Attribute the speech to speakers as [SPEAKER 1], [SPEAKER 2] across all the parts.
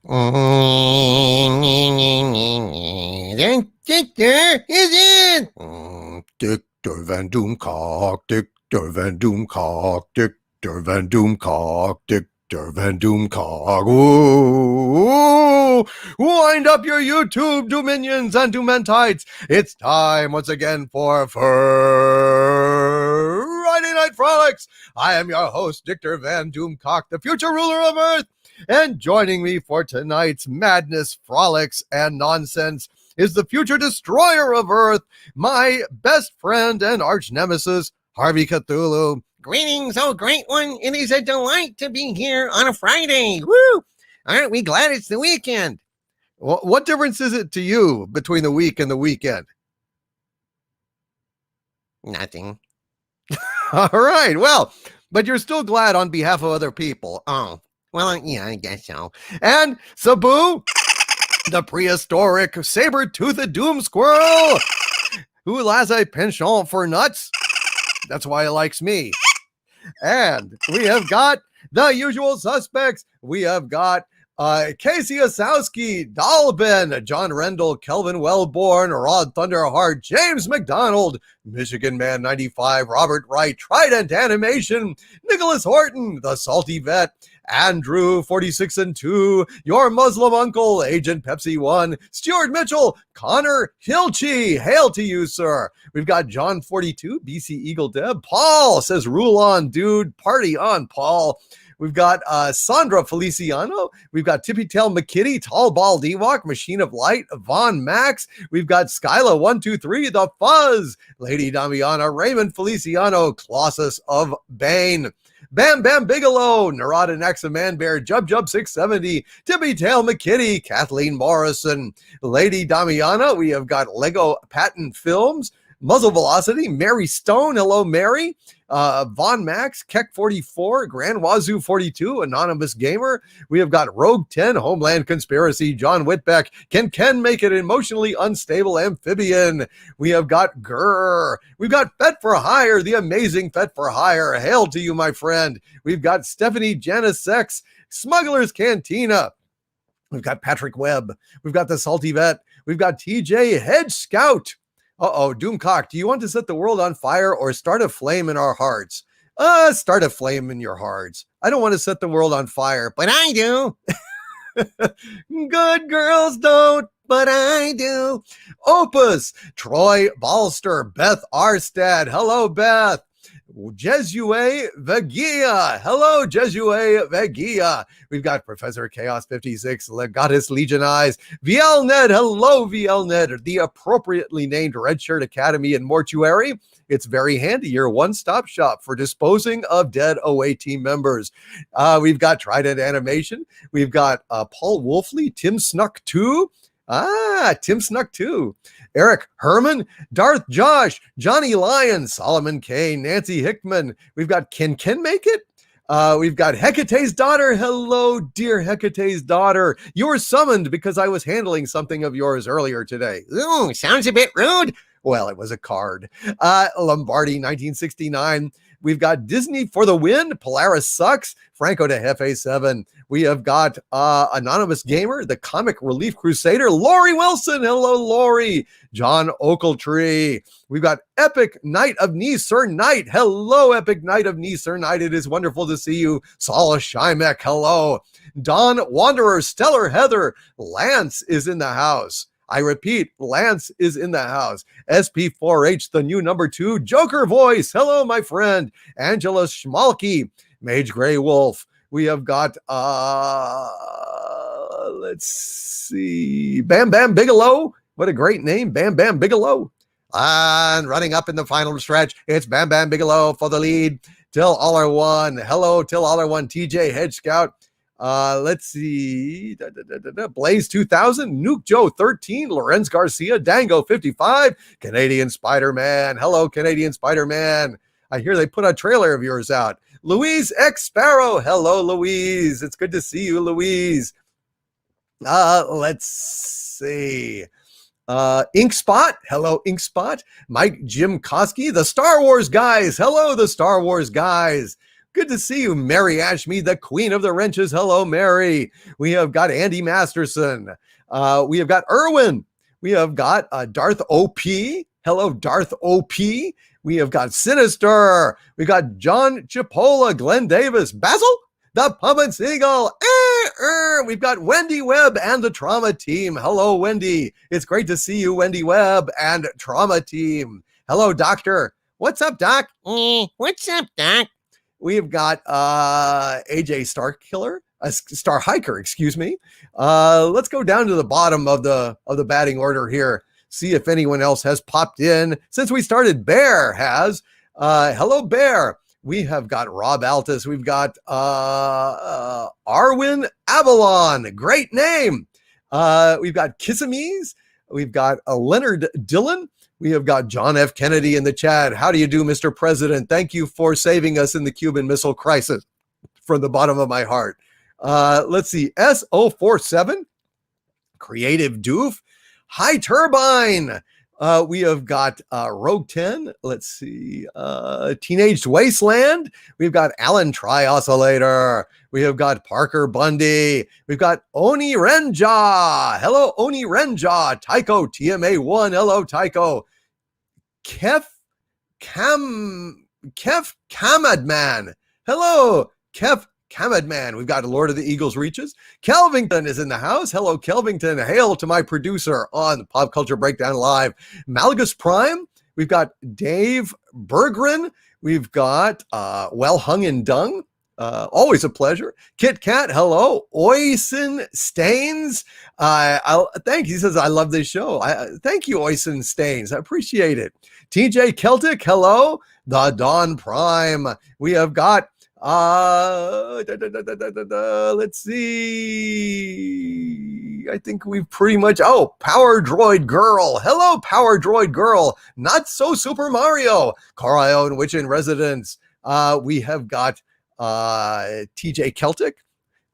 [SPEAKER 1] Victor, is it?
[SPEAKER 2] Dictor Van Doomcock, Dictor Van Doomcock, Dictor Van Doomcock, Dictor Van Doomcock. Ooh, wind up your YouTube Dominions and Doomentites. It's time once again for Friday Night Frolics. I am your host, Dictor Van Doomcock, the future ruler of Earth. And joining me for tonight's madness, frolics, and nonsense is the future destroyer of Earth, my best friend and arch nemesis, Harvey Cthulhu.
[SPEAKER 1] Greetings, oh great one. It is a delight to be here on a Friday. Woo! Aren't we glad it's the weekend?
[SPEAKER 2] What difference is it to you between the week and the weekend?
[SPEAKER 1] Nothing.
[SPEAKER 2] All right, well, but you're still glad on behalf of other people.
[SPEAKER 1] Oh, well, yeah, I guess so.
[SPEAKER 2] And Sabu, the prehistoric saber-toothed doom squirrel, who has a penchant for nuts. That's why he likes me. And we have got the usual suspects. We have got Casey Osowski, Dalben, John Rendell, Kelvin Wellborn, Rod Thunderheart, James McDonald, Michigan Man 95, Robert Wright, Trident Animation, Nicholas Horton, the Salty Vet, Andrew 46 and 2, your Muslim uncle, Agent Pepsi 1, Stuart Mitchell, Connor Hilchey, hail to you, sir. We've got John 42, BC Eagle Deb, Paul says, rule on, dude, party on, Paul. We've got Sandra Feliciano. We've got Tippy Tail McKitty, Tall Ball D-Walk, Machine of Light, Von Max. We've got Skyla123, The Fuzz, Lady Damiana, Raymond Feliciano, Colossus of Bane. Bam Bam Bigelow, Narada Nexa Man Bear, Jub Jub 670, Tippy Tail McKitty, Kathleen Morrison, Lady Damiana. We have got Lego Patent Films, Muzzle Velocity, Mary Stone, hello Mary, Von Max, Keck 44, Grand Wazoo 42, Anonymous Gamer. We have got Rogue 10, Homeland Conspiracy, John Whitbeck, Can Ken Make It Emotionally Unstable Amphibian. We have got Grr. We've got Fet for Hire, the amazing Fet for Hire. Hail to you, my friend. We've got Stephanie Janisex, Smuggler's Cantina. We've got Patrick Webb. We've got the Salty Vet. We've got TJ Hedge Scout. Doomcock, do you want to set the world on fire or start a flame in our hearts? Start a flame in your hearts. I don't want to set the world on fire, but I do. Good girls don't, but I do. Opus, Troy Balster, Beth Arstad. Hello, Beth. Jesue Vegia. Hello, Jesue Vegia. We've got Professor Chaos 56, Legatus Legionize, VLNet. Hello, VLNet, the appropriately named Red Shirt Academy and Mortuary. It's very handy, your one-stop shop for disposing of dead OA team members. We've got Trident Animation. We've got Paul Wolfley, Tim Snuck 2. Tim Snuck 2. Eric Herman, Darth Josh, Johnny Lyon, Solomon Kane, Nancy Hickman. We've got Can Make It? We've got Hecate's daughter. Hello, dear Hecate's daughter. You were summoned because I was handling something of yours earlier today.
[SPEAKER 1] Ooh, sounds a bit rude.
[SPEAKER 2] Well, it was a card. Lombardi 1969. We've got Disney for the win. Polaris sucks. Franco de Jefe 7. We have got Anonymous Gamer, the Comic Relief Crusader, Lori Wilson. Hello, Lori. John Oakletree. We've got Epic Knight of Knee, Sir Knight. Hello, Epic Knight of Knee, Sir Knight. It is wonderful to see you. Saul Shymek. Hello. Don Wanderer, Stellar Heather. Lance is in the house. I repeat, Lance is in the house. SP4H, the new number 2, Joker Voice. Hello, my friend. Angela Schmalke, Mage Grey Wolf. We have got, let's see, Bam Bam Bigelow. What a great name, Bam Bam Bigelow. And running up in the final stretch, it's Bam Bam Bigelow for the lead. Till Aller One. Hello, Till Aller One, TJ Hedge Scout. Let's see. Blaze 2000, Nuke Joe 13, Lorenz Garcia, Dango 55, Canadian Spider-Man. Hello, Canadian Spider-Man. I hear they put a trailer of yours out. Louise X Sparrow. Hello, Louise. It's good to see you, Louise. Let's see. Inkspot. Hello, Inkspot. Mike Jim Koski, the Star Wars guys. Hello, the Star Wars guys. Good to see you, Mary Ashmead, the queen of the wrenches. Hello, Mary. We have got Andy Masterson. We have got Erwin. We have got Darth OP. Hello, Darth OP. We have got Sinister. We got John Chipola, Glenn Davis, Basil, the Pumpin' Seagull. We've got Wendy Webb and the Trauma Team. Hello, Wendy. It's great to see you, Wendy Webb and Trauma Team. Hello, Doctor. What's up, Doc?
[SPEAKER 1] What's up, Doc?
[SPEAKER 2] We've got AJ Star Hiker, excuse me. Let's go down to the bottom of the batting order here. See if anyone else has popped in since we started. Bear has. Hello, Bear. We have got Rob Altus. We've got Arwin Avalon. Great name. We've got Kissamies. We've got Leonard Dillon. We have got John F. Kennedy in the chat. How do you do, Mr. President? Thank you for saving us in the Cuban Missile Crisis from the bottom of my heart. Let's see. S047. Creative Doof. High Turbine. We have got Rogue 10. Let's see. Teenage Wasteland. We've got Alan Tri-Oscillator. We have got Parker Bundy. We've got Oni Renja. Hello, Oni Renja. Tycho TMA1. Hello, Tycho. Kef Kamadman. Hello, Kef Kamadman. We've got Lord of the Eagles Reaches. Kelvington is in the house. Hello, Kelvington. Hail to my producer on Pop Culture Breakdown Live. Malagus Prime. We've got Dave Berggren. We've got Well Hung in Dung. Always a pleasure. Kit Kat, hello. Oysen Staines. Thank you. He says, I love this show. Thank you, Oysen Staines. I appreciate it. TJ Celtic, hello. The Dawn Prime. We have got let's see. I think we've pretty much. Power Droid Girl. Hello, Power Droid Girl. Not so Super Mario. Cario and Witch in Residence. We have got TJ Celtic.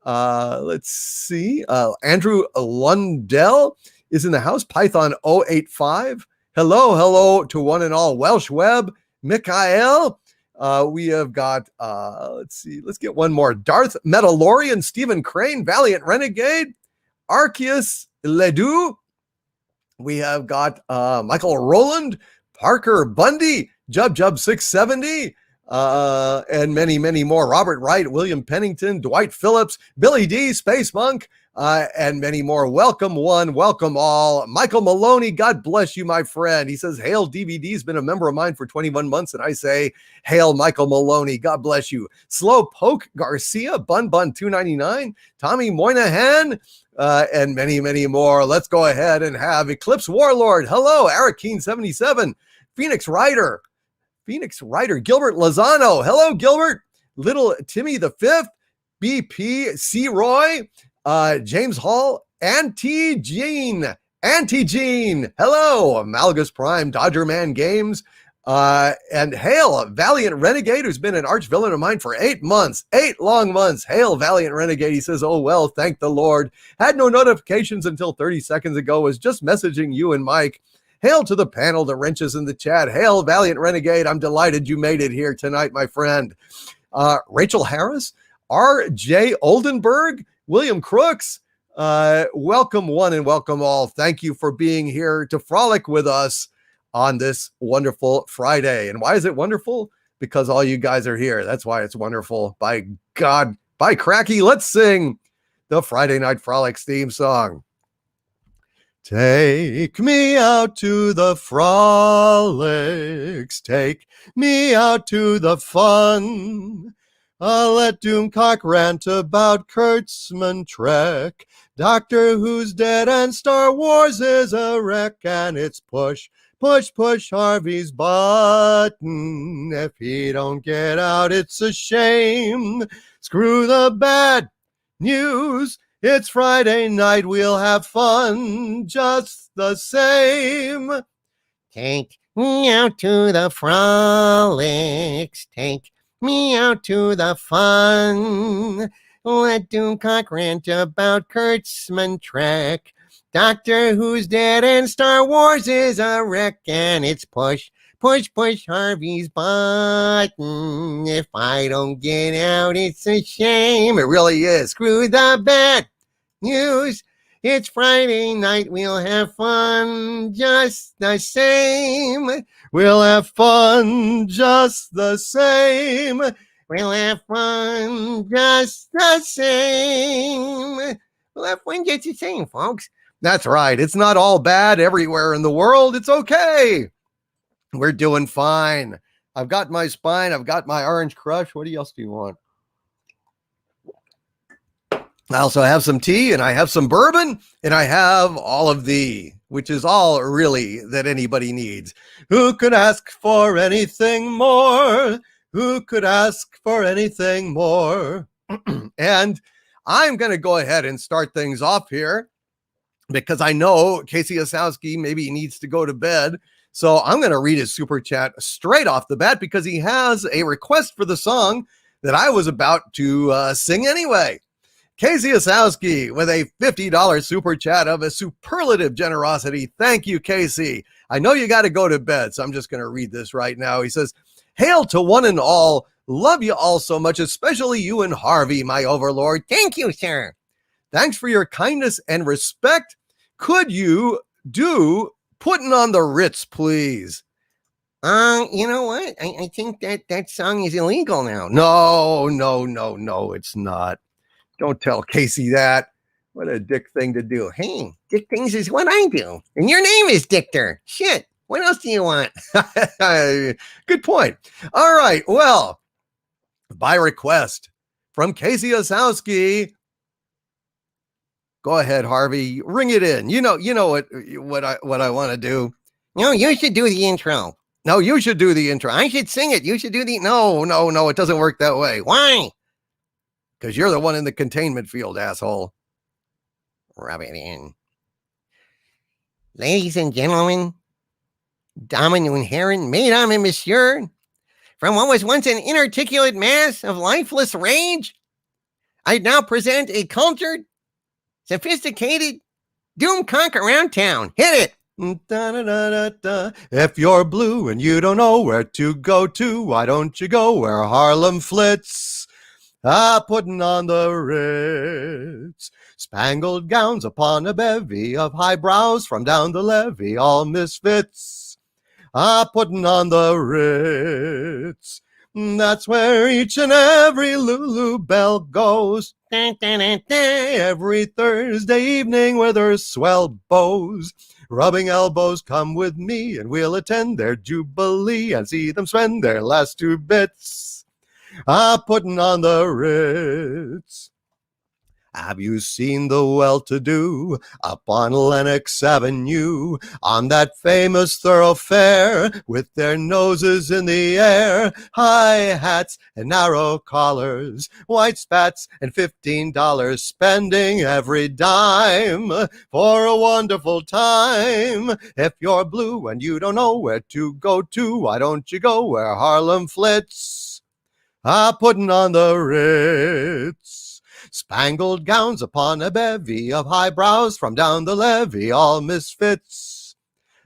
[SPEAKER 2] Let's see. Andrew Lundell is in the house. Python 085. Hello to one and all. Welsh Web. Mikhael. We have got, let's see, let's get one more. Darth Metalorian, Stephen Crane, Valiant Renegade, Arceus Ledoux. We have got Michael Rowland, Parker Bundy, Jub 670, and many more. Robert Wright, William Pennington, Dwight Phillips, Billy D, Space Monk, and many more. Welcome one, welcome all. Michael Maloney, God bless you, my friend. He says, Hail DVD's been a member of mine for 21 months, and I say, Hail Michael Maloney, God bless you. Slow Poke Garcia, Bun 299, Tommy Moynihan, and many more. Let's go ahead and have Eclipse Warlord. Hello, Arakeen 77, Phoenix Rider, Gilbert Lozano. Hello, Gilbert. Little Timmy the Fifth, BP C. Roy, James Hall, Auntie Jean. Hello, Malgus Prime, Dodger Man Games, and hail Valiant Renegade, who's been an arch villain of mine for 8 months, 8 long months. Hail Valiant Renegade. He says, oh, well, thank the Lord. Had no notifications until 30 seconds ago. Was just messaging you and Mike. Hail to the panel, the wrenches in the chat. Hail Valiant Renegade. I'm delighted you made it here tonight, my friend. Rachel Harris, R.J. Oldenburg, William Crooks, welcome one and welcome all. Thank you for being here to frolic with us on this wonderful Friday. And why is it wonderful? Because all you guys are here. That's why it's wonderful. By God, by cracky, let's sing the Friday Night Frolics theme song. Take me out to the frolics. Take me out to the fun. Let Doomcock rant about Kurtzman Trek. Doctor Who's dead and Star Wars is a wreck. And it's push Harvey's button. If he don't get out, it's a shame. Screw the bad news. It's Friday night. We'll have fun just the same.
[SPEAKER 1] Take me out to the frolics. Take me out to the fun. Let Doomcock rant about Kurtzman Trek. Doctor Who's dead and Star Wars is a wreck. And it's push Push, push Harvey's button. If I don't get out, it's a shame. It really is. Screw the bad news. It's Friday night. We'll have fun just the same.
[SPEAKER 2] We'll have fun just the same.
[SPEAKER 1] We'll have fun just the same. We'll have fun just the same, folks.
[SPEAKER 2] That's right. It's not all bad everywhere in the world. It's okay. We're doing fine. I've got my spine. I've got my orange crush. What else do you want? I also have some tea, and I have some bourbon, and I have all of thee, which is all really that anybody needs. Who could ask for anything more? Who could ask for anything more? And I'm going to go ahead and start things off here because I know Casey Osowski maybe needs to go to bed. So I'm going to read his super chat straight off the bat because he has a request for the song that I was about to sing anyway. Casey Osowski with a $50 super chat of a superlative generosity. Thank you, Casey. I know you got to go to bed, so I'm just going to read this right now. He says, "Hail to one and all. Love you all so much, especially you and Harvey, my overlord.
[SPEAKER 1] Thank you, sir.
[SPEAKER 2] Thanks for your kindness and respect. Could you do Putting on the Ritz, please?"
[SPEAKER 1] You know what? I think that song is illegal now.
[SPEAKER 2] No, it's not. Don't tell Casey that. What a dick thing to do.
[SPEAKER 1] Hey, Dick things is what I do. And your name is Dictor. Shit. What else do you want?
[SPEAKER 2] Good point. All right. Well, by request from Casey Osowski. Go ahead, Harvey. Ring it in. You know what I want to do.
[SPEAKER 1] No, you should do the intro.
[SPEAKER 2] No, you should do the intro.
[SPEAKER 1] I should sing it. You should do the...
[SPEAKER 2] No, it doesn't work that way.
[SPEAKER 1] Why?
[SPEAKER 2] Because you're the one in the containment field, asshole.
[SPEAKER 1] Rub it in. Ladies and gentlemen, damen und herren, mesdames and messieurs, from what was once an inarticulate mass of lifeless rage, I now present a cultured, sophisticated doom conk around town. Hit it.
[SPEAKER 2] Da-da-da-da-da. If you're blue and you don't know where to go to, why don't you go where Harlem flits? Putting on the Ritz. Spangled gowns upon a bevy of highbrows from down the levee, all misfits. Putting on the Ritz. That's where each and every Lulu Belle goes. Every Thursday evening with her swell bows. Rubbing elbows, come with me and we'll attend their jubilee and see them spend their last 2 bits. Putting on the Ritz. Have you seen the well-to-do up on Lenox Avenue, on that famous thoroughfare, with their noses in the air, high hats and narrow collars, white spats and $15, spending every dime for a wonderful time? If you're blue and you don't know where to go to, why don't you go where Harlem flits? Putting on the Ritz. Spangled gowns upon a bevy of highbrows from down the levee, all misfits.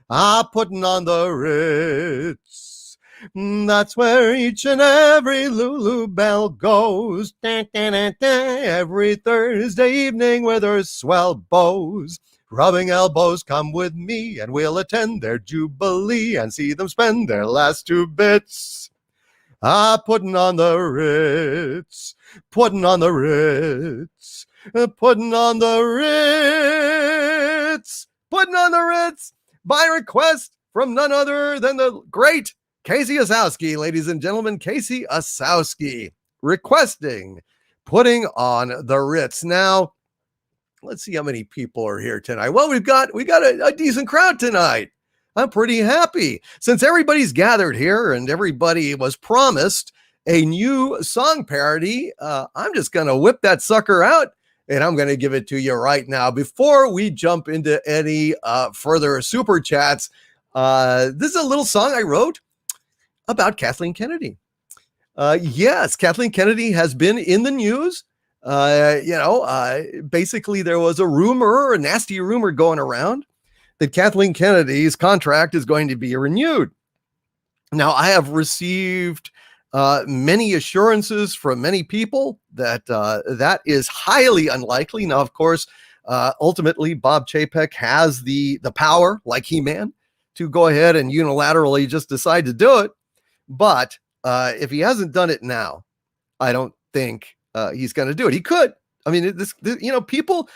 [SPEAKER 2] Putting on the Ritz. That's where each and every Lulu Belle goes. Every Thursday evening with her swell bows. Rubbing elbows, come with me and we'll attend their jubilee and see them spend their last 2 bits. Putting on the Ritz. Putting on the Ritz. Putting on the Ritz. Putting on the Ritz. By request from none other than the great Casey Osowski, ladies and gentlemen. Casey Osowski requesting Putting on the Ritz. Now, let's see how many people are here tonight. Well, we got a decent crowd tonight. I'm pretty happy since everybody's gathered here and everybody was promised a new song parody. I'm just going to whip that sucker out and I'm going to give it to you right now. Before we jump into any further super chats, this is a little song I wrote about Kathleen Kennedy. Yes, Kathleen Kennedy has been in the news. Basically there was a nasty rumor going around that Kathleen Kennedy's contract is going to be renewed. Now, I have received many assurances from many people that that is highly unlikely. Now, of course, ultimately, Bob Chapek has the power, like He-Man, to go ahead and unilaterally just decide to do it. But if he hasn't done it now, I don't think he's going to do it. He could. I mean, this people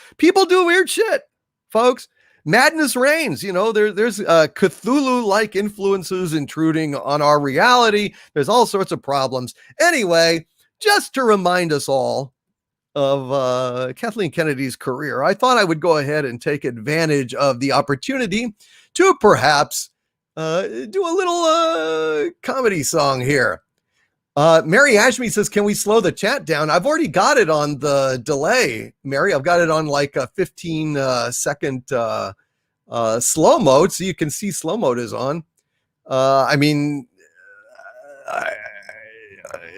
[SPEAKER 2] do weird shit, folks. Madness reigns. There's Cthulhu-like influences intruding on our reality. There's all sorts of problems. Anyway, just to remind us all of Kathleen Kennedy's career, I thought I would go ahead and take advantage of the opportunity to perhaps do a little comedy song here. Mary Ashby says, can we slow the chat down? I've already got it on the delay, Mary. I've got it on like a 15-second slow mode, so you can see slow mode is on. I mean,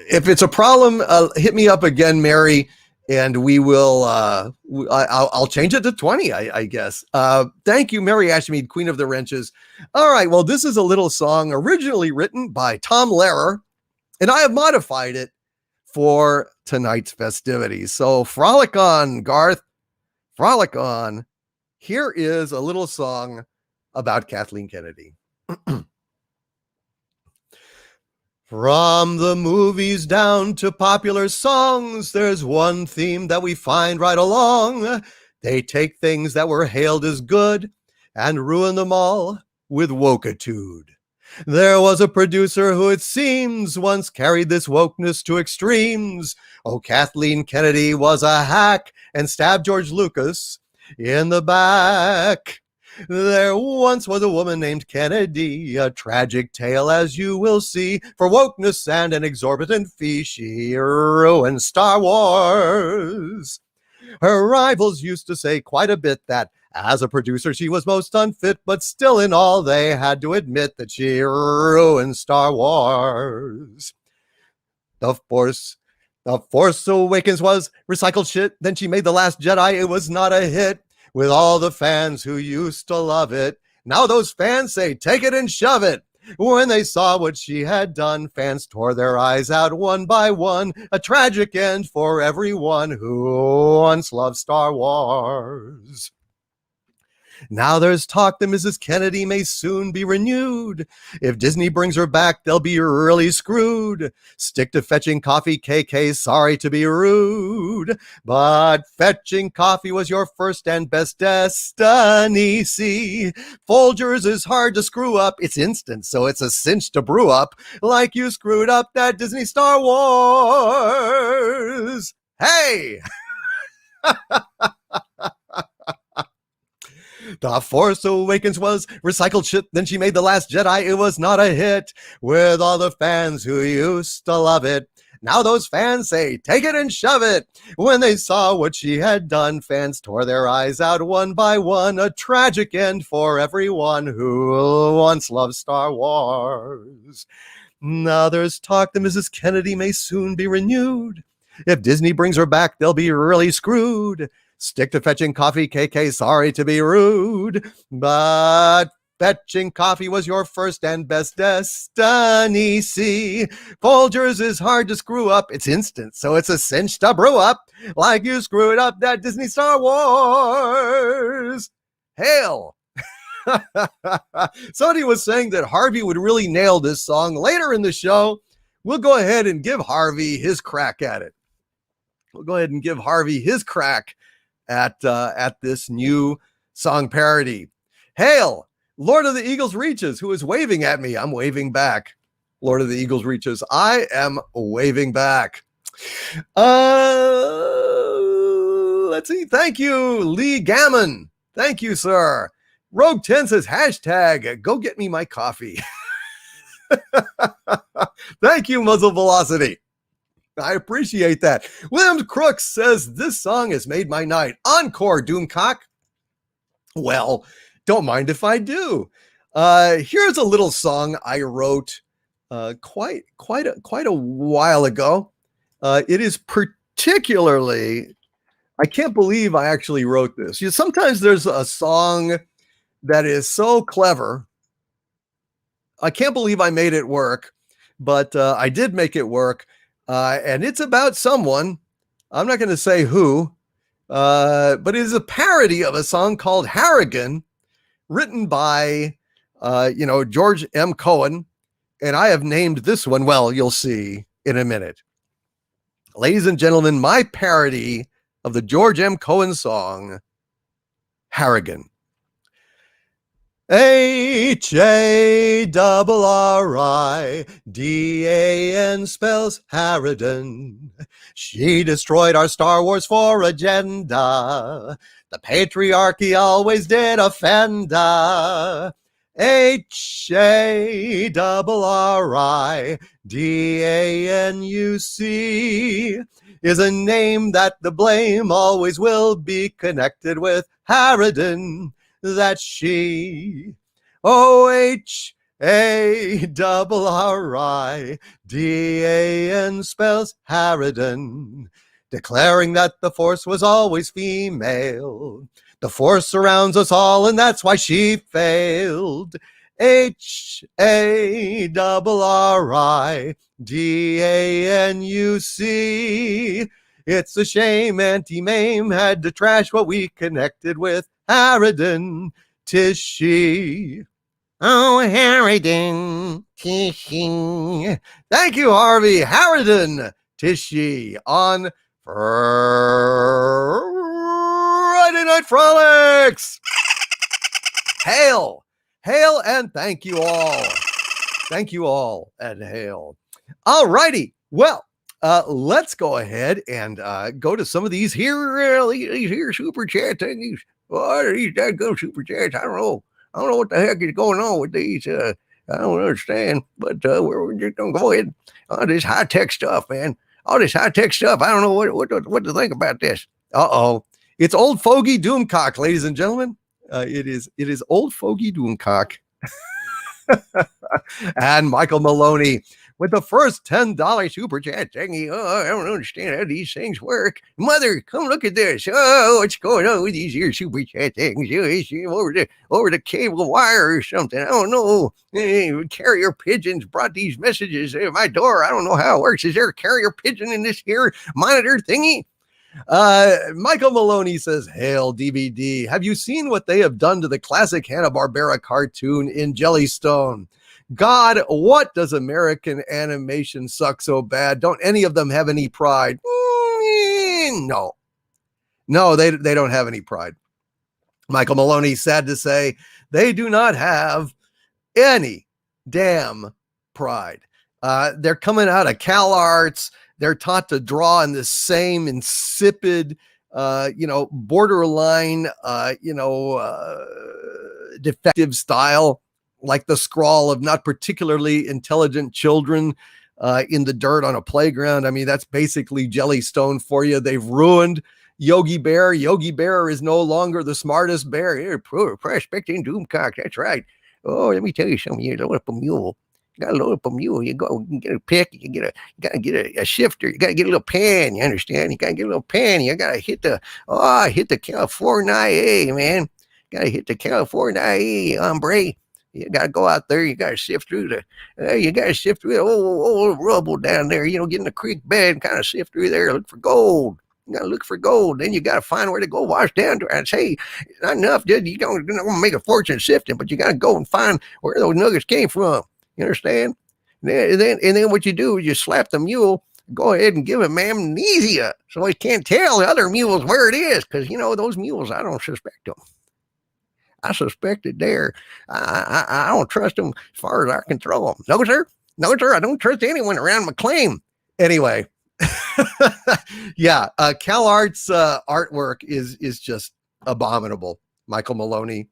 [SPEAKER 2] if it's a problem, hit me up again, Mary, and we will, I'll change it to 20, I guess. Thank you, Mary Ashby, Queen of the Wrenches. All right, well, this is a little song originally written by Tom Lehrer, and I have modified it for tonight's festivities. So frolic on, Garth. Frolic on. Here is a little song about Kathleen Kennedy. From the movies down to popular songs, there's one theme that we find right along. They take things that were hailed as good and ruin them all with wokitude. There was a producer who, it seems, once carried this wokeness to extremes. Oh, Kathleen Kennedy was a hack and stabbed George Lucas in the back. There once was a woman named Kennedy, a tragic tale, as you will see. For wokeness and an exorbitant fee, she ruined Star Wars. Her rivals used to say quite a bit that as a producer, she was most unfit, but still in all, they had to admit that she ruined Star Wars. The Force Awakens was recycled shit. Then she made The Last Jedi. It was not a hit with all the fans who used to love it. Now those fans say, take it and shove it. When they saw what she had done, fans tore their eyes out one by one. A tragic end for everyone who once loved Star Wars. Now there's talk that Mrs. Kennedy may soon be renewed. If Disney brings her back, they'll be really screwed. Stick to fetching coffee, KK, sorry to be rude. But fetching coffee was your first and best destiny, see. Folgers is hard to screw up. It's instant, so it's a cinch to brew up. Like you screwed up that Disney Star Wars. Hey! The Force Awakens was recycled shit. Then she made The Last Jedi. It was not a hit with all the fans who used to love it. Now those fans say, take it and shove it. When they saw what she had done, fans tore their eyes out one by one. A tragic end for everyone who once loved Star Wars. Now there's talk that Mrs. Kennedy may soon be renewed. If Disney brings her back, they'll be really screwed. Stick to fetching coffee, KK, sorry to be rude, but fetching coffee was your first and best destiny, see. Folgers is hard to screw up. It's instant, so it's a cinch to brew up. Like you screwed up that Disney Star Wars. Hail! Somebody was saying that Harvey would really nail this song. Later in the show, we'll go ahead and give Harvey his crack at it. We'll go ahead and give Harvey his crack at this new song parody. Hail, Lord of the Eagles Reaches, who is waving at me. I'm waving back. Lord of the Eagles Reaches. I am waving back. Let's see. Thank you, Lee Gammon. Thank you, sir. Rogue 10 says, hashtag, go get me my coffee. Thank you, Muzzle Velocity. I appreciate that. Williams Crooks says, this song has made my night. Encore, Doomcock. Well, don't mind if I do. Here's a little song I wrote quite a while ago. It is particularly, I can't believe I actually wrote this. Sometimes there's a song that is so clever I can't believe I made it work, but I did make it work. And it's about someone. I'm not going to say who, but it is a parody of a song called Harrigan, written by, George M. Cohen. And I have named this one, well, you'll see in a minute. Ladies and gentlemen, my parody of the George M. Cohen song, Harrigan. Harridan spells Harridan. She destroyed our Star Wars for agenda. The patriarchy always did offend her. Harridanuc is a name that the blame always will be connected with. Harridan, that she. Harridan spells Harridan, declaring that the Force was always female. The Force surrounds us all, and that's why she failed. Harridanuc. It's a shame Auntie Mame had to trash what we connected with. Harridan, 'tis she.
[SPEAKER 1] Oh, Harridan, 'tis she.
[SPEAKER 2] Thank you, Harvey. Harridan, 'tis she on Friday Night Frolics. Hail, hail, and thank you all. Thank you all, and hail. All righty. Well, let's go ahead and go to some of these here super chat thingies. What are these go super chats? I don't know what the heck is going on with these. I don't understand, but we're just gonna go ahead. All this high tech stuff, man. All this high tech stuff. I don't know what to think about this. It's old fogey Doomcock, ladies and gentlemen. It is old fogey Doomcock. And Michael Maloney with the first $10 super chat thingy. Oh, I don't understand how these things work. Mother, come look at this. Oh, what's going on with these here super chat things? Over the cable wire or something. I don't know. Carrier pigeons brought these messages to my door. I don't know how it works. Is there a carrier pigeon in this here monitor thingy? Michael Maloney says, hail DVD. Have you seen what they have done to the classic Hanna-Barbera cartoon in Jellystone? God, what does American animation suck so bad? Don't any of them have any pride? No, they don't have any pride. Michael Maloney, sad to say, they do not have any damn pride. They're coming out of CalArts. They're taught to draw in the same insipid, borderline, defective style, like the scrawl of not particularly intelligent children in the dirt on a playground. I mean, that's basically Jellystone for you. They've ruined Yogi Bear. Yogi Bear is no longer the smartest bear. Here, prospecting Doomcock. That's right. Oh, let me tell you something. You load up a mule. You gotta load up a mule. You go and get a pick. You gotta get a shifter. You gotta get a little pan. You understand? You gotta get a little pan. You gotta hit the California, man. You gotta hit the California, hombre. You gotta go out there. You gotta sift through the old rubble down there. Get in the creek bed, kind of sift through there. Look for gold. You gotta look for gold. Then you gotta find where to go wash down to. And say, not enough, dude. You're not gonna make a fortune sifting, but you gotta go and find where those nuggets came from. You understand? And then what you do is you slap the mule, go ahead and give him amnesia, so he can't tell the other mules where it is. Because those mules, I don't suspect them. I suspect that I don't trust them as far as I can throw them. No, sir. I don't trust anyone around McLean. Anyway, yeah, CalArts artwork is just abominable. Michael Maloney,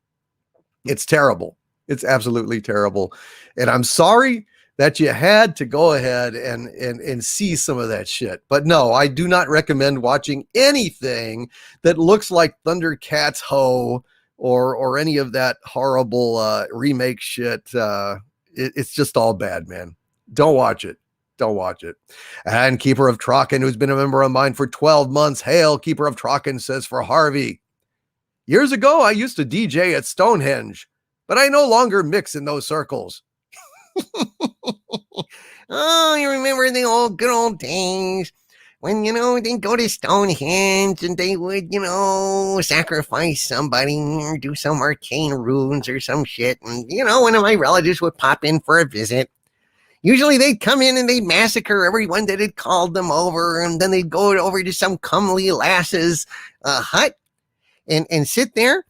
[SPEAKER 2] it's terrible. It's absolutely terrible. And I'm sorry that you had to go ahead and see some of that shit. But no, I do not recommend watching anything that looks like Thundercats Ho or any of that horrible remake shit. It's just all bad, man. Don't watch it. Don't watch it. And Keeper of Trocken, who's been a member of mine for 12 months. Hail, Keeper of Trocken, says for Harvey. Years ago, I used to DJ at Stonehenge, but I no longer mix in those circles.
[SPEAKER 1] Oh, you remember the old good old days when, they'd go to Stonehenge and they would, sacrifice somebody or do some arcane runes or some shit. And, one of my relatives would pop in for a visit. Usually they'd come in and they'd massacre everyone that had called them over, and then they'd go over to some comely lass's hut and sit there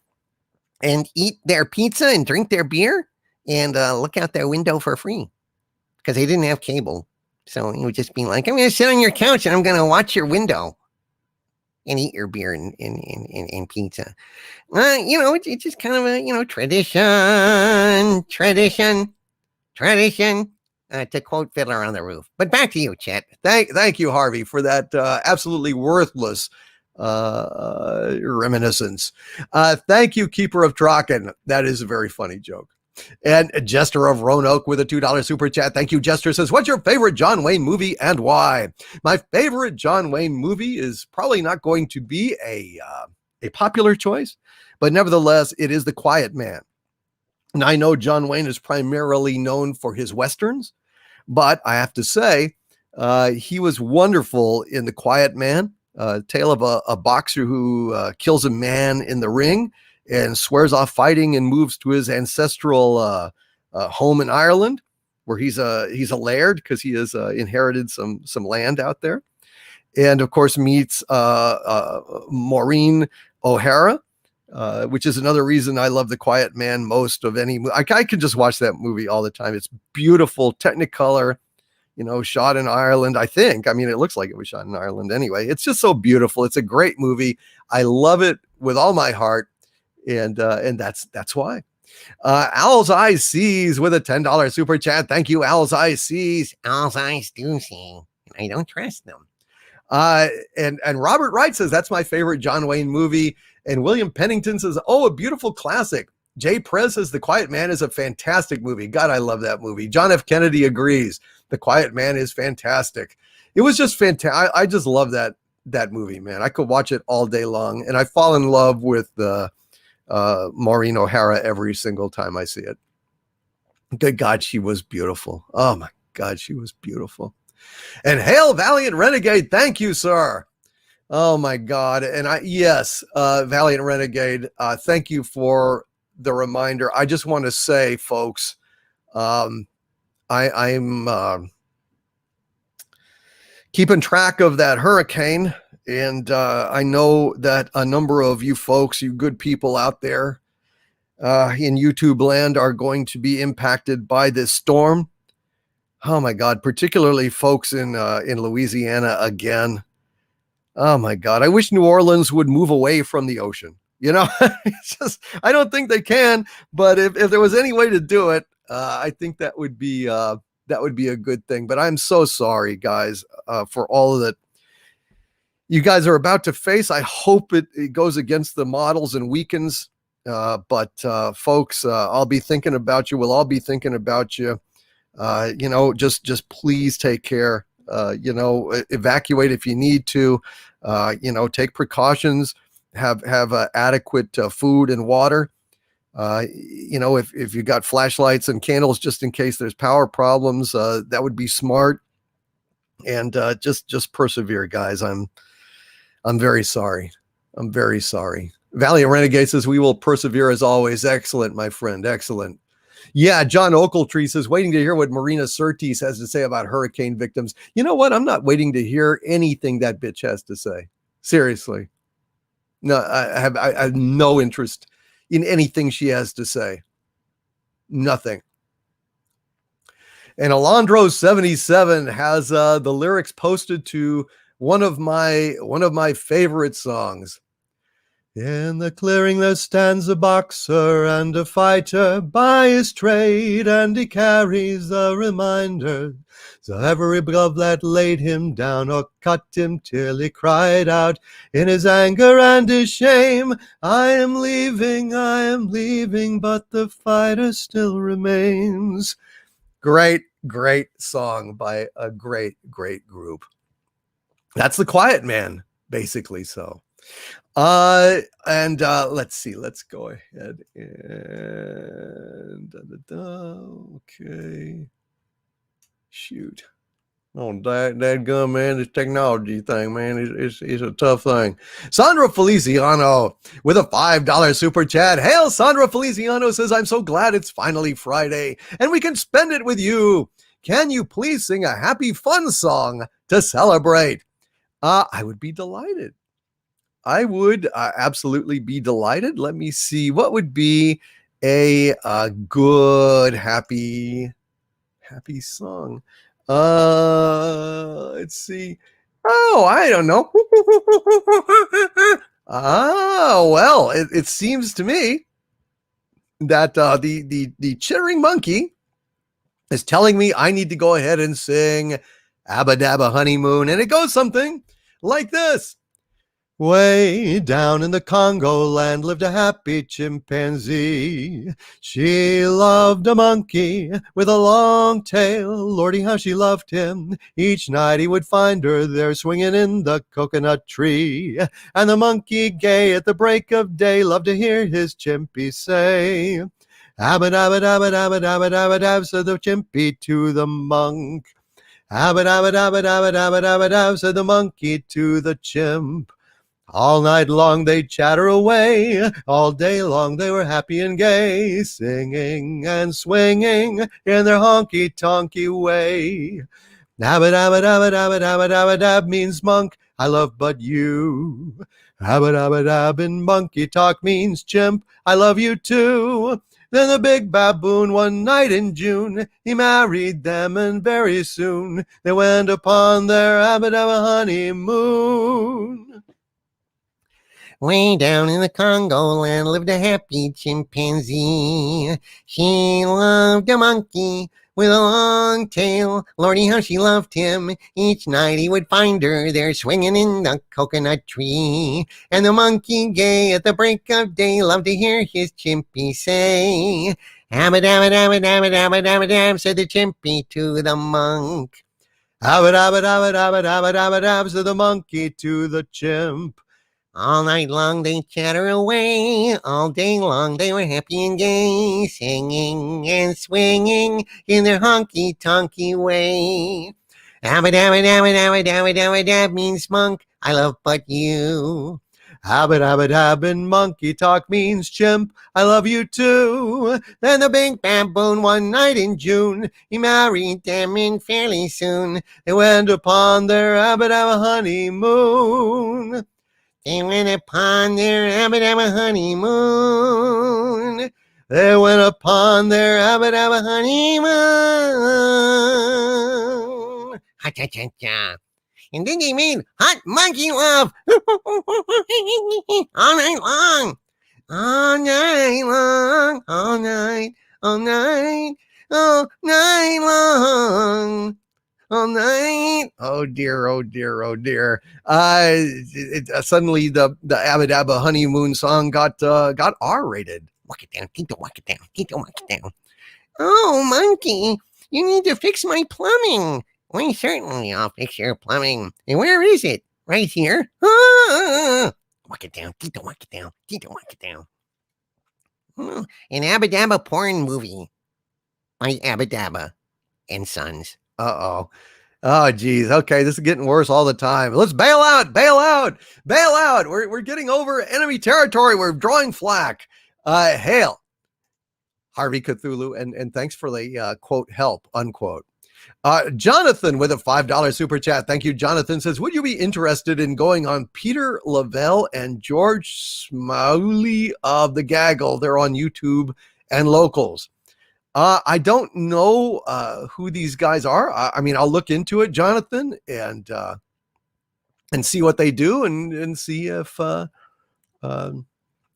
[SPEAKER 1] and eat their pizza and drink their beer and look out their window for free because they didn't have cable. So it would just be like, I'm going to sit on your couch and I'm going to watch your window and eat your beer and pizza. It's just kind of a, tradition. To quote Fiddler on the Roof. But back to you, Chet.
[SPEAKER 2] Thank you, Harvey, for that absolutely worthless reminiscence. Thank you, Keeper of Trocken. That is a very funny joke. And Jester of Roanoke with a $2 super chat. Thank you, Jester. Says, what's your favorite John Wayne movie and why? My favorite John Wayne movie is probably not going to be a popular choice, but nevertheless, it is The Quiet Man. And I know John Wayne is primarily known for his Westerns, but I have to say, he was wonderful in The Quiet Man, tale of a boxer who kills a man in the ring and swears off fighting and moves to his ancestral home in Ireland, where he's a laird because he has inherited some land out there, and of course meets Maureen O'Hara, which is another reason I love The Quiet Man most of any movie. I could just watch that movie all the time. It's beautiful, Technicolor, shot in Ireland, I think. I mean, it looks like it was shot in Ireland anyway. It's just so beautiful. It's a great movie. I love it with all my heart. And that's why. Owl's Eyes Sees with a $10 super chat. Thank you, Owl's Eyes Sees.
[SPEAKER 1] Owl's eyes do see. I don't trust them.
[SPEAKER 2] And Robert Wright says, that's my favorite John Wayne movie. And William Pennington says, oh, a beautiful classic. Jay Prez says, The Quiet Man is a fantastic movie. God, I love that movie. John F. Kennedy agrees. The Quiet Man is fantastic. It was just fantastic. I just love that movie, man. I could watch it all day long. And I fall in love with Maureen O'Hara every single time I see it. Good God, she was beautiful. Oh my God, she was beautiful. And hail Valiant Renegade. Thank you, sir. Oh my God. And Valiant Renegade, thank you for the reminder. I just want to say, folks, I'm keeping track of that hurricane. And I know that a number of you folks, you good people out there in YouTube land are going to be impacted by this storm. Oh my God, particularly folks in Louisiana again. Oh my God, I wish New Orleans would move away from the ocean. It's just, I don't think they can, but if there was any way to do it, I think that would be a good thing. But I'm so sorry, guys, for all that you guys are about to face. I hope it goes against the models and weakens. But folks, I'll be thinking about you. We'll all be thinking about you. Just please take care. Evacuate if you need to. Take precautions. Have adequate food and water. If you got flashlights and candles, just in case there's power problems, that would be smart. And just persevere, guys. I'm very sorry. I'm very sorry. Valiant Renegade says, we will persevere as always. Excellent, my friend. Excellent. Yeah, John Oakletree says, waiting to hear what Marina Sirtis has to say about hurricane victims. You know what? I'm not waiting to hear anything that bitch has to say. Seriously. No, I have no interest in anything she has to say. Nothing. And Alondro77 has the lyrics posted to one of my favorite songs. In the clearing there stands a boxer and a fighter by his trade, and he carries a reminder. So every glove that laid him down or cut him till he cried out in his anger and his shame, I am leaving, but the fighter still remains. Great song by a great group. That's The Quiet Man, basically so. And let's see. Let's go ahead and okay. Shoot. Oh, dadgum, man, this technology thing, man, is a tough thing. Sandra Feliciano with a $5 super chat. Hail, Sandra Feliciano says, I'm so glad it's finally Friday and we can spend it with you. Can you please sing a happy fun song to celebrate? I would be delighted. I would absolutely be delighted. Let me see. What would be a good, happy song? Let's see. Oh, I don't know. Well, it seems to me that the chittering monkey is telling me I need to go ahead and sing Abba Dabba Honeymoon, and it goes something like this. Way down in the Congo land lived a happy chimpanzee. She loved a monkey with a long tail. Lordy, how she loved him. Each night he would find her there swinging in the coconut tree. And the monkey, gay at the break of day, loved to hear his chimpy say, Abba dabba dabba dabba dabba dabba dab, said the chimpy to the monk. Abba dabba dabba dabba dabba dabba dab, said the monkey to the chimp. All night long they'd chatter away, all day long they were happy and gay, singing and swinging in their honky-tonky way. Dabba dabba dabba dabba dabba dabba dab means monk, I love but you. Dabba dabba dab in monkey talk means chimp, I love you too. Then the big baboon one night in June, he married them and very soon they went upon their abba dabba honeymoon.
[SPEAKER 1] Way down in the Congo land lived a happy chimpanzee. She loved a monkey with a long tail. Lordy, how she loved him. Each night he would find her there swinging in the coconut tree. And the monkey, gay at the break of day, loved to hear his chimpy say, Abba dabba dabba dabba dabba dabba dab, said the chimpy to the monk. Abba dabba dabba dabba dabba dabba dab, said the monkey to the chimp. All night long they chatter away, all day long they were happy and gay, singing and swinging in their honky-tonky way. Abba dabba dabba dabba dabba dabba dab means monk, I love but you. Abba dabba dab in monkey talk means chimp, I love you too. Then the big baboon one night in June, he married them and fairly soon they went upon their abba dabba honeymoon. They went upon their abba dabba honeymoon. They went upon their abba dabba honeymoon. Ha-cha-cha-cha. And then they made hot monkey love all night long. All night long. All night. All night. All night long. All night. Oh dear, oh dear, oh dear. Suddenly the Abba Dabba honeymoon song got R-rated. Walk it down, keep the walk it down, keep the walk it down. Oh, monkey, you need to fix my plumbing. Why, certainly I'll fix your plumbing. And where is it? Right here. Walk it down, keep the walk it down, keep the walk it down. An Abba Dabba porn movie by Abba Dabba and Sons. Uh-oh. Oh, geez. Okay, this is getting worse all the time. Let's bail out, bail out, bail out. We're getting over enemy territory. We're drawing flack. Hail, Harvey Cthulhu, and thanks for the quote, help, unquote. Jonathan with a $5 super chat. Thank you, Jonathan. Says, would you be interested in going on Peter Lavelle and George Smalley of the Gaggle? They're on YouTube and locals. I don't know who these guys are. I mean, I'll look into it, Jonathan, and see what they do, and see if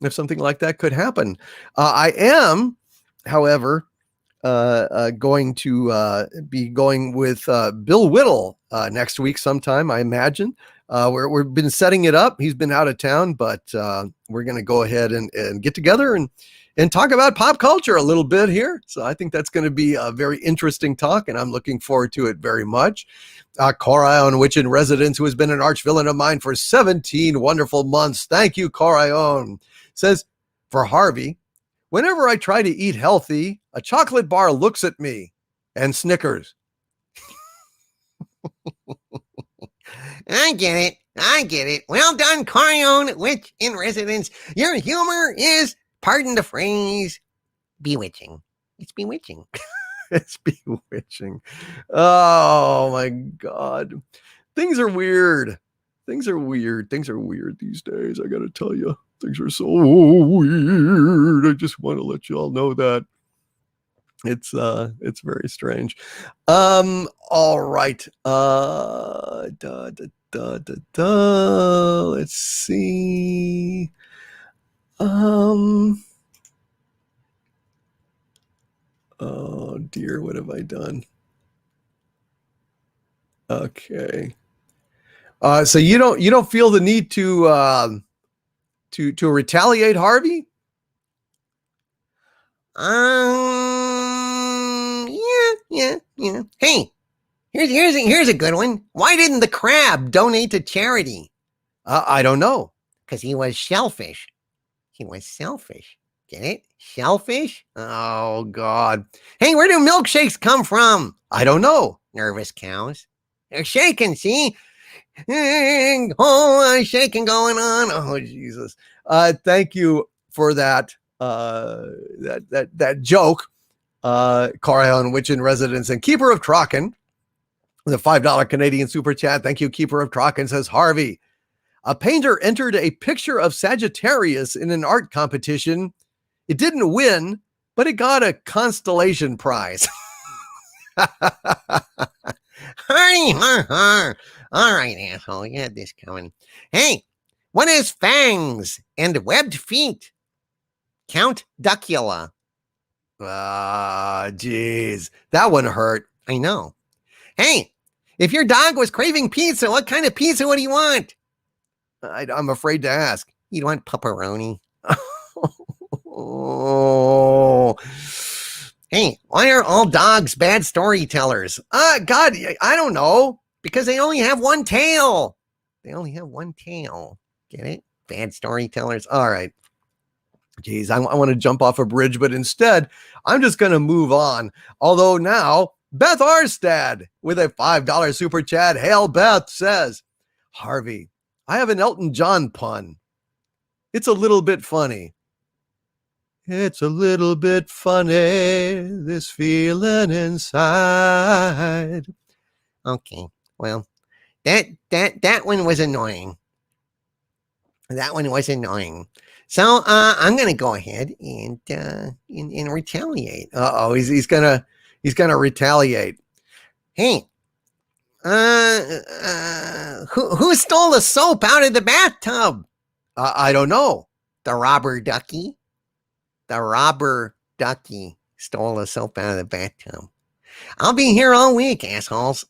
[SPEAKER 1] something like that could happen. I am, however, going to be going with Bill Whittle next week sometime, I imagine. We've been setting it up. He's been out of town, but we're going to go ahead and get together and
[SPEAKER 2] and talk about pop culture a little bit here. So I think that's going to be a very interesting talk, and I'm looking forward to it very much. Corion, Witch in Residence, who has been an arch villain of mine for 17 wonderful months. Thank you, Corion. Says, for Harvey, whenever I try to eat healthy, a chocolate bar looks at me and snickers.
[SPEAKER 1] I get it. I get it. Well done, Corion, Witch in Residence. Your humor is, pardon the phrase, bewitching. It's bewitching.
[SPEAKER 2] It's bewitching. Oh my God. Things are weird. Things are weird. Things are weird these days. I got to tell you, things are so weird. I just want to let you all know that. It's very strange. All right. Let's see. Oh dear, what have I done? Okay. So you don't feel the need to retaliate, Harvey?
[SPEAKER 1] Yeah. Hey, here's a good one. Why didn't the crab donate to charity?
[SPEAKER 2] I don't know.
[SPEAKER 1] Because he was shellfish. He was selfish. Get it? Shellfish?
[SPEAKER 2] Oh God.
[SPEAKER 1] Hey, where do milkshakes come from?
[SPEAKER 2] I don't know.
[SPEAKER 1] Nervous cows. They're shaking, see? Oh, shaking going on.
[SPEAKER 2] Oh, Jesus. Thank you for that. That joke. Corion, Witch in Residence, and Keeper of Trocken. The $5 Canadian super chat. Thank you, Keeper of Trocken. Says, Harvey, a painter entered a picture of Sagittarius in an art competition. It didn't win, but it got a constellation prize.
[SPEAKER 1] Hardy, har. All right, asshole, you had this coming. Hey, what is fangs and webbed feet? Count Duckula.
[SPEAKER 2] Ah, geez. That one hurt.
[SPEAKER 1] I know. Hey, if your dog was craving pizza, what kind of pizza would he want?
[SPEAKER 2] I'm afraid to ask.
[SPEAKER 1] You'd want pepperoni.
[SPEAKER 2] Oh.
[SPEAKER 1] Hey, why are all dogs bad storytellers?
[SPEAKER 2] God, I don't know.
[SPEAKER 1] Because they only have one tail. They only have one tail. Get it? Bad storytellers.
[SPEAKER 2] All right. Geez, I want to jump off a bridge, but instead, I'm just going to move on. Although now, Beth Arstad with a $5 super chat. Hail Beth says, Harvey, I have an Elton John pun. It's a little bit funny. It's a little bit funny, this feeling inside.
[SPEAKER 1] Okay, well, that one was annoying. That one was annoying. So I'm gonna go ahead and retaliate.
[SPEAKER 2] Uh-oh, he's gonna retaliate.
[SPEAKER 1] Hey, who stole the soap out of the bathtub?
[SPEAKER 2] I don't know.
[SPEAKER 1] The robber ducky. The robber ducky stole the soap out of the bathtub. I'll be here all week, assholes.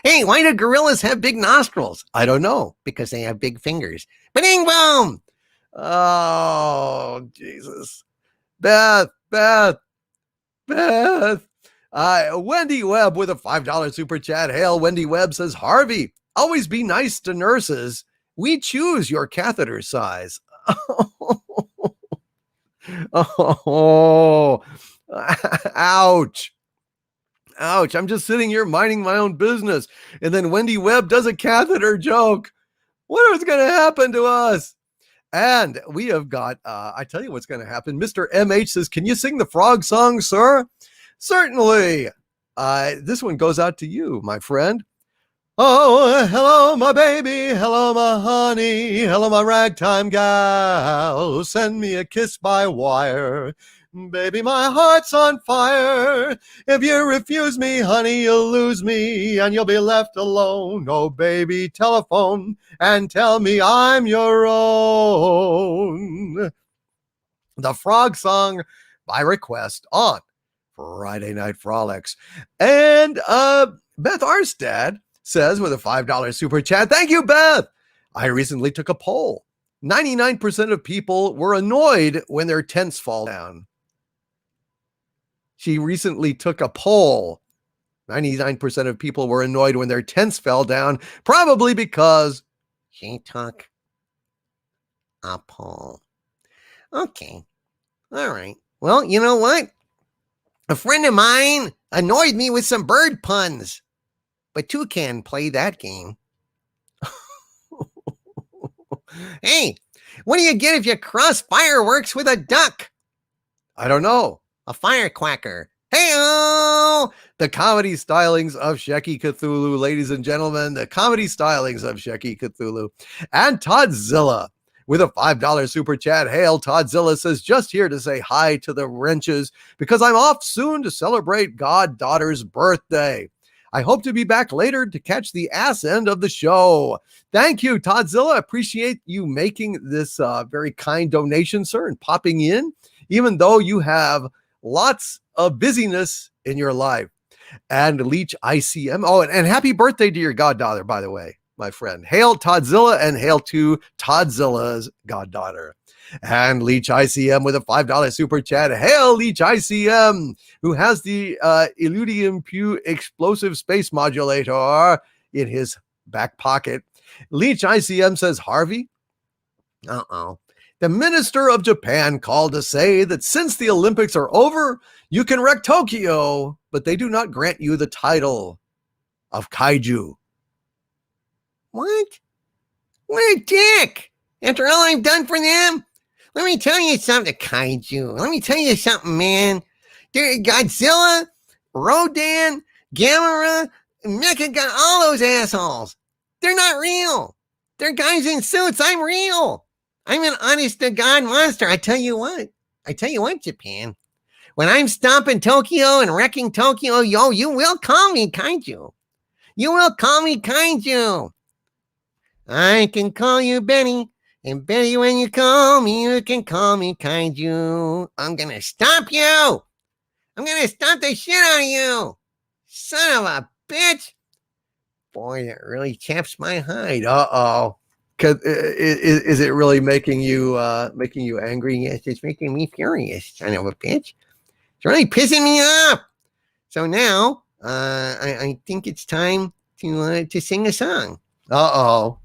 [SPEAKER 1] Hey, why do gorillas have big nostrils?
[SPEAKER 2] I don't know.
[SPEAKER 1] Because they have big fingers. Ba-ding boom!
[SPEAKER 2] Oh, Jesus. Beth. Wendy Webb with a $5 super chat. Hail, Wendy Webb says, Harvey, always be nice to nurses. We choose your catheter size. Oh, ouch. I'm just sitting here minding my own business. And then Wendy Webb does a catheter joke. What is going to happen to us? And we have got, I tell you what's going to happen. Mr. MH says, can you sing the frog song, sir? Certainly. This one goes out to you, my friend. Oh, hello, my baby. Hello, my honey. Hello, my ragtime gal. Send me a kiss by wire. Baby, my heart's on fire. If you refuse me, honey, you'll lose me and you'll be left alone. Oh, baby, telephone and tell me I'm your own. The frog song by request on Friday Night Frolics. And Beth Arstad says with a $5 super chat, thank you, Beth. I recently took a poll. 99% of people were annoyed when their tents fall down. She recently took a poll. 99% of people were annoyed when their tents fell down, probably because
[SPEAKER 1] she took a poll. Okay. All right. Well, you know what? A friend of mine annoyed me with some bird puns, but two can play that game. Hey, what do you get if you cross fireworks with a duck?
[SPEAKER 2] I don't know.
[SPEAKER 1] A firecracker. Hey-o!
[SPEAKER 2] The comedy stylings of Shecky Cthulhu, ladies and gentlemen, the comedy stylings of Shecky Cthulhu. And Toddzilla with a $5 super chat. Hail, Toddzilla says, just here to say hi to the wrenches because I'm off soon to celebrate goddaughter's birthday. I hope to be back later to catch the ass end of the show. Thank you, Toddzilla. Appreciate you making this very kind donation, sir, and popping in, even though you have lots of busyness in your life. And Leech ICM. Oh, and happy birthday to your goddaughter, by the way, my friend. Hail Toddzilla and hail to Todzilla's goddaughter. And Leech ICM with a $5 super chat. Hail Leech ICM, who has the Illudium Pew explosive space modulator in his back pocket. Leech ICM says, Harvey, the minister of Japan called to say that since the Olympics are over, you can wreck Tokyo, but they do not grant you the title of kaiju.
[SPEAKER 1] What? What a dick! After all I've done for them? Let me tell you something, kaiju. Let me tell you something, man. Godzilla, Rodan, Gamera, Mecha, all those assholes. They're not real. They're guys in suits. I'm real. I'm an honest-to-God monster. I tell you what, Japan. When I'm stomping Tokyo and wrecking Tokyo, you will call me kaiju. You will call me kaiju. I can call you Benny. And Betty, when you call me, you can call me kaiju. I'm gonna stomp you. I'm gonna stomp the shit out of you. Son of a bitch. Boy, that really chaps my hide.
[SPEAKER 2] Uh-oh. Is it really making you angry?
[SPEAKER 1] Yes, it's making me furious, son of a bitch. It's really pissing me off. So now, I think it's time to sing a song.
[SPEAKER 2] Uh-oh.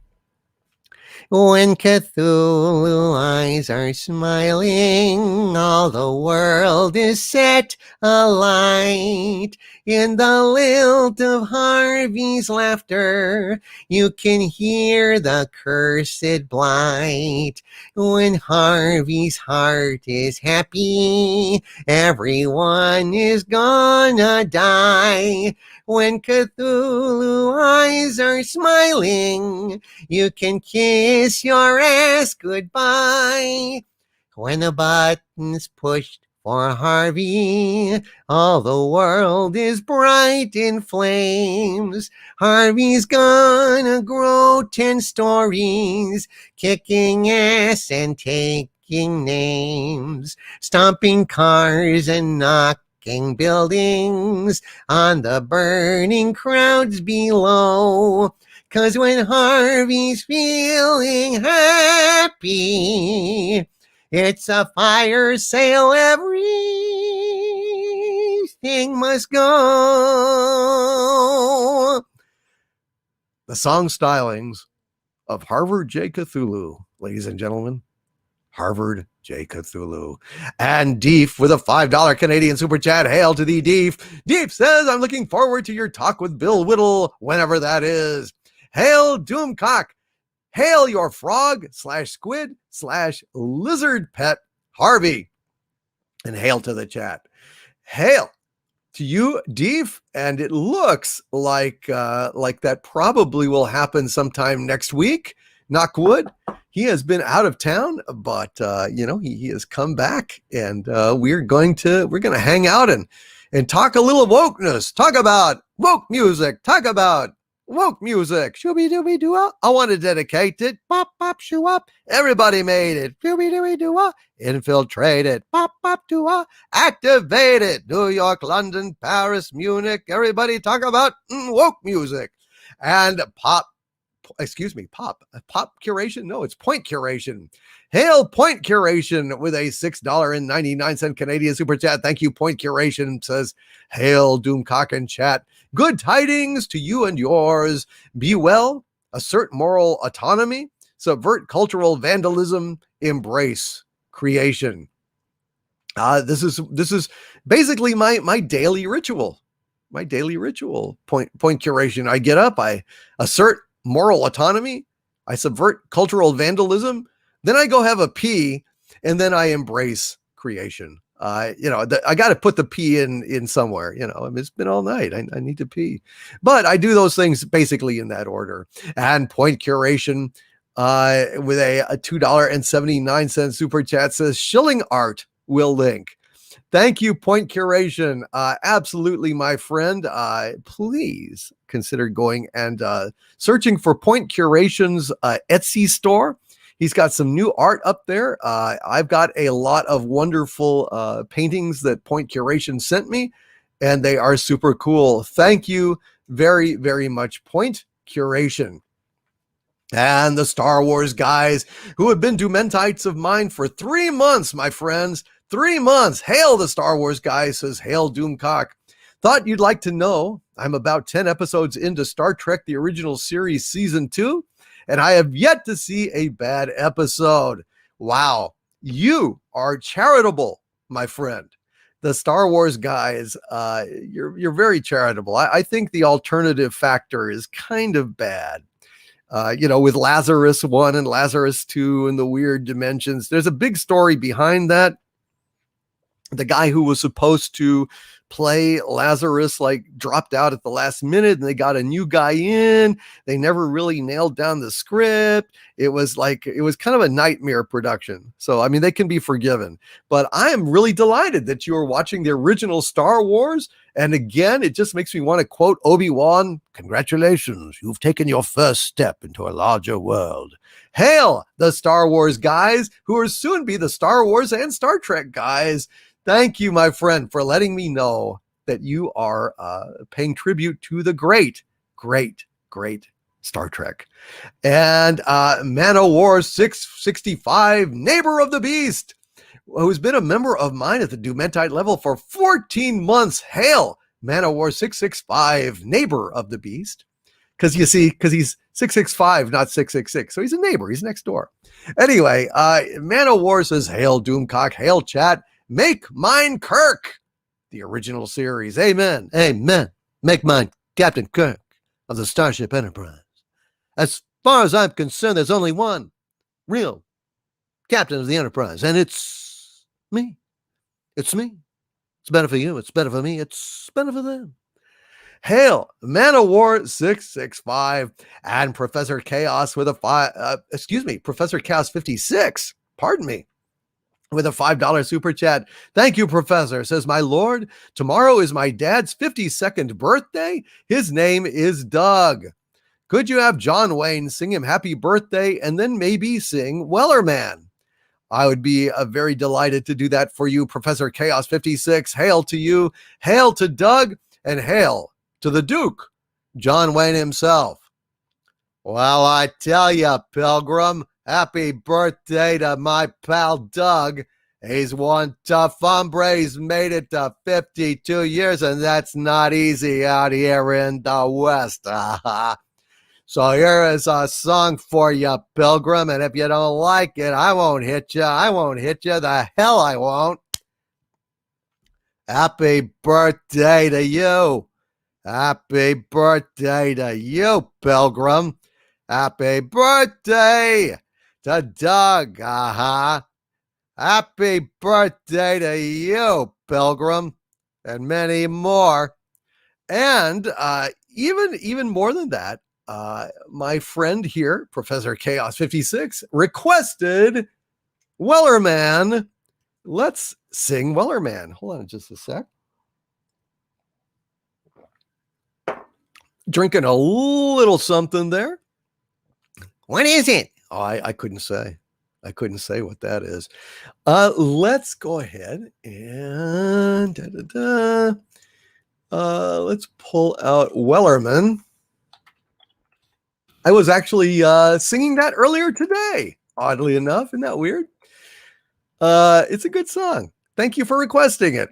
[SPEAKER 1] When Cthulhu eyes are smiling, all the world is set alight. In the lilt of Harvey's laughter, you can hear the cursed blight. When Harvey's heart is happy, everyone is gonna die. When Cthulhu eyes are smiling, you can kiss your ass goodbye. When the button's pushed for Harvey, all the world is bright in flames. Harvey's gonna grow 10 stories, kicking ass and taking names, stomping cars and knocking buildings on the burning crowds below. 'Cause when Harvey's feeling happy, it's a fire sale, everything must go.
[SPEAKER 2] The song stylings of Harvard J. Cthulhu, ladies and gentlemen. Harvard J. Cthulhu. And Deef with a $5 Canadian super chat. Hail to thee, Deef. Deef says, I'm looking forward to your talk with Bill Whittle, whenever that is. Hail Doomcock. Hail your frog/squid/lizard pet, Harvey. And hail to the chat. Hail to you, Deef. And it looks like that probably will happen sometime next week. Knock wood. He has been out of town, but he has come back, and we're going to hang out and talk a little wokeness. Talk about woke music. Talk about woke music. Shooby dooby doo. I want to dedicate it. Pop pop shoo up. Everybody made it. Shooby dooby doo. Infiltrated. Pop pop doo. Activated. New York, London, Paris, Munich. Everybody talk about woke music and pop pop curation. No, it's point curation. Hail point curation with a $6.99 Canadian super chat. Thank you, point curation. Says, hail Doomcock and chat. Good tidings to you and yours. Be well, assert moral autonomy, subvert cultural vandalism, embrace creation. This is basically my daily ritual. My daily ritual, point curation. I get up, I assert moral autonomy, I subvert cultural vandalism, then I go have a pee, and then I embrace creation. I got to put the pee in somewhere. I mean, it's been all night. I need to pee, but I do those things basically in that order. And point curation with a $2.79 super chat says, shilling art will link. Thank you, point curation. Absolutely, my friend. Please consider going and searching for point curation's Etsy store. He's got some new art up there. I've got a lot of wonderful paintings that point curation sent me, and they are super cool. Thank you very, very much, point curation. And the Star Wars guys who have been Dumentites of mine for 3 months, my friends. 3 months. Hail the Star Wars guy, says, hail Doomcock. Thought you'd like to know I'm about 10 episodes into Star Trek, the original series, season 2, and I have yet to see a bad episode. Wow. You are charitable, my friend. The Star Wars guys, you're very charitable. I think the alternative factor is kind of bad. With Lazarus 1 and Lazarus 2 and the weird dimensions. There's a big story behind that. The guy who was supposed to play Lazarus dropped out at the last minute, and they got a new guy in. They never really nailed down the script. It was kind of a nightmare production. So, I mean, they can be forgiven, but I am really delighted that you are watching the original Star Wars. And again, it just makes me want to quote Obi-Wan. Congratulations. You've taken your first step into a larger world. Hail the Star Wars guys who will soon be the Star Wars and Star Trek guys. Thank you, my friend, for letting me know that you are paying tribute to the great Star Trek. And Man o' War 665, neighbor of the beast, who's been a member of mine at the Dumentite level for 14 months. Hail, Man o' War 665, neighbor of the beast. Because he's 665, not 666. So he's a neighbor. He's next door. Anyway, Man o' War says, hail Doomcock, hail chat. Make mine Kirk, the original series. Amen. Amen. Make mine Captain Kirk of the Starship Enterprise. As far as I'm concerned, there's only one real captain of the Enterprise, and it's me. It's me. It's better for you. It's better for me. It's better for them. Hail, Man o' War 665 and Professor Chaos with Professor Chaos 56. Pardon me. With a $5 super chat. Thank you, Professor. Says, my lord, tomorrow is my dad's 52nd birthday. His name is Doug. Could you have John Wayne sing him happy birthday and then maybe sing Wellerman? I would be very delighted to do that for you, Professor Chaos 56. Hail to you, hail to Doug, and hail to the Duke, John Wayne himself. Well, I tell you, Pilgrim, happy birthday to my pal Doug. He's one tough hombre. He's made it to 52 years, and that's not easy out here in the West. So here is a song for you, Pilgrim, and if you don't like it, I won't hit you. I won't hit you. The hell I won't. Happy birthday to you. Happy birthday to you, Pilgrim. Happy birthday to Doug. Happy birthday to you, Pilgrim, and many more. And even more than that, my friend here, Professor Chaos 56, requested Wellerman. Let's sing Wellerman. Hold on just a sec. Drinking a little something there.
[SPEAKER 1] What is it?
[SPEAKER 2] Oh, I couldn't say. I couldn't say what that is. Let's go ahead and let's pull out Wellerman. I was actually singing that earlier today, oddly enough. Isn't that weird? It's a good song. Thank you for requesting it.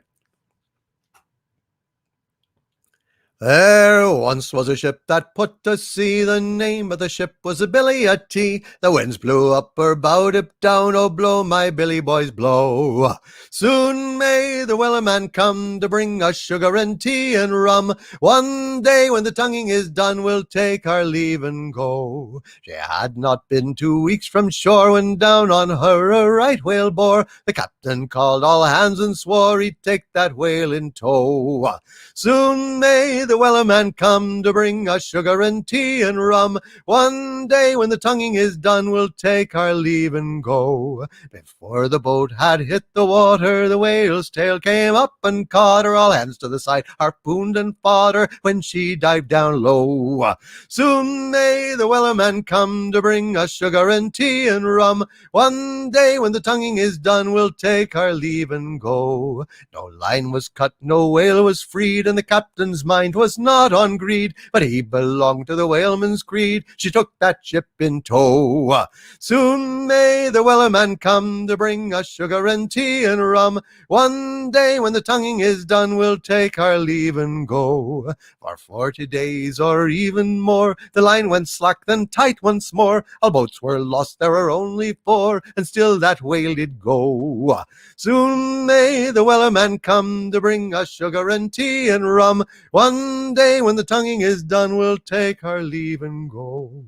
[SPEAKER 2] There once was a ship that put to sea. The name of the ship was a Billy a Tea. The winds blew up her bow, dip down, oh blow, my Billy boys blow. Soon may the Wellerman come to bring us sugar and tea and rum. One day when the tonguing is done, we'll take our leave and go. She had not been 2 weeks from shore when down on her a right whale bore. The captain called all hands and swore he'd take that whale in tow. Soon may the Wellerman come to bring us sugar and tea and rum. One day when the tonguing is done, we'll take our leave and go. Before the boat had hit the water, the whale's tail came up and caught her. All hands to the side, harpooned and fought her when she dived down low. Soon may the Wellerman come to bring us sugar and tea and rum. One day when the tonguing is done, we'll take our leave and go. No line was cut, no whale was freed, and the captain's mind was not on greed, but he belonged to the whaleman's creed. She took that ship in tow. Soon may the Wellerman come to bring us sugar and tea and rum. One day when the tonguing is done, we'll take our leave and go. For 40 days or even more, the line went slack then tight once more. All boats were lost, there were only 4, and still that whale did go. Soon may the Wellerman come to bring us sugar and tea and rum. One day when the tonguing is done, we'll take our leave and go.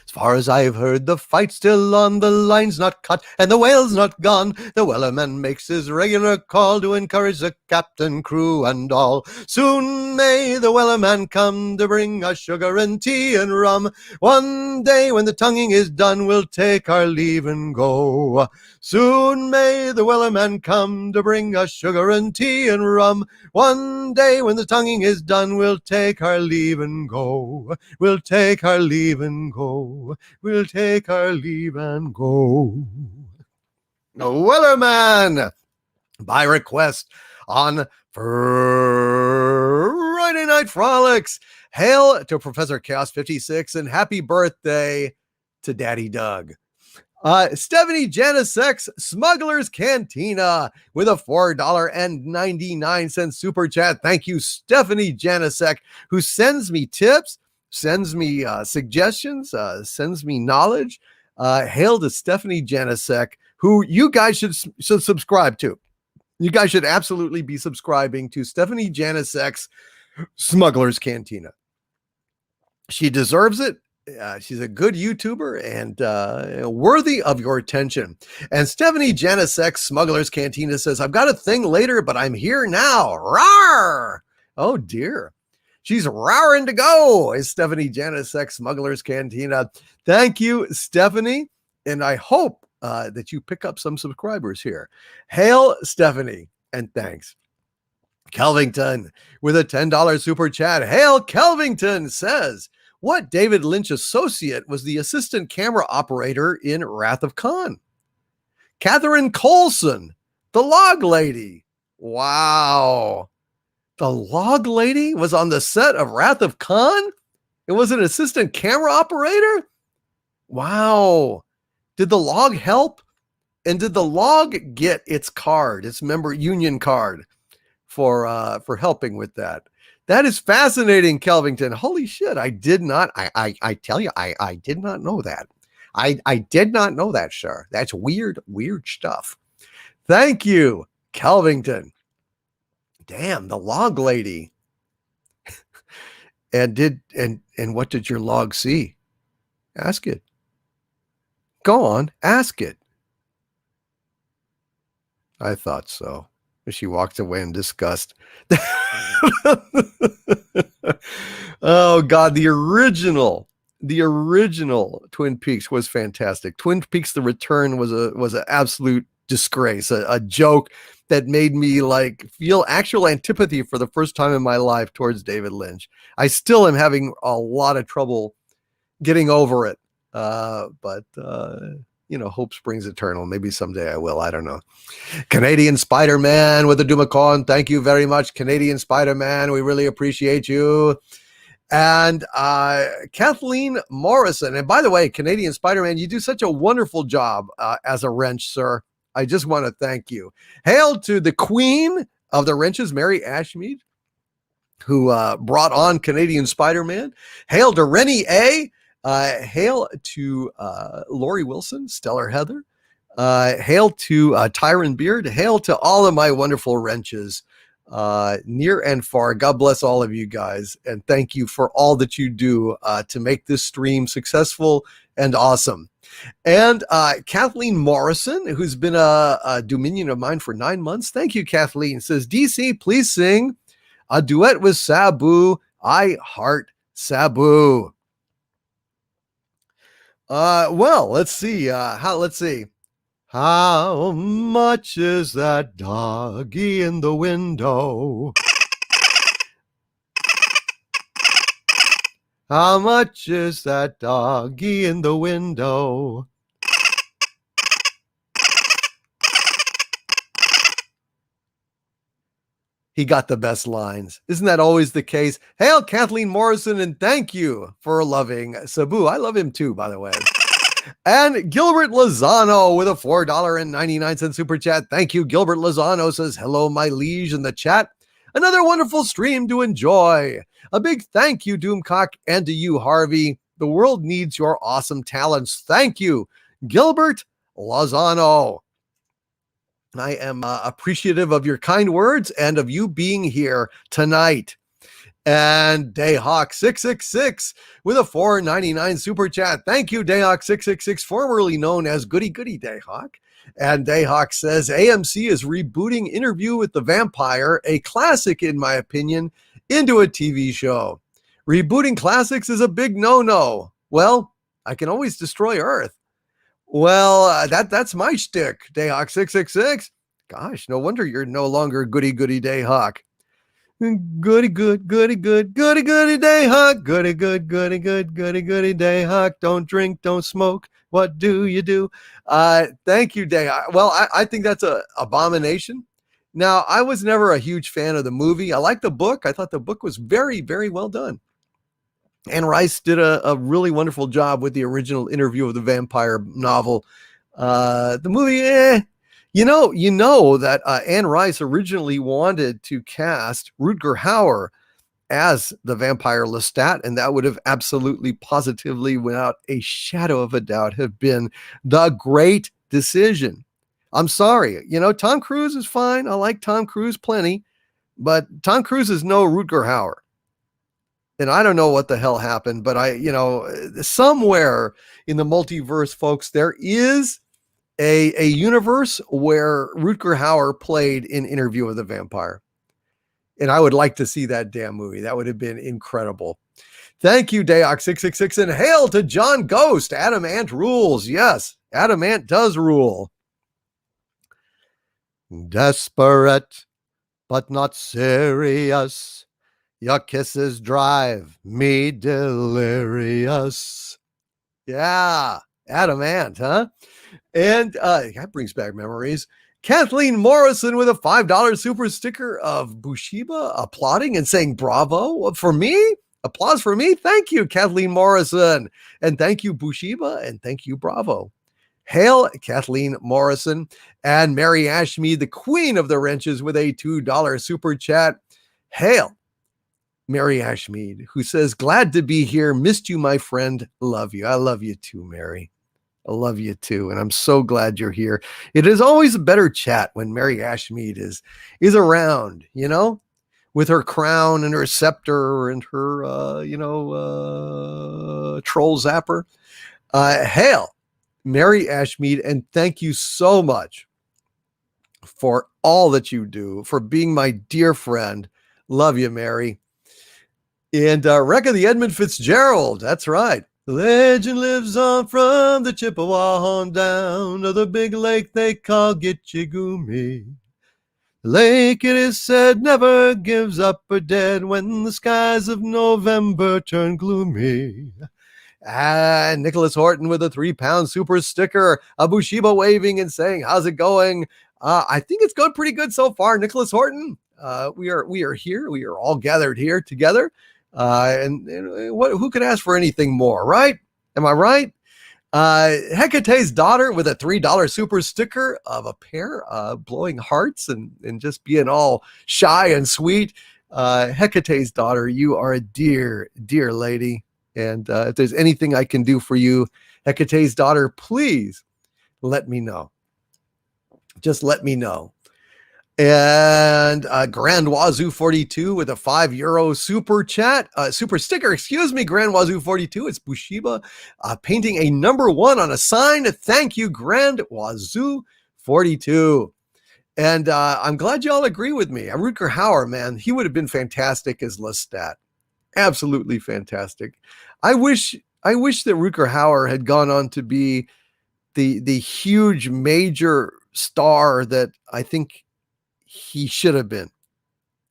[SPEAKER 2] As far as I've heard, the fight's still on, the line's not cut, and the whale's not gone. The Wellerman makes his regular call to encourage the captain, crew, and all. Soon may the Wellerman come to bring us sugar and tea and rum. One day when the tonguing is done, we'll take our leave and go. Soon may the Wellerman come to bring us sugar and tea and rum. One day when the tonguing is done, we'll take our leave and go. We'll take our leave and go. We'll take our leave and go. The Wellerman, by request on Friday Night Frolics. Hail to Professor Chaos 56 and happy birthday to Daddy Doug. Stephanie Janisek, Smuggler's Cantina, with a $4.99 super chat. Thank you, Stephanie Janisek, who sends me tips, sends me suggestions, sends me knowledge. Hail to Stephanie Janisek, who you guys should subscribe to. You guys should absolutely be subscribing to Stephanie Janisek's Smuggler's Cantina. She deserves it. She's a good YouTuber and worthy of your attention. And Stephanie Janisek's Smuggler's Cantina says, I've got a thing later, but I'm here now. Rawr! Oh, dear. She's roaring to go, is Stephanie Janisek, Smuggler's Cantina. Thank you, Stephanie. And I hope that you pick up some subscribers here. Hail, Stephanie, and thanks. Kelvington with a $10 super chat. Hail, Kelvington says, what David Lynch associate was the assistant camera operator in Wrath of Khan? Catherine Coulson, the log lady. Wow. The log lady was on the set of Wrath of Khan? It was an assistant camera operator? Wow. Did the log help? And did the log get its card, its member union card for helping with that? That is fascinating, Kelvington. Holy shit. I did not, I tell you, I did not know that. I did not know that, sir. That's weird stuff. Thank you, Kelvington. Damn, the log lady. And what did your log see? Ask it. Go on, ask it. I thought so. She walked away in disgust. Oh God, the original Twin Peaks was fantastic. Twin Peaks: The Return was an absolute disgrace, a joke that made me feel actual antipathy for the first time in my life towards David Lynch. I still am having a lot of trouble getting over it. But hope springs eternal. Maybe someday I will. I don't know. Canadian Spider-Man with a Dumacon. Thank you very much, Canadian Spider-Man. We really appreciate you. And Kathleen Morrison. And by the way, Canadian Spider-Man, you do such a wonderful job as a wrench, sir. I just want to thank you. Hail to the queen of the wrenches, Mary Ashmead, who brought on Canadian Spider-Man. Hail to Rennie A. Hail to Lori Wilson, Stellar Heather. Hail to Tyron Beard. Hail to all of my wonderful wrenches, near and far. God bless all of you guys. And thank you for all that you do to make this stream successful and awesome. And Kathleen Morrison, who's been a Dominion of mine for 9 months. Thank you, Kathleen. Says, DC, please sing a duet with Sabu. I heart Sabu. Well, let's see. Let's see. How much is that doggy in the window? How much is that doggy in the window? He got the best lines. Isn't that always the case? Hail Kathleen Morrison, and thank you for loving Sabu. I love him too, by the way. And Gilbert Lozano with a $4.99 super chat. Thank you, Gilbert Lozano says, hello, my liege in the chat. Another wonderful stream to enjoy. A big thank you, Doomcock, and to you, Harvey. The world needs your awesome talents. Thank you, Gilbert Lozano. I am appreciative of your kind words and of you being here tonight. And Dayhawk666 with a $4.99 super chat. Thank you, Dayhawk666, formerly known as Goody Goody Dayhawk. And Dayhawk says, AMC is rebooting Interview with the Vampire, a classic in my opinion, into a TV show. Rebooting classics is a big no-no. Well, I can always destroy Earth. Well, that's my shtick, Dayhawk666. Gosh, no wonder you're no longer Goody Goody Dayhawk. Goody good, goody good, goody goody Dayhawk. Goody good, goody good, goody goody Dayhawk. Don't drink, don't smoke. What do you do? Thank you, Dayhawk. Well, I think that's an abomination. Now, I was never a huge fan of the movie. I liked the book. I thought the book was very, very well done. Anne Rice did a really wonderful job with the original Interview of the Vampire novel. The movie, You know that Anne Rice originally wanted to cast Rutger Hauer as the vampire Lestat, and that would have absolutely, positively, without a shadow of a doubt, have been the great decision. I'm sorry. Tom Cruise is fine. I like Tom Cruise plenty, but Tom Cruise is no Rutger Hauer. And I don't know what the hell happened, but somewhere in the multiverse, folks, there is a universe where Rutger Hauer played in Interview with the Vampire. And I would like to see that damn movie. That would have been incredible. Thank you, Dayox666, and hail to John Ghost. Adam Ant rules. Yes, Adam Ant does rule. Desperate, but not serious. Your kisses drive me delirious. Yeah, Adam Ant, huh? And that brings back memories. Kathleen Morrison with a $5 super sticker of Bushiba applauding and saying bravo for me. Applause for me. Thank you, Kathleen Morrison. And thank you, Bushiba. And thank you, bravo. Hail, Kathleen Morrison. And Mary Ashmead, the queen of the wrenches, with a $2 super chat. Hail, Mary Ashmead, who says, glad to be here. Missed you, my friend. Love you. I love you too, Mary. I love you too. And I'm so glad you're here. It is always a better chat when Mary Ashmead is around, with her crown and her scepter and her, troll zapper. Hail, Mary Ashmead. And thank you so much for all that you do, for being my dear friend. Love you, Mary. And Rekka the Edmund Fitzgerald. That's right. The legend lives on from the Chippewa on down to the big lake they call Gitchigumi. The lake, it is said, never gives up or dead when the skies of November turn gloomy. And Nicholas Horton with a 3-pound super sticker, a Bushiba waving and saying, how's it going? I think it's going pretty good so far, Nicholas Horton. We are here. We are all gathered here together. And who could ask for anything more, right? Am I right? Hecate's daughter with a $3 super sticker of a pair blowing hearts and just being all shy and sweet. Hecate's daughter, you are a dear, dear lady. And if there's anything I can do for you, Hecate's daughter, please let me know. Just let me know. And Grand Wazoo 42 with a €5 super sticker. Excuse me, Grand Wazoo 42. It's Bushiba painting a #1 on a sign. Thank you, Grand Wazoo 42. And I'm glad y'all agree with me. Rutger Hauer, man, he would have been fantastic as Lestat. Absolutely fantastic. I wish that Rutger Hauer had gone on to be the huge major star that I think he should have been.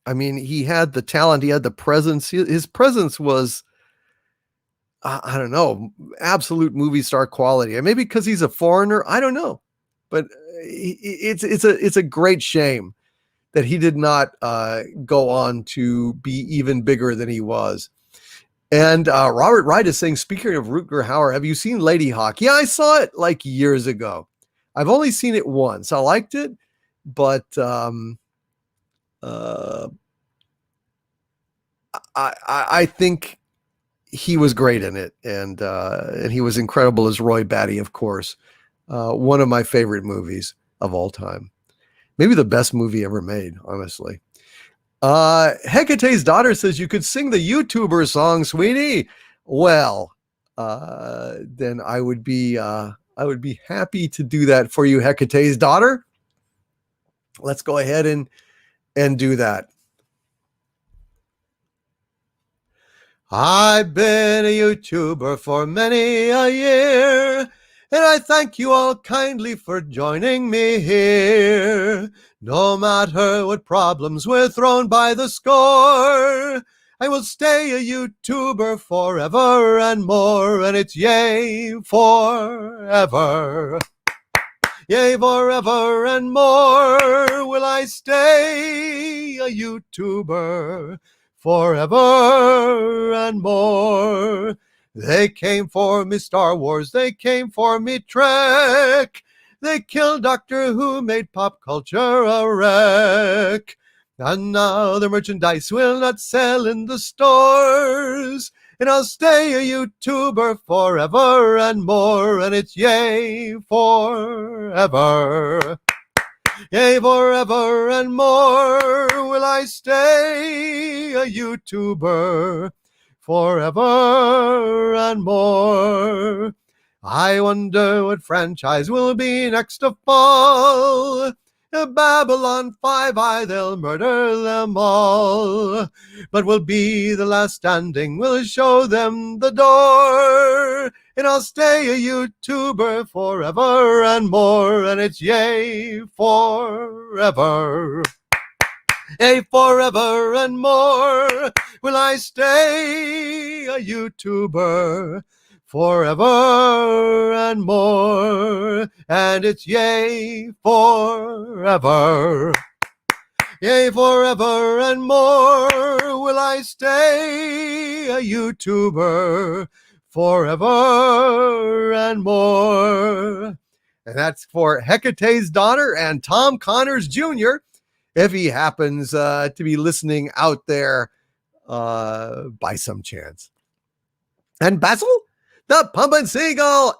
[SPEAKER 2] I mean, he had the talent, he had the presence. His presence was, I don't know, absolute movie star quality. And maybe because he's a foreigner, I don't know. But it's a great shame that he did not go on to be even bigger than he was. And Robert Wright is saying, speaking of Rutger Hauer, have you seen Lady Hawk? Yeah, I saw it like years ago. I've only seen it once. I liked it, but I think he was great in it, and he was incredible as Roy Batty, of course. One of my favorite movies of all time. Maybe the best movie ever made, honestly. Hecate's daughter says you could sing the YouTuber song, sweetie. Well, then I would be happy to do that for you, Hecate's daughter. Let's go ahead and do that. I've been a YouTuber for many a year, and I thank you all kindly for joining me here. No matter what problems we're thrown by the score, I will stay a YouTuber forever and more, and it's yay forever. Yea, forever and more will I stay a YouTuber, forever and more. They came for me Star Wars, they came for me Trek. They killed Doctor Who, made pop culture a wreck. And now the merchandise will not sell in the stores, and I'll stay a YouTuber forever and more, and it's yay forever. Yea, forever and more will I stay a YouTuber, forever and more. I wonder what franchise will be next to fall. Babylon 5, they'll murder them all. But we'll be the last standing, we'll show them the door. And I'll stay a YouTuber forever and more, and it's yay forever. Yea, forever and more will I stay a YouTuber, forever and more, and it's yea forever. Yea, forever and more will I stay a YouTuber, forever and more. And that's for Hecate's daughter and Tom Connors Jr., if he happens to be listening out there by some chance. And Basil, the Pumpin' Seagull,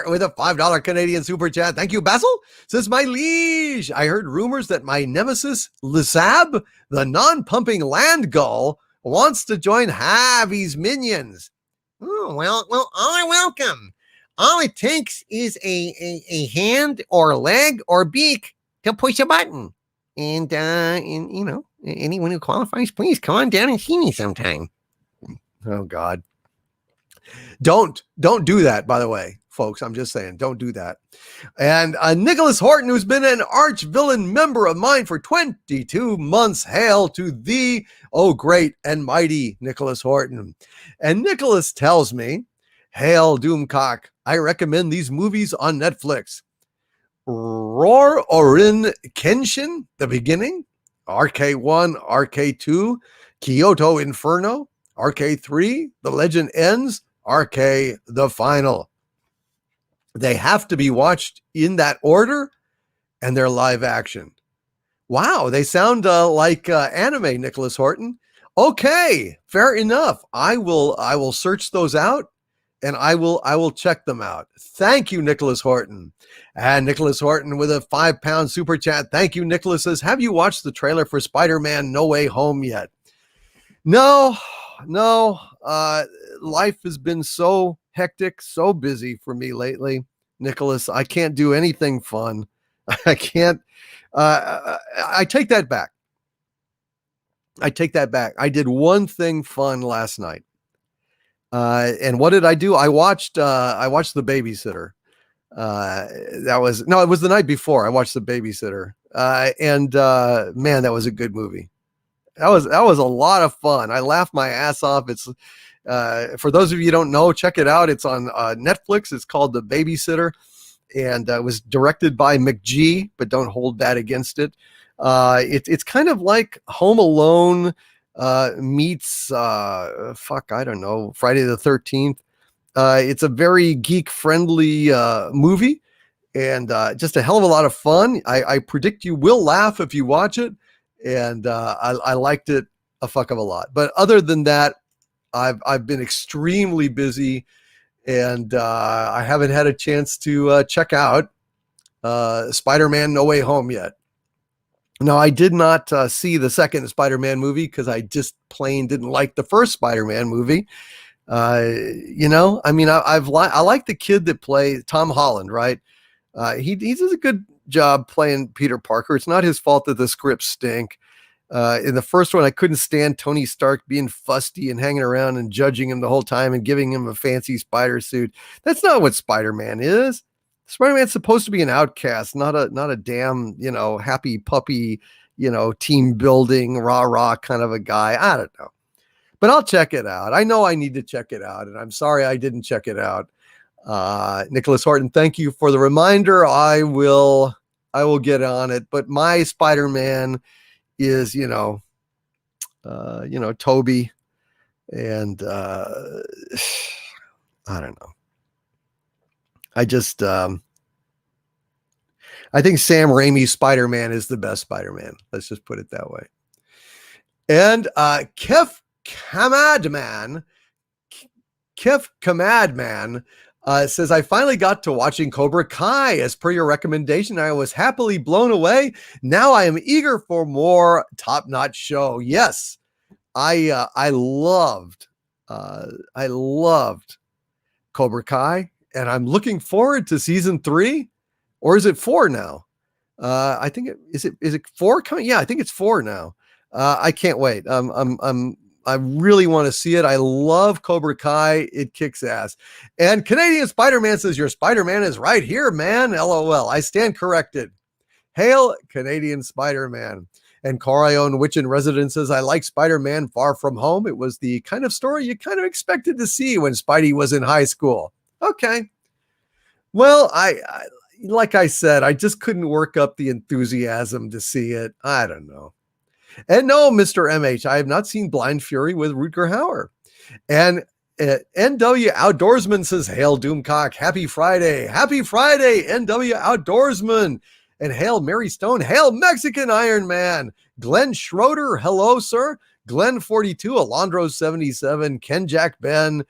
[SPEAKER 2] with a $5 Canadian super chat. Thank you, Basil. Says, my liege, I heard rumors that my nemesis, Lissab, the non-pumping land gull, wants to join Harvey's minions.
[SPEAKER 1] Oh, well, all are welcome. All it takes is a hand or leg or beak to push a button. And you know, anyone who qualifies, please come on down and see me sometime.
[SPEAKER 2] Oh, God. Don't do that, by the way, folks. I'm just saying, don't do that. And Nicholas Horton, who's been an arch villain member of mine for 22 months. Hail to thee, oh great and mighty Nicholas Horton. And Nicholas tells me, hail Doomcock, I recommend these movies on Netflix. Roar Orin Kenshin, The Beginning. RK1, RK2, Kyoto Inferno, RK3, The Legend Ends, RK The Final. They have to be watched in that order, and they're live action. Wow, they sound like anime, Nicholas Horton. Okay, fair enough. I will search those out, and I will check them out. Thank you, Nicholas Horton. And Nicholas Horton with a £5 super chat. Thank you, Nicholas says, have you watched the trailer for Spider-Man No Way Home yet? No. Life has been so hectic, so busy for me lately, Nicholas. I can't do anything fun. I can't. I take that back. I did one thing fun last night. And what did I do? I watched The Babysitter. It was the night before I watched The Babysitter. And man, that was a good movie. That was a lot of fun. I laughed my ass off. It's for those of you who don't know, check it out. It's on Netflix. It's called The Babysitter, and it was directed by McG, but don't hold that against it. It's kind of like Home Alone meets Friday the 13th. It's a very geek friendly movie, and just a hell of a lot of fun. I predict you will laugh if you watch it, and I liked it a fuck of a lot. But other than that, I've been extremely busy, and I haven't had a chance to check out Spider-Man No Way Home yet. Now, I did not see the second Spider-Man movie because I just plain didn't like the first Spider-Man movie. I like the kid that plays Tom Holland, right? He does a good job playing Peter Parker. It's not his fault that the scripts stink. In the first one, I couldn't stand Tony Stark being fusty and hanging around and judging him the whole time and giving him a fancy spider suit. That's not what Spider-Man is. Spider-Man's supposed to be an outcast, not a damn, happy puppy, team building, rah kind of a guy. I don't know. But I'll check it out. I know I need to check it out, and I'm sorry I didn't check it out. Nicholas Horton, thank you for the reminder. I will get on it. But my Spider-Man is, Toby, and I don't know. I just, I think Sam Raimi's Spider-Man is the best Spider-Man. Let's just put it that way. And Kef Kamadman says, I finally got to watching Cobra Kai. As per your recommendation, I was happily blown away. Now I am eager for more top-notch show. Yes, I loved Cobra Kai, and I'm looking forward to season 3, or is it 4 now? I think is it 4 coming? Yeah, I think it's 4 now. I can't wait. I really want to see it. I love Cobra Kai. It kicks ass. And Canadian Spider-Man says, your Spider-Man is right here, man. LOL. I stand corrected. Hail, Canadian Spider-Man. And Corion Witch in Residence says, I like Spider-Man Far From Home. It was the kind of story you kind of expected to see when Spidey was in high school. Okay. Well, like I said, I just couldn't work up the enthusiasm to see it. I don't know. And no, Mr. MH, I have not seen Blind Fury with Rutger Hauer. And NW Outdoorsman says, hail Doomcock, happy Friday. Happy Friday, NW Outdoorsman. And hail Mary Stone, hail Mexican Iron Man. Glenn Schroeder, hello, sir. Glenn 42, Alondro 77, Ken Jack Ben.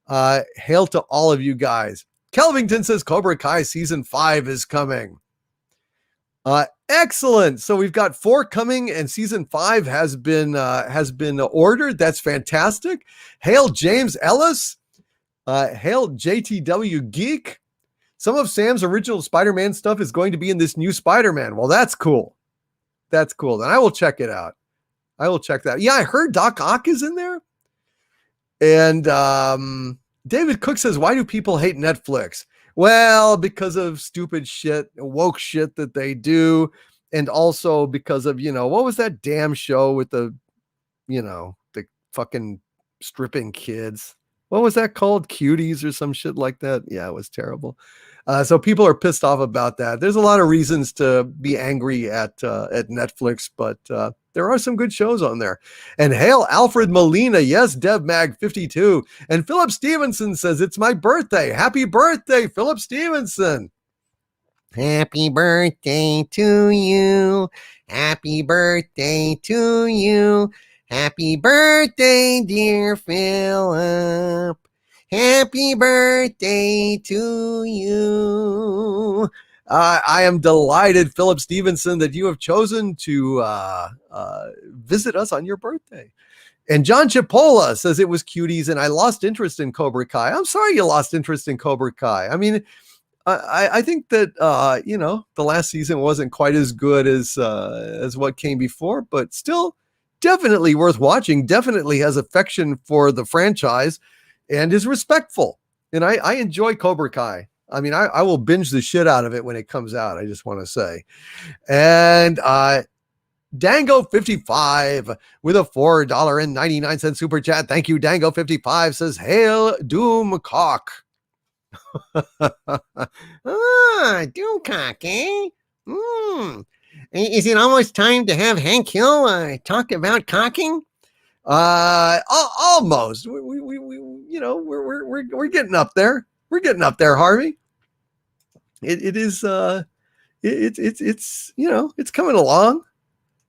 [SPEAKER 2] Hail to all of you guys. Kelvington says Cobra Kai season 5 is coming. Excellent. So we've got 4 coming, and season 5 has been ordered. That's fantastic. Hail James Ellis. Hail JTW Geek. Some of Sam's original Spider-Man stuff is going to be in this new Spider-Man. Well, that's cool. That's cool. Then I will check it out. I will check that. Yeah, I heard Doc Ock is in there. And David Cook says, why do people hate Netflix? Well, because of stupid shit, woke shit that they do. And also because of, what was that damn show with the fucking stripping kids? What was that called? Cuties or some shit like that? Yeah, it was terrible. So people are pissed off about that. There's a lot of reasons to be angry at Netflix, but There are some good shows on there. And hail Alfred Molina. Yes, DevMag52. And Philip Stevenson says, it's my birthday. Happy birthday, Philip Stevenson.
[SPEAKER 1] Happy birthday to you. Happy birthday to you. Happy birthday, dear Philip. Happy birthday to you.
[SPEAKER 2] I am delighted, Philip Stevenson, that you have chosen to visit us on your birthday. And John Chipola says it was cuties and I lost interest in Cobra Kai. I'm sorry you lost interest in Cobra Kai. I mean, I think that, the last season wasn't quite as good as what came before, but still definitely worth watching, definitely has affection for the franchise and is respectful. And I enjoy Cobra Kai. I mean, I will binge the shit out of it when it comes out. I just want to say. And Dango55 with a $4.99 super chat. Thank you, Dango55 says, hail Doom Caulk.
[SPEAKER 1] Doomcock, eh? Is it almost time to have Hank Hill talk about cocking?
[SPEAKER 2] Almost. We're getting up there. We're getting up there, Harvey. It's coming along.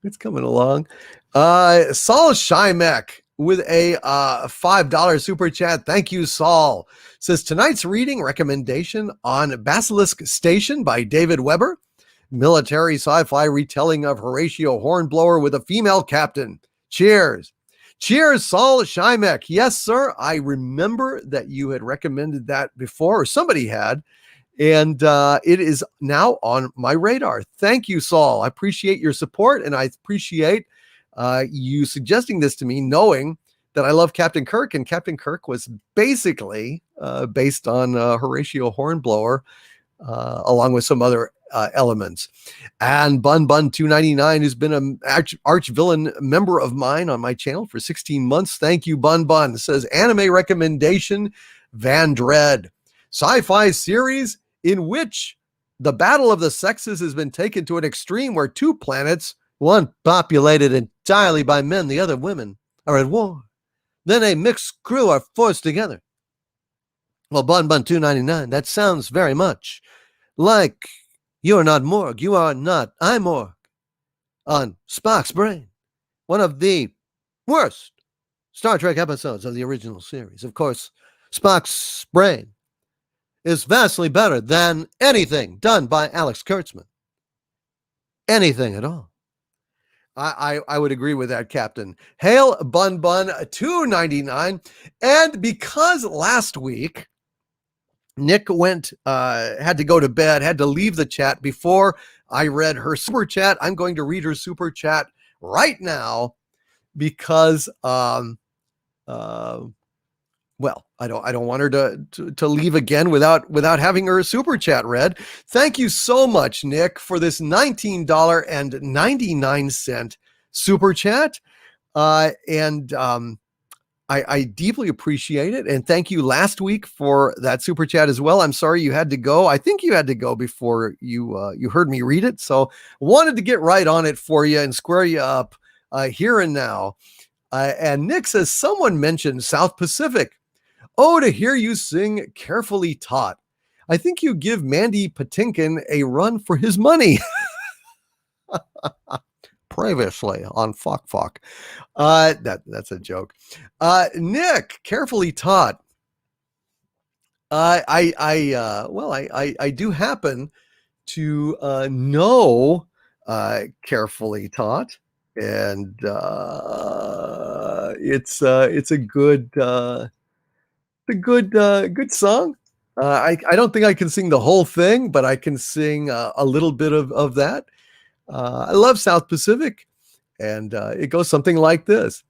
[SPEAKER 2] It's coming along. Saul Shymek with a $5 super chat. Thank you, Saul. Says tonight's reading recommendation on Basilisk Station by David Weber. Military sci-fi retelling of Horatio Hornblower with a female captain. Cheers. Cheers, Saul Shymek. Yes, sir. I remember that you had recommended that before, or somebody had, and it is now on my radar. Thank you, Saul. I appreciate your support, and I appreciate you suggesting this to me, knowing that I love Captain Kirk, and Captain Kirk was basically based on Horatio Hornblower, along with some other elements. And Bun 299, who's been an arch villain member of mine on my channel for 16 months. Thank you, Bun. Says anime recommendation, Van Dread, sci-fi series in which the battle of the sexes has been taken to an extreme where two planets, one populated entirely by men, the other women, are at war. Then a mixed crew are forced together. Well, Bun 299, that sounds very much like You're Not Morg, You Are Not, I'm Morg on Spock's Brain, one of the worst Star Trek episodes of the original series. Of course, Spock's Brain is vastly better than anything done by Alex Kurtzman. Anything at all. I would agree with that, Captain. Hail Bun 299. And because last week Nick had to go to bed, had to leave the chat before I read her super chat, I'm going to read her super chat right now because well, I don't want her to leave again without having her super chat read. Thank you so much, Nick, for this $19.99 super chat. I deeply appreciate it. And thank you last week for that super chat as well. I'm sorry you had to go. I think you had to go before you heard me read it. So wanted to get right on it for you and square you up here and now. And Nick says, someone mentioned South Pacific. Oh, to hear you sing Carefully Taught. I think you give Mandy Patinkin a run for his money. Previously on Fuck. That's a joke. Nick, Carefully Taught. I do happen to know Carefully Taught, and it's a good good song. I don't think I can sing the whole thing, but I can sing a little bit of that. I love South Pacific, and it goes something like this.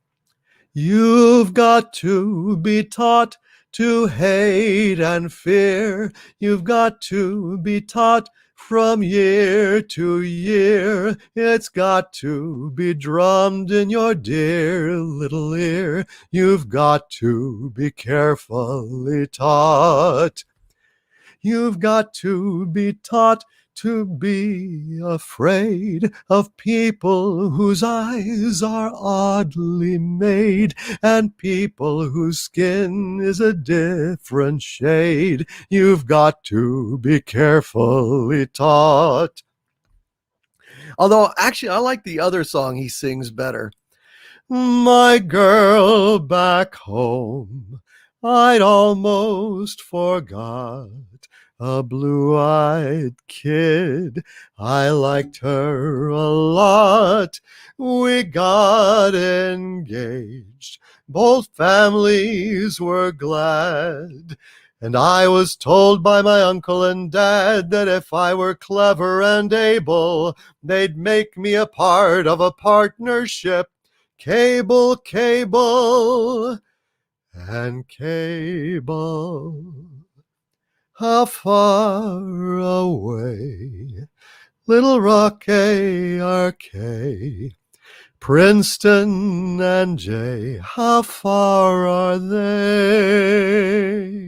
[SPEAKER 2] You've got to be taught to hate and fear. You've got to be taught from year to year. It's got to be drummed in your dear little ear. You've got to be carefully taught. You've got to be taught to be afraid of people whose eyes are oddly made and people whose skin is a different shade. You've got to be carefully taught. Although, actually, I like the other song he sings better. My girl back home, I'd almost forgot. A blue-eyed kid, I liked her a lot. We got engaged, both families were glad. And I was told by my uncle and dad that if I were clever and able, they'd make me a part of a partnership. Cable, cable, and cable. How far away? Little Rock A-R-K, Princeton and J, how far are they?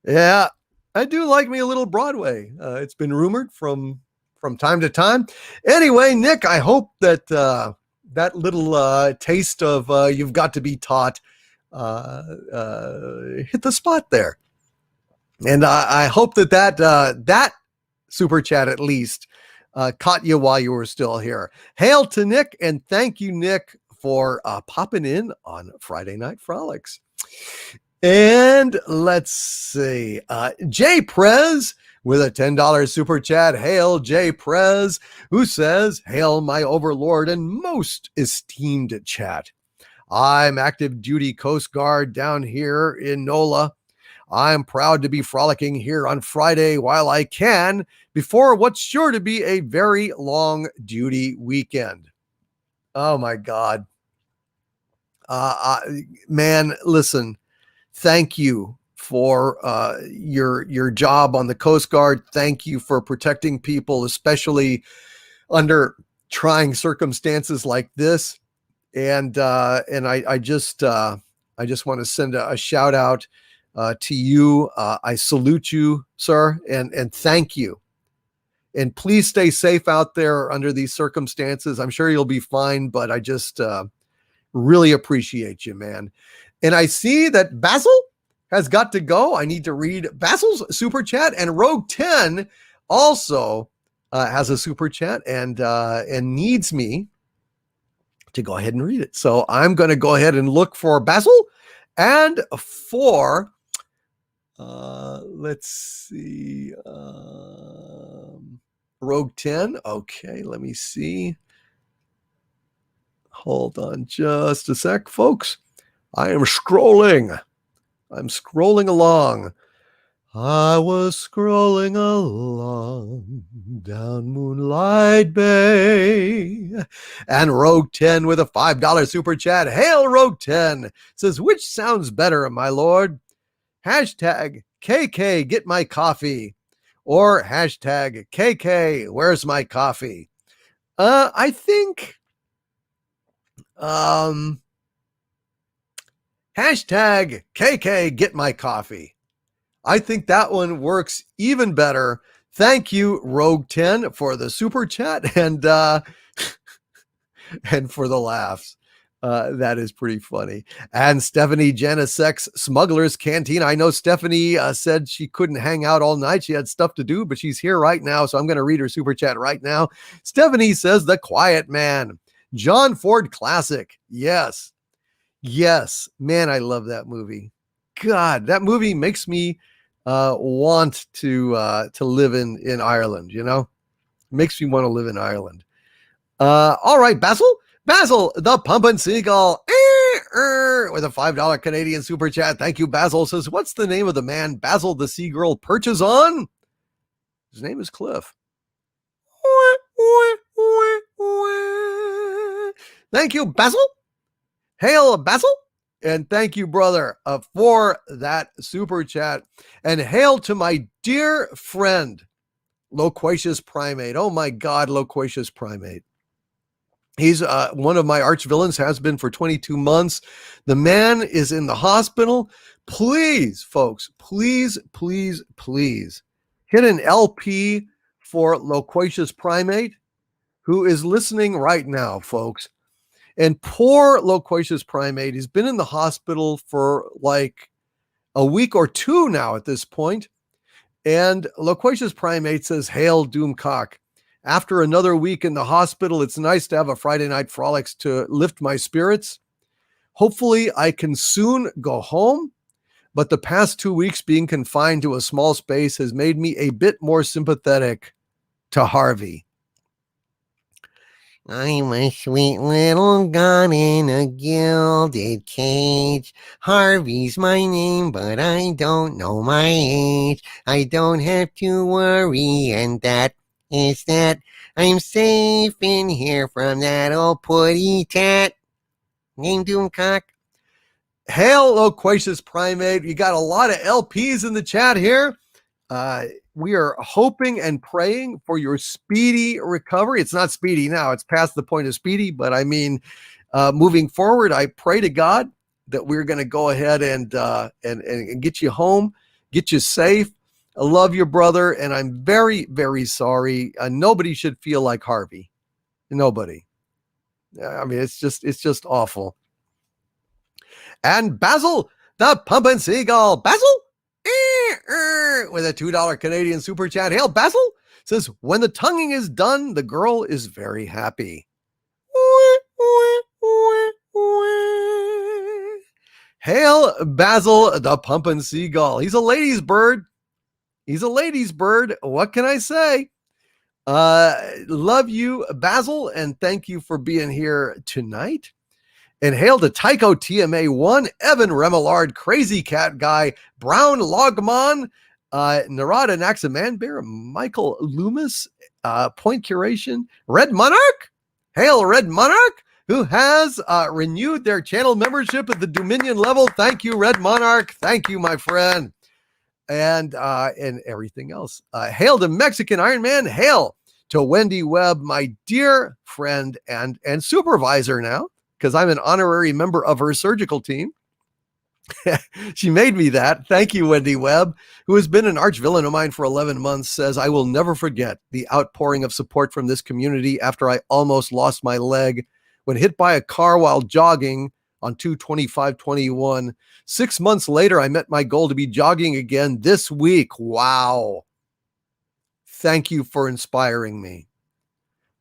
[SPEAKER 2] Yeah, I do like me a little Broadway. It's been rumored from time to time. Anyway, Nick, I hope that that little taste of You've Got to Be Taught hit the spot there. And I hope that super chat at least caught you while you were still here. Hail to Nick, and thank you, Nick, for popping in on Friday Night Frolics. And let's see, Jay Prez with a $10 super chat. Hail Jay Prez, who says, hail my overlord and most esteemed chat. I'm active duty Coast Guard down here in NOLA. I'm proud to be frolicking here on Friday while I can before what's sure to be a very long duty weekend. Oh my God. Man, listen, thank you for your job on the Coast Guard. Thank you for protecting people, especially under trying circumstances like this. And I just want to send a shout out to you. I salute you, sir, and thank you. And please stay safe out there under these circumstances. I'm sure you'll be fine, but I just really appreciate you, man. And I see that Basil has got to go. I need to read Basil's super chat, and Rogue 10 also has a super chat and needs me to go ahead and read it. So I'm going to go ahead and look for Basil and for let's see, Rogue 10. Okay, let me see. Hold on just a sec, folks. I am scrolling. I'm scrolling along. I was scrolling along down Moonlight Bay. And Rogue 10 with a $5 super chat. Hail Rogue 10 says, which sounds better, my lord? Hashtag KK get my coffee or hashtag KK where's my coffee? I think hashtag KK get my coffee. I think that one works even better. Thank you, Rogue 10, for the super chat and for the laughs. That is pretty funny. And Stephanie Janisek's Smuggler's Canteen. I know Stephanie said she couldn't hang out all night. She had stuff to do, but she's here right now. So I'm going to read her super chat right now. Stephanie says, The Quiet Man. John Ford classic. Yes. Yes. Man, I love that movie. God, that movie makes me want to live in Ireland, you know? Makes me want to live in Ireland. All right, Basil, the Pumpin' Seagull, with a $5 Canadian super chat. Thank you, Basil. Says, what's the name of the man Basil the Seagull perches on? His name is Cliff. Thank you, Basil. Hail, Basil. And thank you, brother, for that super chat. And hail to my dear friend, Loquacious Primate. Oh, my God, Loquacious Primate. He's one of my arch villains, has been for 22 months. The man is in the hospital. Please, folks, please, please, please hit an LP for Loquacious Primate, who is listening right now, folks. And poor Loquacious Primate, he's been in the hospital for like a week or two now at this point. And Loquacious Primate says, "Hail Doomcock. After another week in the hospital, it's nice to have a Friday Night Frolics to lift my spirits. Hopefully I can soon go home, but the past 2 weeks being confined to a small space has made me a bit more sympathetic to Harvey."
[SPEAKER 1] I'm a sweet little god in a gilded cage. Harvey's my name, but I don't know my age. I don't have to worry, and that is that. I'm safe in here from that old putty tat. Name Doomcock.
[SPEAKER 2] Hail Loquacious Primate. You got a lot of LPs in the chat here. We are hoping and praying for your speedy recovery. It's not speedy now. It's past the point of speedy, but I mean, moving forward, I pray to God that we're going to go ahead and get you home, get you safe. I love your brother, and I'm very, very sorry. Nobody should feel like Harvey. Nobody. I mean, it's just awful. And Basil, the Pumpin' Seagull. Basil? With a $2 Canadian super chat. Hail Basil says, "When the tonguing is done, the girl is very happy." Hail Basil, the Pumpin' Seagull. He's a ladies' bird. He's a ladies' bird. What can I say? Love you, Basil, and thank you for being here tonight. And hail to Tycho TMA1, Evan Remillard, Crazy Cat Guy, Brown Logmon, Narada Naxamanbear, Michael Loomis, Point Curation, Red Monarch. Hail Red Monarch, who has renewed their channel membership at the Dominion level. Thank you, Red Monarch. Thank you, my friend. And everything else. Hail to Mexican Iron Man. Hail to Wendy Webb, my dear friend and supervisor now, because I'm an honorary member of her surgical team. She made me that. Thank you, Wendy Webb, who has been an arch villain of mine for 11 months, says, "I will never forget the outpouring of support from this community after I almost lost my leg when hit by a car while jogging on 2/25/21. 6 months later, I met my goal to be jogging again this week." Wow. Thank you for inspiring me.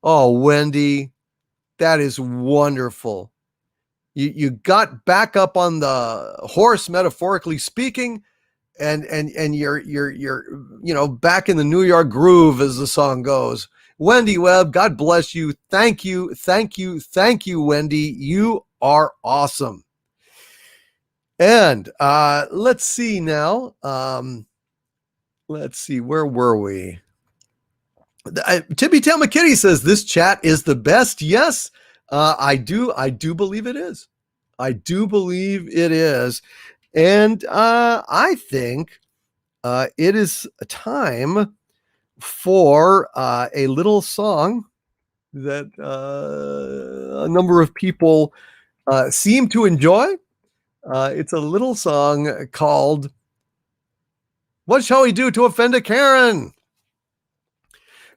[SPEAKER 2] Oh, Wendy, that is wonderful. You got back up on the horse, metaphorically speaking, and you're back in the New York groove, as the song goes. Wendy Webb, God bless you. Thank you, Wendy. You are awesome. And let's see now. Let's see, where were we? Tippy Tail McKitty says this chat is the best. Yes, I do believe it is. I do believe it is. And I think it is time for a little song that a number of people seem to enjoy. It's a little song called "What Shall We Do to Offend a Karen?"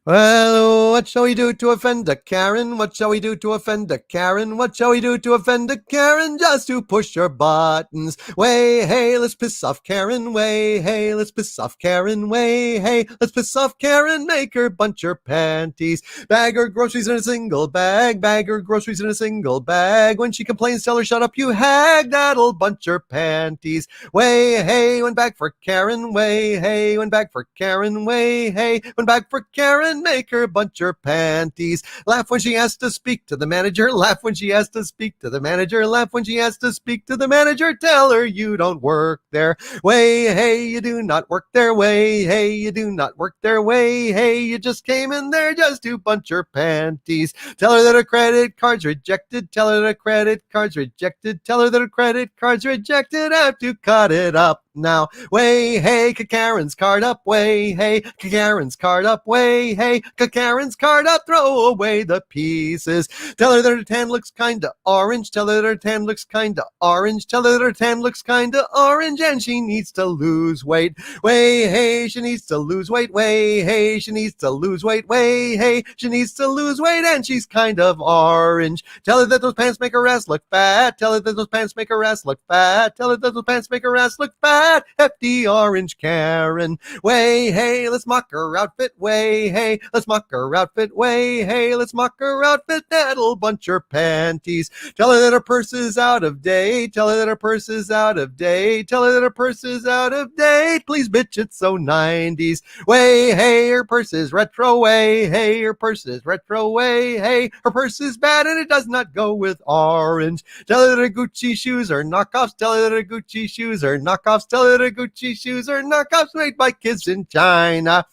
[SPEAKER 2] Well, what shall we do to offend a Karen? What shall we do to offend a Karen? What shall we do to offend a Karen? Just to push your buttons. Way, hey, let's piss off Karen. Way, hey, let's piss off Karen. Way, hey, let's piss off Karen. Make her bunch her panties. Bag her groceries in a single bag. Bag her groceries in a single bag. When she complains, tell her, shut up, you hag. That'll bunch her panties. Way, hey, went back for Karen. Way, hey, went back for Karen. Way, hey, went back for Karen. Make her bunch her panties. Laugh when she has to speak to the manager. Laugh when she has to speak to the manager. Laugh when she has to speak to the manager. Tell her you don't work there. Way, hey, you do not work there. Way, hey, you do not work there. Way, hey, you just came in there just to bunch her panties. Tell her that her credit card's rejected. Tell her that her credit card's rejected. Tell her that her credit card's rejected. Have to cut it up now. Way, hey, Karen's card up. Way, hey, Karen's card up. Way, hey. Karen's card up, throw away the pieces. Tell her that her tan looks kinda orange. Tell her that her tan looks kinda orange. Tell her that her tan looks kinda orange, and she needs to lose weight. Way, hey, she needs to lose weight. Way, hey, she needs to lose weight. Way, hey, she needs to lose weight, and she's kind of orange. Tell her that those pants make her ass look fat. Tell her that those pants make her ass look fat. Tell her that those pants make her ass look fat. Hefty orange Karen. Way, hey, let's mock her outfit. Way, hey, let's mock her outfit. Way, hey, let's mock her outfit. That'll bunch her panties. Tell her that her purse is out of date. Tell her that her purse is out of date. Tell her that her purse is out of date. Please, bitch, it's so 90s. Way, hey, her purse is retro. Way, hey, her purse is retro. Way, hey, her purse is bad and it does not go with orange. Tell her that her Gucci shoes are knockoffs. Tell her that her Gucci shoes are knockoffs. Tell her that her Gucci shoes are knockoffs made by kids in China.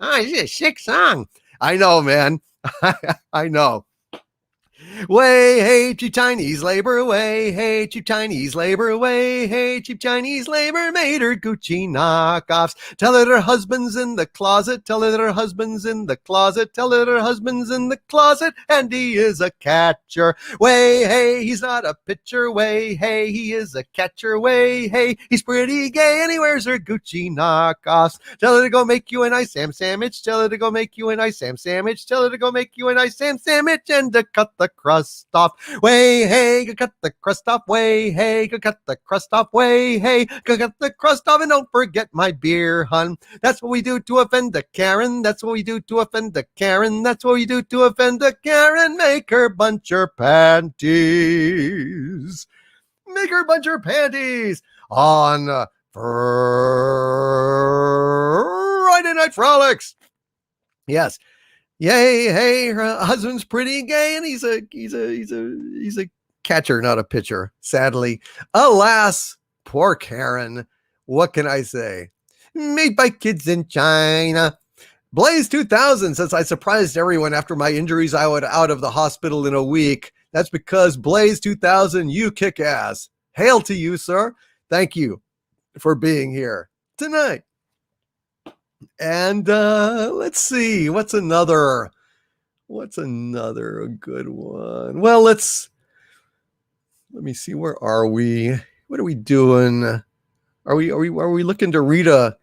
[SPEAKER 1] Oh, this is a sick song.
[SPEAKER 2] I know, man. I know. Way, hey, cheap Chinese labor. Way, hey, cheap Chinese labor. Way, hey, cheap Chinese labor made her Gucci knockoffs. Tell her that her husband's in the closet. Tell her that her husband's in the closet. Tell her that her husband's in the closet and he is a catcher. Way, hey, he's not a pitcher. Way, hey, he is a catcher. Way, hey, he's pretty gay and he wears her Gucci knockoffs. Tell her to go make you a nice ham sandwich. Tell her to go make you a nice ham sandwich. Tell her to go make you a nice ham sandwich and to cut the crust off. Way, hey, go cut the crust off. Way, hey, go cut the crust off. Way, hey, go cut the crust off and don't forget my beer, hun. That's what we do to offend a Karen. That's what we do to offend a Karen. That's what we do to offend a Karen. Make her bunch her panties. Make her bunch her panties on Friday Night Frolics. Yes. Yay, hey, her husband's pretty gay and he's a catcher, not a pitcher, sadly. Alas, poor Karen. What can I say? Made by kids in China. Blaze 2000 says, I surprised everyone after my injuries. I was out of the hospital in a week. That's because Blaze 2000, you kick ass. Hail to you, sir. Thank you for being here tonight. And let's see, what's another good one? Well, let me see, where are we? What are we doing? Are we looking to read a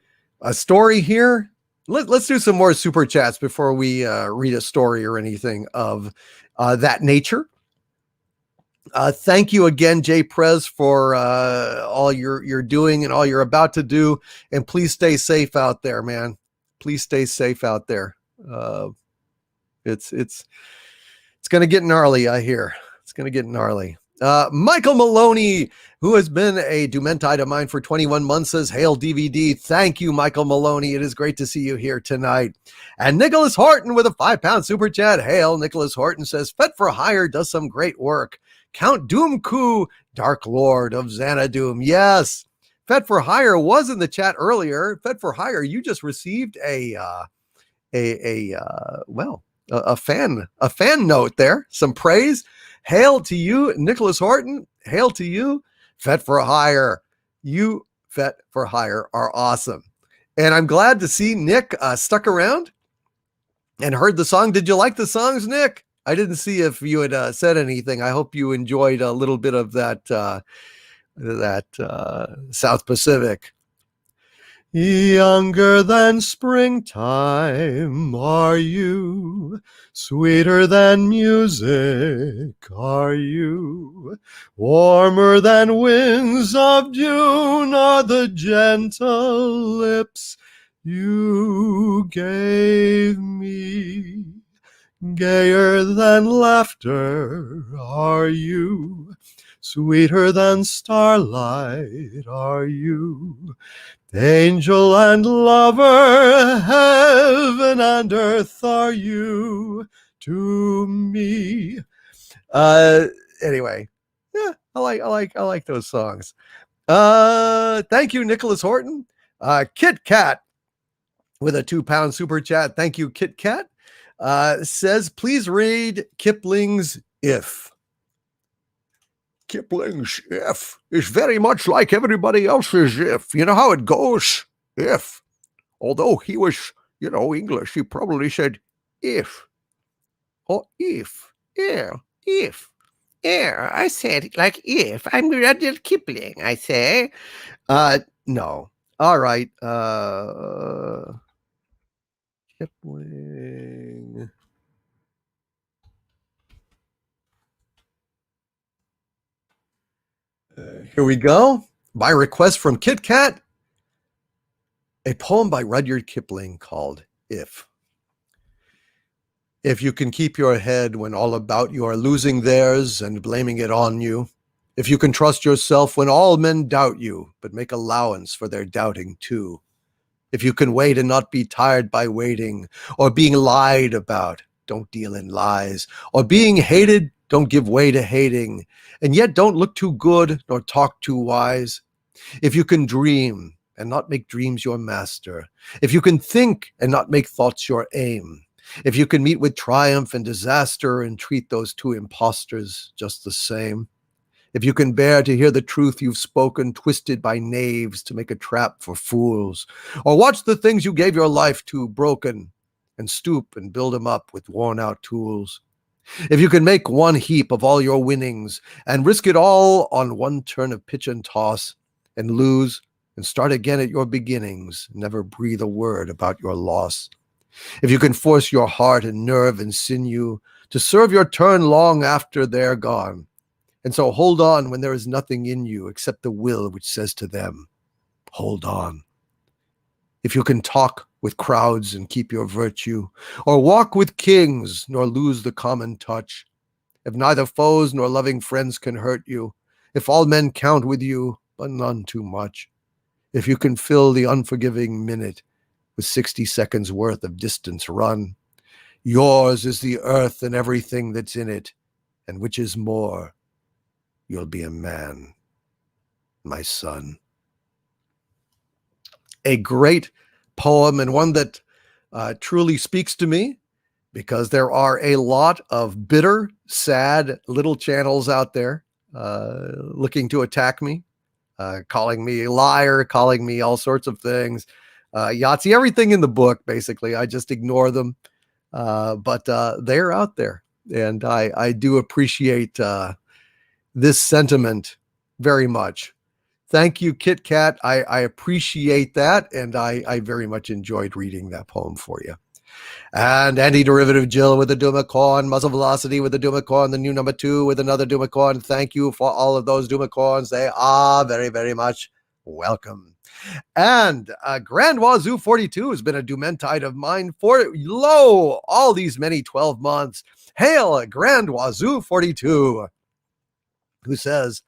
[SPEAKER 2] story here? Let's do some more super chats before we read a story or anything of that nature. Thank you again, Jay Prez, for all you're doing and all you're about to do. And please stay safe out there, man. Please stay safe out there. It's going to get gnarly, I hear. It's going to get gnarly. Michael Maloney, who has been a Dumentide of mine for 21 months, says, Hail DVD. Thank you, Michael Maloney. It is great to see you here tonight. And Nicholas Horton with a 5-pound super chat. Hail, Nicholas Horton says, Fet for Hire does some great work. Count Doomku, Dark Lord of Xanadu. Yes. Fet for Hire was in the chat earlier. Fet for Hire, you just received a fan note there. Some praise. Hail to you, Nicholas Horton. Hail to you, Fet for Hire. You, Fet for Hire, are awesome. And I'm glad to see Nick stuck around and heard the song. Did you like the songs, Nick? I didn't see if you had said anything. I hope you enjoyed a little bit of that South Pacific. Younger than springtime are you, sweeter than music are you, warmer than winds of June are the gentle lips you gave me. Gayer than laughter are you, sweeter than starlight are you, angel and lover, heaven and earth are you to me. Anyway, yeah, I like those songs. Thank you, Nicholas Horton. Kit Kat with a 2-pound super chat. Thank you, Kit Kat. Says, please read Kipling's If. Kipling's If is very much like everybody else's If. You know how it goes? If. Although he was English, he probably said if. Or if.
[SPEAKER 1] Yeah, if. Yeah, I said like if. I'm Rudyard Kipling, I say.
[SPEAKER 2] No. All right. Kipling. Here we go. By request from Kit Kat, a poem by Rudyard Kipling called If. If you can keep your head when all about you are losing theirs and blaming it on you, if you can trust yourself when all men doubt you, but make allowance for their doubting too, if you can wait and not be tired by waiting, or being lied about, don't deal in lies, or being hated, don't give way to hating, and yet don't look too good nor talk too wise. If you can dream and not make dreams your master, if you can think and not make thoughts your aim, if you can meet with triumph and disaster and treat those two impostors just the same, if you can bear to hear the truth you've spoken twisted by knaves to make a trap for fools, or watch the things you gave your life to broken and stoop and build them up with worn out tools, if you can make one heap of all your winnings and risk it all on one turn of pitch and toss and lose and start again at your beginnings, never breathe a word about your loss, if you can force your heart and nerve and sinew to serve your turn long after they're gone, and so hold on when there is nothing in you except the will which says to them, hold on. If you can talk with crowds and keep your virtue, or walk with kings nor lose the common touch, if neither foes nor loving friends can hurt you, if all men count with you, but none too much, if you can fill the unforgiving minute with 60 seconds worth of distance run, yours is the earth and everything that's in it, and which is more, you'll be a man, my son. A great poem, and one that truly speaks to me, because there are a lot of bitter, sad little channels out there looking to attack me, calling me a liar, calling me all sorts of things. Yahtzee, everything in the book, basically. I just ignore them. But they're out there. And I do appreciate this sentiment very much. Thank you, Kit Kat. I appreciate that. And I very much enjoyed reading that poem for you. And Antiderivative Jill with the Dumacorn, Muzzle Velocity with the Dumacorn, the new number 2 with another Dumacorn. Thank you for all of those Dumacorns. They are very, very much welcome. And Grand Wazoo 42 has been a Dumentide of mine for all these many 12 months. Hail, Grand Wazoo 42, who says,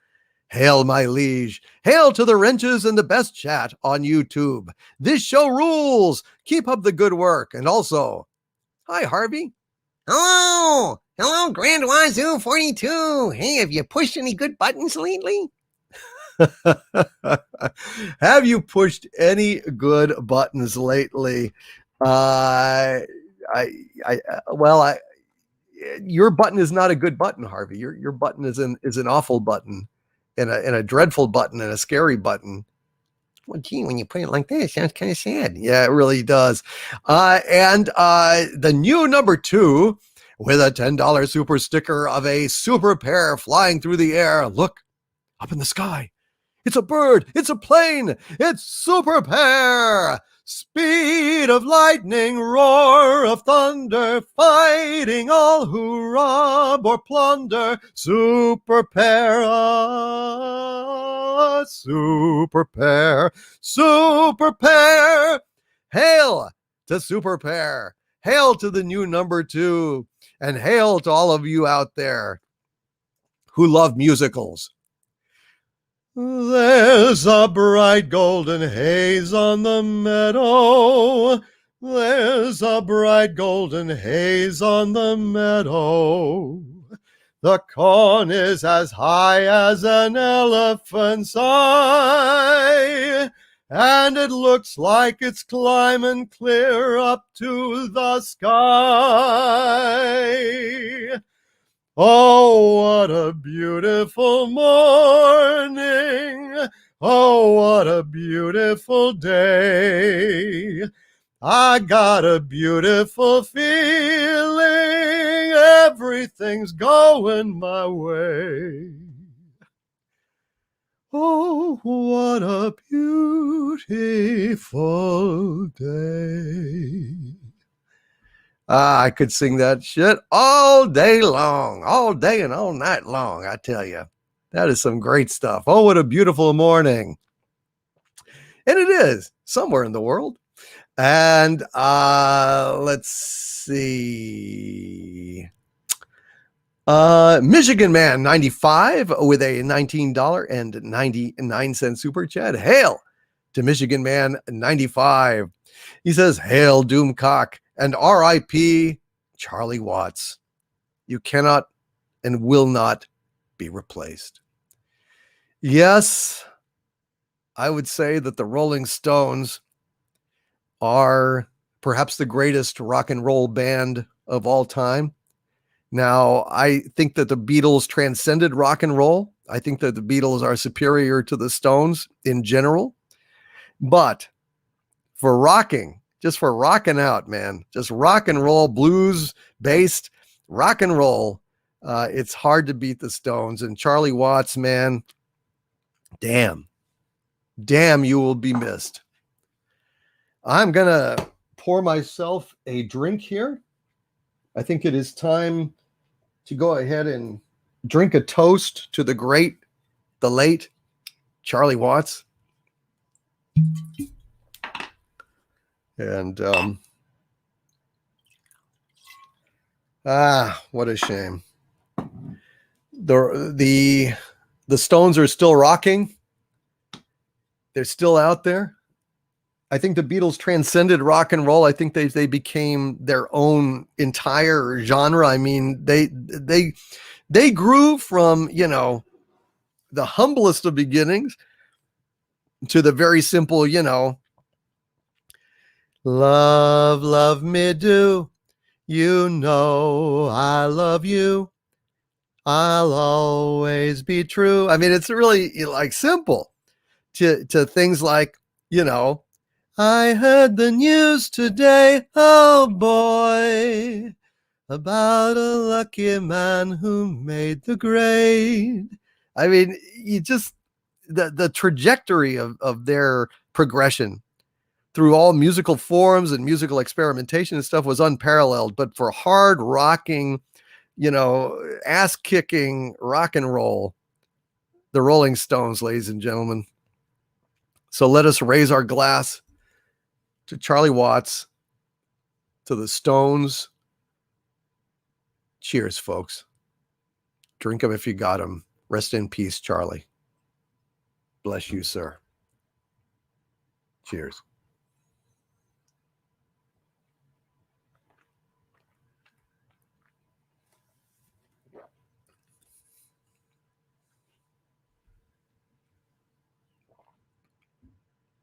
[SPEAKER 2] hail, my liege. Hail to the wrenches and the best chat on YouTube. This show rules. Keep up the good work. And also, hi, Harvey.
[SPEAKER 1] Hello. Hello, Grand Wazoo 42. Hey, have you pushed any good buttons lately?
[SPEAKER 2] Have you pushed any good buttons lately? Your button is not a good button, Harvey. Your button is an awful button, and a dreadful button, and a scary button.
[SPEAKER 1] Well, gee, when you put it like that, it sounds kind of sad.
[SPEAKER 2] Yeah, it really does. And the new number 2 with a $10 super sticker of a super pair flying through the air. Look up in the sky. It's a bird. It's a plane. It's Super Pair. Speed of lightning, roar of thunder, fighting all who rob or plunder. Super Pair, Super Pair, Super Pair. Hail to Super Pair. Hail to the new number 2. And hail to all of you out there who love musicals. There's a bright golden haze on the meadow. There's a bright golden haze on the meadow. The corn is as high as an elephant's eye, and it looks like it's climbing clear up to the sky. Oh, what a beautiful morning. Oh, what a beautiful day. I got a beautiful feeling, everything's going my way. Oh, what a beautiful day. I could sing that shit all day long, all day and all night long, I tell you. That is some great stuff. Oh, what a beautiful morning. And it is somewhere in the world. And let's see. Michigan Man 95 with a $19.99 super chat. Hail to Michigan Man 95. He says, hail Doomcock and RIP Charlie Watts. You cannot and will not be replaced. Yes, I would say that the Rolling Stones are perhaps the greatest rock and roll band of all time. Now, I think that the Beatles transcended rock and roll. I think that the Beatles are superior to the Stones in general. But for rocking, just for rocking out, man, just rock and roll, blues based rock and roll, it's hard to beat the Stones. And Charlie Watts, man, damn, you will be missed. I'm going to pour myself a drink here. I think it is time to go ahead and drink a toast to the great, the late Charlie Watts. And what a shame. The Stones are still rocking. They're still out there. I think the Beatles transcended rock and roll. I think they became their own entire genre. I mean, they grew from, you know, the humblest of beginnings to the very simple, you know, love me do, you know I love you, I'll always be true. I mean, it's really like simple to things like, you know, I heard the news today, oh boy, about a lucky man who made the grade. I mean, you just, the trajectory of their progression through all musical forms and musical experimentation and stuff was unparalleled. But for hard rocking, you know, ass kicking rock and roll, the Rolling Stones, ladies and gentlemen. So let us raise our glass to Charlie Watts, to the Stones. Cheers, folks. Drink them if you got them. Rest in peace, Charlie. Bless you, sir. Cheers.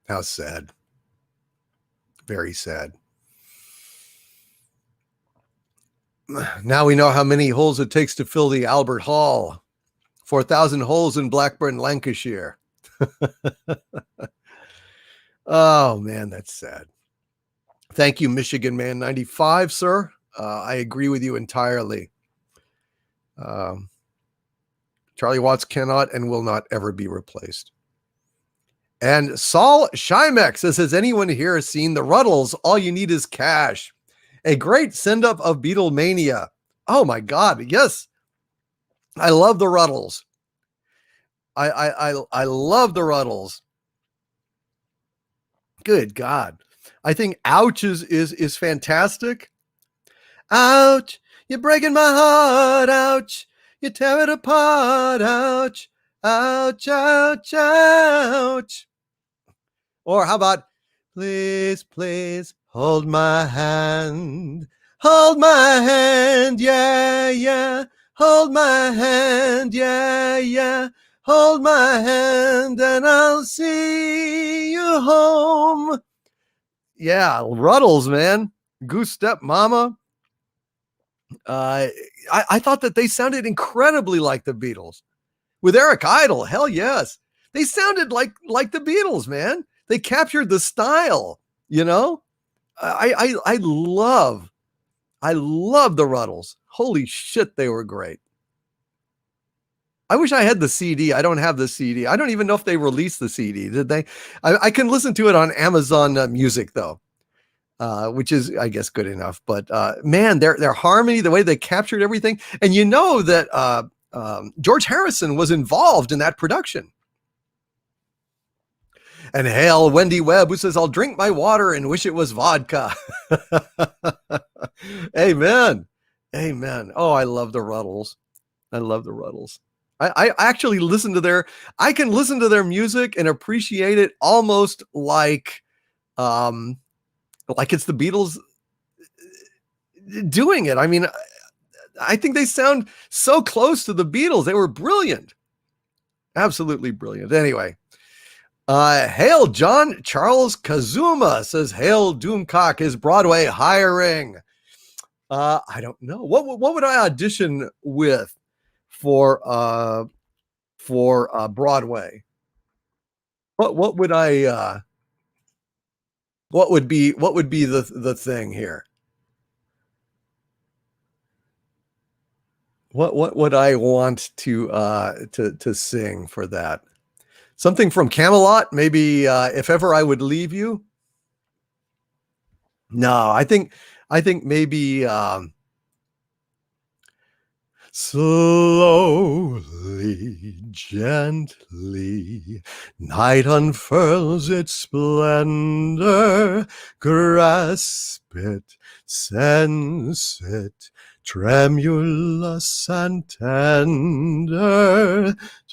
[SPEAKER 2] How sad. Very sad. Now we know how many holes it takes to fill the Albert Hall. 4,000 holes in Blackburn, Lancashire. Oh, man, that's sad. Thank you, Michigan Man 95, sir. I agree with you entirely. Charlie Watts cannot and will not ever be replaced. And Saul Shymek says, has anyone here seen the Ruddles? All you need is cash. A great send-up of Beatlemania. Oh my God, yes. I love the Ruddles. I love the Ruddles. Good God. I think Ouch is fantastic. Ouch, you're breaking my heart, ouch. You tear it apart, ouch. Ouch, ouch, ouch. Or how about, please, please, hold my hand. Hold my hand, yeah, yeah. Hold my hand, yeah, yeah. Hold my hand and I'll see you home. Yeah, Ruddles, man. Goose Step Mama. I thought that they sounded incredibly like the Beatles. With Eric Idle, hell yes. They sounded like the Beatles, man. They captured the style, you know? I love the Ruddles. Holy shit, they were great. I wish I had the CD. I don't have the CD. I don't even know if they released the CD. Did they? I can listen to it on Amazon Music though, which is, I guess, good enough. But man, their harmony, the way they captured everything, and you know that George Harrison was involved in that production. And hail Wendy Webb, who says, "I'll drink my water and wish it was vodka." Amen. Amen. Oh, I love the Ruddles. I love the Ruddles. I actually I can listen to their music and appreciate it almost like it's the Beatles doing it. I mean, I think they sound so close to the Beatles. They were brilliant. Absolutely brilliant. Anyway, hail John Charles Kazuma says, "Hail Doomcock, is Broadway hiring?" I don't know. What would I audition with for Broadway? What would I what would be the thing here? What would I want to sing for that? Something from Camelot, maybe If Ever I Would Leave You. No, I think maybe slowly, gently, night unfurls its splendor. Grasp it, sense it, tremulous and tender.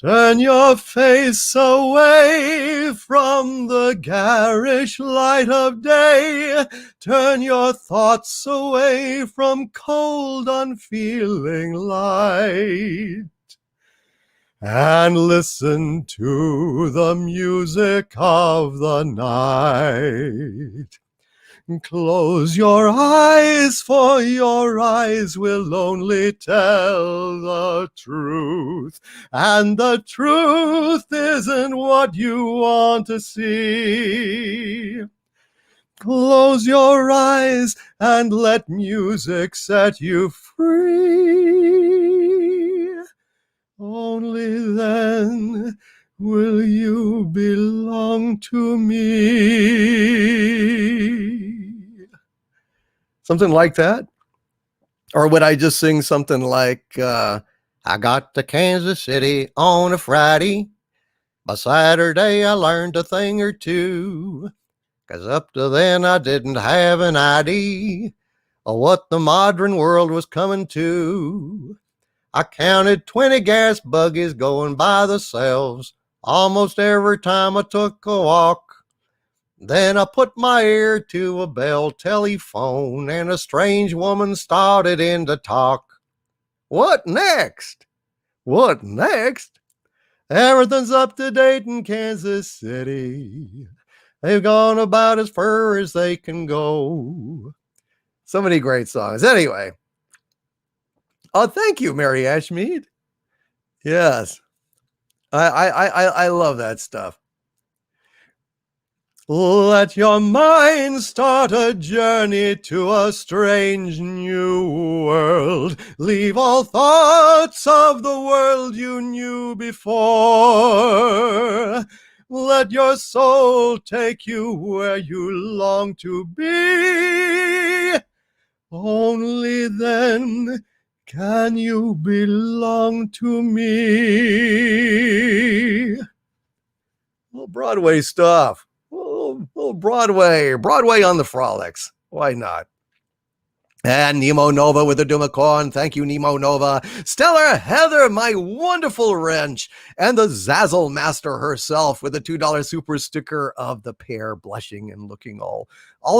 [SPEAKER 2] Turn your face away from the garish light of day. Turn your thoughts away from cold, unfeeling light. And listen to the music of the night. Close your eyes, for your eyes will only tell the truth. And the truth isn't what you want to see. Close your eyes and let music set you free. Only then will you belong to me. Something like that? Or would I just sing something like,
[SPEAKER 1] I got to Kansas City on a Friday. By Saturday, I learned a thing or two. 'Cause up to then, I didn't have an idea of what the modern world was coming to. I counted 20 gas buggies going by themselves almost every time I took a walk. Then I put my ear to a bell telephone and a strange woman started in to talk. What next? What next? Everything's up to date in Kansas City. They've gone about as far as they can go.
[SPEAKER 2] so many great songs. Anyway. Oh, thank you, Mary Ashmead. Yes. I love that stuff. Let your mind start a journey to a strange new world. Leave all thoughts of the world you knew before. Let your soul take you where you long to be. Only then can you belong to me. Well, Broadway stuff. Little Broadway on the Frolics. Why not? And Nemo Nova with the Dumacorn. Thank you, Nemo Nova. Stellar Heather, my wonderful wrench. And the Zazzle Master herself with a $2 super sticker of the pair blushing and looking all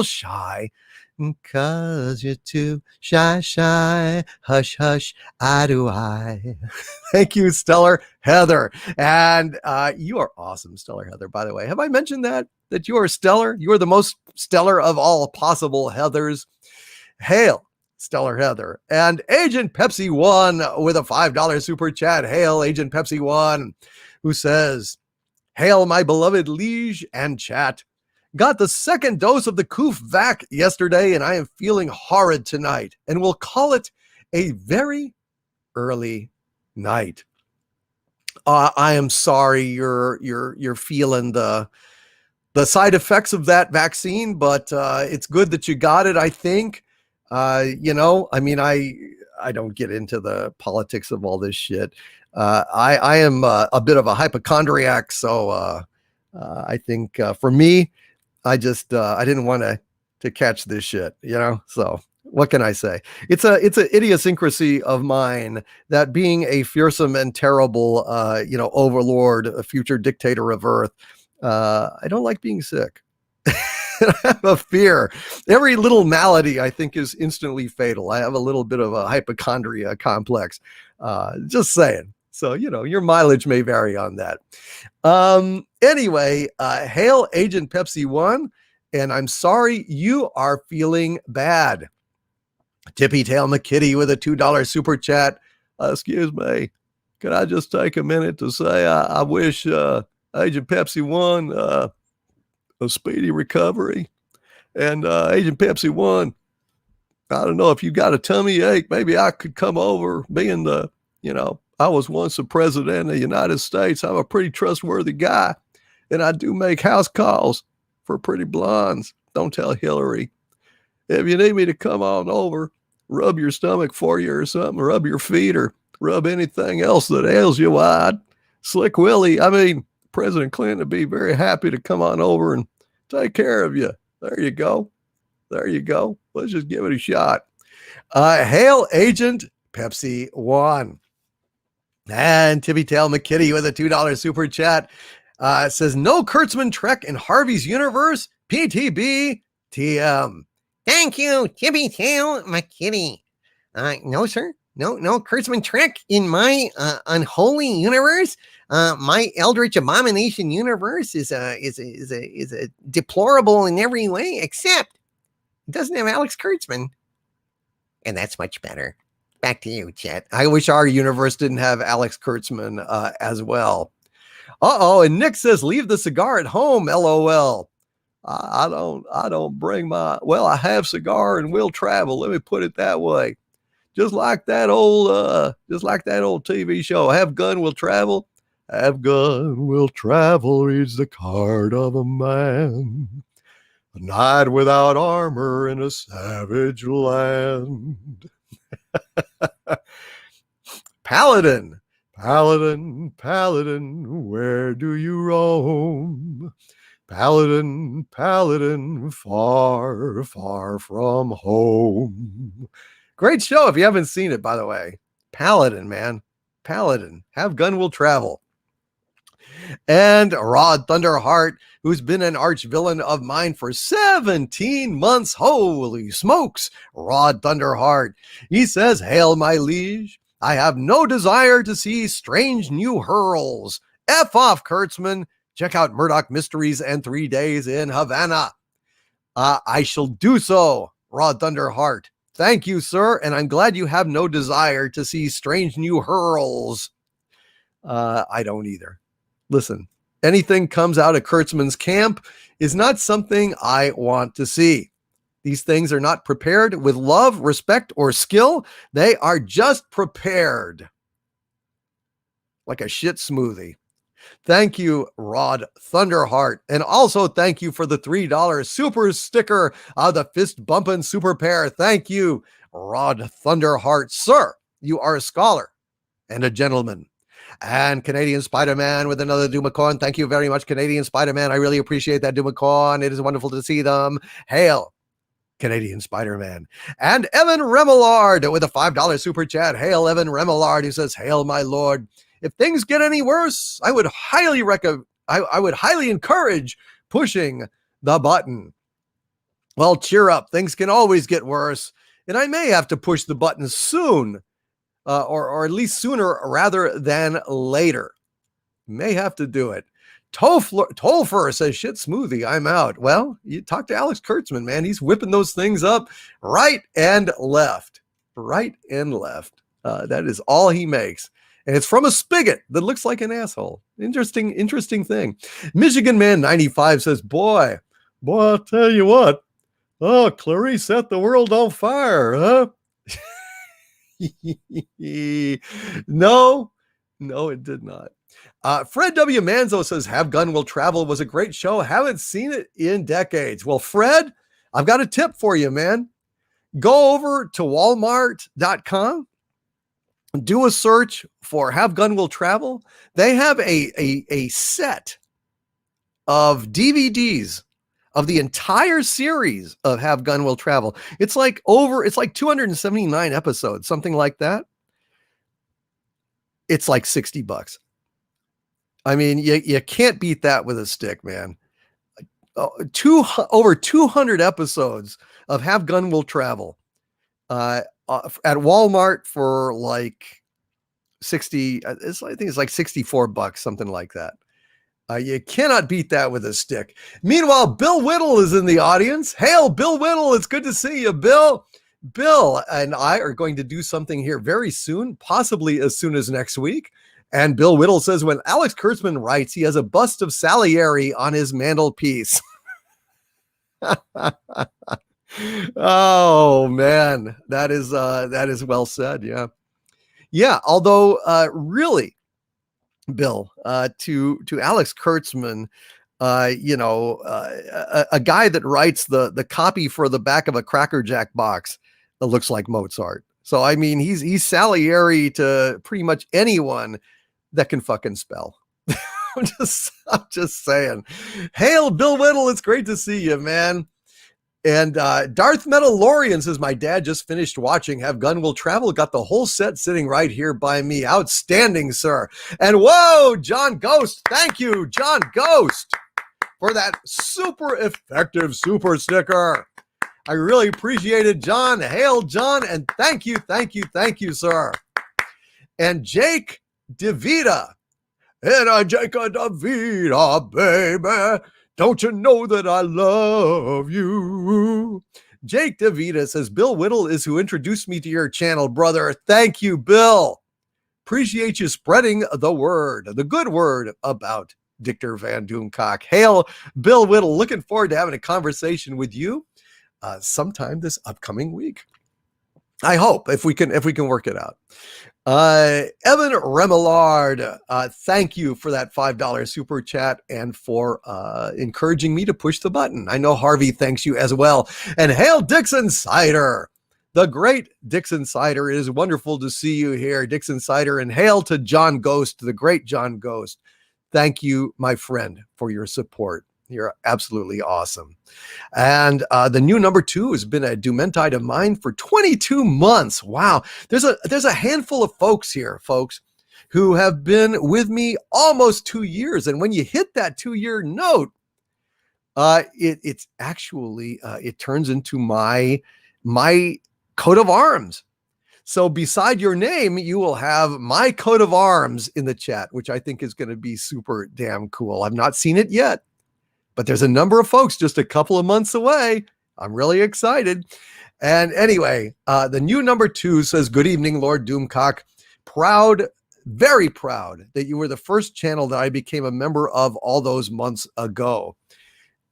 [SPEAKER 2] shy. 'Cause you're too shy, hush, hush, I do I. Thank you, Stellar Heather. And you are awesome, Stellar Heather, by the way. Have I mentioned that you are stellar? You are the most stellar of all possible Heathers. Hail, Stellar Heather. And Agent Pepsi 1 with a $5 super chat. Hail, Agent Pepsi 1, who says, "Hail, my beloved liege and chat. Got the second dose of the Koof vac yesterday, and I am feeling horrid tonight, and we'll call it a very early night. I am sorry you're feeling the side effects of that vaccine, but it's good that you got it, I think. I don't get into the politics of all this shit. I am a bit of a hypochondriac, so I think for me, I didn't want to catch this shit, so what can I say? It's an idiosyncrasy of mine that being a fearsome and terrible, overlord, a future dictator of Earth, I don't like being sick. I have a fear. Every little malady, I think, is instantly fatal. I have a little bit of a hypochondria complex. Just saying. So, your mileage may vary on that. Anyway, hail Agent Pepsi 1, and I'm sorry you are feeling bad. Tippy Tail McKitty with a $2 super chat. Excuse me. Can I just take a minute to say I wish Agent Pepsi 1 a speedy recovery. And Agent Pepsi 1, I don't know if you got a tummy ache. Maybe I could come over, being I was once the president of the United States. I'm a pretty trustworthy guy. And I do make house calls for pretty blondes. Don't tell Hillary. If you need me to come on over, rub your stomach for you or something, rub your feet or rub anything else that ails you, wide. Slick Willie, President Clinton would be very happy to come on over and take care of you. There you go. Let's just give it a shot. Hail Agent Pepsi 1. And Tippy Tail McKitty with a $2 super chat says, no Kurtzman Trek in Harvey's universe, PTB TM.
[SPEAKER 1] Thank you, Tippy Tail McKitty. No, sir. No Kurtzman Trek in my unholy universe. My Eldritch Abomination universe is a deplorable in every way, except it doesn't have Alex Kurtzman, and that's much better. Back to you, Chet.
[SPEAKER 2] I wish our universe didn't have Alex Kurtzman as well. And Nick says, leave the cigar at home, LOL. I don't bring I have cigar and will travel. Let me put it that way. Just like that old TV show, have gun, will travel. Have gun, will travel reads the card of a man. A knight without armor in a savage land. Paladin, where do you roam? Paladin, far, far from home. Great show if you haven't seen it, by the way. Paladin, man. Paladin. Have gun, will travel. And Rod Thunderheart, who's been an arch villain of mine for 17 months. Holy smokes, Rod Thunderheart. He says, hail my liege. I have no desire to see strange new hurls. F off, Kurtzman. Check out Murdoch Mysteries and 3 Days in Havana. I shall do so, Rod Thunderheart. Thank you, sir. And I'm glad you have no desire to see strange new hurls. I don't either. Listen, anything comes out of Kurtzman's camp is not something I want to see. These things are not prepared with love, respect, or skill. They are just prepared like a shit smoothie. Thank you, Rod Thunderheart. And also thank you for the $3 super sticker of the fist bumping super pair. Thank you, Rod Thunderheart. Sir, you are a scholar and a gentleman. And Canadian Spider-Man with another Dumacorn. Thank you very much, Canadian Spider-Man. I really appreciate that, Dumacorn. It is wonderful to see them. Hail, Canadian Spider-Man. And Evan Remillard with a $5 super chat. Hail, Evan Remillard, who says, hail, my lord. If things get any worse, I would highly encourage pushing the button. Well, cheer up. Things can always get worse. And I may have to push the button soon. Or at least sooner rather than later. May have to do it. Tolfer says, shit smoothie, I'm out. Well, you talk to Alex Kurtzman, man. He's whipping those things up right and left. Right and left. That is all he makes. And it's from a spigot that looks like an asshole. Interesting thing. Michigan Man 95 says, boy, Boy, I'll tell you what. Oh, Clarice set the world on fire, huh? No, it did not. Fred W. Manzo says, Have Gun Will Travel was a great show. Haven't seen it in decades. Well, Fred, I've got a tip for you, man. Go over to walmart.com, do a search for Have Gun Will Travel. They have a set of DVDs of the entire series of Have Gun Will Travel. It's like 279 episodes, something like that. It's like $60. I mean, you can't beat that with a stick, man. Over 200 episodes of Have Gun Will Travel at Walmart for like 60. I think it's like $64, something like that. You cannot beat that with a stick. Meanwhile, Bill Whittle is in the audience. Hail, Bill Whittle. It's good to see you, Bill. Bill and I are going to do something here very soon, possibly as soon as next week. And Bill Whittle says, when Alex Kurtzman writes, he has a bust of Salieri on his mantelpiece. Oh, man. That is well said. Yeah. Yeah. Although, really, Bill, to Alex Kurtzman, a guy that writes the copy for the back of a Cracker Jack box that looks like Mozart. So, I mean, he's Salieri to pretty much anyone that can fucking spell. I'm just saying. Hail, Bill Whittle. It's great to see you, man. And Darth Metalorian says, my dad just finished watching Have Gun Will Travel. Got the whole set sitting right here by me. Outstanding, sir. And whoa, John Ghost. Thank you, John Ghost, for that super effective super sticker. I really appreciate it, John. Hail, John. And thank you, sir. And Jake DeVita. And Jake DeVita, baby. Don't you know that I love you? Jake DeVita says, Bill Whittle is who introduced me to your channel, brother. Thank you, Bill. Appreciate you spreading the good word about Dictor Van Doomcock. Hail, Bill Whittle. Looking forward to having a conversation with you sometime this upcoming week. I hope if we can work it out. Evan Remillard, thank you for that $5 super chat and for encouraging me to push the button. I know Harvey thanks you as well. And hail Dixon Cider, the great Dixon Cider. It is wonderful to see you here, Dixon Cider. And hail to John Ghost, the great John Ghost. Thank you, my friend, for your support. You're absolutely awesome. And the new number 2 has been a Dumentide of mine for 22 months. Wow. There's a handful of folks here, who have been with me almost 2 years. And when you hit that 2-year note, it's actually, it turns into my coat of arms. So beside your name, you will have my coat of arms in the chat, which I think is going to be super damn cool. I've not seen it yet, but there's a number of folks just a couple of months away. I'm really excited. And anyway, the new number 2 says, good evening, Lord Doomcock. Proud, very proud that you were the first channel that I became a member of all those months ago.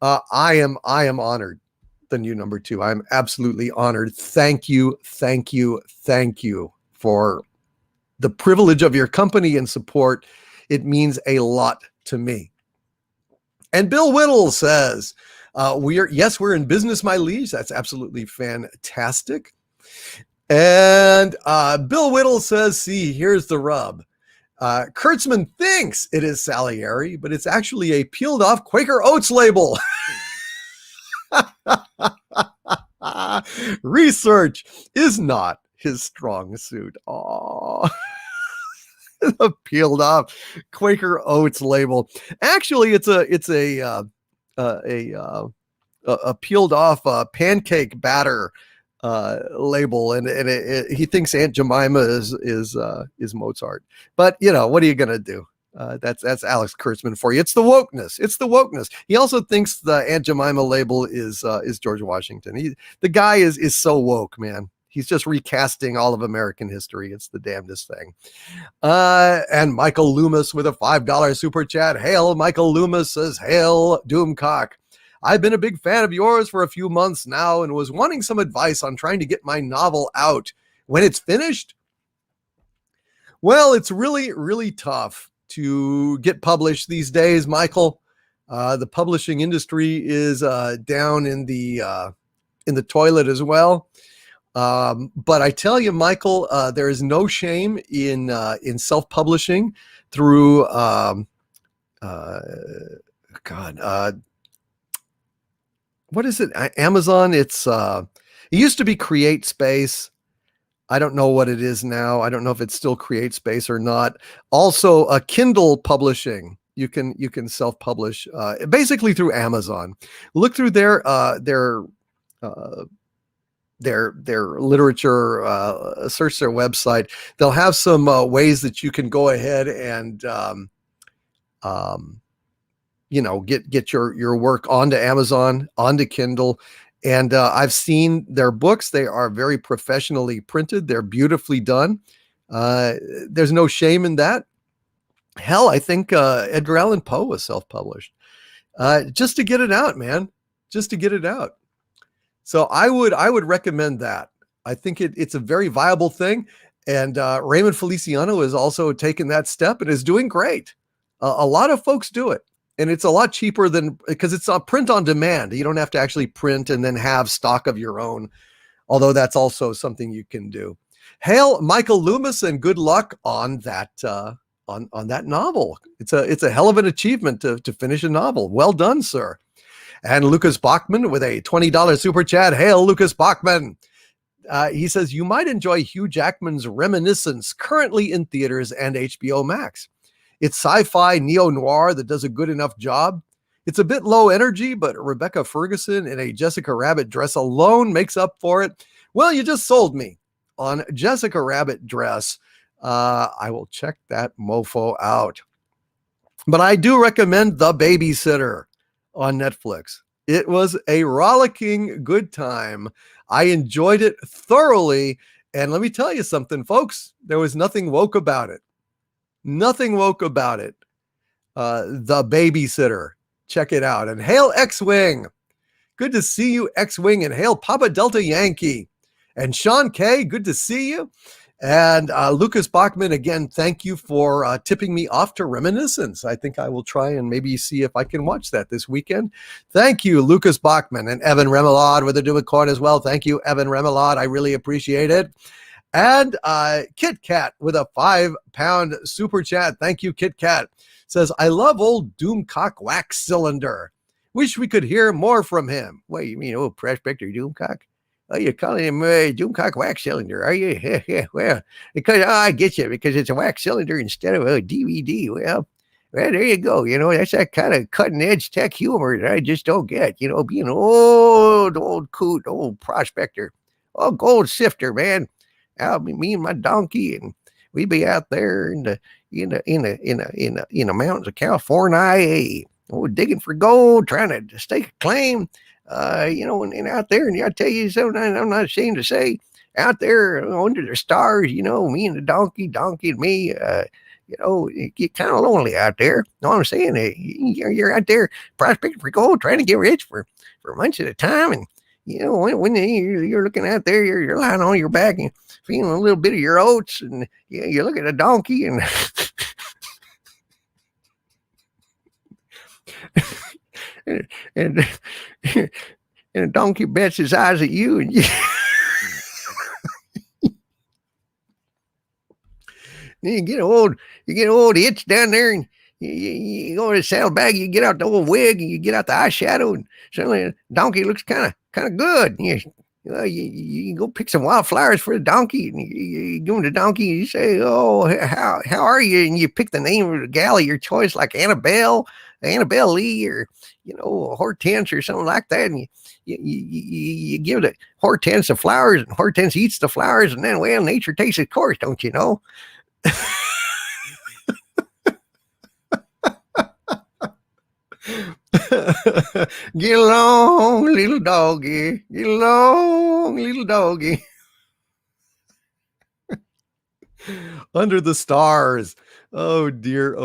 [SPEAKER 2] I am honored. The new number 2. I'm absolutely honored. Thank you for the privilege of your company and support. It means a lot to me. And Bill Whittle says, we're in business, my liege. That's absolutely fantastic. And Bill Whittle says, see, here's the rub. Kurtzman thinks it is Salieri, but it's actually a peeled off Quaker Oats label. Research is not his strong suit. Oh, a peeled off Quaker Oats label. Actually, it's a peeled off pancake batter label, and he thinks Aunt Jemima is Mozart. But you know, what are you gonna do? That's Alex Kurtzman for you. It's the wokeness. He also thinks the Aunt Jemima label is George Washington. The guy is so woke, man. He's just recasting all of American history. It's the damnedest thing. And Michael Loomis with a $5 super chat. Hail, Michael Loomis says, hail, Doomcock. I've been a big fan of yours for a few months now and was wanting some advice on trying to get my novel out. When it's finished, well, it's really, really tough to get published these days, Michael. The publishing industry is down in the toilet as well. But I tell you, Michael, there is no shame in self-publishing through what is it? Amazon. It used to be Create Space. I don't know what it is now. I don't know if it's still Create Space or not. Also, Kindle publishing. You can self-publish basically through Amazon. Look through their literature, search their website. They'll have some ways that you can go ahead and get your work onto Amazon, onto Kindle. And I've seen their books. They are very professionally printed. They're beautifully done. There's no shame in that. Hell, I think Edgar Allan Poe was self-published just to get it out, man. Just to get it out. So I would recommend that. I think it's a very viable thing. And Raymond Feliciano has also taken that step and is doing great. A lot of folks do it. And it's a lot cheaper because it's a print on demand. You don't have to actually print and then have stock of your own, although that's also something you can do. Hail Michael Loomis and good luck on that on that novel. It's a hell of an achievement to finish a novel. Well done, sir. And Lucas Bachman with a $20 super chat. Hail, Lucas Bachman. He says, you might enjoy Hugh Jackman's Reminiscence, currently in theaters and HBO Max. It's sci-fi neo-noir that does a good enough job. It's a bit low energy, but Rebecca Ferguson in a Jessica Rabbit dress alone makes up for it. Well, you just sold me on Jessica Rabbit dress. I will check that mofo out. But I do recommend The Babysitter on Netflix. It was a rollicking good time. I enjoyed it thoroughly. And let me tell you something, folks, there was nothing woke about it. Nothing woke about it. The Babysitter. Check it out. And hail X-Wing. Good to see you, X-Wing. And hail Papa Delta Yankee. And Sean K, good to see you. And Lucas Bachman, again, thank you for tipping me off to Reminiscence. I think I will try and maybe see if I can watch that this weekend. Thank you, Lucas Bachman. And Evan Remelade with a do a coin as well. Thank you, Evan Remelade. I really appreciate it. And Kit Kat with a £5 super chat. Thank you, Kit Kat. Says, I love old Doomcock Wax Cylinder. Wish we could hear more from him. What, you mean old Prospector Doomcock? Oh, you're calling him Doomcock Wax Cylinder, are you? Yeah, well, because I get you, because it's a wax cylinder instead of a DVD. Well, there you go. You know, that's that kind of cutting edge tech humor that I just don't get. You know, being old coot, old prospector, gold sifter, man. Me and my donkey, and we'd be out there in the mountains of California, digging for gold, trying to stake a claim. And out there, and I tell you something, I'm not ashamed to say, out there under the stars, me and the donkey and me, it get kind of lonely out there. Know what I'm saying? You're out there prospecting for gold, trying to get rich for months at a time, and when you're looking out there, you're lying on your back and feeling a little bit of your oats, and you look at a donkey and and a donkey bets his eyes at you, and you get old itch down there, and you go to the saddlebag, you get out the old wig, and you get out the eyeshadow, and suddenly the donkey looks kind of good. You go pick some wildflowers for the donkey, and you give him the donkey, and you say, "Oh, how are you?" And you pick the name of the gal of your choice, like Annabelle Lee, or Hortense or something like that, and you give the Hortense the flowers, and Hortense eats the flowers, and then, well, nature takes its course, don't you know? Get along, little doggy. Get along, little doggy. Under the stars. Oh dear.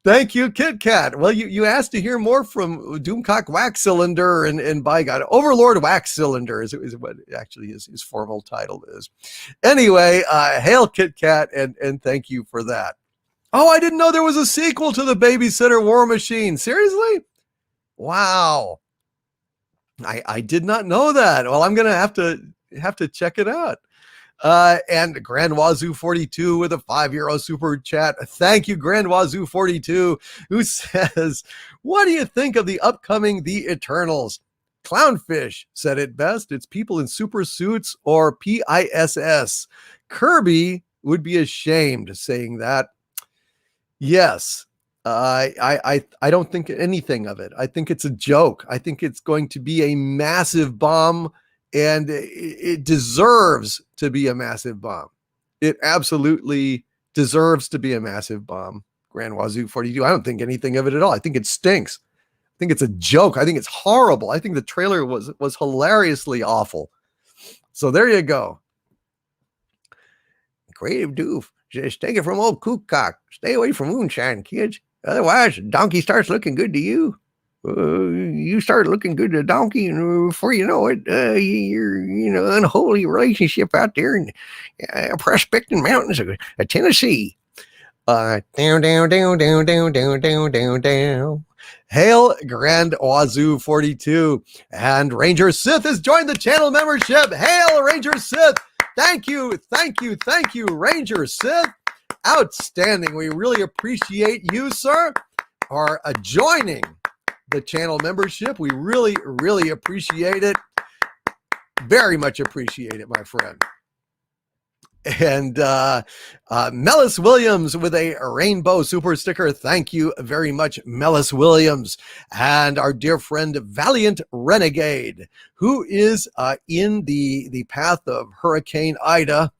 [SPEAKER 2] Thank you, Kit Kat. Well, you asked to hear more from Doomcock Wax Cylinder and by God, Overlord Wax Cylinder is what actually his formal title is. Anyway, hail Kit Kat and thank you for that. Oh, I didn't know there was a sequel to the Babysitter War Machine. Seriously? Wow. I did not know that. Well, I'm gonna have to check it out. And Grand Wazoo 42 with a €5 super chat. Thank you, Grand Wazoo 42, who says, what do you think of the upcoming The Eternals? Clownfish said it best. It's people in super suits or PISS. Kirby would be ashamed saying that. Yes. I don't think anything of it. I think it's a joke. I think it's going to be a massive bomb, and it deserves to be a massive bomb. It absolutely deserves to be a massive bomb. Grand Wazoo 42. I don't think anything of it at all. I think it stinks. I think it's a joke. I think it's horrible. I think the trailer was hilariously awful. So there you go. Creative doof. Just take it from old Kookcock. Stay away from moonshine, kids. Otherwise, donkey starts looking good to you. You start looking good to Donkey, and before you know it, you're unholy relationship out there in prospecting mountains of Tennessee. Down. Hail Grand Wazoo 42, and Ranger Sith has joined the channel membership. Hail Ranger Sith! Thank you, Ranger Sith. Outstanding. We really appreciate you, sir, are joining the channel membership. We really, really appreciate it. Very much appreciate it, my friend. And Mellis Williams with a rainbow super sticker. Thank you very much, Mellis Williams. And our dear friend Valiant Renegade, who is in the path of Hurricane Ida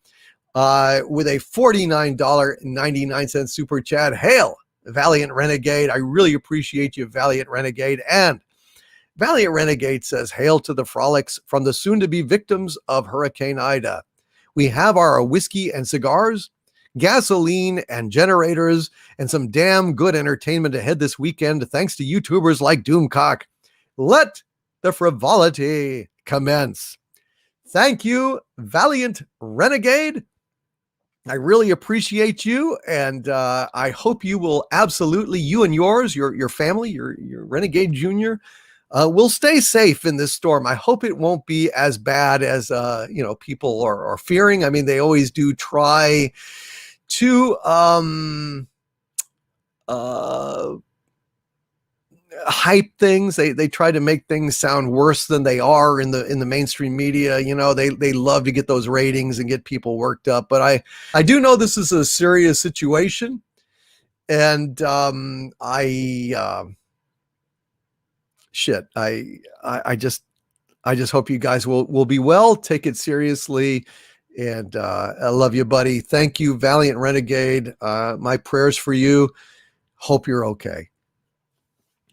[SPEAKER 2] with a $49.99 super chat. Hail, Valiant Renegade. I really appreciate you, Valiant Renegade. And Valiant Renegade says, hail to the Frolics from the soon-to-be victims of Hurricane Ida. We have our whiskey and cigars, gasoline and generators, and some damn good entertainment ahead this weekend, thanks to YouTubers like Doomcock. Let the frivolity commence. Thank you, Valiant Renegade. I really appreciate you, and I hope you will absolutely, you and yours, your family, your Renegade Junior, will stay safe in this storm. I hope it won't be as bad as people are fearing. I mean, they always do try to hype things. They try to make things sound worse than they are in the mainstream media. They love to get those ratings and get people worked up. But I do know this is a serious situation, and I just hope you guys will be well, take it seriously, and I love you, buddy. Thank you, Valiant Renegade. My prayers for you. Hope you're okay.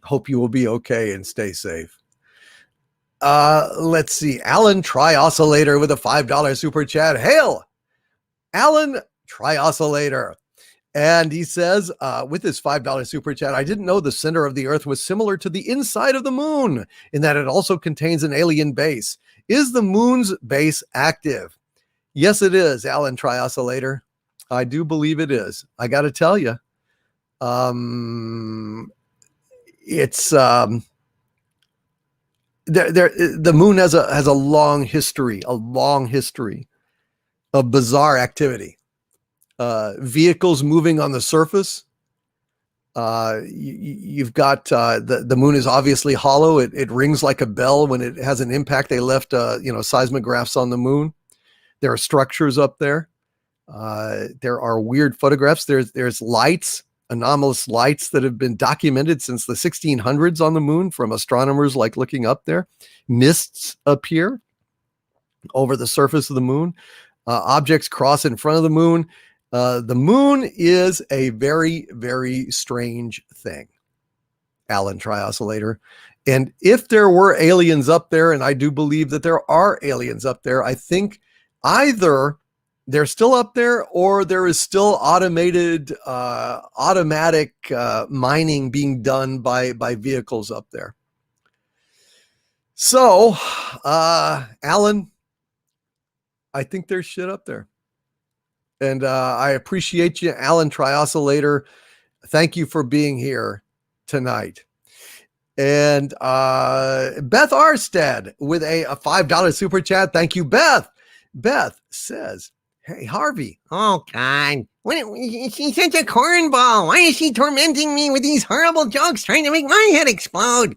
[SPEAKER 2] Hope you will be okay and stay safe. Let's see. Alan Tri-Oscillator with a $5 super chat. Hail, Alan Tri-Oscillator. And he says, with his $5 super chat, I didn't know the center of the earth was similar to the inside of the moon in that it also contains an alien base. Is the moon's base active? Yes, it is, Alan Tri-Oscillator. I do believe it is. I got to tell you, it's the moon has a long history of bizarre activity. Vehicles moving on the surface. You've got the moon is obviously hollow. It rings like a bell when it has an impact. They left seismographs on the moon. There are structures up there. There are weird photographs. There's lights, anomalous lights that have been documented since the 1600s on the moon from astronomers looking up there. Mists appear over the surface of the moon. Objects cross in front of the moon. The moon is a very, very strange thing, Alan Tri-Oscillator. And if there were aliens up there, and I do believe that there are aliens up there, I think either they're still up there, or there is still automatic mining being done by vehicles up there. So, Alan, I think there's shit up there. And I appreciate you, Alan Trioscillator. Thank you for being here tonight. And Beth Arstead with a $5 super chat. Thank you, Beth. Beth says, hey, Harvey.
[SPEAKER 1] Oh, God. She's such a cornball. Why is she tormenting me with these horrible jokes trying to make my head explode?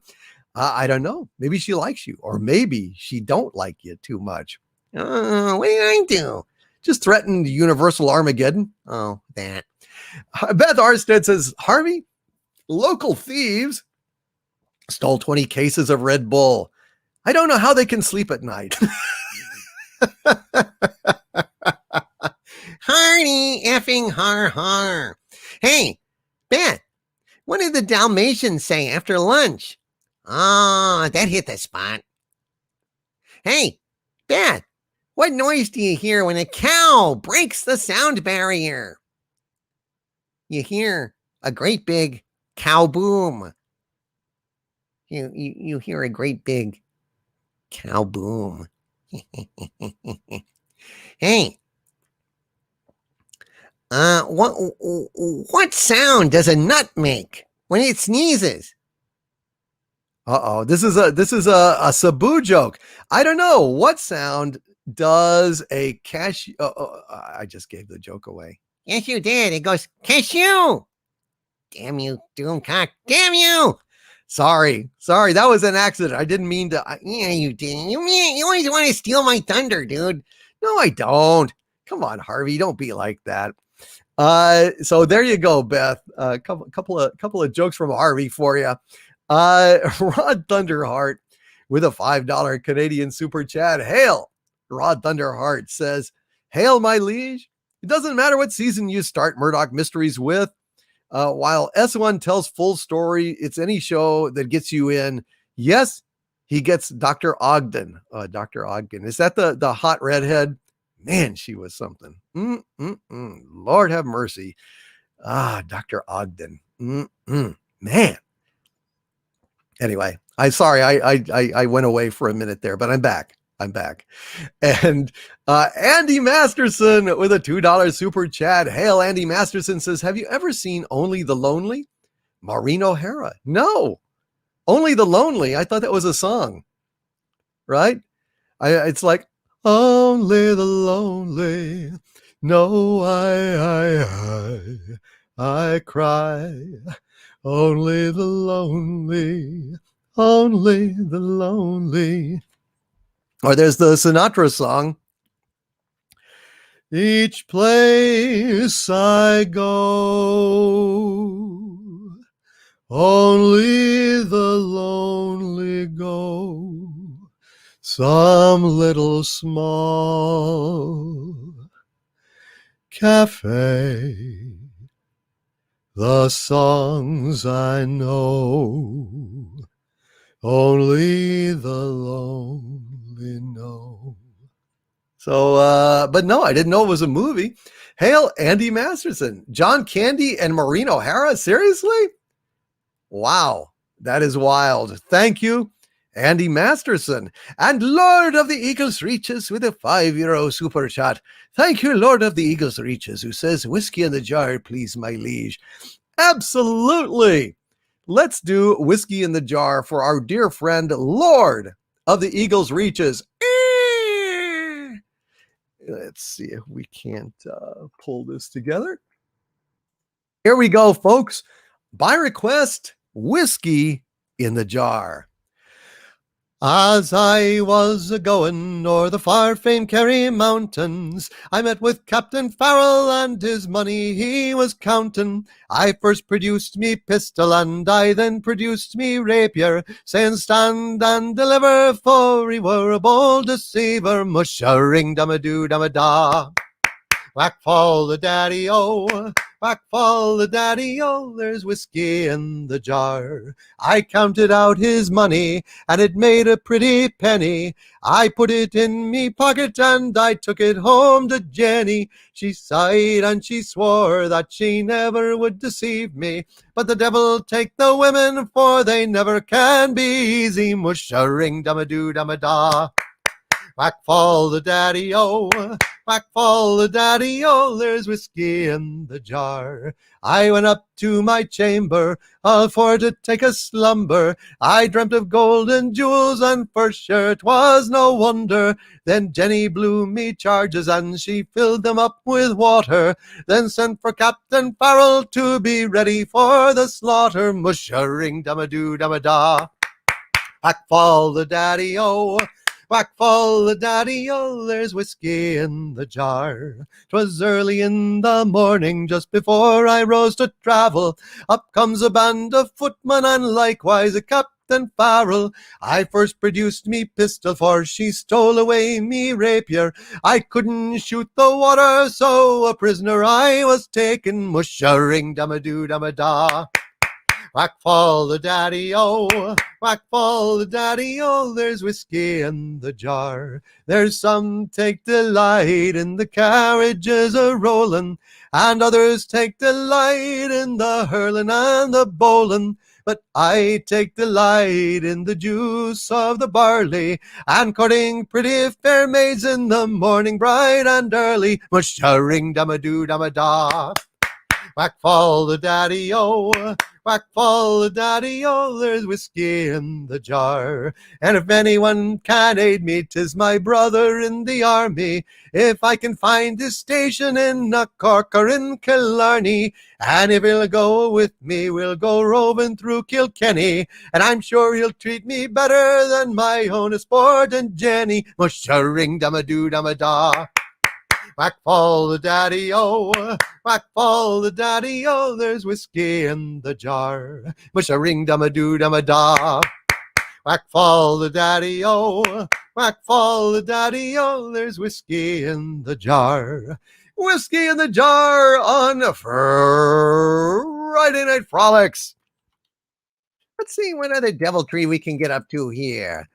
[SPEAKER 2] I don't know. Maybe she likes you, or maybe she don't like you too much.
[SPEAKER 1] Oh, what did I do?
[SPEAKER 2] Just threatened universal Armageddon.
[SPEAKER 1] Oh, that.
[SPEAKER 2] Beth Arstead says, Harvey, local thieves stole 20 cases of Red Bull. I don't know how they can sleep at night.
[SPEAKER 1] Hardy effing har har. Hey, Beth, what did the Dalmatians say after lunch? Oh, that hit the spot. Hey, Beth, what noise do you hear when a cow breaks the sound barrier? You hear a great big cow boom. You hear a great big cow boom. Hey, what sound does a nut make when it sneezes?
[SPEAKER 2] This is a Sabu joke. I don't know, what sound does a cashew? I just gave the joke away.
[SPEAKER 1] Yes, you did. It goes cashew. Damn you, Doomcock. Damn you.
[SPEAKER 2] Sorry. That was an accident. I didn't mean to.
[SPEAKER 1] Yeah, you didn't. You always want to steal my thunder, dude.
[SPEAKER 2] No, I don't. Come on, Harvey. Don't be like that. So there you go, Beth. A couple of jokes from Harvey for you. Rod Thunderheart with a $5 Canadian super chat. Hail. Rod Thunderheart says, hail, my liege. It doesn't matter what season you start Murdoch Mysteries with. While S1 tells full story, it's any show that gets you in. Yes, he gets Dr. Ogden. Dr. Ogden. Is that the hot redhead? Man, she was something. Lord have mercy. Dr. Ogden. Man. Anyway, I'm sorry. I went away for a minute there, but I'm back. And Andy Masterson with a $2 super chat. Hail, Andy Masterson says, have you ever seen Only the Lonely? Maureen O'Hara. No, Only the Lonely. I thought that was a song, right? It's like, only the lonely. No, I cry. Only the lonely. Only the lonely. Or there's the Sinatra song. Each place I go, only the lonely go. Some little small cafe, the songs I know, only the lonely know. So, but no, I didn't know it was a movie. Hail, Andy Masterson, John Candy, and Maureen O'Hara. Seriously? Wow, that is wild. Thank you, Andy Masterson. And Lord of the Eagles Reaches with a €5 super chat. Thank you, Lord of the Eagles Reaches, who says, whiskey in the jar, please, my liege. Absolutely. Let's do whiskey in the jar for our dear friend, Lord of the Eagles Reaches. Let's see if we can't pull this together. Here we go, folks. By request, whiskey in the jar. As I was a-going o'er the far-famed Kerry mountains, I met with Captain Farrell and his money he was counting. I first produced me pistol and I then produced me rapier, saying stand and deliver, for he were a bold deceiver. Mush-a-ring, dum-a-doo, dum-a-da. Whack fall the daddy-o, whack fall the daddy-o, there's whiskey in the jar. I counted out his money, and it made a pretty penny. I put it in me pocket, and I took it home to Jenny. She sighed and she swore that she never would deceive me. But the devil take the women, for they never can be easy. Mush-a-ring-dum-a-doo-dum-a-da. Whack fall the daddy-o, whack fall the daddy-o, there's whiskey in the jar. I went up to my chamber, all for to take a slumber. I dreamt of gold and jewels, and for sure 'twas no wonder. Then Jenny blew me charges, and she filled them up with water. Then sent for Captain Farrell to be ready for the slaughter. Mush-a-ring-dum-a-doo-dum-a-da. Whack fall the daddy-o, whack fall the daddy-o, there's whiskey in the jar. 'Twas early in the morning, just before I rose to travel. Up comes a band of footmen, and likewise a Captain Farrell. I first produced me pistol, for she stole away me rapier. I couldn't shoot the water, so a prisoner I was taken. Mush-a-ring-dum-a-doo-dum-a-da. Whack fall the daddy-o, whack fall the daddy-o, there's whiskey in the jar. There's some take delight in the carriages a-rollin', and others take delight in the hurling and the bowling. But I take delight in the juice of the barley, and courting pretty fair maids in the morning bright and early. Mush-a-ring-dum-a-doo-dum-a-da. Whack fall the daddy-o, whack fall the daddy-o, there's whiskey in the jar. And if anyone can aid me, 'tis my brother in the army. If I can find his station in Cork or in Killarney, and if he'll go with me, we'll go roving through Kilkenny, and I'm sure he'll treat me better than my own sport and Jenny. Mush-a-ring-dum-a-doo-dum-a-da. Whack fall the daddy-o, whack fall the daddy-o, there's whiskey in the jar. Mush-a-ring-dum-a-doo-dum-a-da. Whack fall the daddy-o, whack fall the daddy-o, there's whiskey in the jar. Whiskey in the jar on Friday Night Frolics. Let's see what other deviltry we can get up to here.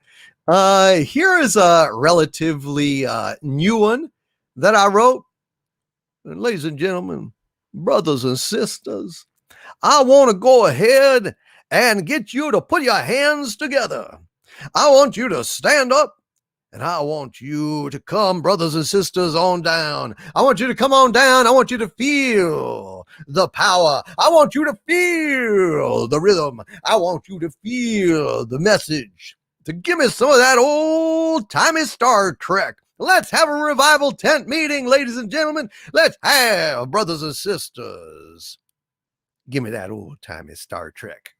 [SPEAKER 2] Here is a relatively new one that I wrote. And ladies and gentlemen, brothers and sisters, I want to go ahead and get you to put your hands together. I want you to stand up, and I want you to come, brothers and sisters, on down. I want you to come on down. I want you to feel the power. I want you to feel the rhythm. I want you to feel the message. To give me some of that old-timey Star Trek. Let's have a revival tent meeting, ladies and gentlemen. Let's have, brothers and sisters. Give me that old-timey Star Trek.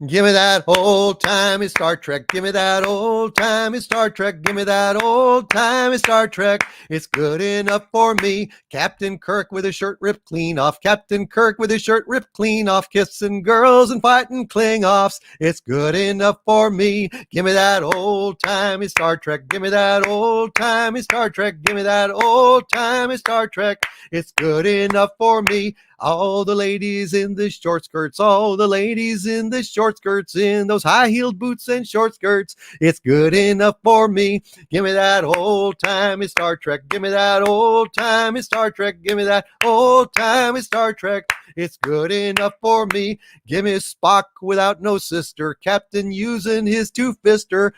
[SPEAKER 2] Give me that old-timey Star Trek. Give me that old-timey Star Trek. Give me that old-timey Star Trek. It's good enough for me. Captain Kirk with his shirt ripped clean off. Captain Kirk with his shirt ripped clean off. Kissing girls and fighting Klingoffs. It's good enough for me. Give me that old-timey Star Trek. Give me that old-timey Star Trek. Give me that old-timey Star Trek. It's good enough for me. All the ladies in the short skirts, all the ladies in the short skirts, in those high-heeled boots and short skirts. It's good enough for me. Give me that old-timey Star Trek. Give me that old-timey Star Trek. Give me that old-timey Star Trek. It's good enough for me. Give me Spock without no sister. Captain using his two-fister.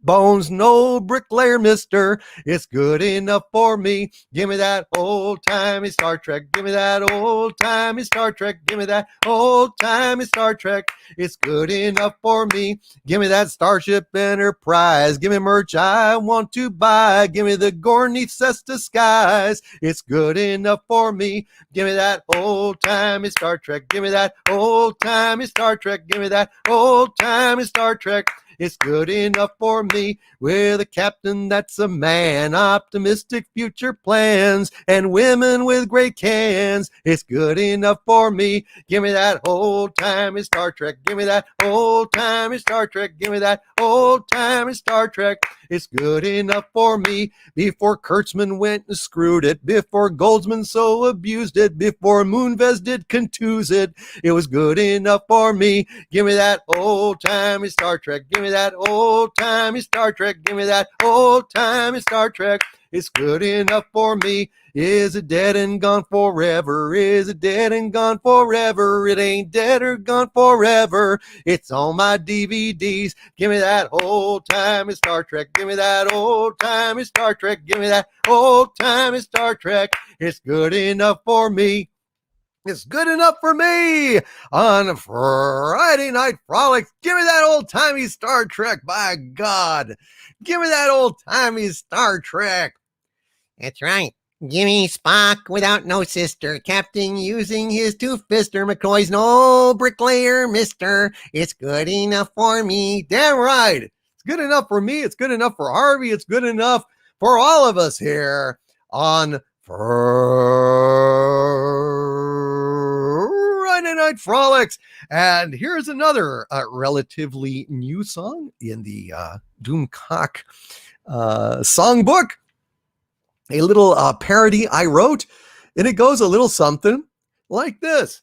[SPEAKER 2] Bones, no bricklayer, mister. It's good enough for me. Give me that old-timey Star Trek. Give me that old-timey Star Trek. Give me that old-timey Star Trek. It's good enough for me. Give me that Starship Enterprise. Give me merch I want to buy. Give me the Gorney Cesta skies. It's good enough for me. Give me that old-timey Star Trek. Give me that old-timey Star Trek. Give me that old-timey Star Trek. It's good enough for me, with a captain that's a man, optimistic future plans, and women with great cans. It's good enough for me. Give me that old-timey Star Trek. Give me that old-timey Star Trek. Give me that old-timey Star Trek. It's good enough for me. Before Kurtzman went and screwed it, before Goldsman so abused it, before Moonves did contuse it, it was good enough for me. Give me that old-timey Star Trek. Give me that old-timey Star Trek. Give me that old-timey Star Trek. It's good enough for me. Is it dead and gone forever? Is it dead and gone forever? It ain't dead or gone forever. It's on my DVDs. Give me that old-timey Star Trek. Give me that old-timey Star Trek. Give me that old-timey Star Trek. It's good enough for me. It's good enough for me on Friday Night Frolics. Give me that old-timey Star Trek, by God. Give me that old-timey Star Trek.
[SPEAKER 1] That's right. Gimme Spock without no sister. Captain using his two-fister. McCoy's no bricklayer, mister. It's good enough for me.
[SPEAKER 2] Damn right. It's good enough for me. It's good enough for Harvey. It's good enough for all of us here on Friday Night Frolics. And here's another relatively new song in the Doomcock songbook. A little parody I wrote, and it goes a little something like this.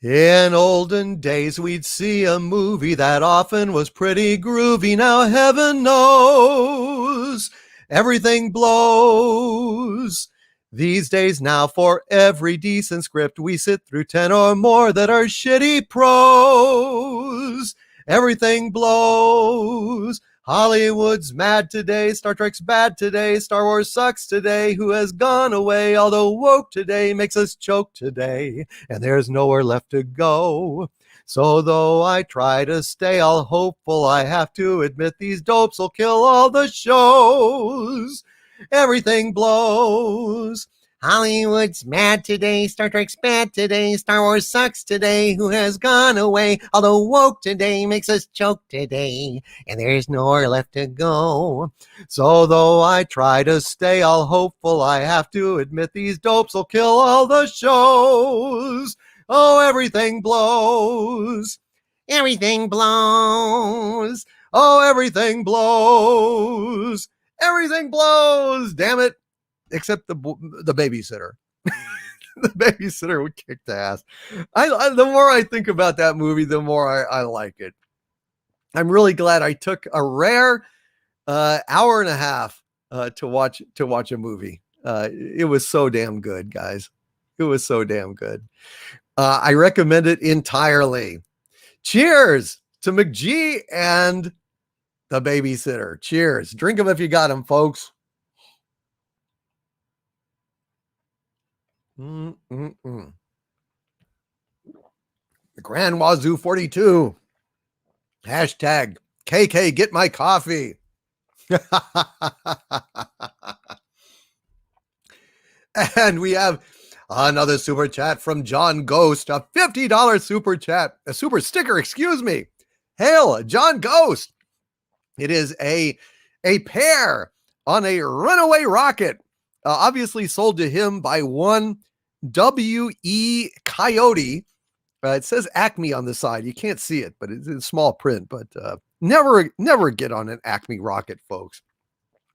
[SPEAKER 2] In olden days, we'd see a movie that often was pretty groovy. Now heaven knows everything blows. These days now, for every decent script, we sit through 10 or more that are shitty prose. Everything blows. Hollywood's mad today, Star Trek's bad today, Star Wars sucks today, who has gone away, although woke today makes us choke today, and there's nowhere left to go. So though I try to stay all hopeful, I have to admit these dopes will kill all the shows. Everything blows.
[SPEAKER 1] Hollywood's mad today, Star Trek's bad today, Star Wars sucks today, who has gone away, although woke today makes us choke today, and there's nowhere left to go.
[SPEAKER 2] So though I try to stay all hopeful, I have to admit these dopes will kill all the shows. Oh, everything blows.
[SPEAKER 1] Everything blows.
[SPEAKER 2] Oh, everything blows. Everything blows. Damn it. Except the babysitter. The babysitter would kick the ass. The more I think about that movie, the more I like it. I'm really glad I took a rare hour and a half to watch a movie. It was so damn good, guys. It was so damn good. I recommend it entirely. Cheers to McGee and the babysitter. Cheers. Drink them if you got them, folks. The Grand Wazoo 42. Hashtag KK get my coffee. And we have another super chat from John Ghost, a $50 super chat, a super sticker, excuse me. Hail, John Ghost. It is a pair on a runaway rocket, obviously sold to him by one W.E. Coyote. It says Acme on the side. You can't see it, but it's in small print. But never get on an Acme rocket, folks.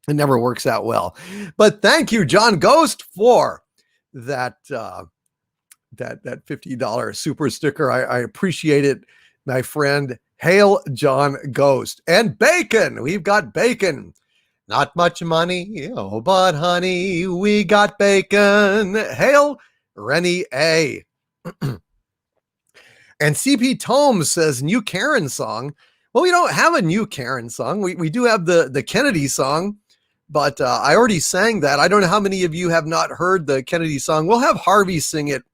[SPEAKER 2] It never works out well. But thank you, John Ghost, for that $50 super sticker. I appreciate it, my friend. Hail, John Ghost. And bacon. We've got bacon. Not much money, oh, but honey, we got bacon. Hail, Rennie A. And CP Tomes says, new Karen song. Well, we don't have a new Karen song. We do have the Kennedy song, but I already sang that. I don't know how many of you have not heard the Kennedy song. We'll have Harvey sing it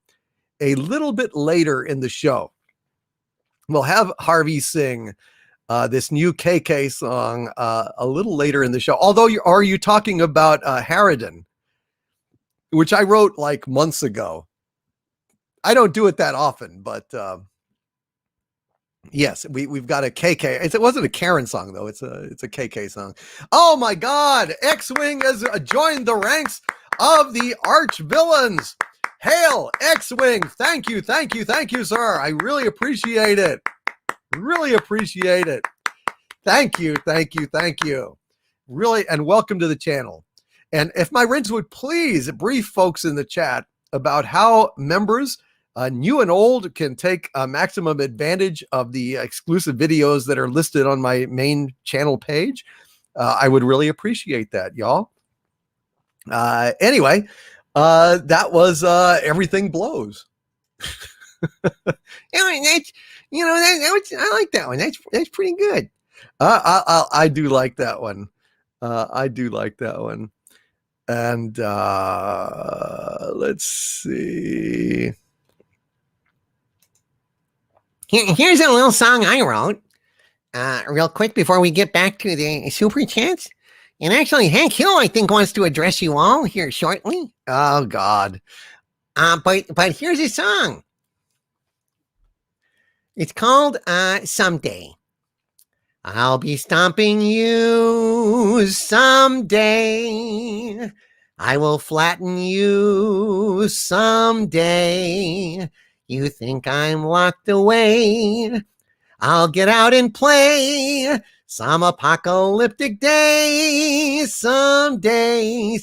[SPEAKER 2] a little bit later in the show. We'll have Harvey sing this new KK song a little later in the show. Although, are you talking about Harridan, which I wrote like months ago? I don't do it that often, but yes, we've got a KK. It wasn't a Karen song though. It's a KK song. Oh my God! X-Wing has joined the ranks of the arch villains. Hail, X-Wing! Thank you, sir. I really appreciate it. Really appreciate it. Thank you. Really, and welcome to the channel. And if my friends would please brief folks in the chat about how members, new and old, can take maximum advantage of the exclusive videos that are listed on my main channel page. I would really appreciate that, y'all. Anyway, that was Everything Blows.
[SPEAKER 1] That's, I like that one. That's pretty good.
[SPEAKER 2] I do like that one. And let's see.
[SPEAKER 1] Here's a little song I wrote real quick before we get back to the super chats. And actually, Hank Hill, I think, wants to address you all here shortly.
[SPEAKER 2] Oh, God.
[SPEAKER 1] But here's a song. It's called Someday. I'll be stomping you someday. I will flatten you someday. You think I'm locked away? I'll get out and play some apocalyptic day someday.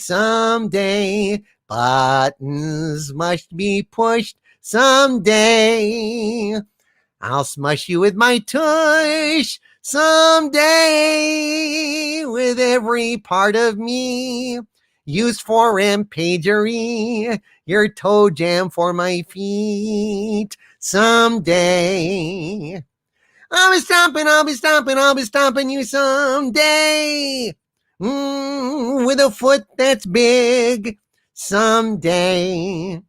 [SPEAKER 1] Buttons must be pushed someday. I'll smush you with my tush someday, with every part of me used for rampagery, your toe jam for my feet someday. I'll be stomping you someday, with a foot that's big someday.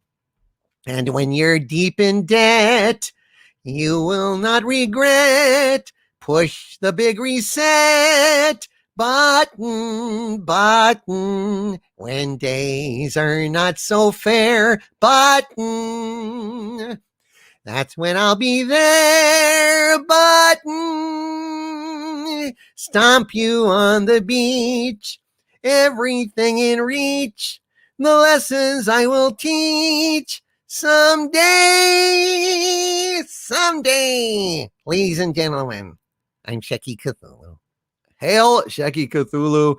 [SPEAKER 1] And when you're deep in debt, you will not regret. Push the big reset button. When days are not so fair, button. That's when I'll be there, button. Stomp you on the beach, everything in reach. The lessons I will teach someday. Ladies and gentlemen, I'm Shecky Cthulhu.
[SPEAKER 2] Hail, Shecky Cthulhu.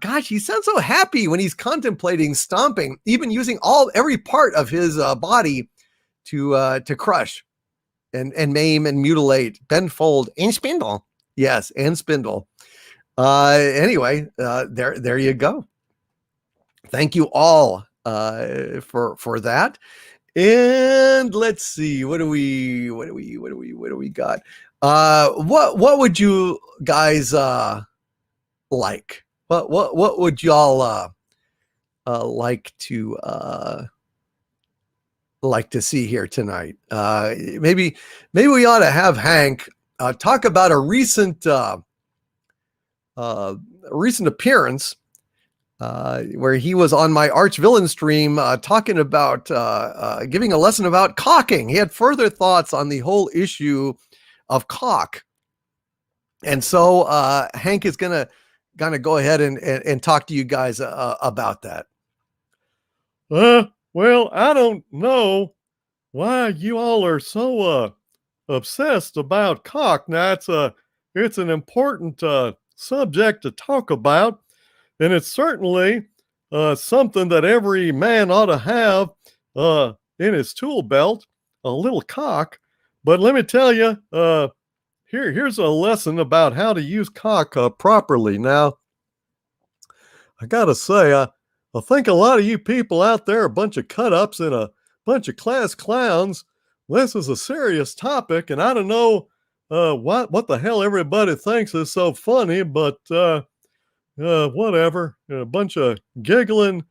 [SPEAKER 2] Gosh, he sounds so happy when he's contemplating stomping, even using every part of his body to crush and maim and mutilate, bend, fold,
[SPEAKER 1] and spindle.
[SPEAKER 2] Yes, and spindle. Anyway, there you go. Thank you all for that. And let's see, what do we got? What would you guys like? What would y'all like to see here tonight? Maybe we ought to have Hank talk about a recent appearance where he was on my Arch Villain stream talking about giving a lesson about caulking. He had further thoughts on the whole issue of caulk. And so Hank is gonna go ahead and talk to you guys about that.
[SPEAKER 3] Well, I don't know why you all are so obsessed about caulk. Now, it's an important subject to talk about, and it's certainly something that every man ought to have in his tool belt, a little caulk. But let me tell you, here's a lesson about how to use caulk properly. Now, I gotta say, I think a lot of you people out there are a bunch of cut-ups and a bunch of class clowns. This is a serious topic, and I don't know what the hell everybody thinks is so funny, but whatever. A bunch of giggling,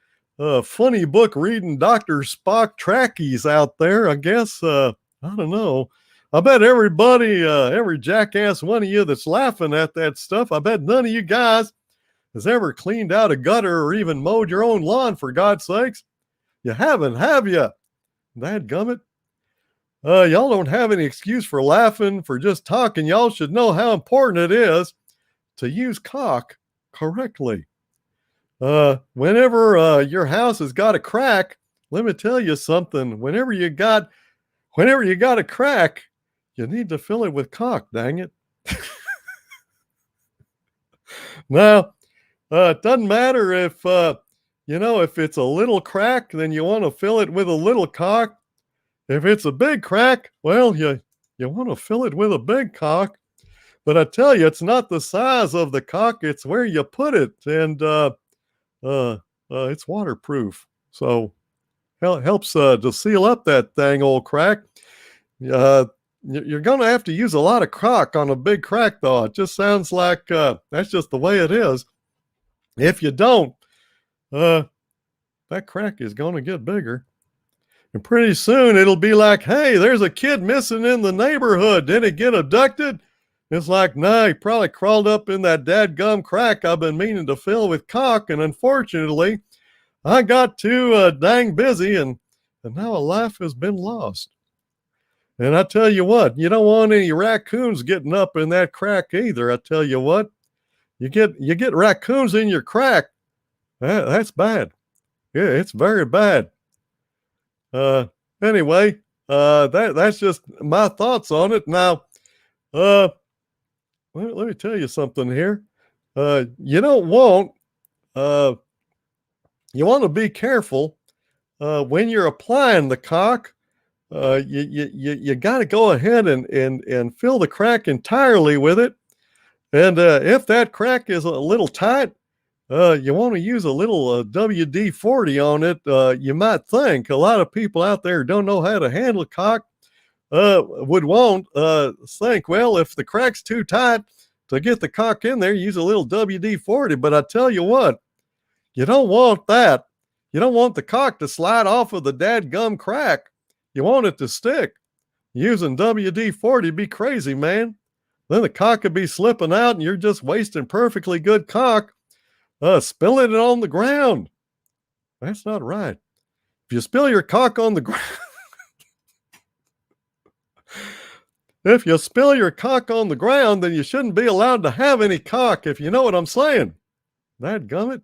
[SPEAKER 3] funny book reading Dr. Spock trackies out there, I guess. I don't know. I bet everybody, every jackass one of you that's laughing at that stuff, I bet none of you guys has ever cleaned out a gutter or even mowed your own lawn, for God's sakes. You haven't, have you? Dadgummit. Y'all don't have any excuse for laughing, for just talking. Y'all should know how important it is to use caulk correctly. Whenever your house has got a crack, let me tell you something. Whenever you got a crack, you need to fill it with caulk, dang it. Now, it doesn't matter if, if it's a little crack, then you want to fill it with a little cock. If it's a big crack, well, you want to fill it with a big cock. But I tell you, it's not the size of the cock, it's where you put it. And it's waterproof. So helps to seal up that dang old crack. You're going to have to use a lot of cock on a big crack, though. It just sounds like that's just the way it is. If you don't, that crack is going to get bigger. And pretty soon it'll be like, hey, there's a kid missing in the neighborhood. Did he get abducted? It's like, nah, he probably crawled up in that dadgum crack I've been meaning to fill with cock. And unfortunately, I got too dang busy and now a life has been lost. And I tell you what, you don't want any raccoons getting up in that crack either. I tell you what, you get raccoons in your crack. That's bad. Yeah, it's very bad. Anyway, that's just my thoughts on it. Now, let me tell you something here. You want to be careful when you're applying the cock. You got to go ahead and fill the crack entirely with it. And if that crack is a little tight, you want to use a little WD-40 on it. You might think a lot of people out there don't know how to handle cock. Would think, well, if the crack's too tight to get the cock in there, use a little WD-40. But I tell you what, you don't want that. You don't want the cock to slide off of the dadgum crack. You want it to stick. Using WD-40 be crazy, man. Then the cock could be slipping out and you're just wasting perfectly good cock, spilling it on the ground. That's not right. If you spill your cock on the ground, if you spill your cock on the ground, then you shouldn't be allowed to have any cock, if you know what I'm saying. Dadgummit,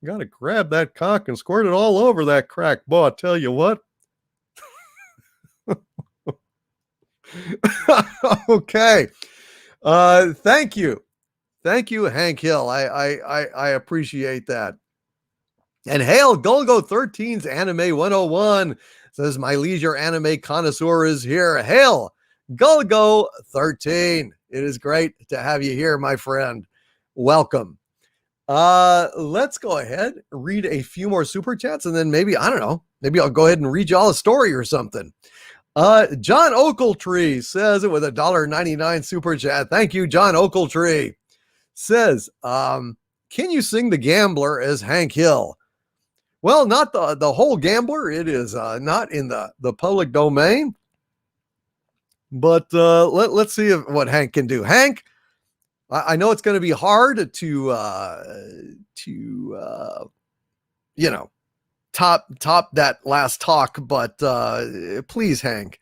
[SPEAKER 3] you got to grab that cock and squirt it all over that crack. Boy, I tell you what. Okay. Thank you, Hank Hill. I appreciate that. And Hail Golgo 13's Anime 101 says, my leisure anime connoisseur is here. Hail Golgo 13. It is great to have you here, my friend. Welcome. Let's go ahead, read a few more super chats, and then maybe I'll go ahead and read you all a story or something. John Oakletree says it with a $1.99 super chat. Thank you, John Oakletree. Says, can you sing The Gambler as Hank Hill? Well, not the whole Gambler. It is not in the public domain. But let's see what Hank can do. Hank, I know it's going to be hard to top that last talk, but please, Hank,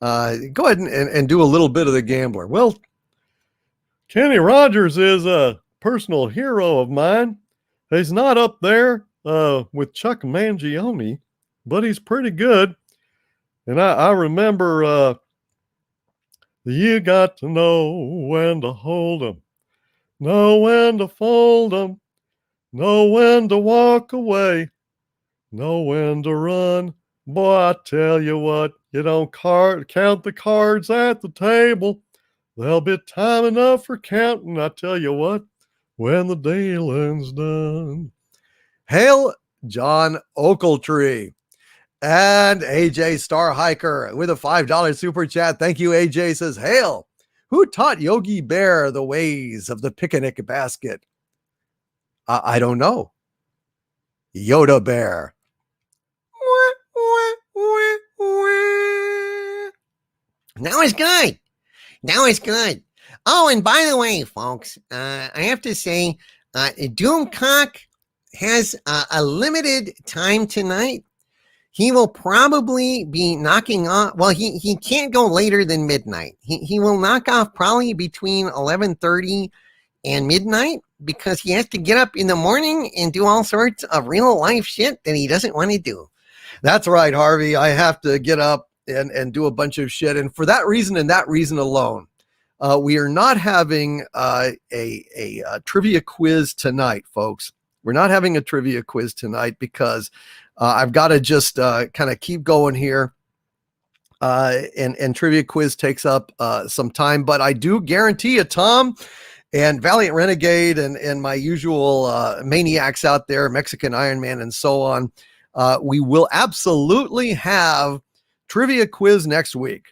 [SPEAKER 3] go ahead and do a little bit of The Gambler. Well, Kenny Rogers is a personal hero of mine. He's not up there with Chuck Mangione, but he's pretty good. And I remember you got to know when to hold 'em, know when to fold 'em, know when to walk away, know when to run. Boy, I tell you what, you don't count the cards at the table. There'll be time enough for counting, I tell you what, when the dealing's done. Hail John Oakletree. And AJ Star Hiker with a $5 super chat. Thank you, AJ. Says, hail. Who taught Yogi Bear the ways of the picnic basket? I don't know. Yoda Bear.
[SPEAKER 1] Now it's good. Now it's good. Oh, and by the way, folks, I have to say, Doomcock has a limited time tonight. He will probably be knocking off. Well, he can't go later than midnight. He will knock off probably between 11:30 and midnight because he has to get up in the morning and do all sorts of real life shit that he doesn't want to do.
[SPEAKER 2] That's right, Harvey. I have to get up and do a bunch of shit. And for that reason and that reason alone, We are not having a trivia quiz tonight, folks. We're not having a trivia quiz tonight because I've got to just kind of keep going here. And trivia quiz takes up some time, but I do guarantee you, Tom and Valiant Renegade and my usual maniacs out there, Mexican Iron Man and so on, we will absolutely have trivia quiz next week.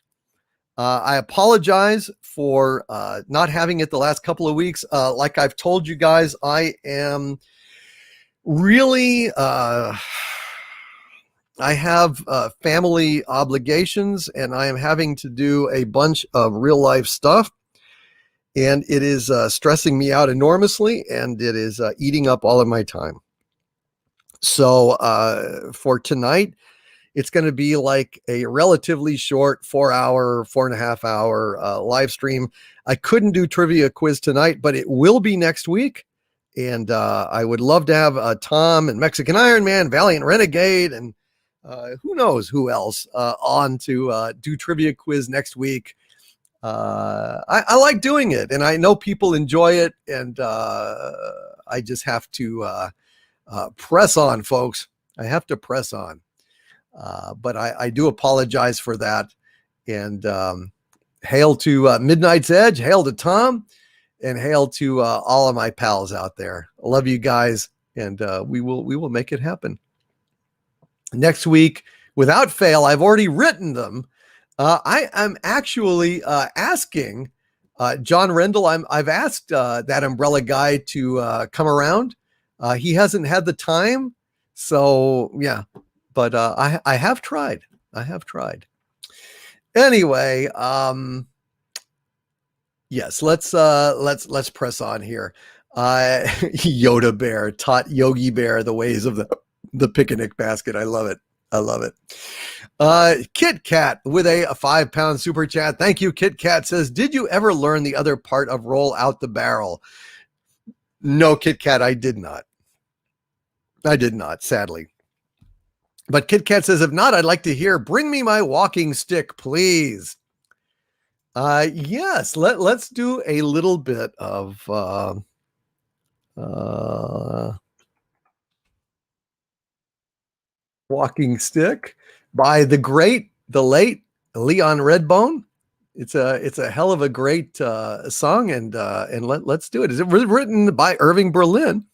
[SPEAKER 2] I apologize for not having it the last couple of weeks. Like I've told you guys, I am really, I have family obligations and I am having to do a bunch of real life stuff. And it is stressing me out enormously and it is eating up all of my time. So for tonight, it's going to be like a relatively short 4.5 hour live stream. I couldn't do trivia quiz tonight, but it will be next week. And I would love to have Tom and Mexican Iron Man, Valiant Renegade, and who knows who else on to do trivia quiz next week. I like doing it, and I know people enjoy it, and I just have to press on, folks. I have to press on. But I do apologize for that. And hail to Midnight's Edge, hail to Tom, and hail to all of my pals out there. I love you guys, and we will make it happen. Next week, without fail, I've already written them. I am actually asking John Rendell. I've asked that umbrella guy to come around. He hasn't had the time, so yeah. But I have tried. I have tried. Anyway, yes, let's press on here. Yoda Bear taught Yogi Bear the ways of the picnic basket. I love it. I love it. Kit Kat with a £5 super chat. Thank you. Kit Kat says, did you ever learn the other part of roll out the barrel? No, Kit Kat, I did not. I did not, sadly. But Kit Kat says, if not, I'd like to hear, bring me my walking stick, please. Yes, let's do a little bit of walking stick by the late Leon Redbone. It's a hell of a great song, and let's do it. It's written by Irving Berlin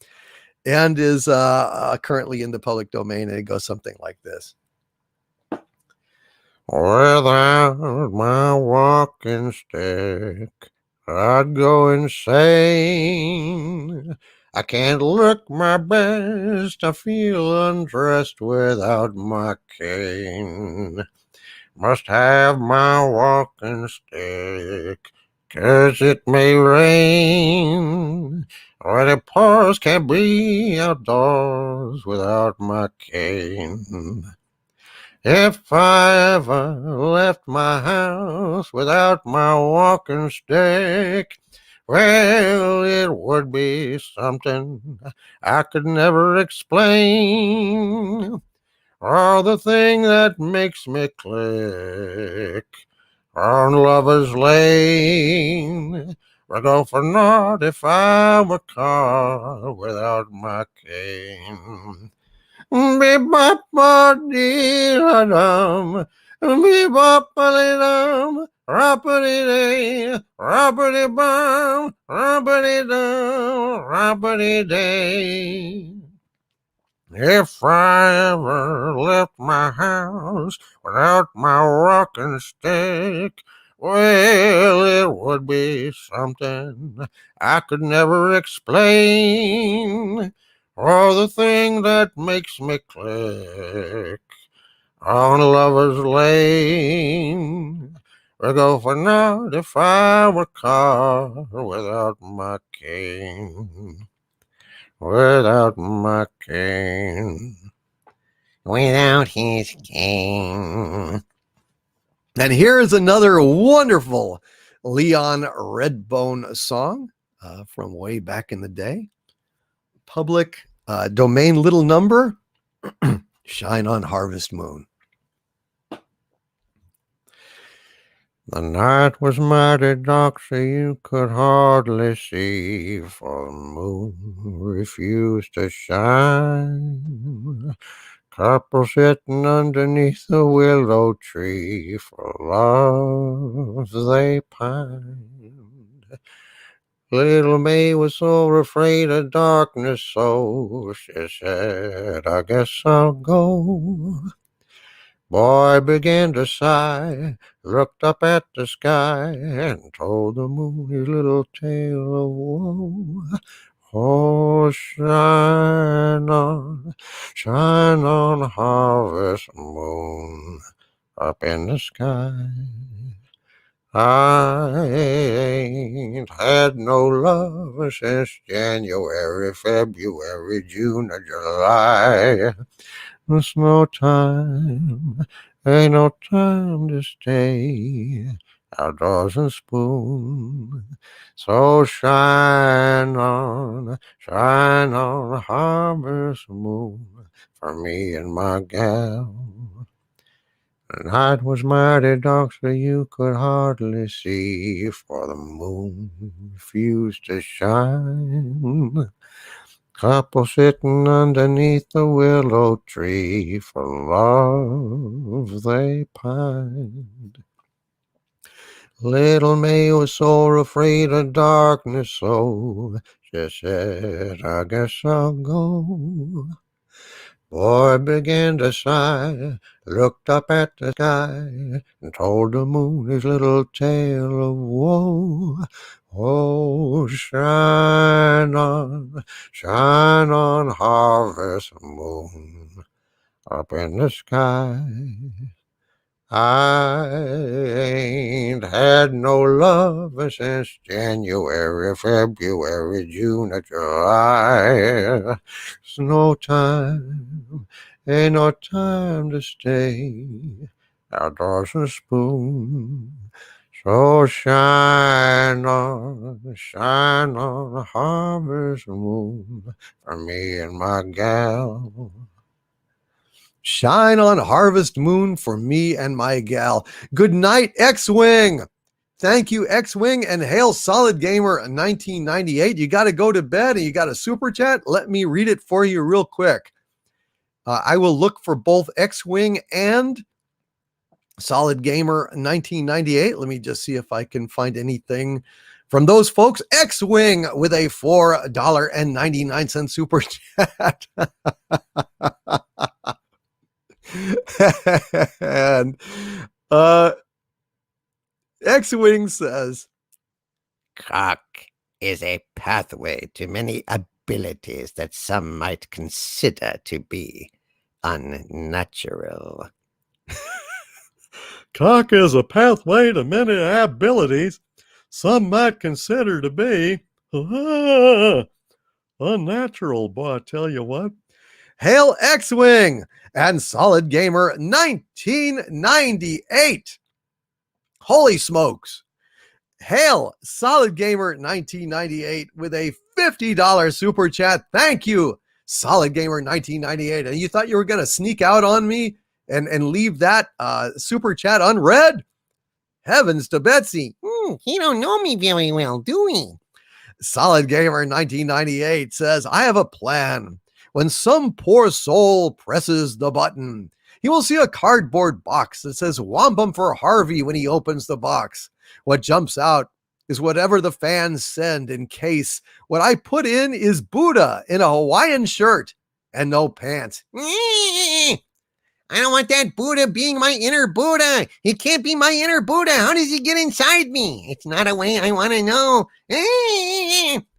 [SPEAKER 2] and is currently in the public domain, and it goes something like this. Without my walking stick, I'd go insane. I can't look my best, I feel undressed without my cane. Must have my walking stick, 'cause it may rain. When it pours, can't be outdoors without my cane. If I ever left my house without my walking stick, well, it would be something I could never explain. Or the thing that makes me click on Lover's Lane. I'd go for naught if I were caught without my cane. Be-bop-a-dee-da-dum, be-bop-a-dee-dum, roppity-day, roppity-bum, roppity-dum, roppity-day. If I ever left my house without my walking stick, well, it would be something I could never explain. Or the thing that makes me click on Lover's Lane. We'll go for naught if I were caught without my cane. Without my cane. Without his cane. And here is another wonderful Leon Redbone song from way back in the day. Public domain little number, Shine on Harvest Moon.
[SPEAKER 1] The night was mighty dark, so you could hardly see, for the moon refused to shine. Couple sitting underneath the willow tree, for love they pined. Little May was so afraid of darkness, so she said, I guess I'll go. Boy began to sigh, looked up at the sky, and told the moon his little tale of woe. Oh, shine on, harvest moon, up in the sky. I ain't had no love since January, February, June, or July. There's no time, ain't no time to stay outdoors and spoon. So shine on, harvest moon for me and my gal. The night was mighty dark, so you could hardly see, for the moon refused to shine. Couple sitting underneath the willow tree, for love they pined. Little May was so afraid of darkness, so she said, I guess I'll go. Boy began to sigh, looked up at the sky, and told the moon his little tale of woe. Oh, shine on, harvest moon, up in the sky. I ain't had no love since January, February, June, or July. There's no time, ain't no time to stay outdoors and spoon. So shine on, harvest moon for me and my gal.
[SPEAKER 2] Shine on harvest moon for me and my gal. Good night, X-Wing. Thank you, X-Wing, and hail Solid Gamer 1998. You got to go to bed and you got a super chat. Let me read it for you real quick. I will look for both X-Wing and Solid Gamer 1998. Let me just see if I can find anything from those folks. X-Wing with a $4.99 super chat. And X-Wing says,
[SPEAKER 1] Caulk is a pathway to many abilities that some might consider to be unnatural.
[SPEAKER 3] Caulk is a pathway to many abilities some might consider to be unnatural. Boy, I tell you what.
[SPEAKER 2] hail X-Wing and Solid Gamer 1998. Holy smokes. Hail Solid Gamer 1998 with a $50 super chat. Thank you, Solid Gamer 1998. And you thought you were going to sneak out on me and leave that super chat unread? Heavens to Betsy.
[SPEAKER 1] He don't know me very well, do we?
[SPEAKER 2] Solid Gamer 1998 says, I have a plan. When some poor soul presses the button, he will see a cardboard box that says wampum for Harvey when he opens the box. What jumps out is whatever the fans send in case what I put in is Buddha in a Hawaiian shirt and no pants.
[SPEAKER 1] I don't want that Buddha being my inner Buddha. He can't be my inner Buddha. How does he get inside me? It's not a way I want to know.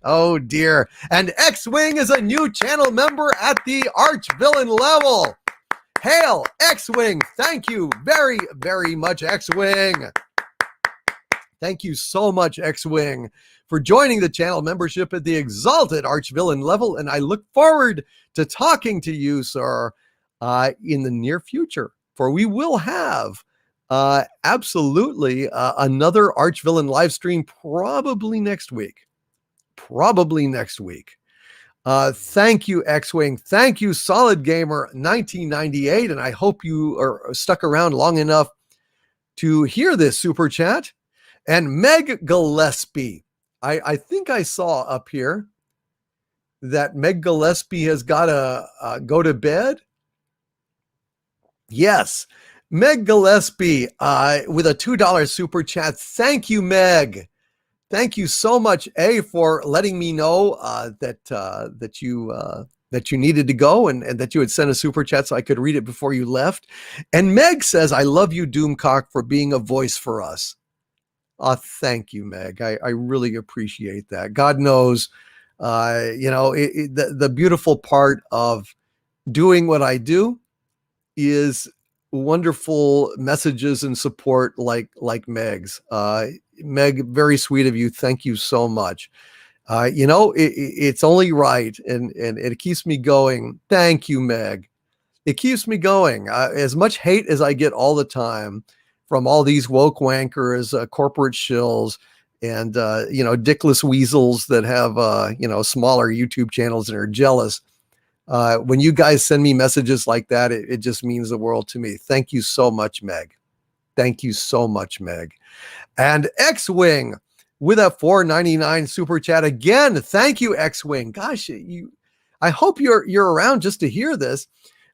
[SPEAKER 2] Oh dear. And X-Wing is a new channel member at the Arch Villain level. Hail X-Wing. Thank you very, very much, X-Wing. Thank you so much, X-Wing, for joining the channel membership at the Exalted Arch Villain level. And I look forward to talking to you, sir, in the near future, for we will have absolutely another Arch Villain live stream probably next week. Thank you, X-Wing. Thank you, Solid Gamer 1998. And I hope you are stuck around long enough to hear this super chat. And Meg Gillespie, I think I saw up here that Meg Gillespie has got to go to bed. Yes, Meg Gillespie with a $2 super chat. Thank you, Meg. Thank you so much, for letting me know that you needed to go and that you had sent a super chat so I could read it before you left. And Meg says, "I love you, Doomcock, for being a voice for us." Thank you, Meg. I really appreciate that. God knows, the beautiful part of doing what I do is wonderful messages and support like Meg's. Meg, very sweet of you. Thank you so much. It's only right, and it keeps me going. Thank you, Meg. It keeps me going. As much hate as I get all the time from all these woke wankers, corporate shills, and dickless weasels that have smaller YouTube channels and are jealous. When you guys send me messages like that, it just means the world to me. Thank you so much, Meg. Thank you so much, Meg. And X-Wing with a $4.99 super chat again. Thank you, X-Wing. Gosh, I hope you're around just to hear this.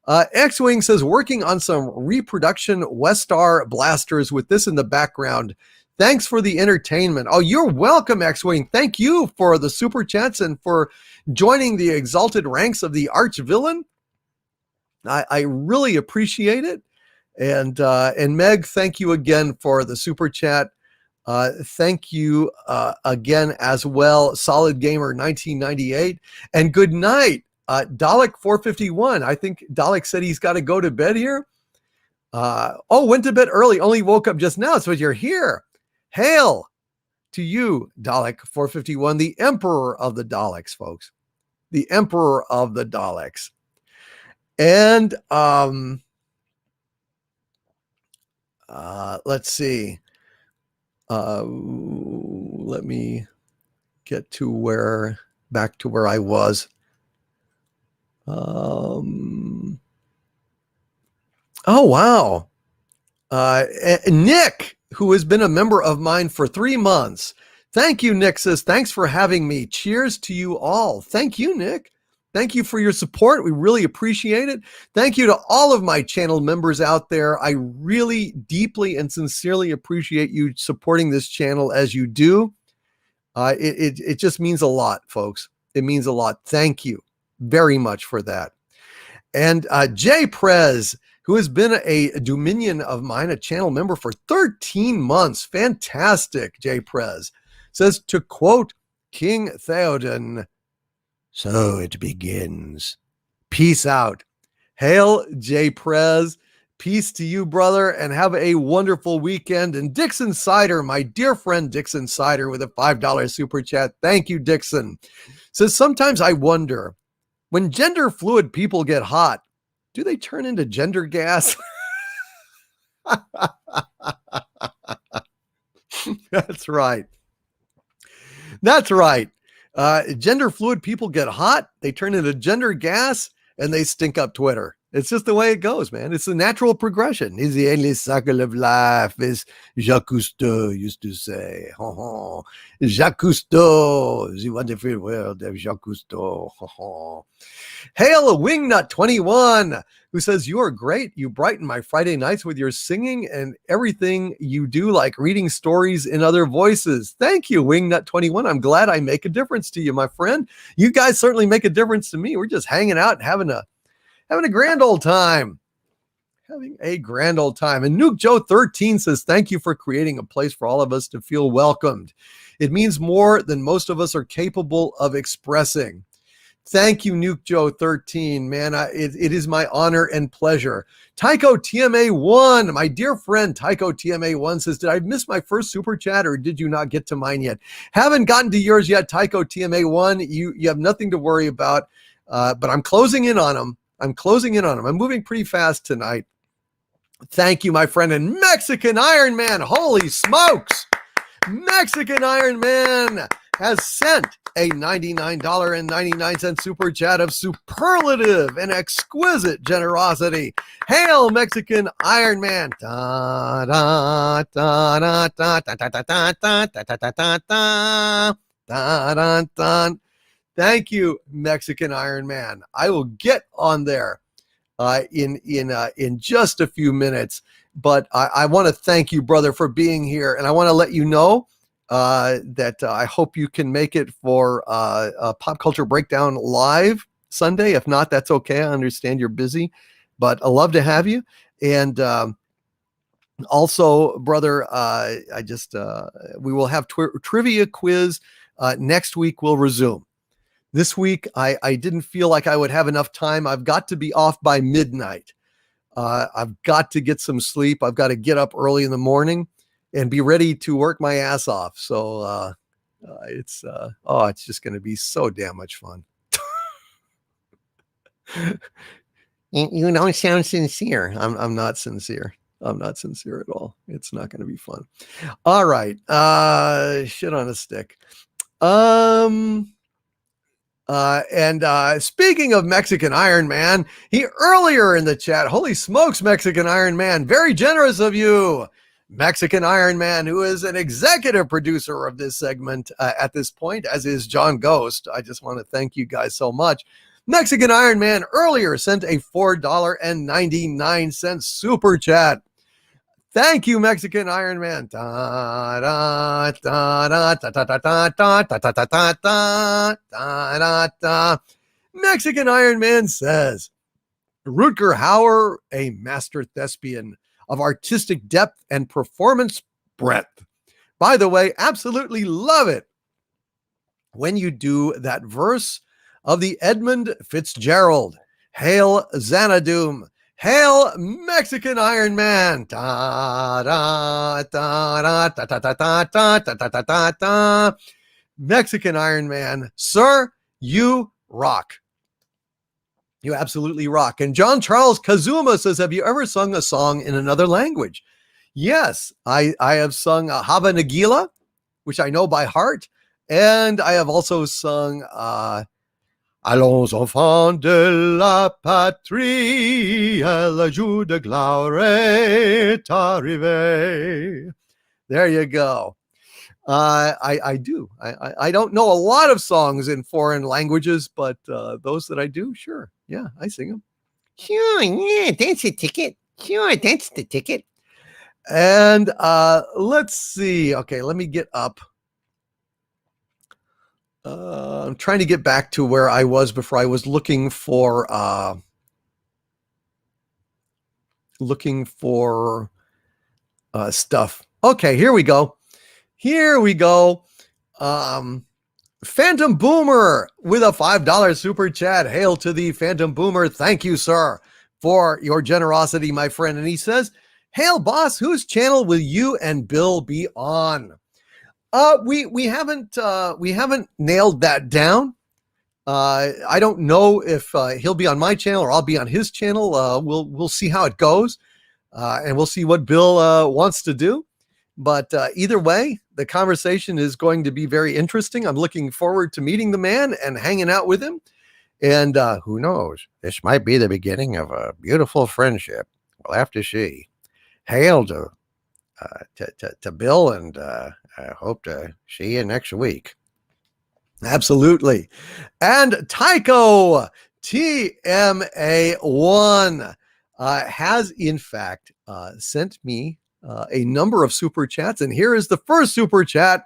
[SPEAKER 2] X-Wing says, working on some reproduction Westar blasters with this in the background. Thanks for the entertainment. Oh, you're welcome, X-Wing. Thank you for the super chats and for joining the exalted ranks of the arch villain. I really appreciate it. And Meg, thank you again for the super chat. Thank you again as well, Solid Gamer 1998. And good night, Dalek 451. I think Dalek said he's got to go to bed here. Went to bed early, only woke up just now, so you're here. Hail to you, Dalek 451, the Emperor of the Daleks, folks. The Emperor of the Daleks. And let's see. Let me get back to where I was. Oh, wow. Nick, who has been a member of mine for 3 months. Thank you, Nick says, thanks for having me. Cheers to you all. Thank you, Nick. Thank you for your support. We really appreciate it. Thank you to all of my channel members out there. I really deeply and sincerely appreciate you supporting this channel as you do. It just means a lot, folks. It means a lot. Thank you very much for that. And Jay Prez, who has been a Dominion of mine, a channel member for 13 months. Fantastic, Jay Prez. Says, to quote King Theoden, so it begins. Peace out. Hail, Jay Prez. Peace to you, brother, and have a wonderful weekend. And Dixon Sider, my dear friend Dixon Sider, with a $5 super chat. Thank you, Dixon. Says, sometimes I wonder, when gender fluid people get hot, do they turn into gender gas? That's right. That's right. Gender fluid people get hot, they turn into gender gas, and they stink up Twitter. It's just the way it goes, man. It's the natural progression. It's the endless cycle of life, as Jacques Cousteau used to say. Jacques Cousteau, the wonderful world of Jacques Cousteau. Hail Wingnut21, who says, you are great. You brighten my Friday nights with your singing and everything you do, like reading stories in other voices. Thank you, Wingnut21. I'm glad I make a difference to you, my friend. You guys certainly make a difference to me. We're just hanging out and having a grand old time. Having a grand old time. And Nuke Joe 13 says, thank you for creating a place for all of us to feel welcomed. It means more than most of us are capable of expressing. Thank you, Nuke Joe 13. Man, it is my honor and pleasure. Tycho TMA1, my dear friend Tycho TMA1 says, did I miss my first super chat or did you not get to mine yet? Haven't gotten to yours yet, Tycho TMA1. You have nothing to worry about, but I'm closing in on them. I'm moving pretty fast tonight. Thank you, my friend. And Mexican Iron Man, holy smokes. Mexican Iron Man has sent a $99.99 super chat of superlative and exquisite generosity. Hail, Mexican Iron Man. Da, da, da, da, da, da, da, da, da, da, da, da, da, da, da, da, da. Thank you, Mexican Iron Man. I will get on there in just a few minutes, but I want to thank you, brother, for being here, and I want to let you know that I hope you can make it for a Pop Culture Breakdown live Sunday. If not, that's okay. I understand you're busy, but I love to have you. And also, brother, we will have trivia quiz next week. We'll resume. This week, I didn't feel like I would have enough time. I've got to be off by midnight. I've got to get some sleep. I've got to get up early in the morning and be ready to work my ass off. So it's just going to be so damn much fun.
[SPEAKER 1] You don't sound sincere.
[SPEAKER 2] I'm not sincere. I'm not sincere at all. It's not going to be fun. All right. Shit on a stick. Speaking of Mexican Iron Man, he earlier in the chat, holy smokes, Mexican Iron Man, very generous of you. Mexican Iron Man, who is an executive producer of this segment at this point, as is John Ghost. I just want to thank you guys so much. Mexican Iron Man earlier sent a $4.99 super chat. Thank you, Mexican Iron Man. Mexican Iron Man says, Rutger Hauer, a master thespian of artistic depth and performance breadth. By the way, absolutely love it when you do that verse of the Edmund Fitzgerald. Hail Xanadu. Hail Mexican Iron Man. Da, da, da, da, da, da, da, da, da, da, da, da, da. Mexican Iron Man, sir, you rock. You absolutely rock. And John Charles Kazuma says, have you ever sung a song in another language? Yes, I have sung Hava Nagila, which I know by heart. And I have also sung Allons enfants de la patrie, le jour de gloire est arrivé. There you go. I do. I don't know a lot of songs in foreign languages, but those that I do, sure. Yeah, I sing them.
[SPEAKER 1] Sure, yeah, that's a ticket. Sure, that's the ticket.
[SPEAKER 2] And let's see. Okay, let me get up. I'm trying to get back to where I was before. I was looking for stuff. Okay, here we go. Phantom Boomer with a $5 super chat. Hail to the Phantom Boomer. Thank you, sir, for your generosity, my friend. And he says, hail, boss, whose channel will you and Bill be on? We haven't nailed that down. I don't know if he'll be on my channel or I'll be on his channel. We'll see how it goes, and we'll see what Bill wants to do. But either way, the conversation is going to be very interesting. I'm looking forward to meeting the man and hanging out with him. And who knows? This might be the beginning of a beautiful friendship. We'll have to see. Hail to Bill, and I hope to see you next week. Absolutely. And Tycho TMA1 has in fact sent me a number of super chats. And here is the first super chat.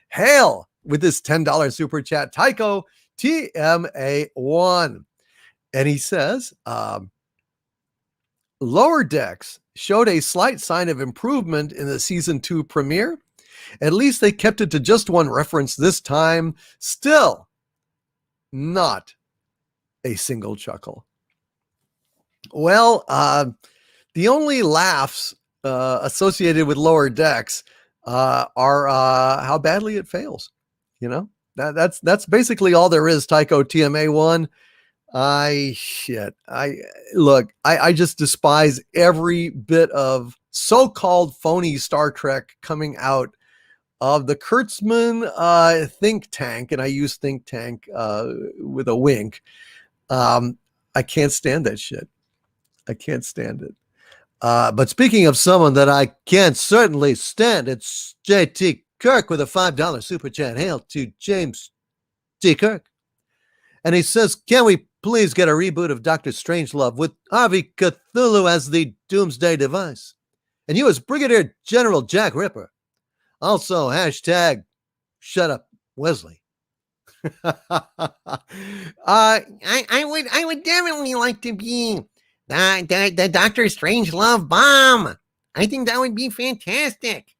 [SPEAKER 2] Hail with this $10 super chat, Tycho TMA1. And he says, Lower Decks showed a slight sign of improvement in the season 2 premiere. At least they kept it to just one reference this time. Still, not a single chuckle. Well, the only laughs associated with Lower Decks are how badly it fails. You know, that's basically all there is. Tycho TMA1. I just despise every bit of so-called phony Star Trek coming out of the Kurtzman think tank, and I use think tank with a wink. I can't stand that shit. I can't stand it. But speaking of someone that I can't certainly stand, it's JT Kirk with a $5 super chat. Hail to James T. Kirk. And he says, can we please get a reboot of Dr. Strangelove with Harvey Cthulhu as the doomsday device? And you as Brigadier General Jack Ripper. Also, hashtag shut up, Wesley.
[SPEAKER 1] I would definitely like to be the Doctor Strangelove bomb. I think that would be fantastic.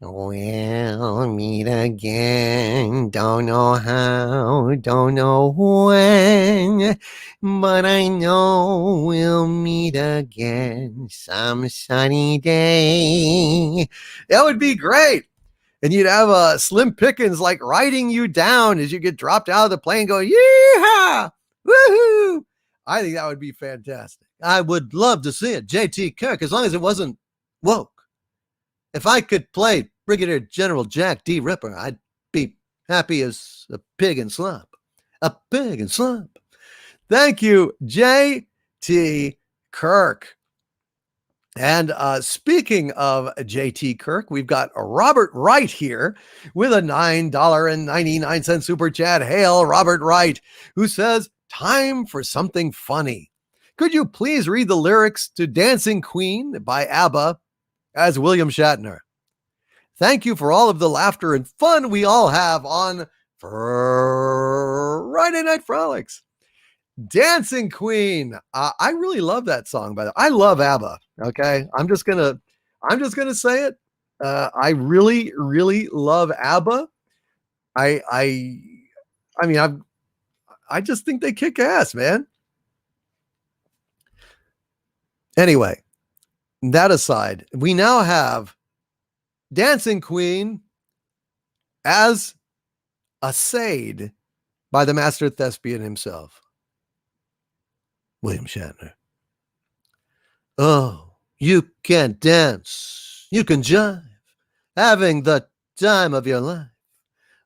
[SPEAKER 1] We'll meet again. Don't know how, don't know when, but I know we'll meet again some sunny day.
[SPEAKER 2] That would be great. And you'd have Slim Pickens like riding you down as you get dropped out of the plane going, yeehaw, woohoo. I think that would be fantastic.
[SPEAKER 1] I would love to see it. JT Kirk, as long as it wasn't woke. If I could play Brigadier General Jack D. Ripper, I'd be happy as a pig in slop. A pig in slop.
[SPEAKER 2] Thank you, J.T. Kirk. And speaking of J.T. Kirk, we've got Robert Wright here with a $9.99 super chat. Hail, Robert Wright, who says, time for something funny. Could you please read the lyrics to Dancing Queen by ABBA as William Shatner? Thank you for all of the laughter and fun we all have on Friday Night Frolics. Dancing Queen. I really love that song, by the way. I love ABBA. Okay. I'm just gonna say it. I really, really love ABBA. I mean, I just think they kick ass, man. Anyway, that aside, we now have Dancing Queen as essayed by the master thespian himself, William Shatner. Oh, you can dance, you can jive, having the time of your life.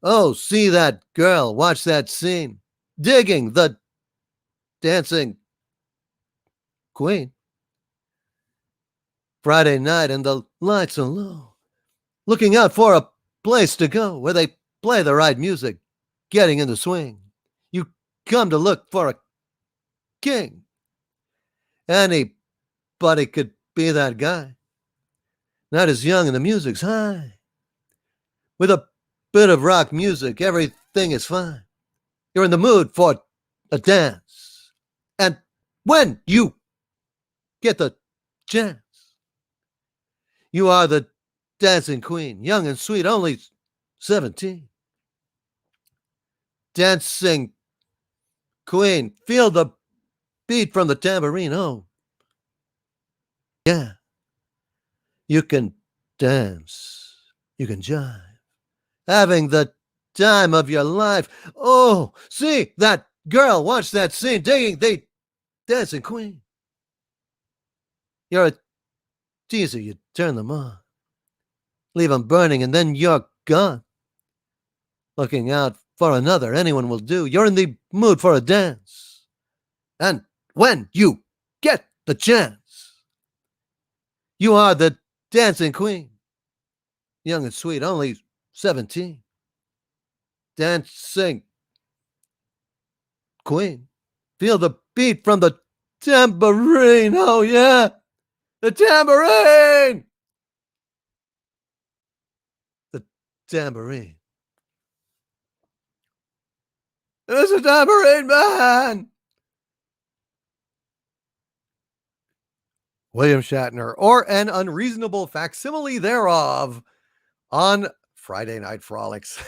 [SPEAKER 2] Oh, see that girl, watch that scene, digging the dancing queen. Friday night and the lights are low, looking out for a place to go where they play the right music, getting in the swing. You come to look for a king. Anybody could be that guy. Not as young and the music's high. With a bit of rock music, everything is fine. You're in the mood for a dance. And when you get the chance, you are the dancing queen, young and sweet, only 17. Dancing queen, feel the beat from the tambourine. Oh, yeah. You can dance, you can jive, having the time of your life. Oh, see that girl, watch that scene, digging the dancing queen. You're a teaser, you turn them on, leave them burning, and then you're gone. Looking out for another, anyone will do. You're in the mood for a dance. And when you get the chance, you are the dancing queen, young and sweet, only 17. Dancing queen, feel the beat from the tambourine. Oh, yeah, the tambourine. The tambourine. It's a tambourine man. William Shatner, or an unreasonable facsimile thereof on Friday Night Frolics.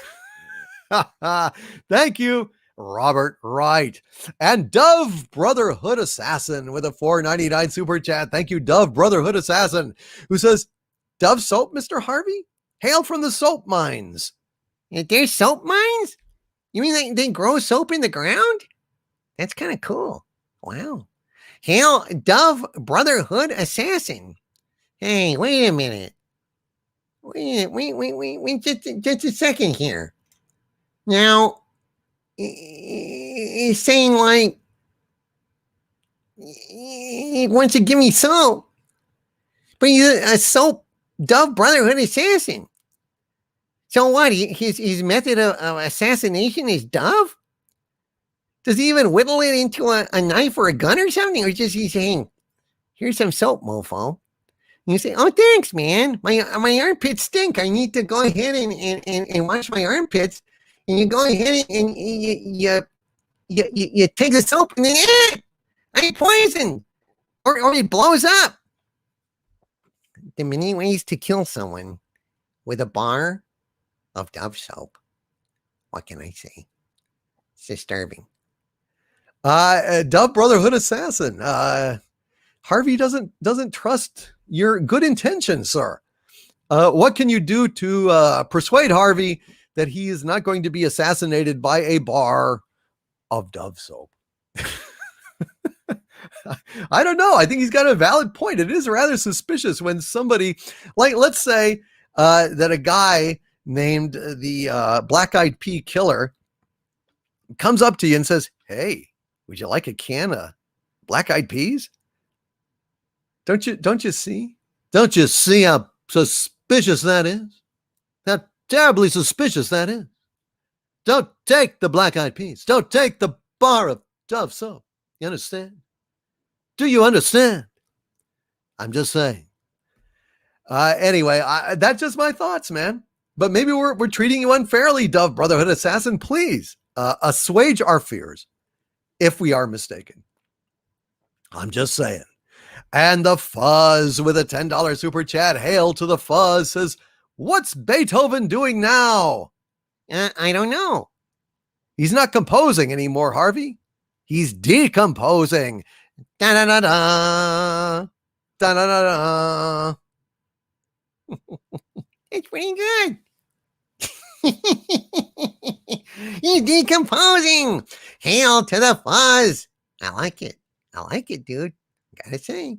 [SPEAKER 2] Thank you, Robert Wright. And Dove Brotherhood Assassin with a $4.99 super chat. Thank you, Dove Brotherhood Assassin, who says, Dove soap, Mr. Harvey? Hail from the soap mines.
[SPEAKER 1] There's soap mines? You mean they grow soap in the ground? That's kind of cool. Wow. Hail, Dove Brotherhood Assassin. Hey, wait a minute. Wait, just a second here. Now, he's saying like he wants to give me soap, but he's a soap Dove Brotherhood assassin. So what? His method of assassination is Dove? Does he even whittle it into a knife or a gun or something? Or just he's saying, here's some soap, mofo. And you say, oh, thanks, man. My armpits stink. I need to go ahead and wash my armpits. And you go ahead and you take the soap and then, I'm poisoned. Or it blows up. The many ways to kill someone with a bar of Dove soap. What can I say? It's disturbing.
[SPEAKER 2] Dove Brotherhood assassin. Harvey doesn't trust your good intentions, sir. What can you do to persuade Harvey that he is not going to be assassinated by a bar of Dove soap? I don't know. I think he's got a valid point. It is rather suspicious when somebody, like, let's say that a guy named the Black Eyed Pea Killer comes up to you and says, hey, would you like a can of Black Eyed Peas? Don't you see? Don't you see how suspicious that is? How terribly suspicious that is. Don't take the Black Eyed Peas. Don't take the bar of Dove soap. You understand? Do you understand? I'm just saying. Anyway, that's just my thoughts, man. But maybe we're treating you unfairly, Dove Brotherhood assassin. Please assuage our fears if we are mistaken. I'm just saying. And the Fuzz with a $10 super chat. Hail to the Fuzz says, what's Beethoven doing now?
[SPEAKER 1] I don't know.
[SPEAKER 2] He's not composing anymore, Harvey. He's decomposing. Da-da-da-da. Da-da-da-da.
[SPEAKER 1] It's pretty good. He's decomposing. Hail to the Fuzz. I like it, dude. Gotta say.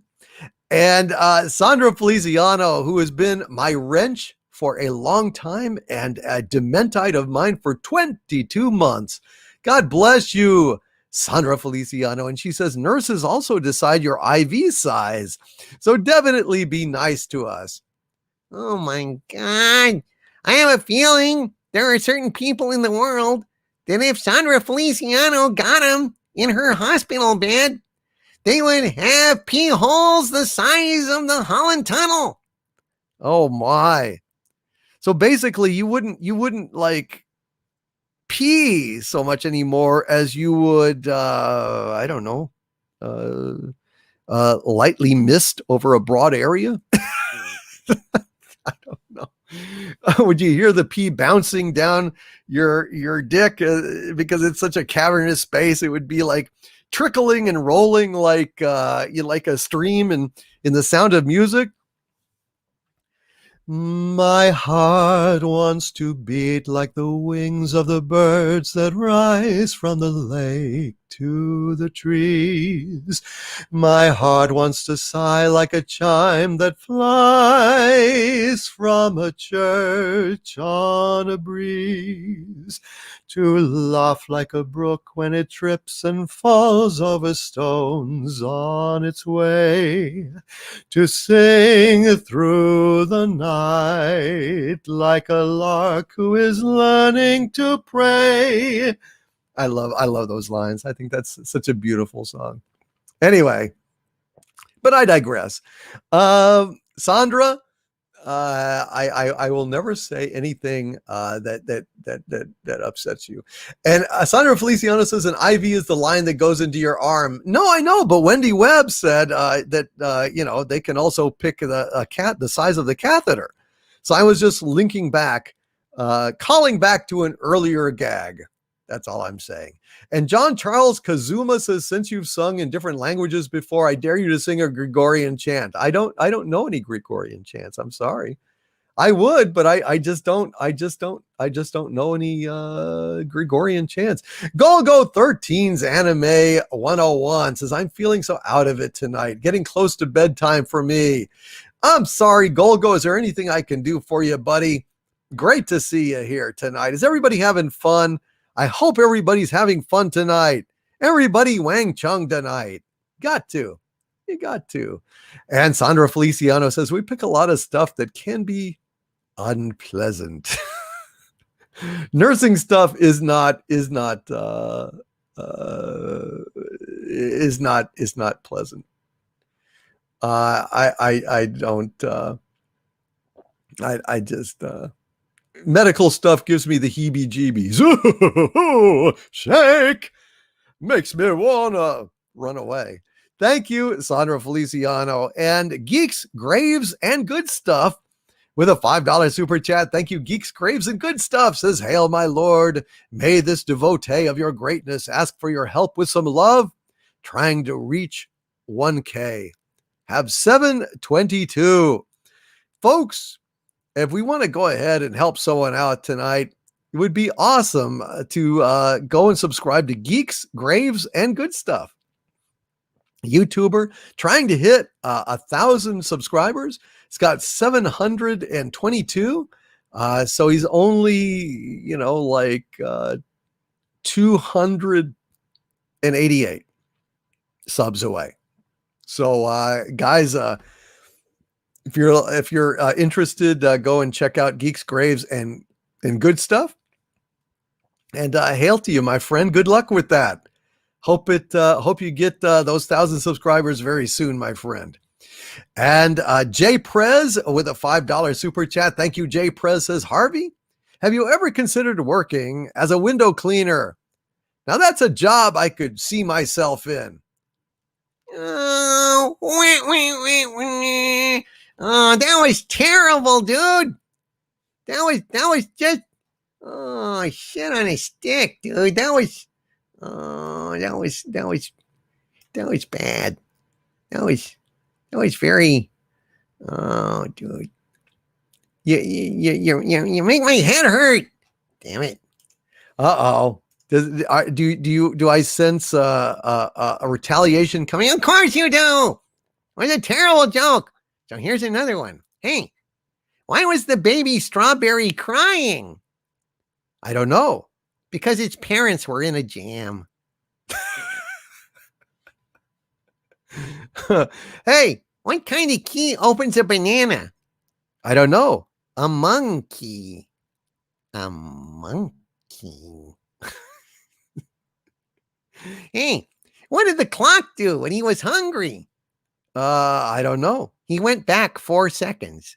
[SPEAKER 2] And Sandra Feliciano, who has been my wrench for a long time and a dementite of mine for 22 months. God bless you, Sandra Feliciano. And she says, nurses also decide your IV size. So definitely be nice to us.
[SPEAKER 1] Oh my God. I have a feeling there are certain people in the world that if Sandra Feliciano got them in her hospital bed, they would have pee holes the size of the Holland Tunnel.
[SPEAKER 2] Oh my. So basically you wouldn't like pee so much anymore as you would, I don't know, lightly mist over a broad area. I don't know. Would you hear the pee bouncing down your dick because it's such a cavernous space? It would be like trickling and rolling like like a stream in the Sound of Music. My heart wants to beat like the wings of the birds that rise from the lake to the trees. My heart wants to sigh like a chime that flies from a church on a breeze. To laugh like a brook when it trips and falls over stones on its way. To sing through the night like a lark who is learning to pray. I love those lines. I think that's such a beautiful song. Anyway, but I digress. Sandra, I will never say anything that upsets you. And Sandra Feliciano says an IV is the line that goes into your arm. No, I know, but Wendy Webb said that they can also pick the size of the catheter. So I was just linking back, calling back to an earlier gag. That's all I'm saying. And John Charles Kazuma says, since you've sung in different languages before, I dare you to sing a Gregorian chant. I don't know any Gregorian chants. I'm sorry. I would, but I just don't know any Gregorian chants. Golgo 13's Anime 101 says, I'm feeling so out of it tonight. Getting close to bedtime for me. I'm sorry, Golgo. Is there anything I can do for you, buddy? Great to see you here tonight. Is everybody having fun? I hope everybody's having fun tonight. Everybody Wang Chung tonight. Got to. You got to. And Sandra Feliciano says, we pick a lot of stuff that can be unpleasant. Nursing stuff is not pleasant. I just medical stuff gives me the heebie-jeebies. Shake makes me wanna run away. Thank you, Sandra Feliciano. And Geeks, Graves, and Good Stuff with a $5 super chat. Thank you, Geeks, Graves, and Good Stuff. Says, hail, my lord. May this devotee of your greatness ask for your help with some love. Trying to reach 1K. Have 722. Folks, if we want to go ahead and help someone out tonight, it would be awesome to go and subscribe to Geeks, Graves, and Good Stuff. YouTuber trying to hit 1,000 subscribers. It's got 722. So he's only, 288 subs away. So guys, if you're interested, go and check out Geeks, Graves, and Good Stuff. And hail to you, my friend. Good luck with that. Hope you get those 1,000 subscribers very soon, my friend. And Jay Prez with a $5 super chat. Thank you, Jay Prez. Says, Harvey, have you ever considered working as a window cleaner? Now that's a job I could see myself in.
[SPEAKER 1] Oh, that was terrible, dude. That was just shit on a stick, dude. That was bad. That was very, dude. You make my head hurt. Damn it.
[SPEAKER 2] Uh-oh. Do I sense a retaliation coming?
[SPEAKER 1] Of course you do. It was a terrible joke. So here's another one. Hey, why was the baby strawberry crying?
[SPEAKER 2] I don't know.
[SPEAKER 1] Because its parents were in a jam. Hey, what kind of key opens a banana?
[SPEAKER 2] I don't know.
[SPEAKER 1] A monkey. A monkey. Hey, what did the clock do when he was hungry?
[SPEAKER 2] I don't know.
[SPEAKER 1] He went back 4 seconds.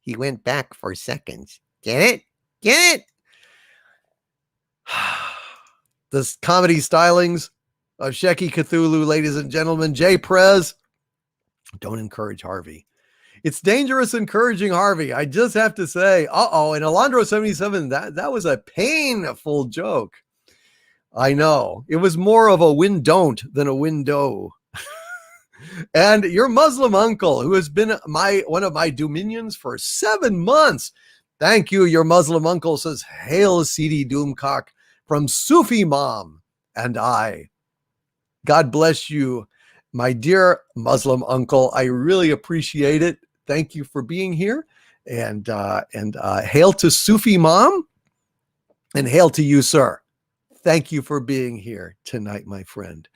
[SPEAKER 1] Get it? Get it?
[SPEAKER 2] The comedy stylings of Shecky Cthulhu, ladies and gentlemen. Jay Prez. Don't encourage Harvey. It's dangerous encouraging Harvey. I just have to say, and Alondro 77, that was a painful joke. I know. It was more of a win don't than a window. And your Muslim uncle, who has been one of my dominions for 7 months. Thank you, your Muslim uncle. Says, hail CD Doomcock from Sufi Mom and I. God bless you, my dear Muslim uncle. I really appreciate it. Thank you for being here. And hail to Sufi Mom and hail to you, sir. Thank you for being here tonight, my friend.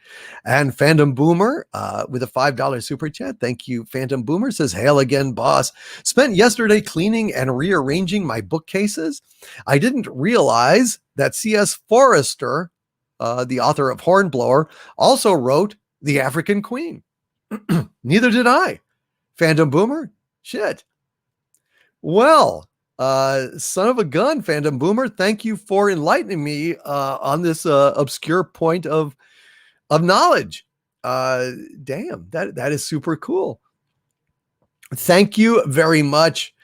[SPEAKER 2] And Phantom Boomer with a $5 super chat. Thank you, Phantom Boomer. Says, hail again, boss. Spent yesterday cleaning and rearranging my bookcases. I didn't realize that C.S. Forrester, the author of Hornblower, also wrote The African Queen. Neither did I. Phantom Boomer? Shit. Well, son of a gun, Phantom Boomer, thank you for enlightening me on this obscure point of knowledge. Damn, that is super cool. Thank you very much,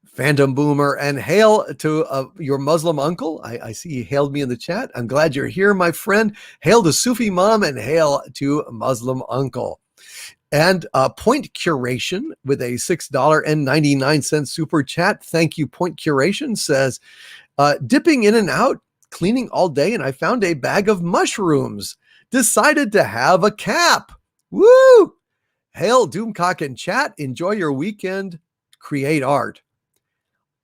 [SPEAKER 2] Phantom Boomer, and hail to your Muslim uncle. I see you hailed me in the chat. I'm glad you're here, my friend. Hail to Sufi Mom and hail to Muslim uncle. And Point Curation with a $6.99 super chat. Thank you, Point Curation. Says, dipping in and out, cleaning all day, and I found a bag of mushrooms. Decided to have a cap. Woo! Hail Doomcock and chat. Enjoy your weekend. Create art.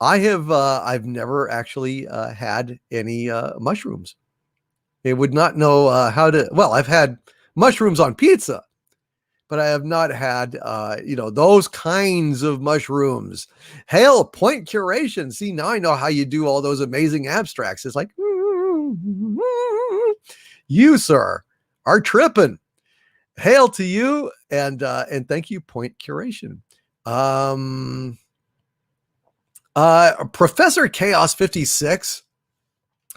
[SPEAKER 2] I've never actually had any mushrooms. I would not know how to. Well, I've had mushrooms on pizza, but I have not had those kinds of mushrooms. Hail Point Curation. See, now I know how you do all those amazing abstracts. It's like you, sir, are tripping. Hail to you, and thank you, Point Curation. Professor Chaos 56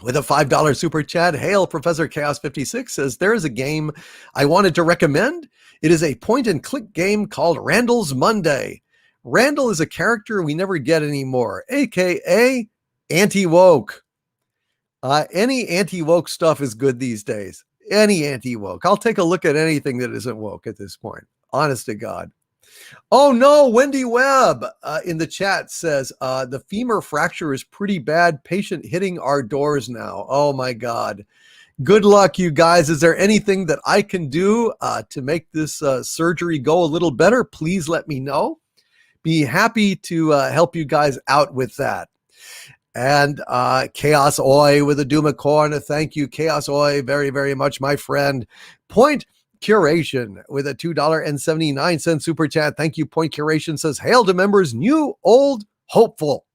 [SPEAKER 2] with a $5 super chat. Hail, Professor Chaos 56 says, there is a game I wanted to recommend. It is a point and click game called Randall's Monday. Randall is a character we never get anymore, aka anti-woke. Any anti-woke stuff is good these days. Any anti-woke. I'll take a look at anything that isn't woke at this point. Honest to God. Oh no, Wendy Webb in the chat says, the femur fracture is pretty bad. Patient hitting our doors now. Oh my God. Good luck, you guys. Is there anything that I can do to make this surgery go a little better? Please let me know. Be happy to help you guys out with that. And Chaos Oi with a Doomacorn. Thank you, Chaos Oi, very, very much, my friend. Point Curation with a $2.79 super chat. Thank you, Point Curation says, hail to members, new, old, hopeful.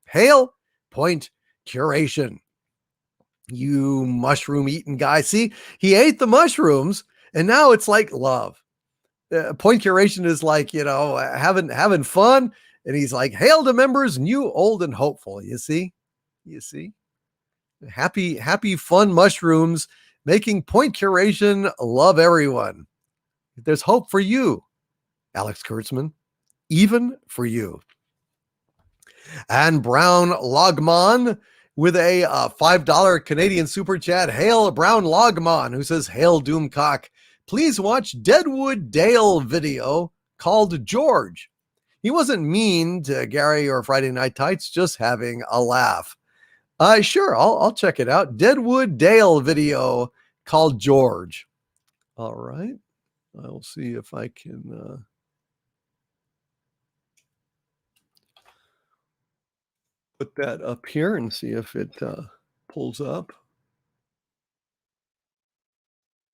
[SPEAKER 2] Hail, Point Curation. You mushroom eating guy. See, he ate the mushrooms and now it's like love. Point Curation is like, having fun. And he's like, hail to members, new, old, and hopeful. You see? Happy, fun mushrooms making Point Curation love everyone. There's hope for you, Alex Kurtzman, even for you. And Brown Logmon with a $5 Canadian super chat. Hail Brown Logmon, who says, hail Doomcock. Please watch Deadwood Dale video called George. He wasn't mean to Gary or Friday Night Tights, just having a laugh. Sure, I'll check it out. Deadwood Dale video called George. All right. I'll see if I can put that up here and see if it pulls up.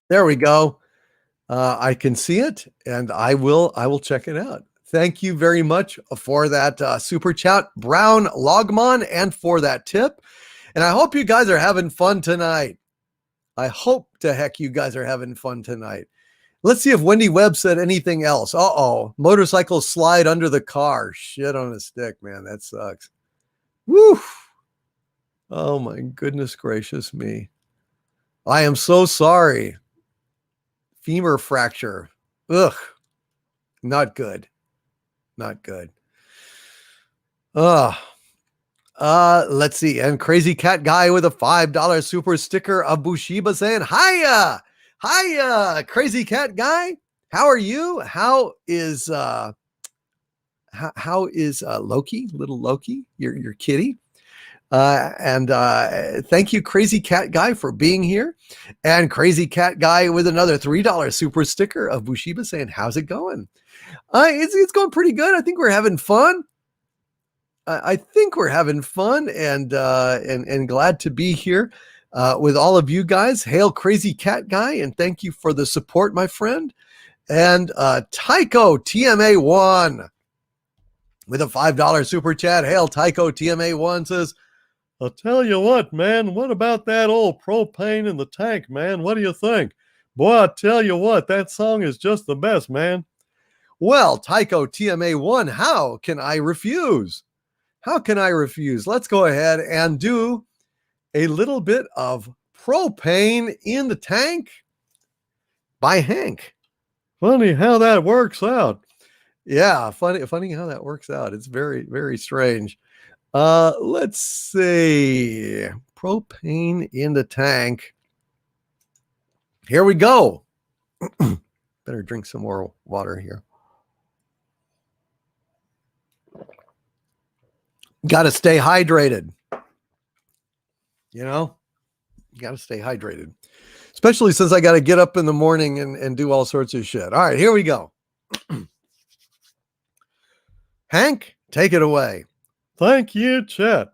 [SPEAKER 2] There we go. I can see it, and I will check it out. Thank you very much for that super chat, Brown Logmon, and for that tip. And I hope you guys are having fun tonight. I hope to heck you guys are having fun tonight. Let's see if Wendy Webb said anything else. Uh-oh. Motorcycles slide under the car. Shit on a stick, man. That sucks. Woo. Oh, my goodness gracious me. I am so sorry. Femur fracture. Ugh. Not good. Not good. Let's see. And Crazy Cat Guy with a $5 super sticker of Bushiba saying, hiya, Crazy Cat Guy. How are you? How is Loki, little Loki, your kitty? And thank you, Crazy Cat Guy, for being here. And Crazy Cat Guy with another $3 super sticker of Bushiba saying, how's it going? It's going pretty good. I think we're having fun. I think we're having fun and glad to be here with all of you guys. Hail Crazy Cat Guy, and thank you for the support, my friend. And Tycho TMA1 with a $5 super chat. Hail Tycho TMA1 says,
[SPEAKER 3] I'll tell you what, man, what about that old propane in the tank, man? What do you think? Boy, I tell you what, that song is just the best, man.
[SPEAKER 2] Well, Tycho TMA1, how can I refuse? How can I refuse? Let's go ahead and do a little bit of Propane in the Tank by Hank.
[SPEAKER 3] Funny how that works out.
[SPEAKER 2] Yeah, funny how that works out. It's very, very strange. Let's see. Propane in the Tank. Here we go. Better drink some more water here. Got to stay hydrated. You know, you got to stay hydrated, especially since I got to get up in the morning and do all sorts of shit. All right, here we go. Hank, take it away.
[SPEAKER 3] Thank you, Chet.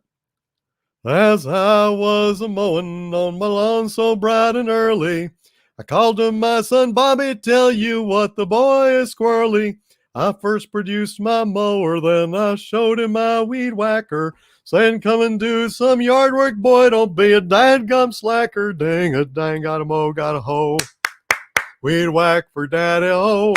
[SPEAKER 3] As I was a mowing on my lawn so bright and early, I called to my son Bobby, tell you what, the boy is squirrely. I first produced my mower, then I showed him my weed whacker, saying, come and do some yard work, boy, don't be a dadgum slacker. Ding-a-dang, got a mow, got a hoe. Weed whack for daddy ho,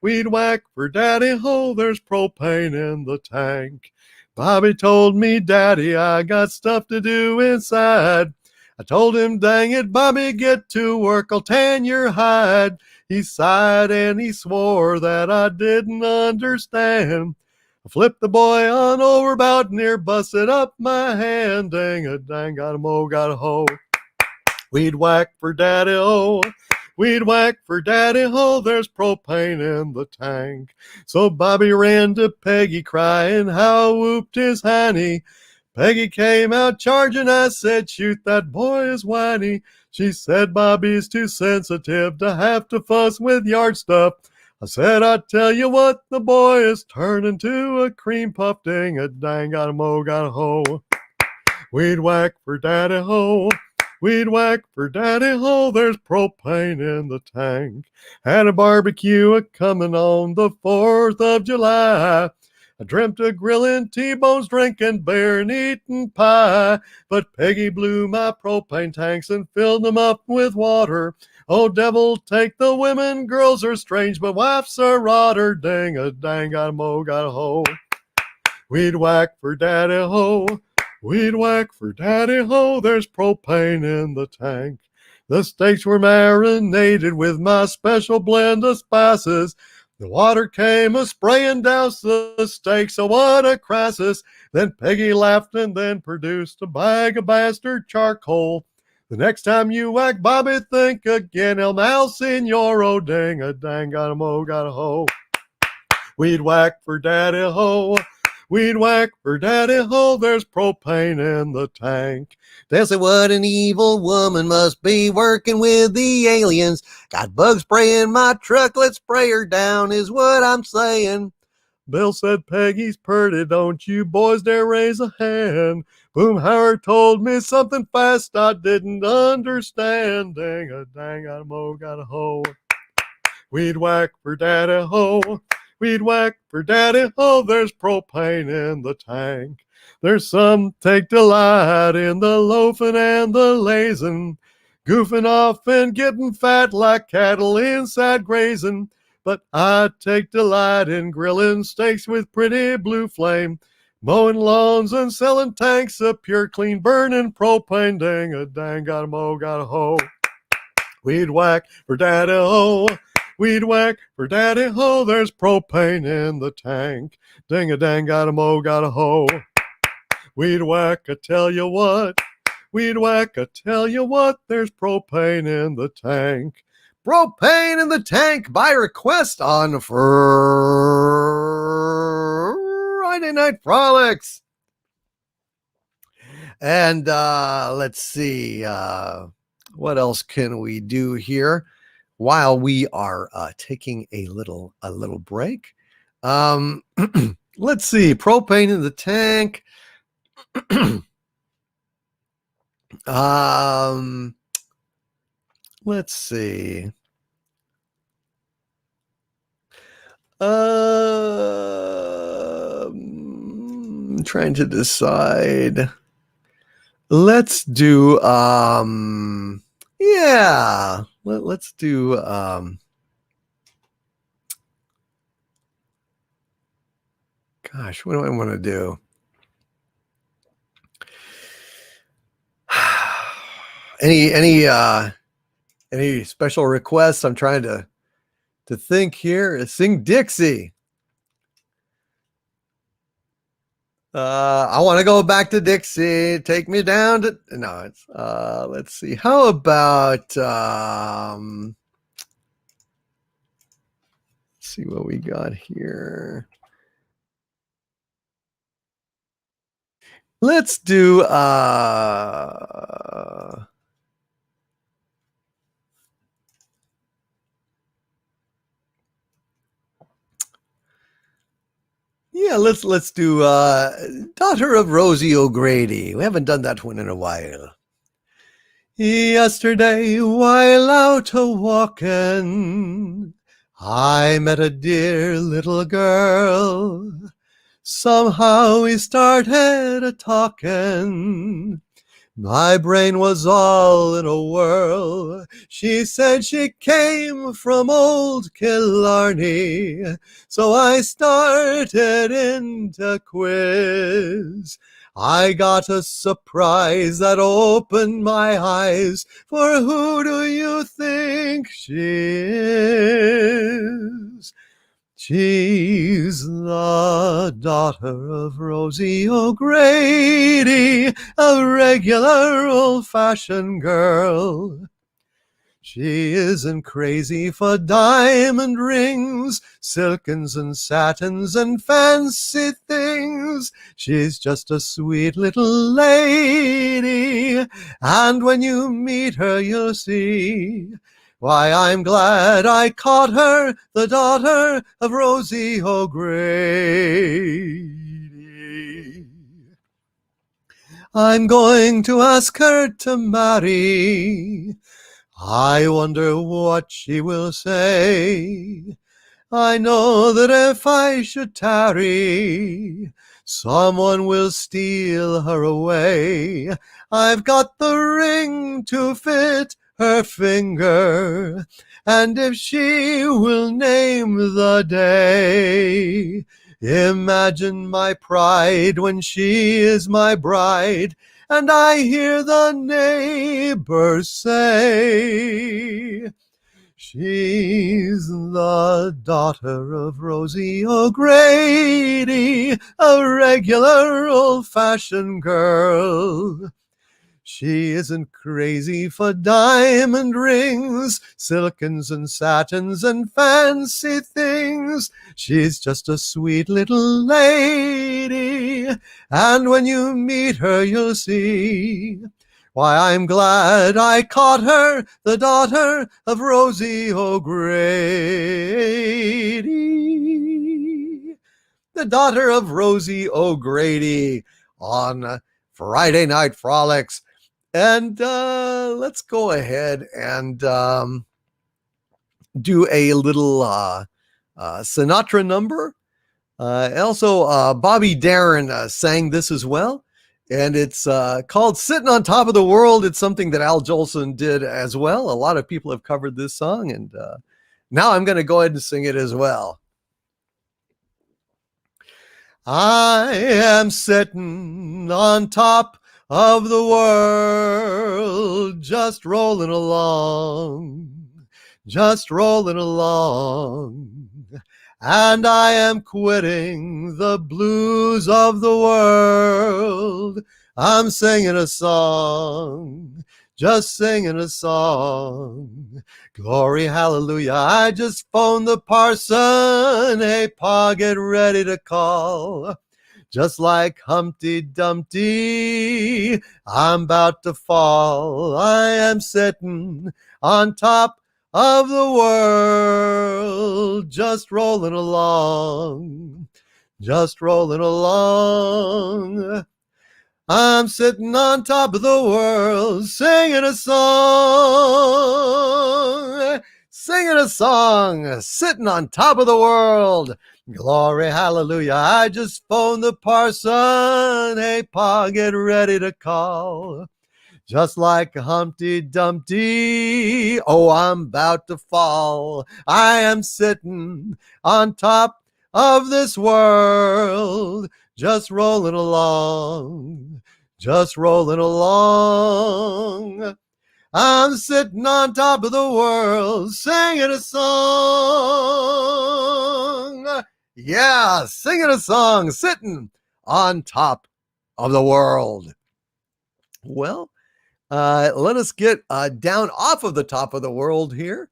[SPEAKER 3] weed whack for daddy ho, there's propane in the tank. Bobby told me, Daddy, I got stuff to do inside. I told him, dang it, Bobby, get to work, I'll tan your hide. He sighed and he swore that I didn't understand. I flipped the boy on over, about near busted up my hand. Dang-a-dang, got a mow, got a hoe. Weed whack for daddy ho, weed whack for daddy ho, there's propane in the tank. So Bobby ran to Peggy crying, how whooped his hiney. Peggy came out charging, I said, shoot, that boy is whiny. She said, Bobby's too sensitive to have to fuss with yard stuff. I said, I tell you what, the boy is turning to a cream puff. Ding-a-dang, got a mow, got a hoe. Weed whack for daddy ho, weed whack for daddy ho, there's propane in the tank. Had a barbecue a-comin' on the 4th of July. I dreamt of grilling T-bones, drinking beer, and eating pie. But Peggy blew my propane tanks and filled them up with water. Oh, devil take the women, girls are strange, but wife's a rotter. Ding-a-dang, got a mow, got a hoe. Weed whack for daddy ho, weed whack for daddy ho, there's propane in the tank. The steaks were marinated with my special blend of spices. The water came a-spraying down the steaks, so what a crisis. Then Peggy laughed and then produced a bag of bastard charcoal. The next time you whack Bobby, think again, El Mal Senoro. Ding-a-dang, got a mow, got a hoe. Weed whack for daddy ho, weed whack for daddy ho, there's propane in the tank.
[SPEAKER 1] Tell you what, an evil woman must be working with the aliens. Got bug spray in my truck, let's spray her down, is what I'm saying.
[SPEAKER 3] Bill said, Peggy's purty, don't you boys dare raise a hand. Boom Howard told me something fast I didn't understand. Ding-a-dang, got a mow, got a hoe. Weed whack for daddy ho, weed whack for daddy ho, there's propane in the tank. There's some take delight in the loafing and the lazing, goofing off and getting fat like cattle inside grazing. But I take delight in grilling steaks with pretty blue flame, mowing lawns and selling tanks of pure clean burning propane. Ding-a-dang, got a mow, got a hoe. Weed whack for daddy ho, weed whack for daddy ho, there's propane in the tank. Ding-a-dang, got a mow, got a hoe. Weed whack, I tell you what, weed whack, I tell you what, there's propane in the tank.
[SPEAKER 2] Propane in the tank by request on Friday Night Frolics. And let's see, what else can we do here while we are taking a little break? Let's see, propane in the tank. Let's see. Trying to decide. Let's do yeah. Let's do gosh, what do I want to do? Any special requests? I'm trying to think here. Sing Dixie. I want to go back to Dixie. Take me down to no. It's let's see. How about let's see what we got here. Let's do Yeah, let's do Daughter of Rosie O'Grady. We haven't done that one in a while. Yesterday, while out a-walking, I met a dear little girl. Somehow we started a-talking. My brain was all in a whirl. She said she came from old Killarney, so I started into quiz. I got a surprise that opened my eyes, for who do you think she is? She's the daughter of Rosie O'Grady, a regular old-fashioned girl. She isn't crazy for diamond rings, silkens and satins and fancy things. She's just a sweet little lady, and when you meet her you'll see why I'm glad I caught her, the daughter of Rosie O'Grady. I'm going to ask her to marry. I wonder what she will say. I know that if I should tarry, someone will steal her away. I've got the ring to fit her finger, and if she will name the day, imagine my pride when she is my bride, and I hear the neighbors say, she's the daughter of Rosie O'Grady, a regular old-fashioned girl. She isn't crazy for diamond rings, silkens and satins and fancy things. She's just a sweet little lady, and when you meet her you'll see why I'm glad I caught her, the daughter of Rosie O'Grady. The daughter of Rosie O'Grady on Friday Night Frolics. And let's go ahead and do a little Sinatra number. Also, Bobby Darin sang this as well. And it's called Sitting on Top of the World. It's something that Al Jolson did as well. A lot of people have covered this song. And now I'm going to go ahead and sing it as well. I am sitting on top of the world, just rolling along, and I am quitting the blues of the world. I'm singing a song, just singing a song. Glory, hallelujah, I just phoned the parson. Hey, Pa, get ready to call. Just like Humpty Dumpty, I'm about to fall. I am sitting on top of the world, just rolling along. I'm sitting on top of the world, singing a song, sitting on top of the world. Glory, hallelujah, I just phoned the parson. Hey, Pa, get ready to call. Just like Humpty Dumpty, oh, I'm about to fall. I am sitting on top of this world, just rolling along. I'm sitting on top of the world, singing a song. Yeah, singing a song, sitting on top of the world. Well, let us get down off of the top of the world here.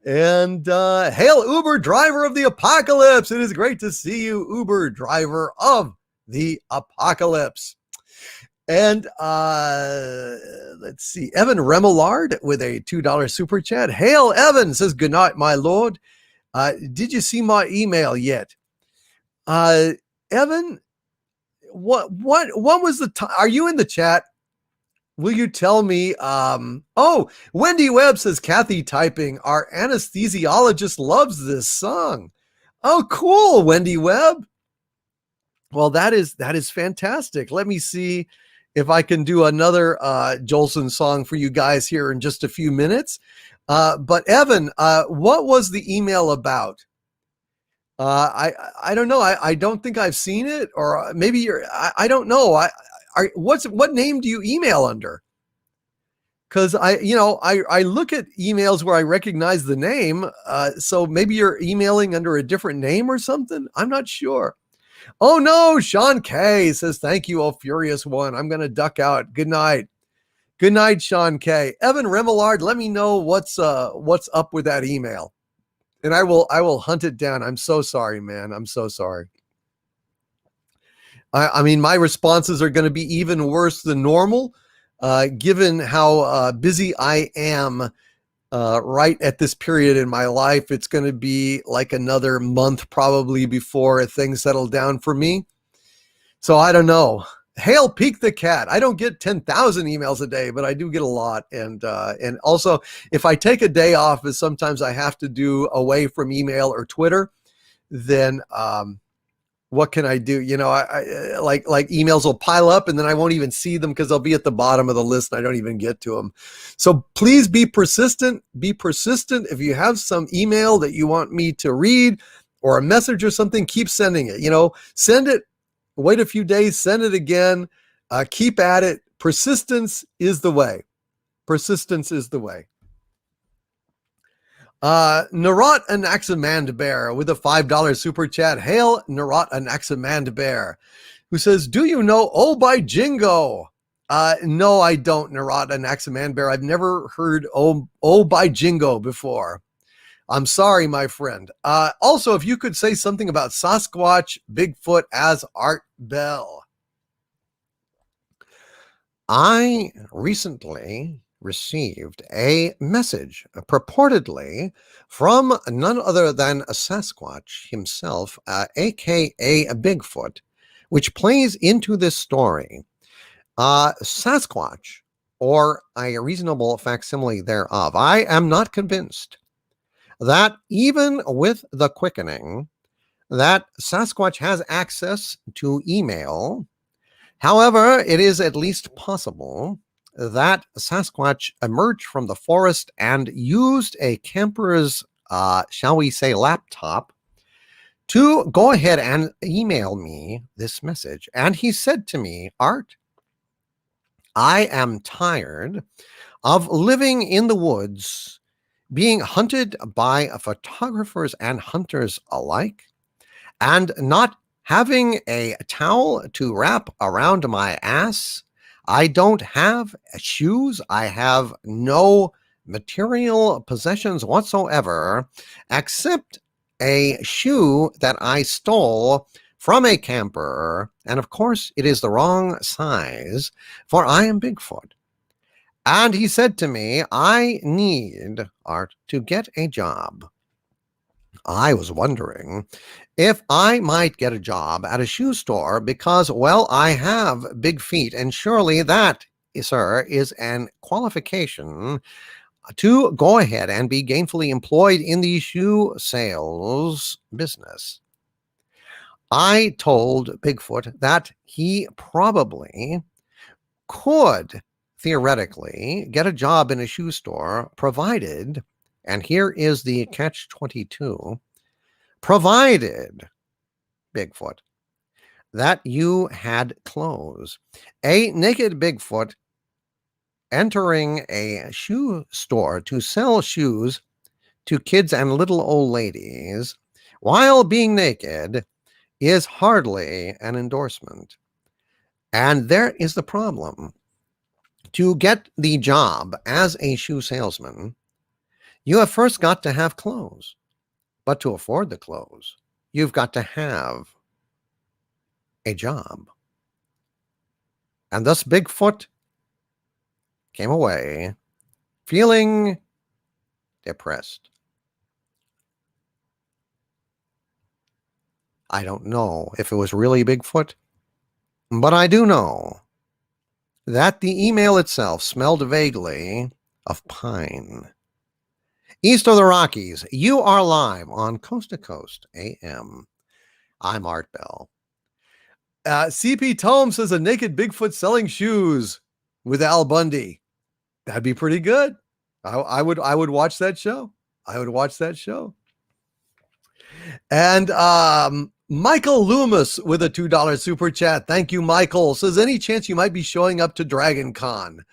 [SPEAKER 2] And hail, Uber driver of the apocalypse. It is great to see you, Uber driver of the apocalypse. And let's see, Evan Remillard with a $2 super chat. Hail, Evan, says, good night, my lord. Did you see my email yet? Evan, what was the time? Are you in the chat? Will you tell me? Oh, Wendy Webb says, Kathy typing, our anesthesiologist loves this song. Oh, cool, Wendy Webb. Well, that is fantastic. Let me see if I can do another Jolson song for you guys here in just a few minutes. But Evan, what was the email about? I don't know. I don't think I've seen it, or maybe I don't know. What name do you email under? Because I look at emails where I recognize the name. So maybe you're emailing under a different name or something. I'm not sure. Oh no, Sean K says, thank you, oh furious one. I'm going to duck out. Good night. Good night, Sean K. Evan Remillard, let me know what's up with that email. And I will hunt it down. I'm so sorry, man. I'm so sorry. I mean, my responses are going to be even worse than normal, given how busy I am right at this period in my life. It's going to be like another month probably before things settle down for me. So I don't know. Hail Peak the Cat. I don't get 10,000 emails a day, but I do get a lot. And also, if I take a day off, as sometimes I have to do away from email or Twitter, then what can I do? I like emails will pile up and then I won't even see them because they'll be at the bottom of the list and I don't even get to them. So please be persistent. Be persistent. If you have some email that you want me to read or a message or something, keep sending it. Send it. Wait a few days. Send it again. Keep at it. Persistence is the way. Persistence is the way. Narat Anaximand Bear with a $5 super chat. Hail Narat Anaximand Bear, who says, do you know Oh by Jingo? No, I don't, Narat Anaximand Bear. I've never heard Oh by Jingo before. I'm sorry, my friend. Also, if you could say something about Sasquatch, Bigfoot as Art Bell.
[SPEAKER 1] I recently received a message purportedly from none other than a Sasquatch himself, aka Bigfoot, which plays into this story. Sasquatch, or a reasonable facsimile thereof. I am not convinced that even with the quickening that Sasquatch has access to email. However, it is at least possible that Sasquatch emerged from the forest and used a camper's, shall we say, laptop to go ahead and email me this message. And he said to me, Art, I am tired of living in the woods, being hunted by photographers and hunters alike, and not having a towel to wrap around my ass. I don't have shoes. I have no material possessions whatsoever, except a shoe that I stole from a camper. And of course, it is the wrong size, for I am Bigfoot. And he said to me, I need, Art, to get a job. I was wondering if I might get a job at a shoe store because, well, I have big feet, and surely that, sir, is an qualification to go ahead and be gainfully employed in the shoe sales business. I told Bigfoot that he probably could theoretically get a job in a shoe store provided, and here is the catch-22, provided, Bigfoot, that you had clothes. A naked Bigfoot entering a shoe store to sell shoes to kids and little old ladies while being naked is hardly an endorsement. And there is the problem. To get the job as a shoe salesman, you have first got to have clothes. But to afford the clothes, you've got to have a job. And thus Bigfoot came away feeling depressed.
[SPEAKER 2] I don't know if it was really Bigfoot, but I do know that the email itself smelled vaguely of pine. East of the Rockies, you are live on Coast to Coast AM. I'm Art Bell. CP Tome says a naked Bigfoot selling shoes with Al Bundy. That'd be pretty good. I would watch that show. I would watch that show. And Michael Loomis with a $2 super chat. Thank you, Michael. Says, any chance you might be showing up to Dragon Con?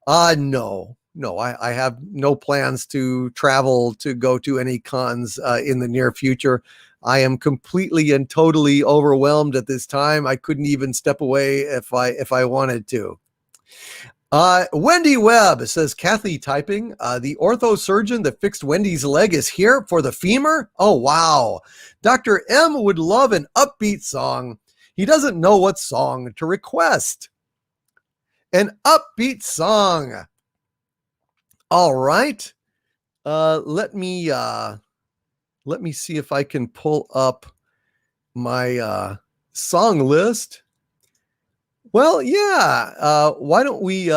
[SPEAKER 2] No, I have no plans to travel to go to any cons in the near future. I am completely and totally overwhelmed at this time. I couldn't even step away if I wanted to. Wendy Webb says, Kathy typing, the ortho surgeon that fixed Wendy's leg is here for the femur. Oh, wow. Dr. M would love an upbeat song. He doesn't know what song to request. An upbeat song. All right. Let me see if I can pull up my song list. Well, yeah. Why don't we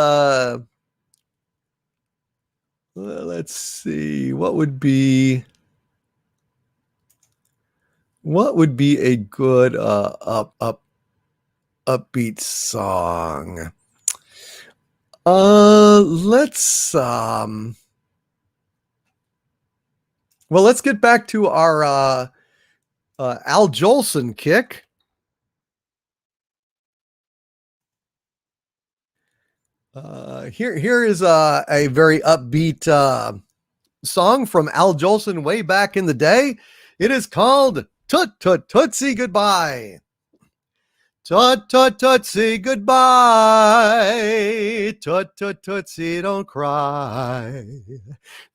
[SPEAKER 2] let's see. What would be a good upbeat song? Let's get back to our Al Jolson kick. Here is a very upbeat song from Al Jolson way back in the day. It is called Tut Tut Tootsie Goodbye. Tut tut tootsie goodbye. Tut tut tootsie don't cry.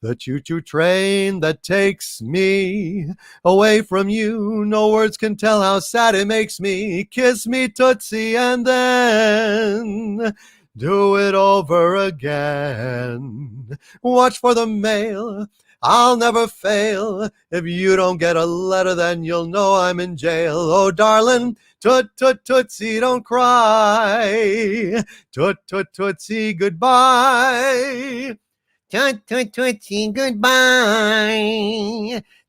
[SPEAKER 2] The choo-choo train that takes me away from you. No words can tell how sad it makes me. Kiss me tootsie and then do it over again. Watch for the mail. I'll never fail. If you don't get a letter, then you'll know I'm in jail. Oh, darling, tut tut tootsie, don't cry. Tut tut tootsie, goodbye.
[SPEAKER 1] Tut tut tootsie, goodbye.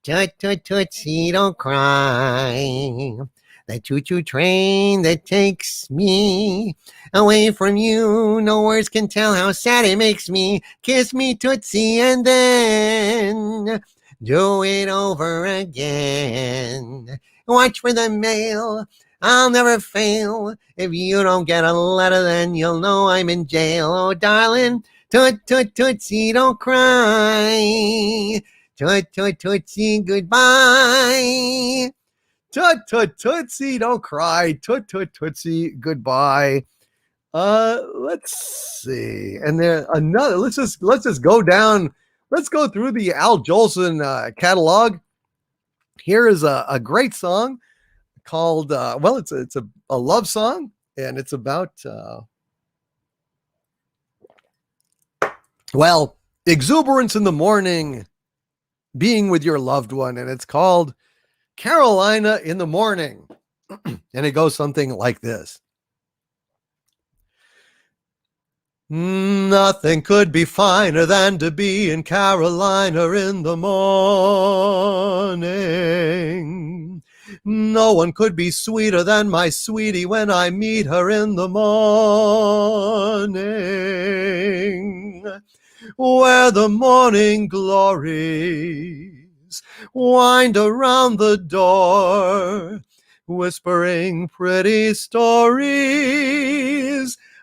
[SPEAKER 1] Tut tut tootsie, don't cry. The choo-choo train that takes me away from you. No words can tell how sad it makes me. Kiss me tootsie and then do it over again. Watch for the mail. I'll never fail. If you don't get a letter, then you'll know I'm in jail. Oh, darling, tut tut tootsie, don't cry. Tut tut tootsie, goodbye.
[SPEAKER 2] Tut tut tootsie, don't cry. Tut tut tootsie, goodbye. Let's see. And then another. Let's just go down. Let's go through the Al Jolson catalog. Here is a great song called. It's a love song, and it's about exuberance in the morning, being with your loved one, and it's called Carolina in the Morning. And it goes something like this. Nothing could be finer than to be in Carolina in the morning. No one could be sweeter than my sweetie when I meet her in the morning. Where the morning glories wind around the door, whispering pretty stories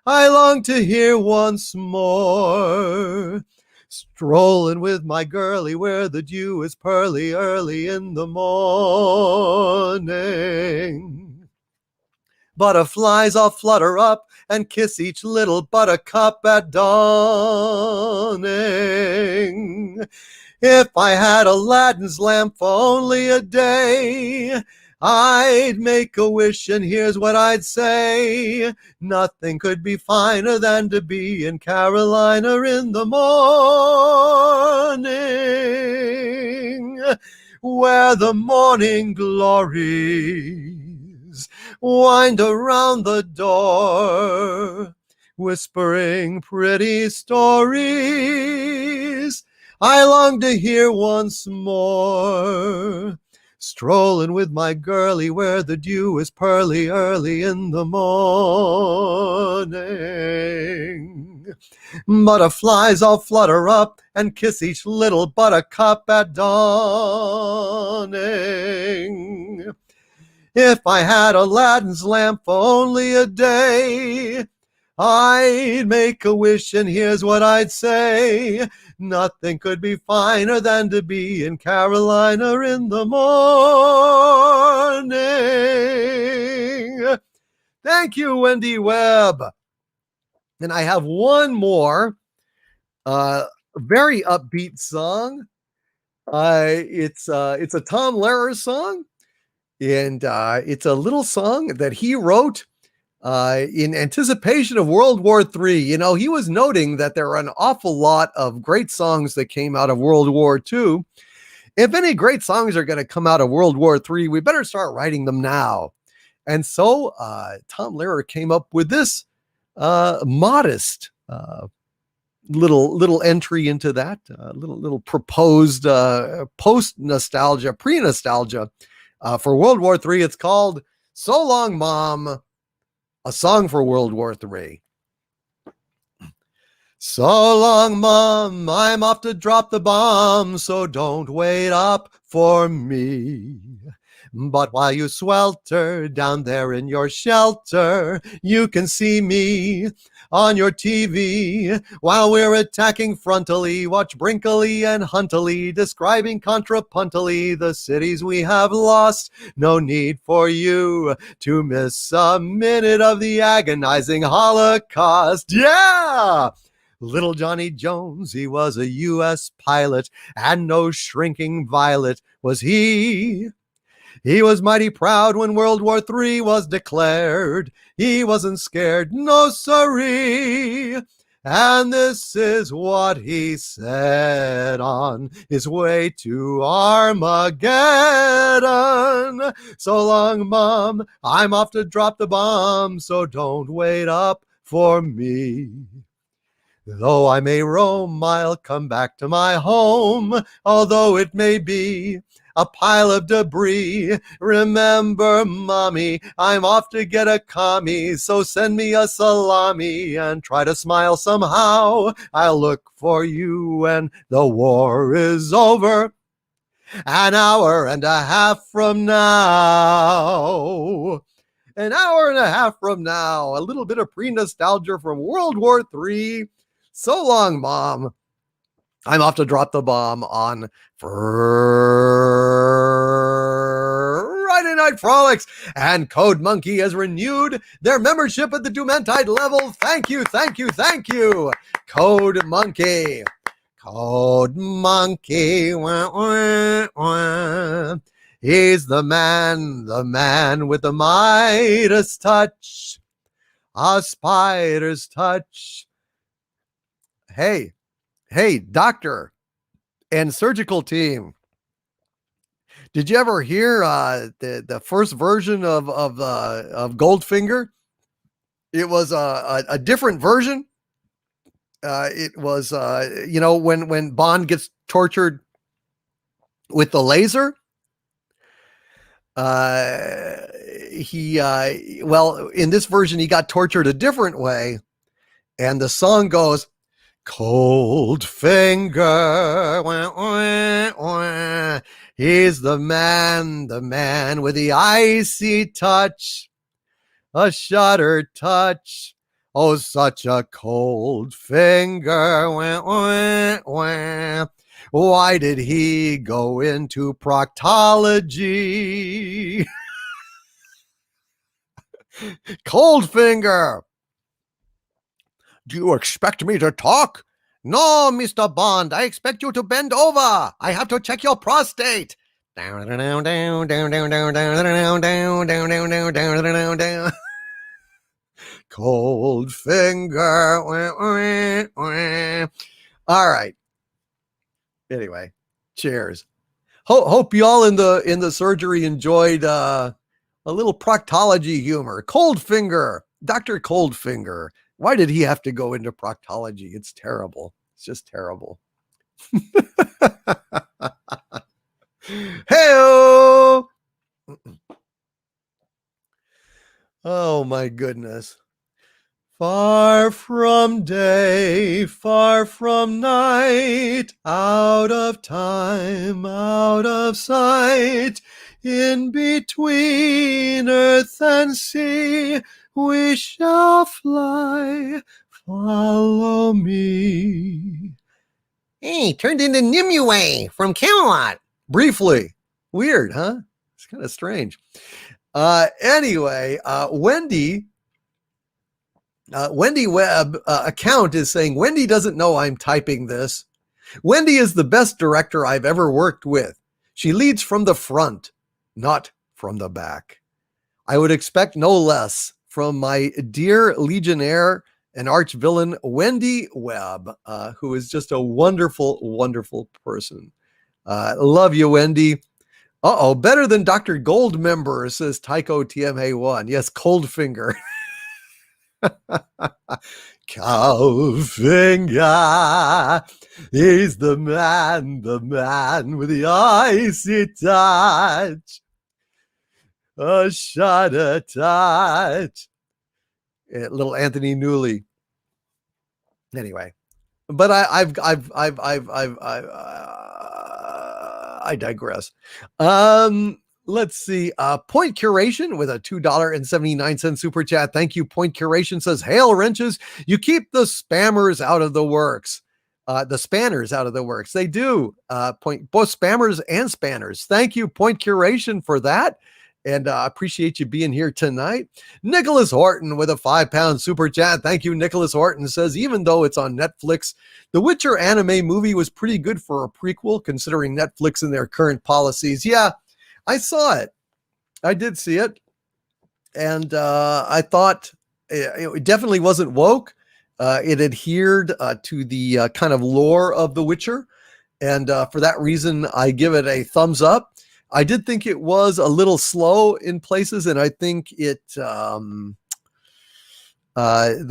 [SPEAKER 2] I long to hear once more. Strolling with my girlie where the dew is pearly early in the morning. Butterflies all flutter up and kiss each little buttercup at dawning. If I had Aladdin's lamp for only a day, I'd make a wish and here's what I'd say. Nothing could be finer than to be in Carolina in the morning. where the morning glories wind around the door, whispering pretty stories I long to hear once more. Strolling with my girlie where the dew is pearly early in the morning. Butterflies all flutter up and kiss each little buttercup at dawning. If I had Aladdin's lamp for only a day, I'd make a wish and here's what I'd say. Nothing could be finer than to be in Carolina in the morning. Thank you, Wendy Webb. And I have one more very upbeat song. It's a Tom Lehrer song, and it's a little song that he wrote in anticipation of World War III. You know, he was noting that there are an awful lot of great songs that came out of World War II. If any great songs are going to come out of World War III, we better start writing them now. And so Tom Lehrer came up with this modest little entry into that, little proposed post-nostalgia, pre-nostalgia for World War III. It's called So Long, Mom, a song for World War III. So long, Mom, I'm off to drop the bomb, so don't wait up for me. But while you swelter down there in your shelter, you can see me on your TV while we're attacking frontally. Watch Brinkley and Huntley describing contrapuntally the cities we have lost. No need for you to miss a minute of the agonizing Holocaust. Yeah! Little Johnny Jones, he was a U.S. pilot, and no shrinking violet was he. He was mighty proud when World War III was declared. He wasn't scared, no siree. And this is what he said on his way to Armageddon. So long, Mom, I'm off to drop the bomb, so don't wait up for me. Though I may roam, I'll come back to my home, although it may be a pile of debris. Remember, Mommy, I'm off to get a commie, so send me a salami and try to smile somehow. I'll look for you when the war is over, an hour and a half from now. An hour and a half from now, a little bit of pre-nostalgia from World War III. So long, Mom. I'm off to drop the bomb on Friday Night Frolics. And Code Monkey has renewed their membership at the Dumentide level. Thank you, thank you, thank you, Code Monkey. Code Monkey. Wah, wah, wah. He's the man with the Midas touch, a spider's touch. Hey, doctor and surgical team. Did you ever hear the first version of Goldfinger? It was a different version. It was when Bond gets tortured with the laser. In this version he got tortured a different way, and the song goes, Cold finger, wah, wah, wah. He's the man with the icy touch, a shutter touch. Oh, such a cold finger, wah, wah, wah. Why did he go into proctology? Cold finger. Do you expect me to talk? No, Mr. Bond, I expect you to bend over. I have to check your prostate. Down, down, down, down, down, down, down, down, down, down, down, down, down, down, down. Cold finger. All right. Anyway, cheers. Hope you all in the surgery enjoyed a little proctology humor. Coldfinger, Dr. Coldfinger. Why did he have to go into proctology? It's terrible. It's just terrible. Hey-o! Oh my goodness. Far from day, far from night, out of time, out of sight, in between earth and sea, we shall fly, follow me.
[SPEAKER 1] Hey, turned into Nimue from Camelot.
[SPEAKER 2] Briefly. Weird, huh? It's kind of strange. Anyway, Wendy Webb account is saying, Wendy doesn't know I'm typing this. Wendy is the best director I've ever worked with. She leads from the front, not from the back. I would expect no less from my dear Legionnaire and arch villain, Wendy Webb, who is just a wonderful, wonderful person. Love you, Wendy. Better than Dr. Goldmember, says Tycho TMA1. Yes, Coldfinger. Cowfinger, he's the man with the icy touch, a shudder touch. Little Anthony Newley. Anyway, but I digress. Let's see. Point Curation with a $2.79 super chat. Thank you. Point Curation says, hail wrenches. You keep the spammers out of the works. The spanners out of the works. They do. Both spammers and spanners. Thank you, Point Curation, for that. And appreciate you being here tonight. Nicholas Horton with a £5 super chat. Thank you, Nicholas Horton. Says, even though it's on Netflix, the Witcher anime movie was pretty good for a prequel, considering Netflix and their current policies. Yeah, I saw it. I did see it. And I thought it definitely wasn't woke. It adhered to the kind of lore of The Witcher. And for that reason, I give it a thumbs up. I did think it was a little slow in places, and I think it the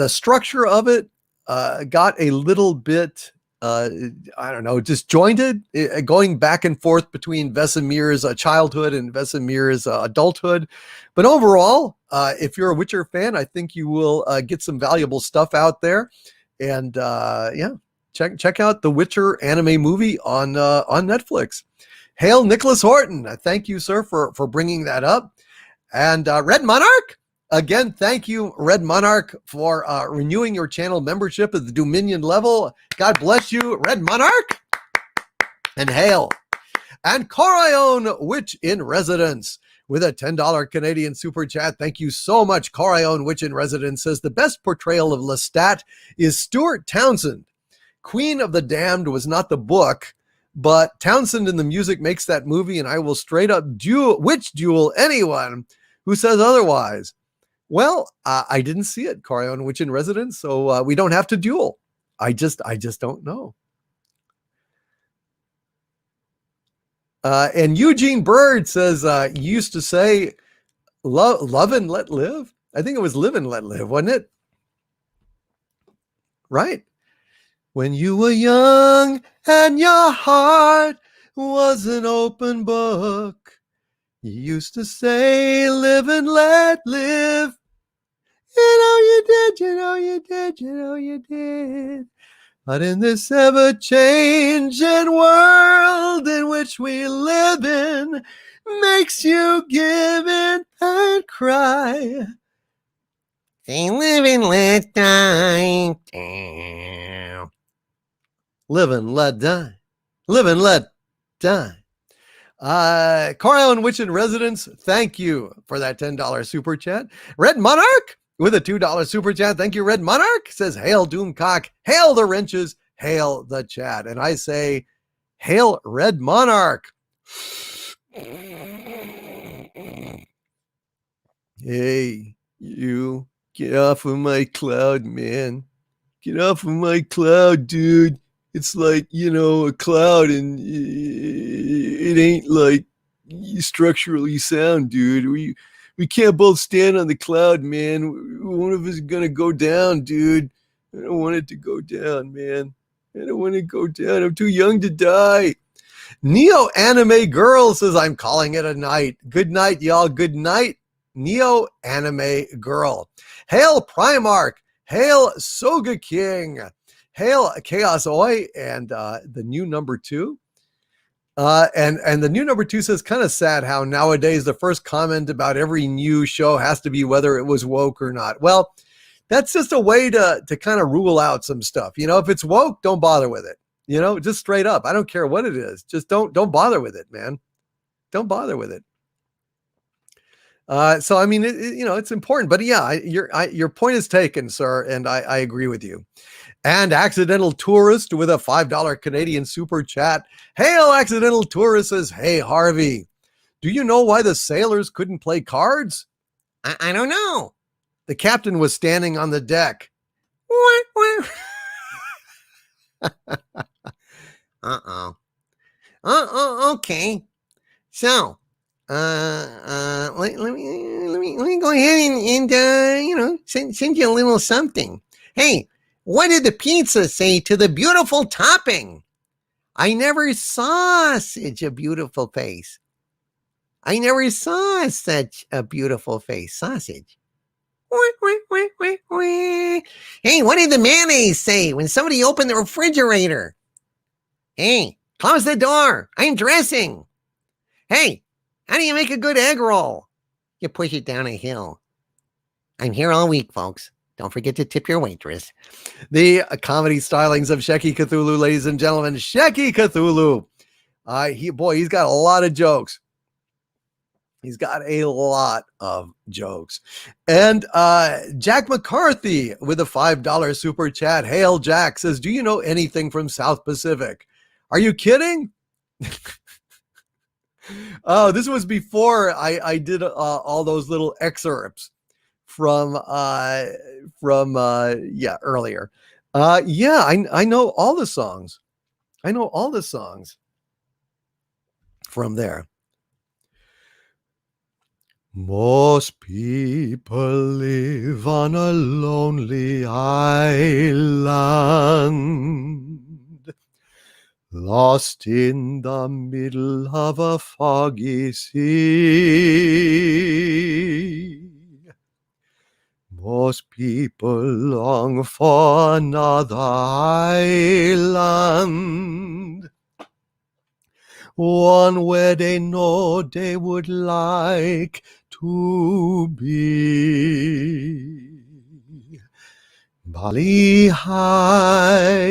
[SPEAKER 2] structure of it got a little bit disjointed, going back and forth between Vesemir's childhood and Vesemir's adulthood. But overall, if you're a Witcher fan, I think you will get some valuable stuff out there. And check out the Witcher anime movie on Netflix. Hail Nicholas Horton. Thank you, sir, for bringing that up. And Red Monarch, again, thank you, Red Monarch, for renewing your channel membership at the Dominion level. God bless you, Red Monarch. And hail. And Corion, Witch in Residence, with a $10 Canadian super chat. Thank you so much, Corion, Witch in Residence, says the best portrayal of Lestat is Stuart Townsend. Queen of the Damned was not the book, but Townsend in the music makes that movie, and I will straight up witch duel anyone who says otherwise. Well, I didn't see it, Corion, Witch in Residence, so we don't have to duel. I just don't know. And Eugene Bird says, you used to say, love and let live. I think it was live and let live, wasn't it? Right. When you were young and your heart was an open book, you used to say, live and let live. You know you did, you know you did, you know you did. But in this ever-changing world in which we live in, makes you give in and cry.
[SPEAKER 1] Say live and let die. Damn.
[SPEAKER 2] Live and let die. Live and let die. Corion Witch in Residence, thank you for that $10 super chat. Red Monarch with a $2 super chat. Thank you, Red Monarch. Says, hail Doomcock, hail the wrenches, hail the chat. And I say, hail Red Monarch. Hey, you, get off of my cloud, man. Get off of my cloud, dude. it's like, a cloud, and it ain't like structurally sound, dude. We can't both stand on the cloud, man. One of us is gonna go down, dude. I don't want it to go down, man. I don't want to go down. I'm too young to die. Neo Anime Girl says, I'm calling it a night. Good night, y'all. Good night, Neo Anime Girl. Hail Primarch. Hail Soga King. Hail Chaos Oi. And the new number 2. And the new number 2 says, kind of sad how nowadays the first comment about every new show has to be whether it was woke or not. Well, that's just a way to kind of rule out some stuff. If it's woke, don't bother with it. Just straight up. I don't care what it is. Just don't bother with it, man. Don't bother with it. So I mean, it's important. But yeah, your point is taken, sir, and I agree with you. And Accidental Tourist with a $5 Canadian super chat. Hail, Accidental Tourist says, hey, Harvey, do you know why the sailors couldn't play cards?
[SPEAKER 1] I don't know.
[SPEAKER 2] The captain was standing on the deck.
[SPEAKER 1] Okay. So, let me go ahead and send you a little something. Hey, what did the pizza say to the beautiful topping? I never saw such a beautiful face. I never saw such a beautiful face. Sausage. Hey, what did the mayonnaise say when somebody opened the refrigerator? Hey, close the door. I'm dressing. Hey, how do you make a good egg roll? You push it down a hill. I'm here all week, folks. Don't forget to tip your waitress.
[SPEAKER 2] The comedy stylings of Shecky Cthulhu, ladies and gentlemen. Shecky Cthulhu. He's got a lot of jokes. He's got a lot of jokes. And Jack McCarthy with a $5 super chat. Hail Jack says, do you know anything from South Pacific? Are you kidding? Oh, this was before I did all those little excerpts from earlier. I know all the songs. I know all the songs from there. Most people live on a lonely island, lost in the middle of a foggy sea. Most people long for another island, one where they know they would like to be. Bali High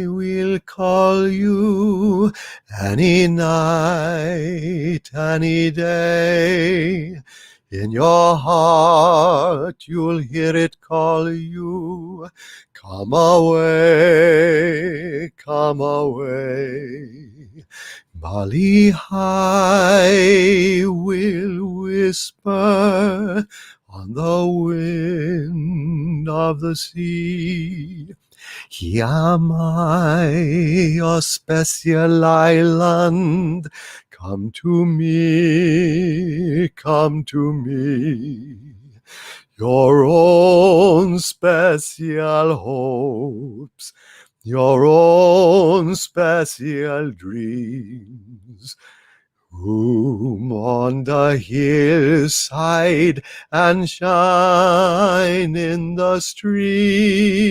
[SPEAKER 2] will call you any night, any day. In your heart, you'll hear it call you. Come away, come away. Bali High will whisper on the wind of the sea. Here am I, your special island. Come to me, come to me. Your own special hopes, your own special dreams. Room on the hillside and shine in the stream.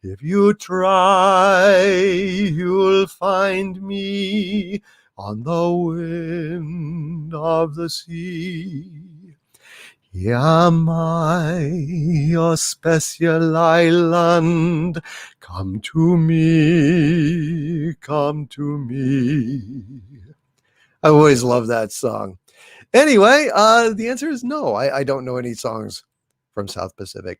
[SPEAKER 2] If you try, you'll find me on the wind of the sea. Here am I, your special island. Come to me, come to me. I always love that song. Anyway, the answer is no. I don't know any songs from South Pacific.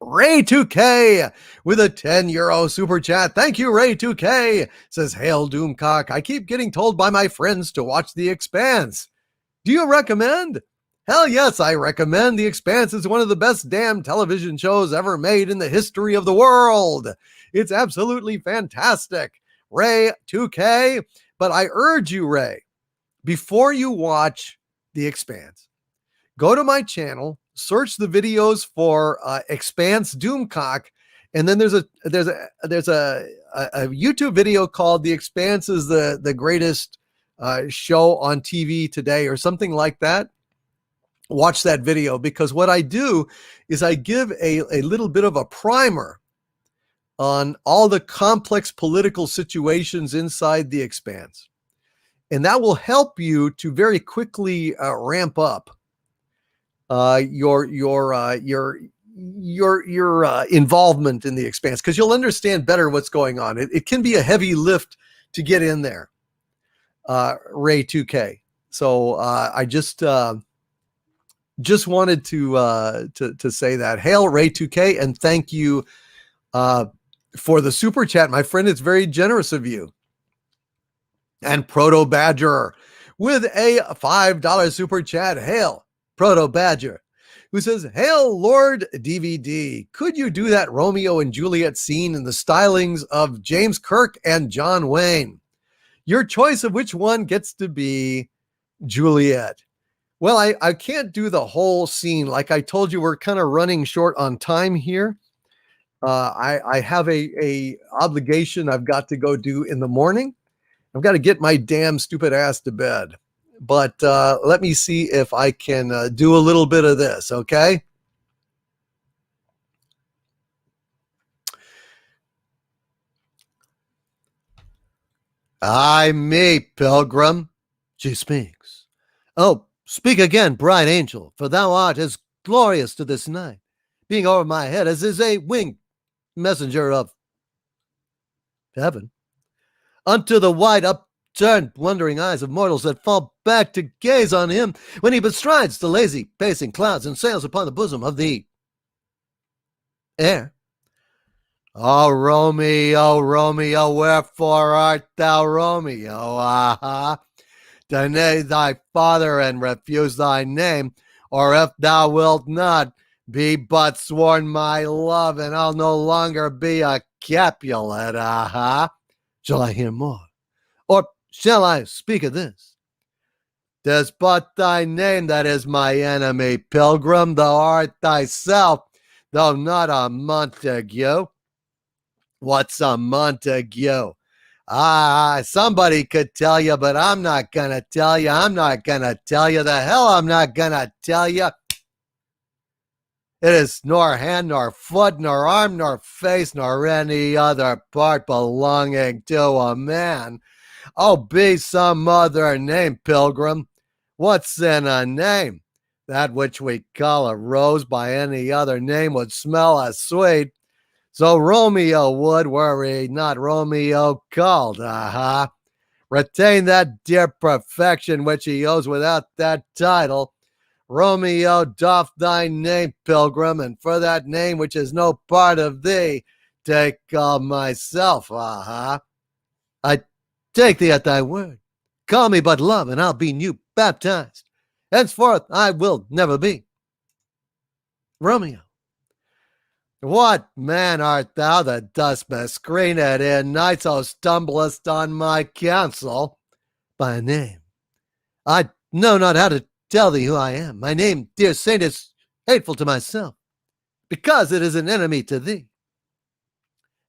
[SPEAKER 2] Ray2K with a €10 super chat. Thank you, Ray2K. Says, hail Doomcock. I keep getting told by my friends to watch The Expanse. Do you recommend? Hell yes, I recommend The Expanse. It's one of the best damn television shows ever made in the history of the world. It's absolutely fantastic. Ray, 2K. But I urge you, Ray, before you watch The Expanse, go to my channel, search the videos for Expanse Doomcock, and then there's a YouTube video called "The Expanse is the greatest show on TV today" or something like that. Watch that video, because what I do is I give a little bit of a primer on all the complex political situations inside The Expanse, and that will help you to very quickly ramp up your involvement in The Expanse, because you'll understand better what's going on. It can be a heavy lift to get in there, Ray 2K. So I just wanted to say that. Hail Ray 2K, and thank you for the super chat, my friend. It's very generous of you. And Proto Badger with a $5 super chat. Hail Proto Badger, who says, "Hail Lord DVD. Could you do that Romeo and Juliet scene in the stylings of James Kirk and John Wayne? Your choice of which one gets to be Juliet." Well, I can't do the whole scene. Like I told you, we're kind of running short on time here. I have a obligation I've got to go do in the morning. I've got to get my damn stupid ass to bed. But let me see if I can do a little bit of this, okay? "I, me, pilgrim," she speaks. "Oh, speak again, bright angel, for thou art as glorious to this night, being over my head as is a winged messenger of heaven. Unto the wide upturned blundering eyes of mortals that fall back to gaze on him when he bestrides the lazy pacing clouds and sails upon the bosom of the air. Oh, Romeo, Romeo, wherefore art thou Romeo? Aha! Deny thy father and refuse thy name, or if thou wilt not, be but sworn my love, and I'll no longer be a Capulet. Aha! Shall I hear more? Or shall I speak of this? 'Tis but thy name that is my enemy, pilgrim. Thou art thyself, though not a Montague. What's a Montague? Somebody could tell you, but I'm not gonna tell you. I'm not gonna tell you. The hell I'm not gonna tell you. It is nor hand, nor foot, nor arm, nor face, nor any other part belonging to a man. Oh, be some other name, pilgrim. What's in a name? That which we call a rose by any other name would smell as sweet. So Romeo would, were he not Romeo called. Aha! Retain that dear perfection which he owes without that title. Romeo, doff thy name, pilgrim, and for that name which is no part of thee, take all myself. Aha! I take thee at thy word. Call me but love, and I'll be new baptized. Henceforth I will never be Romeo. What man art thou that dost miscreant it in night, so stumblest on my counsel? By name, I know not how to tell thee who I am. My name, dear saint, is hateful to myself, because it is an enemy to thee.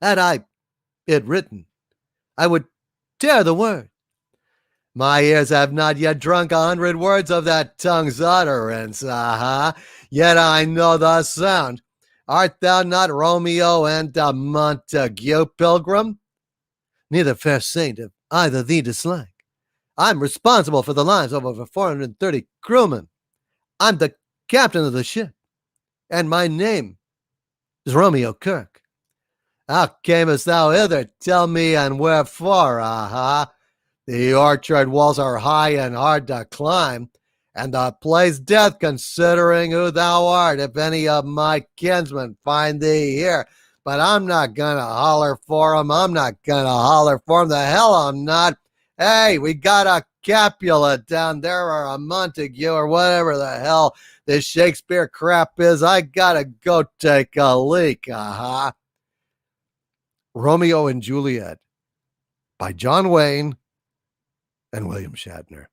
[SPEAKER 2] Had I it written, I would tear the word. My ears have not yet drunk 100 words of that tongue's utterance. Aha! Yet I know the sound. Art thou not Romeo and a Montague, pilgrim? Neither, fair saint, have either thee dislike. I'm responsible for the lives of over 430 crewmen. I'm the captain of the ship, and my name is Romeo Kirk. How camest thou hither? Tell me, and wherefore? Aha! The orchard walls are high and hard to climb, and the place death, considering who thou art, if any of my kinsmen find thee here. But I'm not gonna holler for 'em. I'm not gonna holler for 'em. The hell I'm not. Hey, we got a Capulet down there or a Montague or whatever the hell this Shakespeare crap is. I gotta go take a leak. Romeo and Juliet by John Wayne and William Shatner.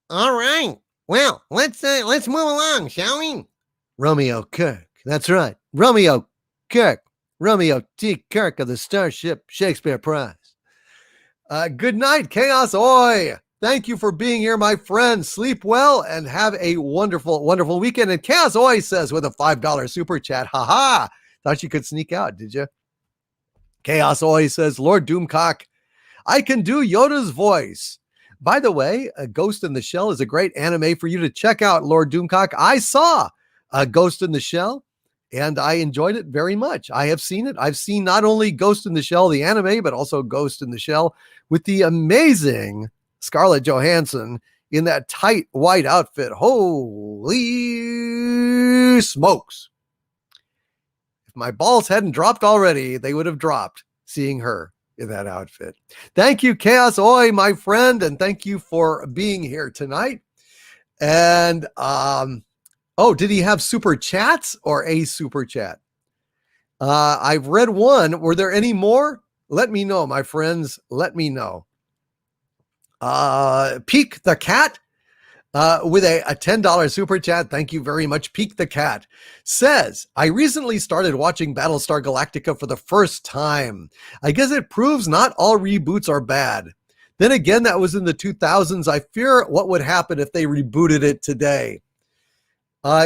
[SPEAKER 1] All right. Well, let's move along, shall we?
[SPEAKER 2] Romeo Kirk. That's right. Romeo Kirk. Romeo T. Kirk of the Starship Shakespeare Prize. Good night, Chaos Oi. Thank you for being here, my friend. Sleep well and have a wonderful, wonderful weekend. And Chaos Oi says with a $5 super chat, haha, thought you could sneak out, did you? Chaos Oi says, Lord Doomcock, I can do Yoda's voice. By the way, Ghost in the Shell is a great anime for you to check out, Lord Doomcock. I saw Ghost in the Shell, and I enjoyed it very much. I have seen it. I've seen not only Ghost in the Shell, the anime, but also Ghost in the Shell with the amazing Scarlett Johansson in that tight white outfit. Holy smokes. If my balls hadn't dropped already, they would have dropped seeing her in that outfit. Thank you, Chaos Oi, my friend, and thank you for being here tonight. And did he have super chats or a super chat? I've read one. Were there any more? Let me know, my friends. Let me know. Peek the Cat with a $10 super chat. Thank you very much. Peek the Cat says, I recently started watching Battlestar Galactica for the first time. I guess it proves not all reboots are bad. Then again, that was in the 2000s. I fear what would happen if they rebooted it today.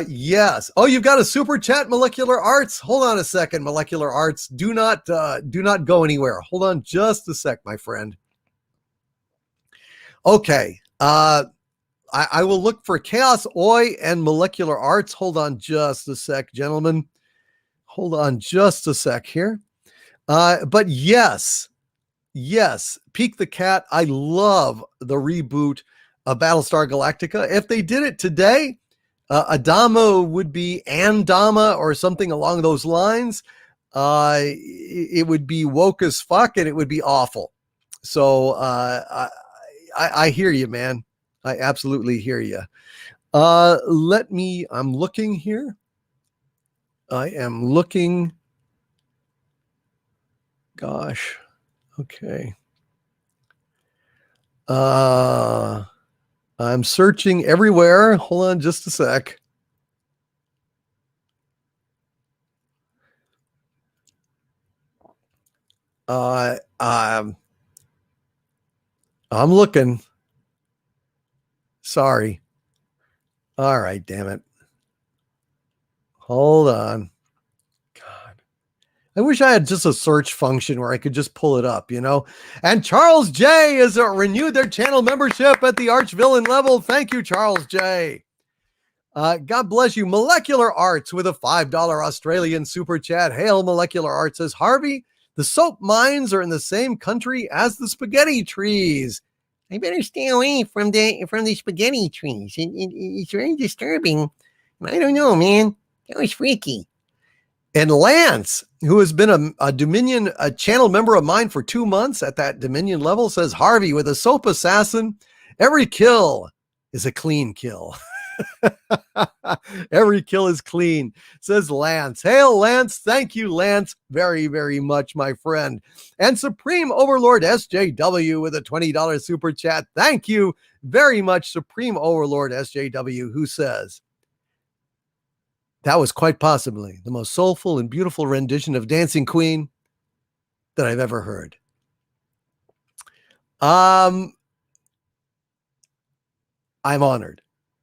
[SPEAKER 2] Yes. Oh, you've got a super chat, Molecular Arts. Hold on a second, Molecular Arts. Do not go anywhere. Hold on just a sec, my friend. Okay. I will look for Chaos Oi and Molecular Arts. Hold on just a sec, gentlemen. Hold on just a sec here. But yes, Peek the Cat. I love the reboot of Battlestar Galactica. If they did it today, Adama would be Andama or something along those lines. It would be woke as fuck and it would be awful. So I hear you, man. I absolutely hear you. I'm looking here. I am looking. Gosh. Okay. I'm searching everywhere. Hold on just a sec. I'm looking. Sorry. All right, damn it. Hold on. God. I wish I had just a search function where I could just pull it up, you know. And Charles J has renewed their channel membership at the Archvillain level. Thank you, Charles J. God bless you. Molecular Arts with a $5 Australian super chat. Hail, Molecular Arts says, Harvey, the soap mines are in the same country as the spaghetti trees. I better stay away from the spaghetti trees. It's very disturbing. I don't know, man. That was freaky. And Lance, who has been a Dominion channel member of mine for 2 months at that Dominion level, says, Harvey, with a soap assassin, every kill is a clean kill. Every kill is clean, says Lance. Hail, Lance. Thank you, Lance, very, very much, my friend. And Supreme Overlord SJW with a $20 super chat. Thank you very much, Supreme Overlord SJW, who says, that was quite possibly the most soulful and beautiful rendition of Dancing Queen that I've ever heard. I'm honored.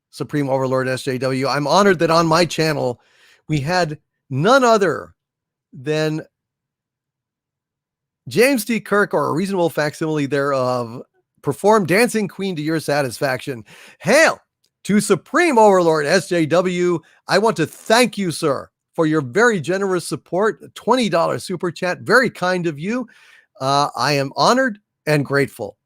[SPEAKER 2] Supreme Overlord SJW. I'm honored that on my channel, we had none other than James T. Kirk, or a reasonable facsimile thereof, perform Dancing Queen to your satisfaction. Hail to Supreme Overlord SJW. I want to thank you, sir, for your very generous support. $20 super chat. Very kind of you. I am honored and grateful.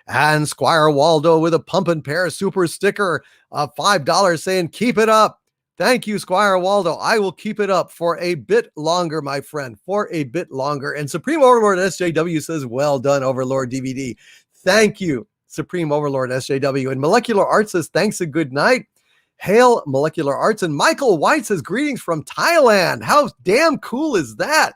[SPEAKER 2] And Squire Waldo with a Pump and Pear super sticker of $5 saying, keep it up. Thank you, Squire Waldo. I will keep it up for a bit longer, my friend, for a bit longer. And Supreme Overlord SJW says, well done, Overlord DVD. Thank you, Supreme Overlord SJW. And Molecular Arts says, thanks and good night. Hail Molecular Arts. And Michael White says, greetings from Thailand. How damn cool is that?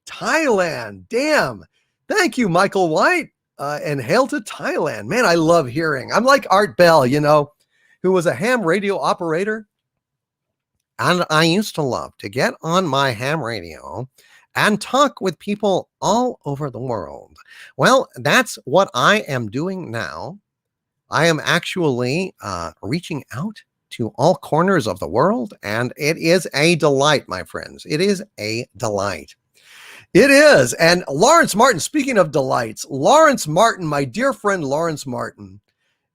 [SPEAKER 2] Thailand. Damn. Thank you, Michael White. And hail to Thailand. Man, I love hearing. I'm like Art Bell, you know, who was a ham radio operator.
[SPEAKER 1] And I used to love to get on my ham radio and talk with people all over the world. Well, that's what I am doing now. I am actually reaching out to all corners of the world, and it is a delight, my friends. It is a delight.
[SPEAKER 2] It is. And Lawrence Martin, speaking of delights, Lawrence Martin, my dear friend Lawrence Martin,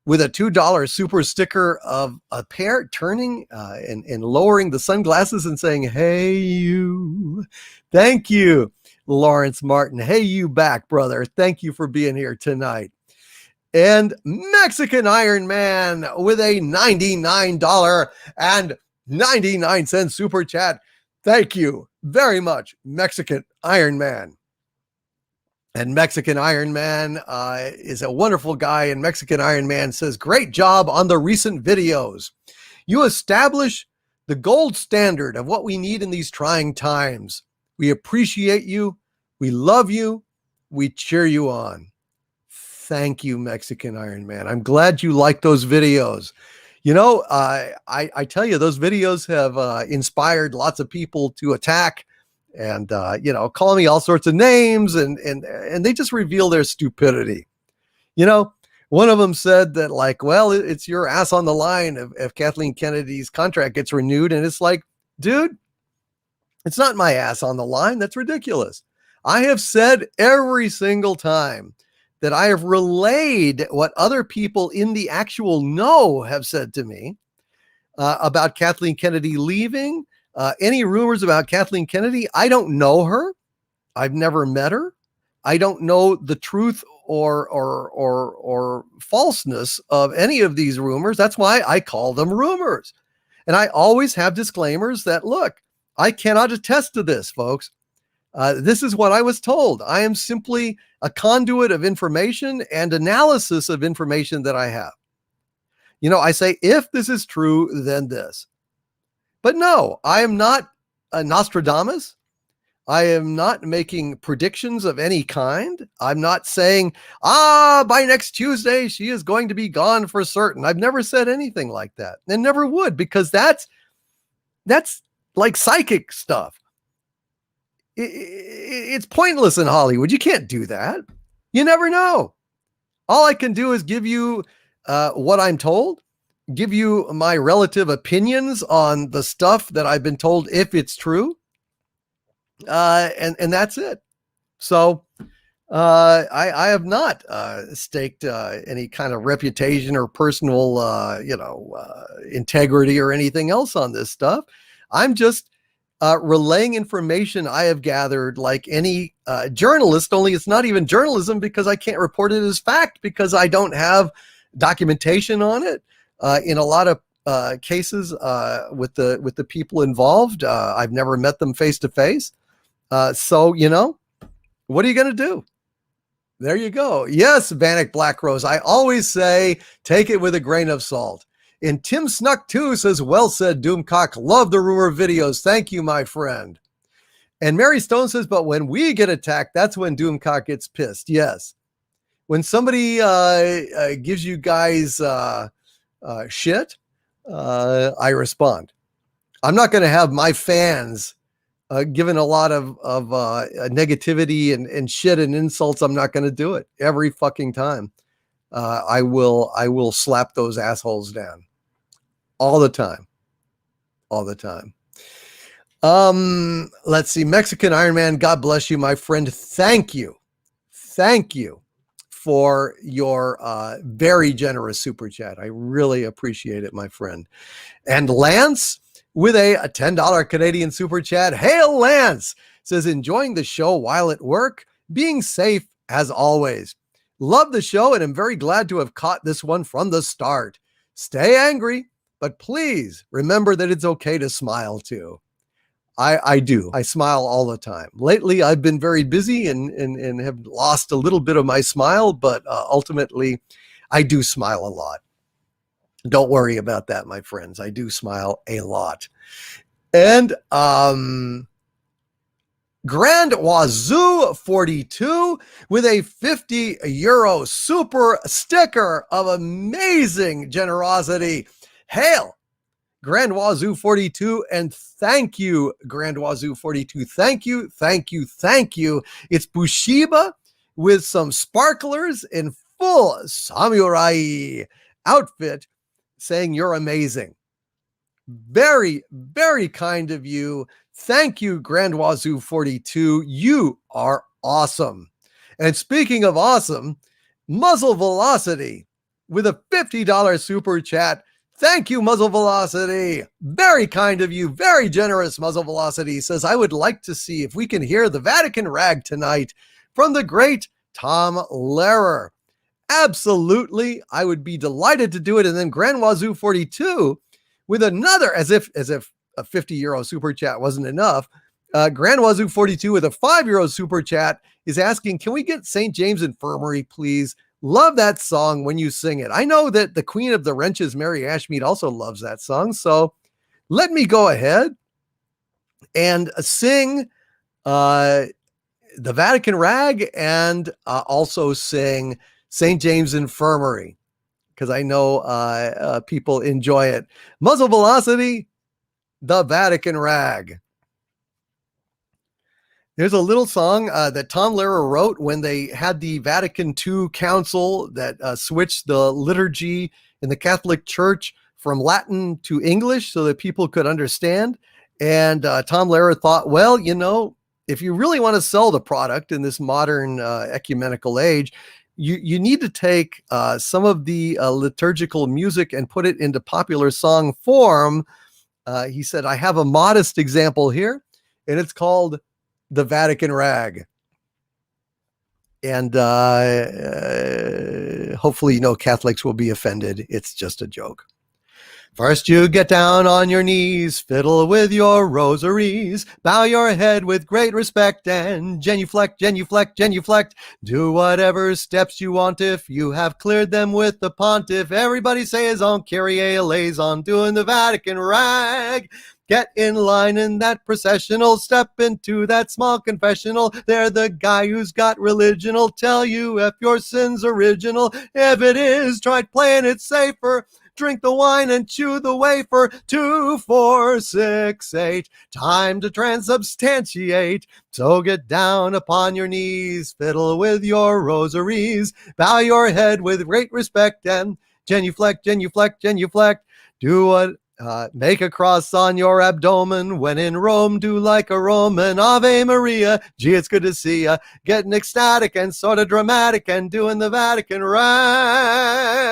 [SPEAKER 2] with a $2 super sticker of a pair turning and lowering the sunglasses and saying, hey, you. Thank you, Lawrence Martin. Hey, you back, brother. Thank you for being here tonight. And Mexican Iron Man with a $99.99 super chat. Thank you very much, Mexican Iron Man. And Mexican Iron Man is a wonderful guy. And Mexican Iron Man says, great job on the recent videos. You establish the gold standard of what we need in these trying times. We appreciate you. We love you. We cheer you on. Thank you, Mexican Iron Man. I'm glad you like those videos. You know, I tell you, those videos have inspired lots of people to attack and, you know, call me all sorts of names, and they just reveal their stupidity. You know, one of them said that, like, well, it's your ass on the line if Kathleen Kennedy's contract gets renewed. And it's like, dude, it's not my ass on the line. That's ridiculous. I have said every single time that I have relayed what other people in the actual know have said to me about Kathleen Kennedy leaving. Any rumors about Kathleen Kennedy, I don't know her. I've never met her. I don't know the truth or falseness of any of these rumors. That's why I call them rumors. And I always have disclaimers that, look, I cannot attest to this, folks. This is what I was told. I am simply a conduit of information and analysis of information that I have. You know, I say, if this is true, then this. But no, I am not a Nostradamus. I am not making predictions of any kind. I'm not saying, by next Tuesday, she is going to be gone for certain. I've never said anything like that, and never would, because that's like psychic stuff. It's pointless in Hollywood. You can't do that. You never know. All I can do is give you what I'm told, give you my relative opinions on the stuff that I've been told, if it's true. And that's it. So I have not staked any kind of reputation or personal, integrity or anything else on this stuff. I'm just relaying information I have gathered like any journalist, only it's not even journalism, because I can't report it as fact because I don't have documentation on it. In a lot of cases with the people involved, I've never met them face to face. So, you know, what are you going to do? There you go. Yes, Vanek Black Rose. I always say, take it with a grain of salt. And Tim Snuck 2 says, well said, Doomcock. Love the rumor videos. Thank you, my friend. And Mary Stone says, but when we get attacked, that's when Doomcock gets pissed. Yes. When somebody gives you guys shit, I respond. I'm not going to have my fans given a lot of negativity and shit and insults. I'm not going to do it every fucking time. I will slap those assholes down all the time. Let's see. Mexican Iron Man, God bless you, my friend. Thank you for your very generous super chat. I really appreciate it, my friend. And Lance with a $10 Canadian super chat. Hail, Lance! Says, enjoying the show while at work, being safe as always. Love the show, and I'm very glad to have caught this one from the start. Stay angry, but please remember that it's okay to smile too. I do. I smile all the time. Lately, I've been very busy and have lost a little bit of my smile, but ultimately, I do smile a lot. Don't worry about that, my friends. I do smile a lot. And Grand Wazoo 42 with a €50 super sticker of amazing generosity. Hail, Grand Wazoo 42, and thank you, Grand Wazoo 42. Thank you, thank you, thank you. It's Bushiba with some sparklers in full samurai outfit saying you're amazing. Very, very kind of you. Thank you, Grand Wazoo 42. You are awesome. And speaking of awesome, Muzzle Velocity with a $50 super chat. Thank you, Muzzle Velocity. Very kind of you. Very generous, Muzzle Velocity. Says, I would like to see if we can hear the Vatican Rag tonight from the great Tom Lehrer. Absolutely. I would be delighted to do it. And then Grand Wazoo 42 with another, as if a €50 super chat wasn't enough. Grand Wazoo 42 with a €5 super chat is asking, can we get St. James Infirmary, please? Love that song when you sing it. I know that the Queen of the Wrenches, Mary Ashmead, also loves that song. So let me go ahead and sing the Vatican Rag and also sing St. James Infirmary, because I know people enjoy it. Muzzle Velocity, the Vatican Rag. There's a little song that Tom Lehrer wrote when they had the Vatican II Council that switched the liturgy in the Catholic Church from Latin to English so that people could understand. And Tom Lehrer thought, well, you know, if you really want to sell the product in this modern ecumenical age, you need to take some of the liturgical music and put it into popular song form. He said, I have a modest example here, and it's called the Vatican Rag. And hopefully, no Catholics will be offended. It's just a joke. First you get down on your knees, fiddle with your rosaries, bow your head with great respect and genuflect, genuflect, genuflect. Do whatever steps you want if you have cleared them with the pontiff. Everybody say his own Kyrie eleison, doing the Vatican Rag. Get in line in that processional, step into that small confessional. They're the guy who's got religion will tell you if your sin's original. If it is, try playing it safer. Drink the wine and chew the wafer. 2, 4, 6, 8. Time to transubstantiate. So get down upon your knees, fiddle with your rosaries, bow your head with great respect and genuflect, genuflect, genuflect. Do what? Make a cross on your abdomen. When in Rome, do like a Roman. Ave Maria, gee, it's good to see ya. Getting ecstatic and sort of dramatic and doing the Vatican Rag.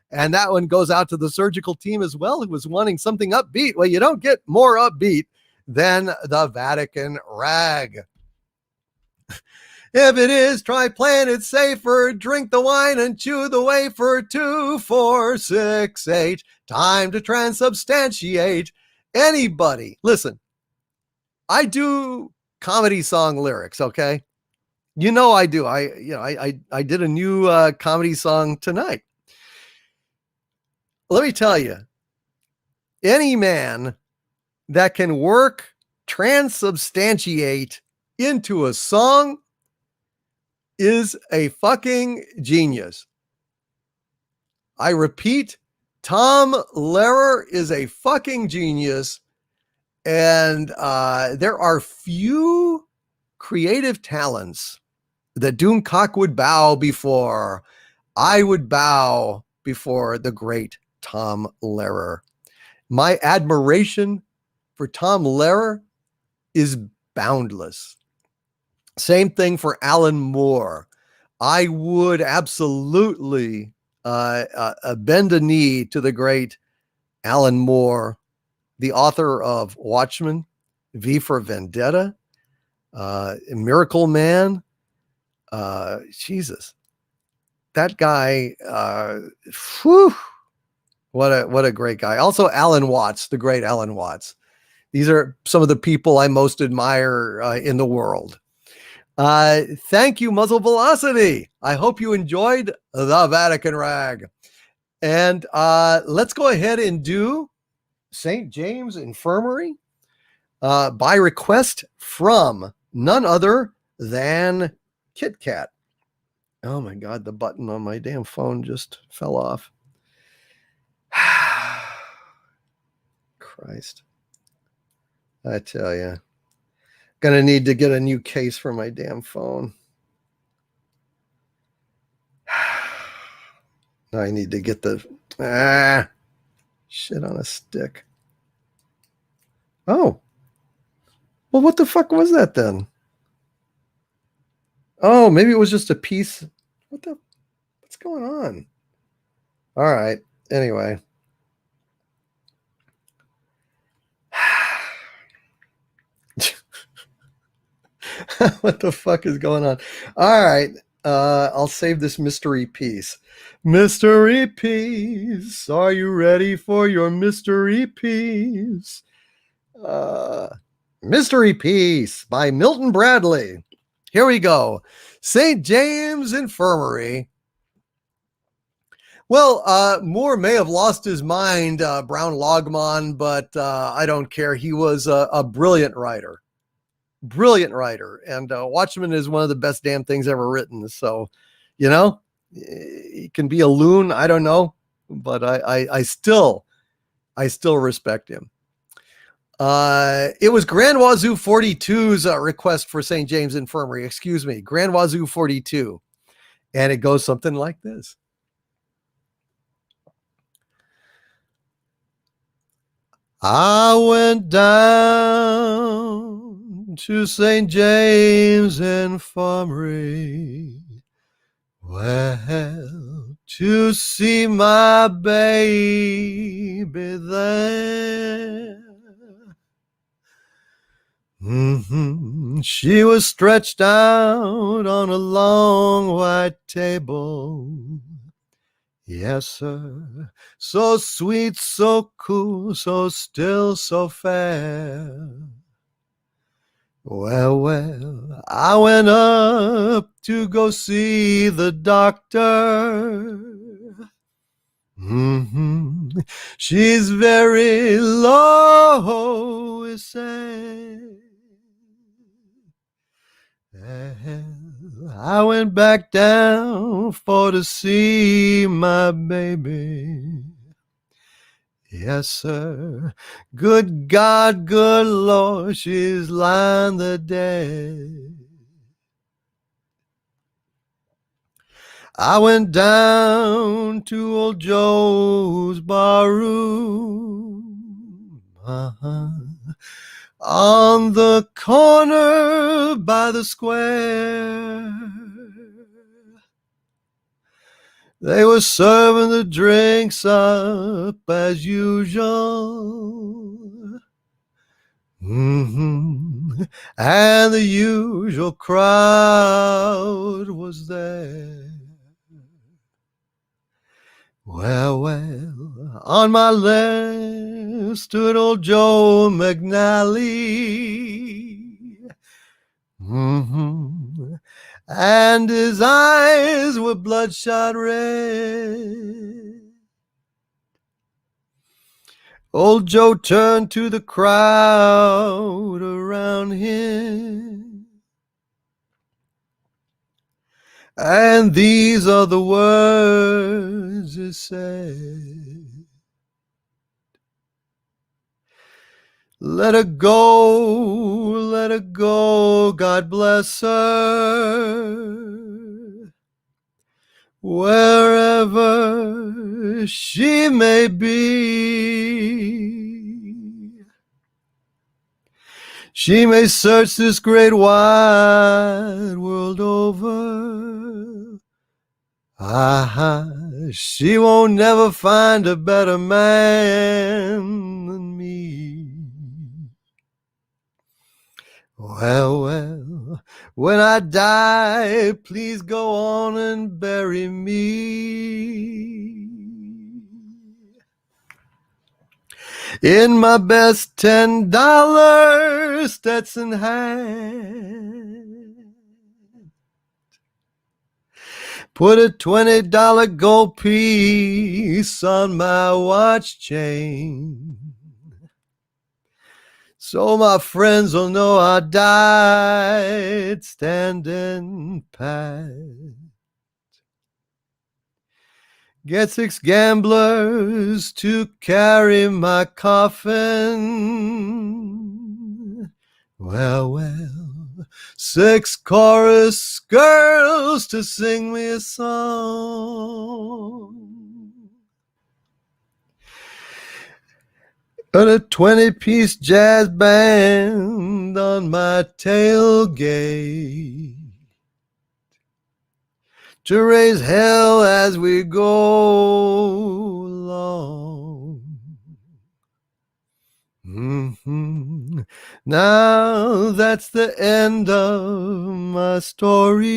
[SPEAKER 2] And that one goes out to the surgical team as well, who was wanting something upbeat. Well, you don't get more upbeat than the Vatican Rag. If it is, try playing it safer. Drink the wine and chew the wafer. 2, 4, 6, 8. Time to transubstantiate. Anybody, listen, I do comedy song lyrics, okay? You know I do. I did a new comedy song tonight. Let me tell you, any man that can work transubstantiate into a song is a fucking genius. I repeat, Tom Lehrer is a fucking genius, and there are few creative talents that Doomcock would bow before. I would bow before the great Tom Lehrer. My admiration for Tom Lehrer is boundless. Same thing for Alan Moore. I would absolutely bend a knee to the great Alan Moore, the author of Watchmen, V for Vendetta, Miracle Man. Jesus, that guy, what a great guy. Also Alan Watts, the great Alan Watts. These are some of the people I most admire in the world. Thank you, Muzzle Velocity. I hope you enjoyed the Vatican Rag. And let's go ahead and do St. James Infirmary by request from none other than Kit Kat. Oh my God, the button on my damn phone just fell off. Christ. I tell you. Gonna need to get a new case for my damn phone. I need to get the shit on a stick. Oh. Well, what the fuck was that then? Oh, maybe it was just a piece. What's going on? All right. Anyway. What the fuck is going on? All right. I'll save this mystery piece. Mystery piece. Are you ready for your mystery piece? Mystery piece by Milton Bradley. Here we go. St. James Infirmary. Well, Moore may have lost his mind, Brown Logmon, but I don't care. He was a brilliant writer. Brilliant writer. And Watchmen is one of the best damn things ever written. So, you know, he can be a loon. I don't know. But I still respect him. It was Grand Wazoo 42's request for St. James Infirmary. Excuse me. Grand Wazoo 42. And it goes something like this. I went down to St. James Infirmary, well, to see my baby there. She was stretched out on a long white table. Yes, sir. So sweet, so cool, so still, so fair. Well, I went up to go see the doctor. She's very low, he said. I went back down for to see my baby. Yes, sir. Good God, good Lord, she's lying there dead. I went down to old Joe's barroom. On the corner by the square. They were serving the drinks up as usual. And the usual crowd was there. Well, on my left stood old Joe McNally. And his eyes were bloodshot red. Old Joe turned to the crowd around him. And these are the words he said. Let her go, God bless her. Wherever she may be. She may search this great wide world over. She won't never find a better man than me. Well, when I die, please go on and bury me in my best $10 Stetson hat. Put a $20 gold piece on my watch chain, so my friends will know I died standing pat. Get 6 gamblers to carry my coffin. Well, 6 chorus girls to sing me a song. And a 20-piece jazz band on my tailgate to raise hell as we go along. Now that's the end of my story.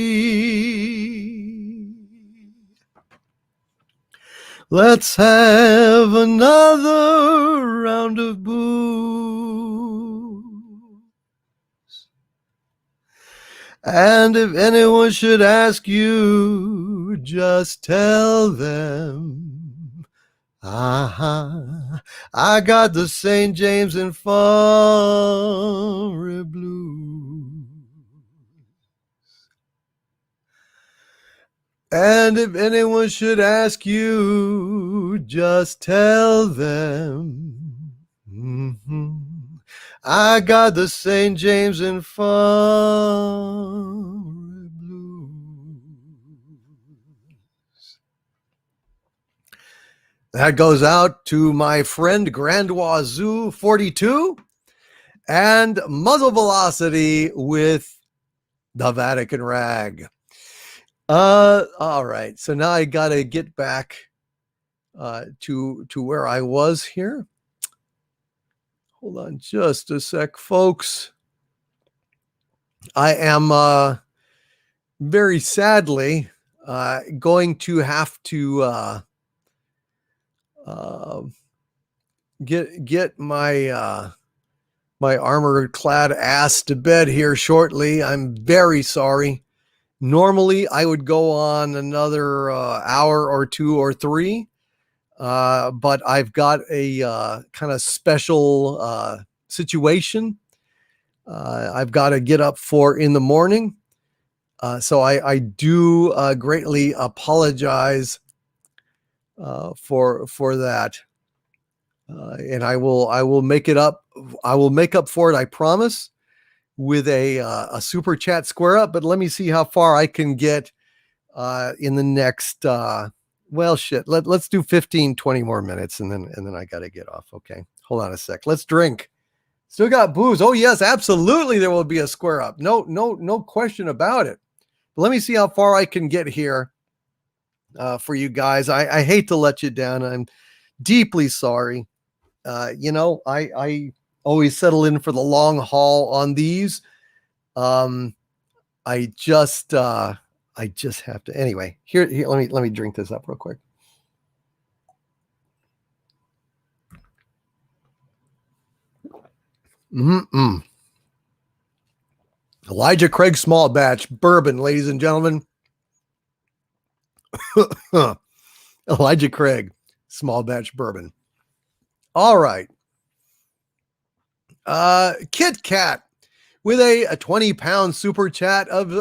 [SPEAKER 2] Let's have another round of booze. And if anyone should ask you, just tell them, I got the St. James Infirmary blues. And if anyone should ask you, just tell them, I got the St. James Infirmary blues. That goes out to my friend Grand Wazoo 42 and Muzzle Velocity with the Vatican Rag. All right. So now I got to get back to where I was here. Hold on just a sec, folks. I am very sadly going to have to get my my armor-clad ass to bed here shortly. I'm very sorry. Normally, I would go on another hour or 2 or 3, but I've got a kind of special situation I've got to get up for in the morning. So I do greatly apologize for that, and I will make it up. I will make up for it. I promise, with a super chat square up. But let me see how far I can get in the next. Well, shit. Let's do 15, 20 more minutes, and then I got to get off. Okay, hold on a sec. Let's drink. Still got booze. Oh yes, absolutely. There will be a square up. No question about it. But let me see how far I can get here for you guys. I hate to let you down. I'm deeply sorry. I always settle in for the long haul on these. I just have to. Anyway, here let me drink this up real quick. Elijah Craig small batch bourbon, ladies and gentlemen. Elijah Craig small batch bourbon. All right. Kit Kat with a 20-pound super chat of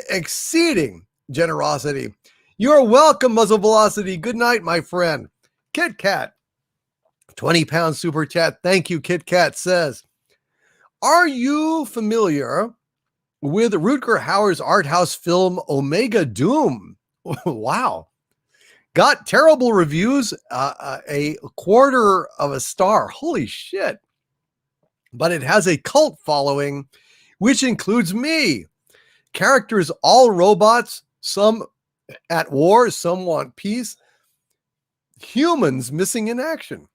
[SPEAKER 2] exceeding generosity. You're welcome, Muzzle Velocity. Good night, my friend. Kit Kat, 20-pound super chat. Thank you, Kit Kat says. Are you familiar with Rutger Hauer's art house film Omega Doom? Wow. Got terrible reviews, a quarter of a star. Holy shit. But it has a cult following, which includes me. Characters all robots, some at war, some want peace. Humans missing in action.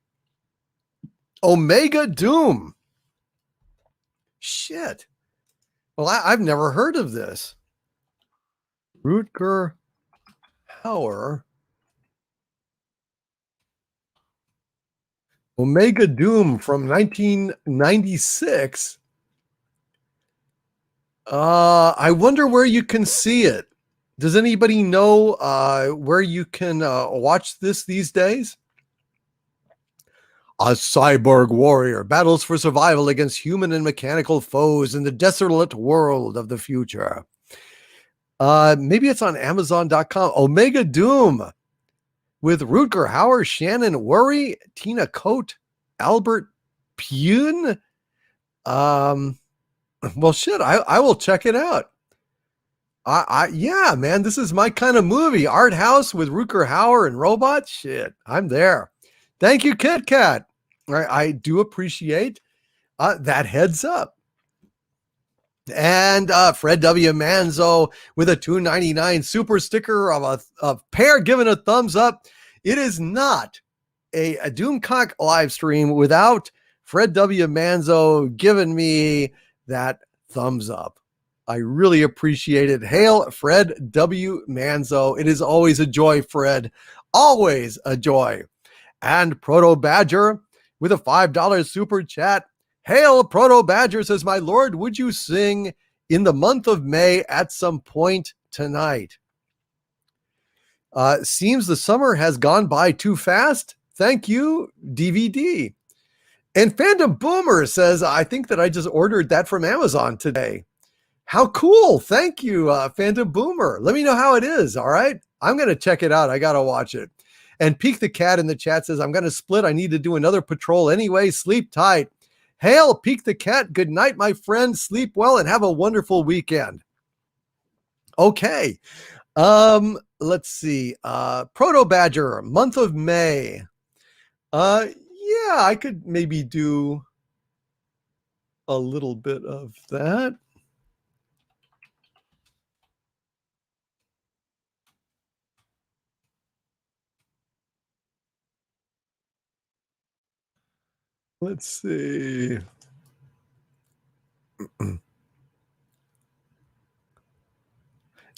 [SPEAKER 2] Omega Doom. Shit. Well, I've never heard of this. Rutger Hauer. Omega Doom from 1996. I wonder where you can see it. Does anybody know where you can watch this these days? A cyborg warrior battles for survival against human and mechanical foes in the desolate world of the future. Maybe it's on Amazon.com. Omega Doom with Rutger Hauer, Shannon Worry, Tina Coate, Albert Pune. Well, shit, I will check it out. Yeah, man, this is my kind of movie. Art house with Rutger Hauer and robots. Shit, I'm there. Thank you, Kit Kat. I do appreciate that heads up. And Fred W. Manzo with a $2.99 super sticker of a pair giving a thumbs up. It is not a Doomcock live stream without Fred W. Manzo giving me that thumbs up. I really appreciate it. Hail Fred W. Manzo. It is always a joy, Fred. Always a joy. And Proto Badger with a $5 super chat. Hail Proto Badger says, my lord, would you sing in the month of May at some point tonight? Seems the summer has gone by too fast. Thank you, DVD. And Phantom Boomer says, I think that I just ordered that from Amazon today. How cool. Thank you, Phantom Boomer. Let me know how it is. All right. I'm going to check it out. I got to watch it. And Peek the Cat in the chat says, I'm going to split. I need to do another patrol anyway. Sleep tight. Hail, Peek the Cat. Good night, my friend. Sleep well and have a wonderful weekend. Okay. Let's see. Proto Badger, month of May. Yeah, I could maybe do a little bit of that. Let's see.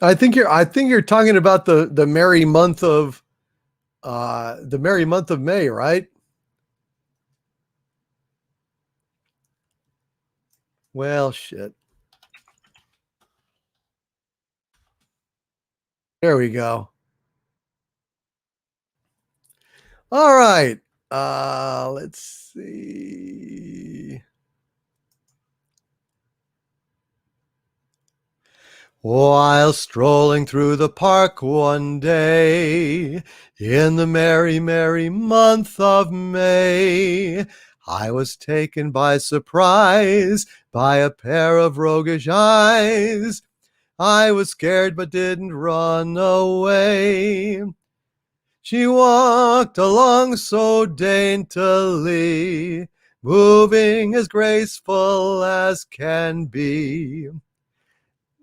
[SPEAKER 2] I think you're talking about the merry month of May, right? Well, shit. There we go. All right. Let's see. While strolling through the park one day, in the merry, merry month of May, I was taken by surprise by a pair of roguish eyes. I was scared but didn't run away. She walked along so daintily, moving as graceful as can be.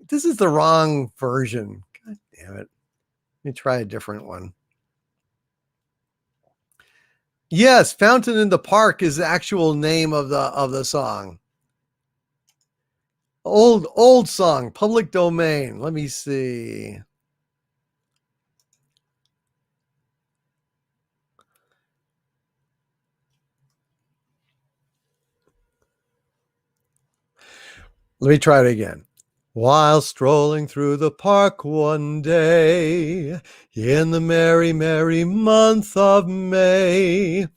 [SPEAKER 2] This is the wrong version. God damn it. Let me try a different one. Yes, Fountain in the Park is the actual name of the song. Old song, public domain. Let me see. Let me try it again. While strolling through the park one day, in the merry, merry month of May,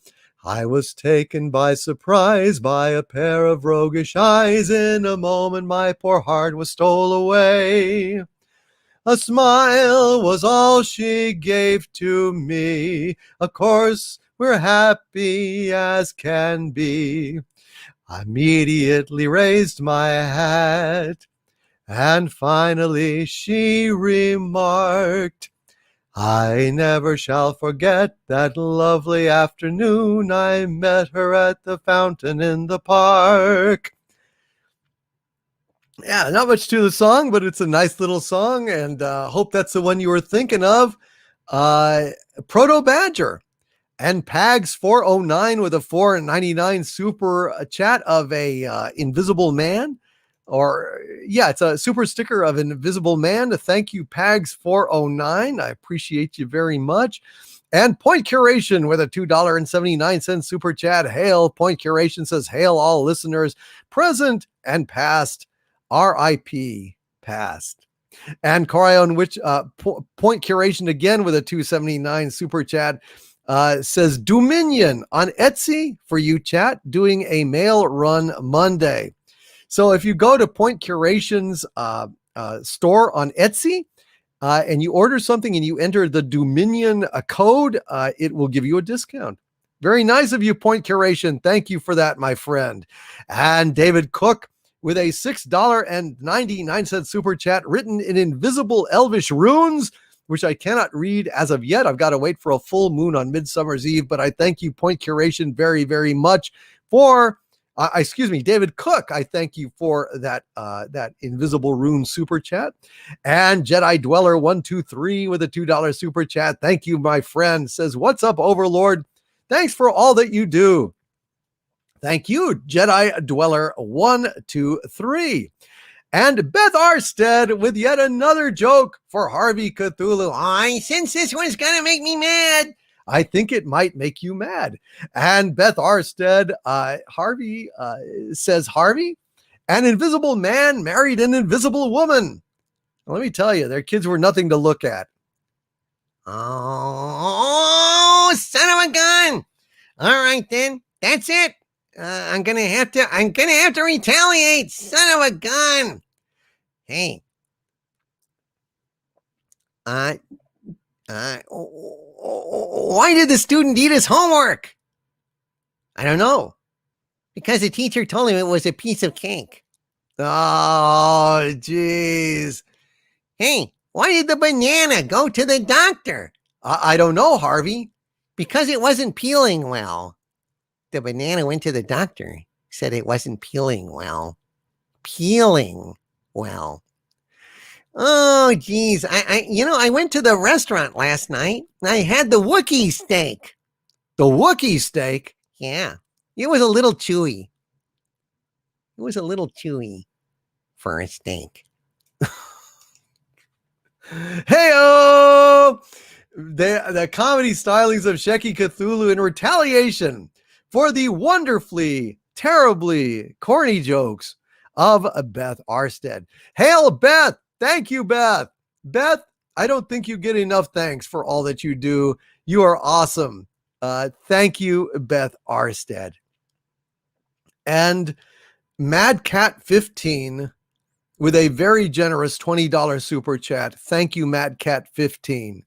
[SPEAKER 2] I was taken by surprise by a pair of roguish eyes. In a moment my poor heart was stole away. A smile was all she gave to me. Of course, we're happy as can be. I immediately raised my hat, and finally she remarked, I never shall forget that lovely afternoon I met her at the fountain in the park. Yeah, not much to the song, but it's a nice little song, and hope that's the one you were thinking of. Proto Badger. And Pags409 with a $4.99 super chat of a invisible man. Or, yeah, it's a super sticker of an invisible man. Thank you, Pags409. I appreciate you very much. And Point Curation with a $2.79 super chat. Hail. Point Curation says, hail all listeners, present and past. RIP past. And Corion, which Point Curation again with a 279 super chat, says Dominion on Etsy for you, chat, doing a mail run Monday. So if you go to Point Curation's store on Etsy and you order something and you enter the Dominion code, it will give you a discount. Very nice of you, Point Curation. Thank you for that, my friend. And David Cook with a $6.99 super chat written in invisible elvish runes, which I cannot read as of yet. I've got to wait for a full moon on Midsummer's Eve, but I thank you, Point Curation, very, very much for, David Cook. I thank you for that invisible rune super chat. And Jedi Dweller 123 with a $2 super chat. Thank you, my friend. Says, what's up, Overlord? Thanks for all that you do. Thank you, Jedi Dweller 123. And Beth Arstead with yet another joke for Harvey Cthulhu. I sense this one's gonna make me mad. I think it might make you mad. And Beth Arstead, Harvey says, Harvey, an invisible man married an invisible woman. Let me tell you, their kids were nothing to look at.
[SPEAKER 1] Oh, son of a gun. All right, then. That's it. I'm gonna have to retaliate. Son of a gun. Hey. Why did the student eat his homework? I don't know. Because the teacher told him it was a piece of cake.
[SPEAKER 2] Oh, jeez.
[SPEAKER 1] Hey, why did the banana go to the doctor?
[SPEAKER 2] I don't know, Harvey.
[SPEAKER 1] Because it wasn't peeling well. The banana went to the doctor, said it wasn't peeling well. Peeling well. Oh, geez. I went to the restaurant last night. I had the Wookiee steak.
[SPEAKER 2] The Wookiee steak?
[SPEAKER 1] Yeah. It was a little chewy. It was a little chewy for a steak.
[SPEAKER 2] Hey-o! The comedy stylings of Sheki Cthulhu in retaliation for the wonderfully, terribly corny jokes of Beth Arstead. Hail, Beth! Thank you, Beth. Beth, I don't think you get enough thanks for all that you do. You are awesome. Thank you, Beth Arstead. And Mad Cat 15 with a very generous $20 super chat. Thank you, Mad Cat 15.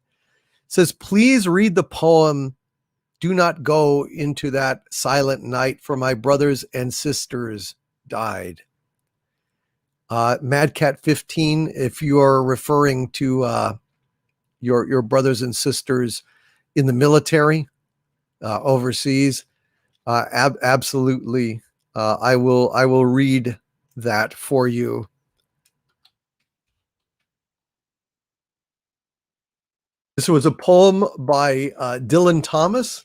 [SPEAKER 2] Says, please read the poem, Do Not Go Into That Silent Night, for my brothers and sisters died. Mad Cat 15, if you are referring to your brothers and sisters in the military overseas, absolutely, I will read that for you. This was a poem by Dylan Thomas,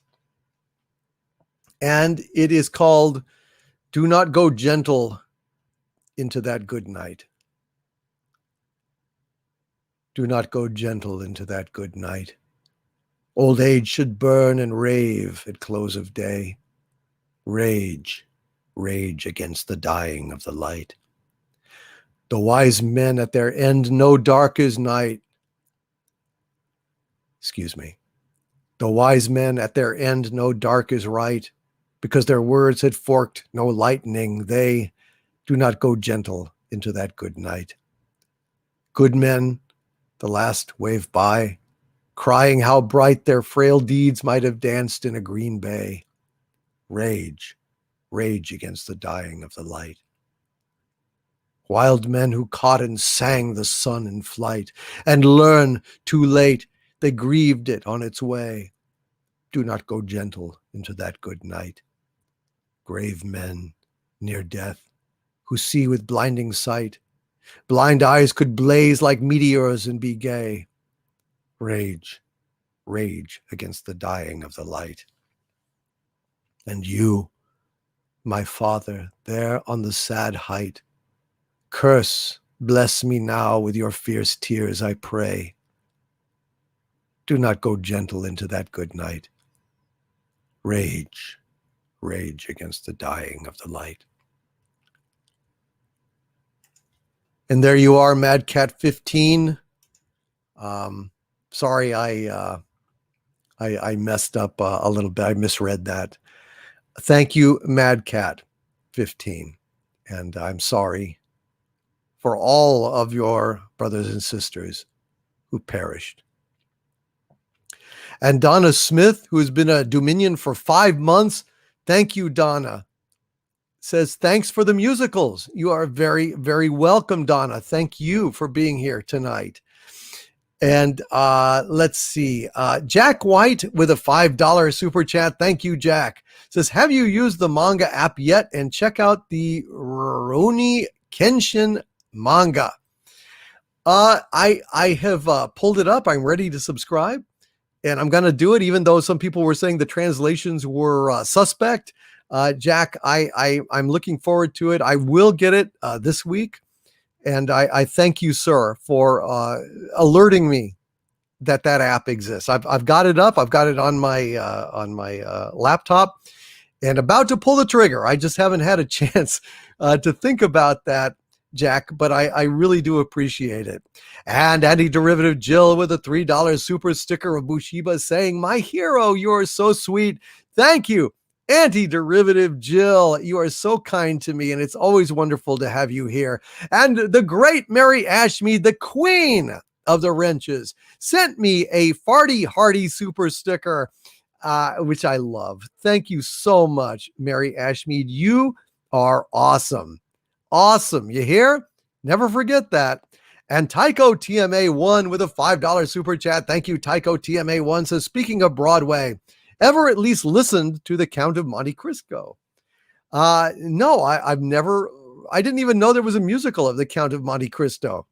[SPEAKER 2] and it is called Do Not Go Gentle Into That Good Night. Do not go gentle into that good night. Old age should burn and rave at close of day. Rage, rage against the dying of the light. The wise men at their end know dark is night. Excuse me. The wise men at their end know dark is right, because their words had forked no lightning. They do not go gentle into that good night. Good men, the last wave by, crying how bright their frail deeds might have danced in a green bay. Rage, rage against the dying of the light. Wild men who caught and sang the sun in flight, and learn too late they grieved it on its way. Do not go gentle into that good night. Grave men near death, who see with blinding sight, blind eyes could blaze like meteors and be gay. Rage, rage against the dying of the light. And you, my father, there on the sad height, curse, bless me now with your fierce tears, I pray. Do not go gentle into that good night. Rage, rage against the dying of the light. And there you are, Mad Cat 15. Sorry, I messed up a little bit. I misread that. Thank you, Mad Cat 15. And I'm sorry for all of your brothers and sisters who perished. And Donna Smith, who has been a Dominion for 5 months. Thank you, Donna. Says, thanks for the musicals. You are very, very welcome, Donna. Thank you for being here tonight. And let's see. Jack White with a $5 super chat. Thank you, Jack. Says, have you used the manga app yet? And check out the Rurouni Kenshin manga. I have pulled it up. I'm ready to subscribe. And I'm going to do it, even though some people were saying the translations were suspect. Jack, I'm looking forward to it. I will get it this week. And I thank you, sir, for alerting me that app exists. I've got it up. I've got it on my laptop and about to pull the trigger. I just haven't had a chance to think about that, Jack, but I really do appreciate it. And Anti-Derivative Jill with a $3 super sticker of Bushiba saying, my hero, you are so sweet. Thank you. Anti-Derivative Jill, you are so kind to me, and it's always wonderful to have you here. And the great Mary Ashmead, the queen of the wrenches, sent me a Farty Hardy super sticker, which I love. Thank you so much, Mary Ashmead. You are awesome. Awesome. You hear? Never forget that. And Tycho TMA1 with a $5 super chat. Thank you, Tycho TMA1 says, speaking of Broadway, ever at least listened to The Count of Monte Cristo? No, I've never, I didn't even know there was a musical of The Count of Monte Cristo.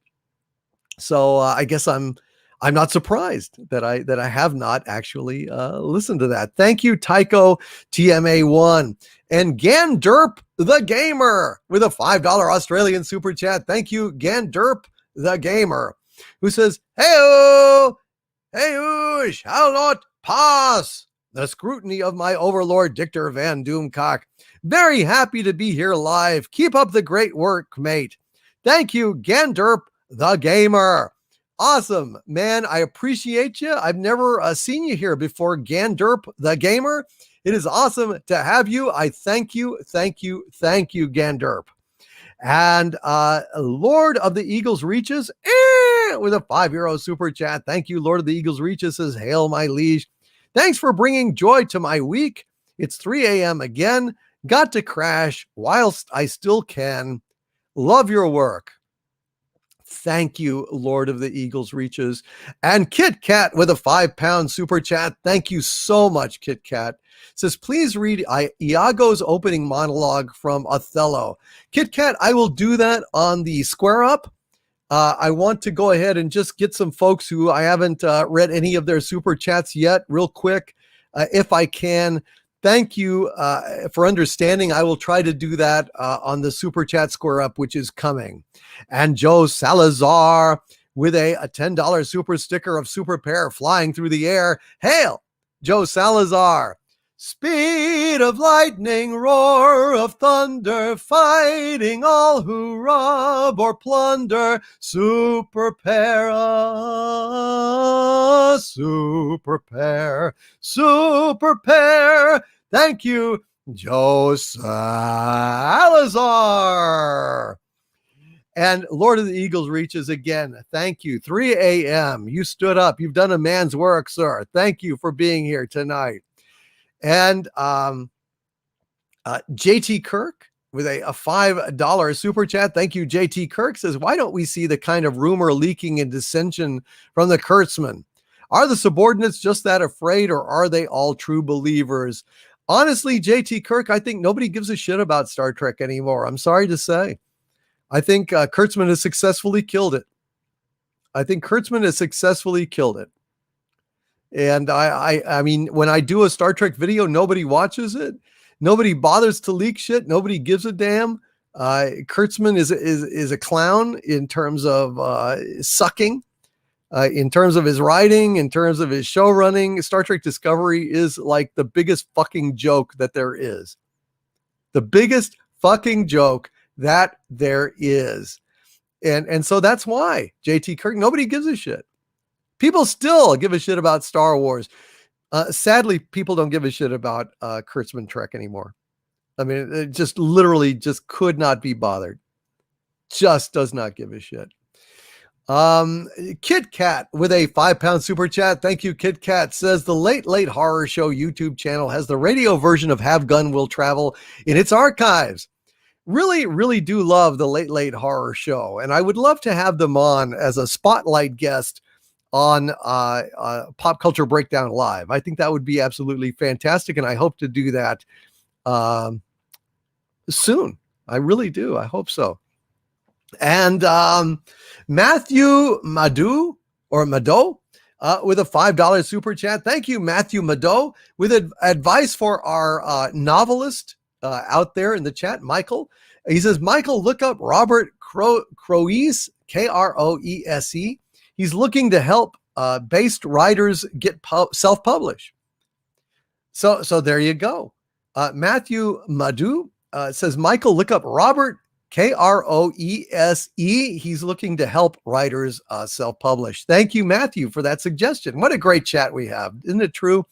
[SPEAKER 2] So I guess I'm not surprised that I have not actually listened to that. Thank you, Tycho TMA1. And Ganderp the Gamer with a $5 Australian super chat. Thank you, Ganderp the Gamer, who says, hey-oh, shall not pass the scrutiny of my overlord, Dictor Van Doomcock. Very happy to be here live. Keep up the great work, mate. Thank you, Ganderp the Gamer. Awesome, man. I appreciate you. I've never seen you here before, Ganderp the Gamer. It is awesome to have you. I thank you, Ganderp. And Lord of the Eagles Reaches with a €5 super chat. Thank you, Lord of the Eagles Reaches says, hail my liege. Thanks for bringing joy to my week. It's 3 a.m. again. Got to crash whilst I still can. Love your work. Thank you, Lord of the Eagles Reaches. And Kit Kat with a £5 super chat. Thank you so much, Kit Kat. Says, please read Iago's opening monologue from Othello. Kit Kat, I will do that on the Square Up. I want to go ahead and just get some folks who I haven't read any of their super chats yet real quick, if I can. Thank you for understanding. I will try to do that on the Super Chat Square Up, which is coming. And Joe Salazar with a $10 super sticker of Super Pair flying through the air. Hail, Joe Salazar. Speed of lightning, roar of thunder, fighting all who rob or plunder. Super Pair, Super Pair, Super Pair. Thank you, Joe Salazar. And Lord of the Eagles Reaches again. Thank you. 3 a.m. You stood up. You've done a man's work, sir. Thank you for being here tonight. And JT Kirk with a $5 super chat. Thank you, JT Kirk says, why don't we see the kind of rumor leaking and dissension from the Kurtzman? Are the subordinates just that afraid, or are they all true believers? Honestly, JT Kirk, I think nobody gives a shit about Star Trek anymore. I'm sorry to say. I think Kurtzman has successfully killed it. And I mean, when I do a Star Trek video, nobody watches it. Nobody bothers to leak shit. Nobody gives a damn. Kurtzman is a clown in terms of sucking, in terms of his writing, in terms of his show running. Star Trek Discovery is like the biggest fucking joke that there is. The biggest fucking joke that there is. And so that's why JT Kirk, nobody gives a shit. People still give a shit about Star Wars. Sadly, people don't give a shit about Kurtzman Trek anymore. I mean, it just literally just could not be bothered. Just does not give a shit. Kit Kat with a £5 super chat. Thank you, Kit Kat. Says the Late Late Horror Show YouTube channel has the radio version of Have Gun Will Travel in its archives. Really, really do love the Late Late Horror Show, and I would love to have them on as a spotlight guest on Pop Culture Breakdown Live. I think that would be absolutely fantastic, and I hope to do that soon. I really do. I hope so. And Matthew Mado with a $5 super chat. Thank you, Matthew Mado, with advice for our novelist out there in the chat, Michael. He says, Michael, look up Robert Croese, Kroese. He's looking to help based writers get self-publish. So there you go. Matthew Madu says, Michael, look up Robert Kroese. He's looking to help writers self-publish. Thank you, Matthew, for that suggestion. What a great chat we have. Isn't it true?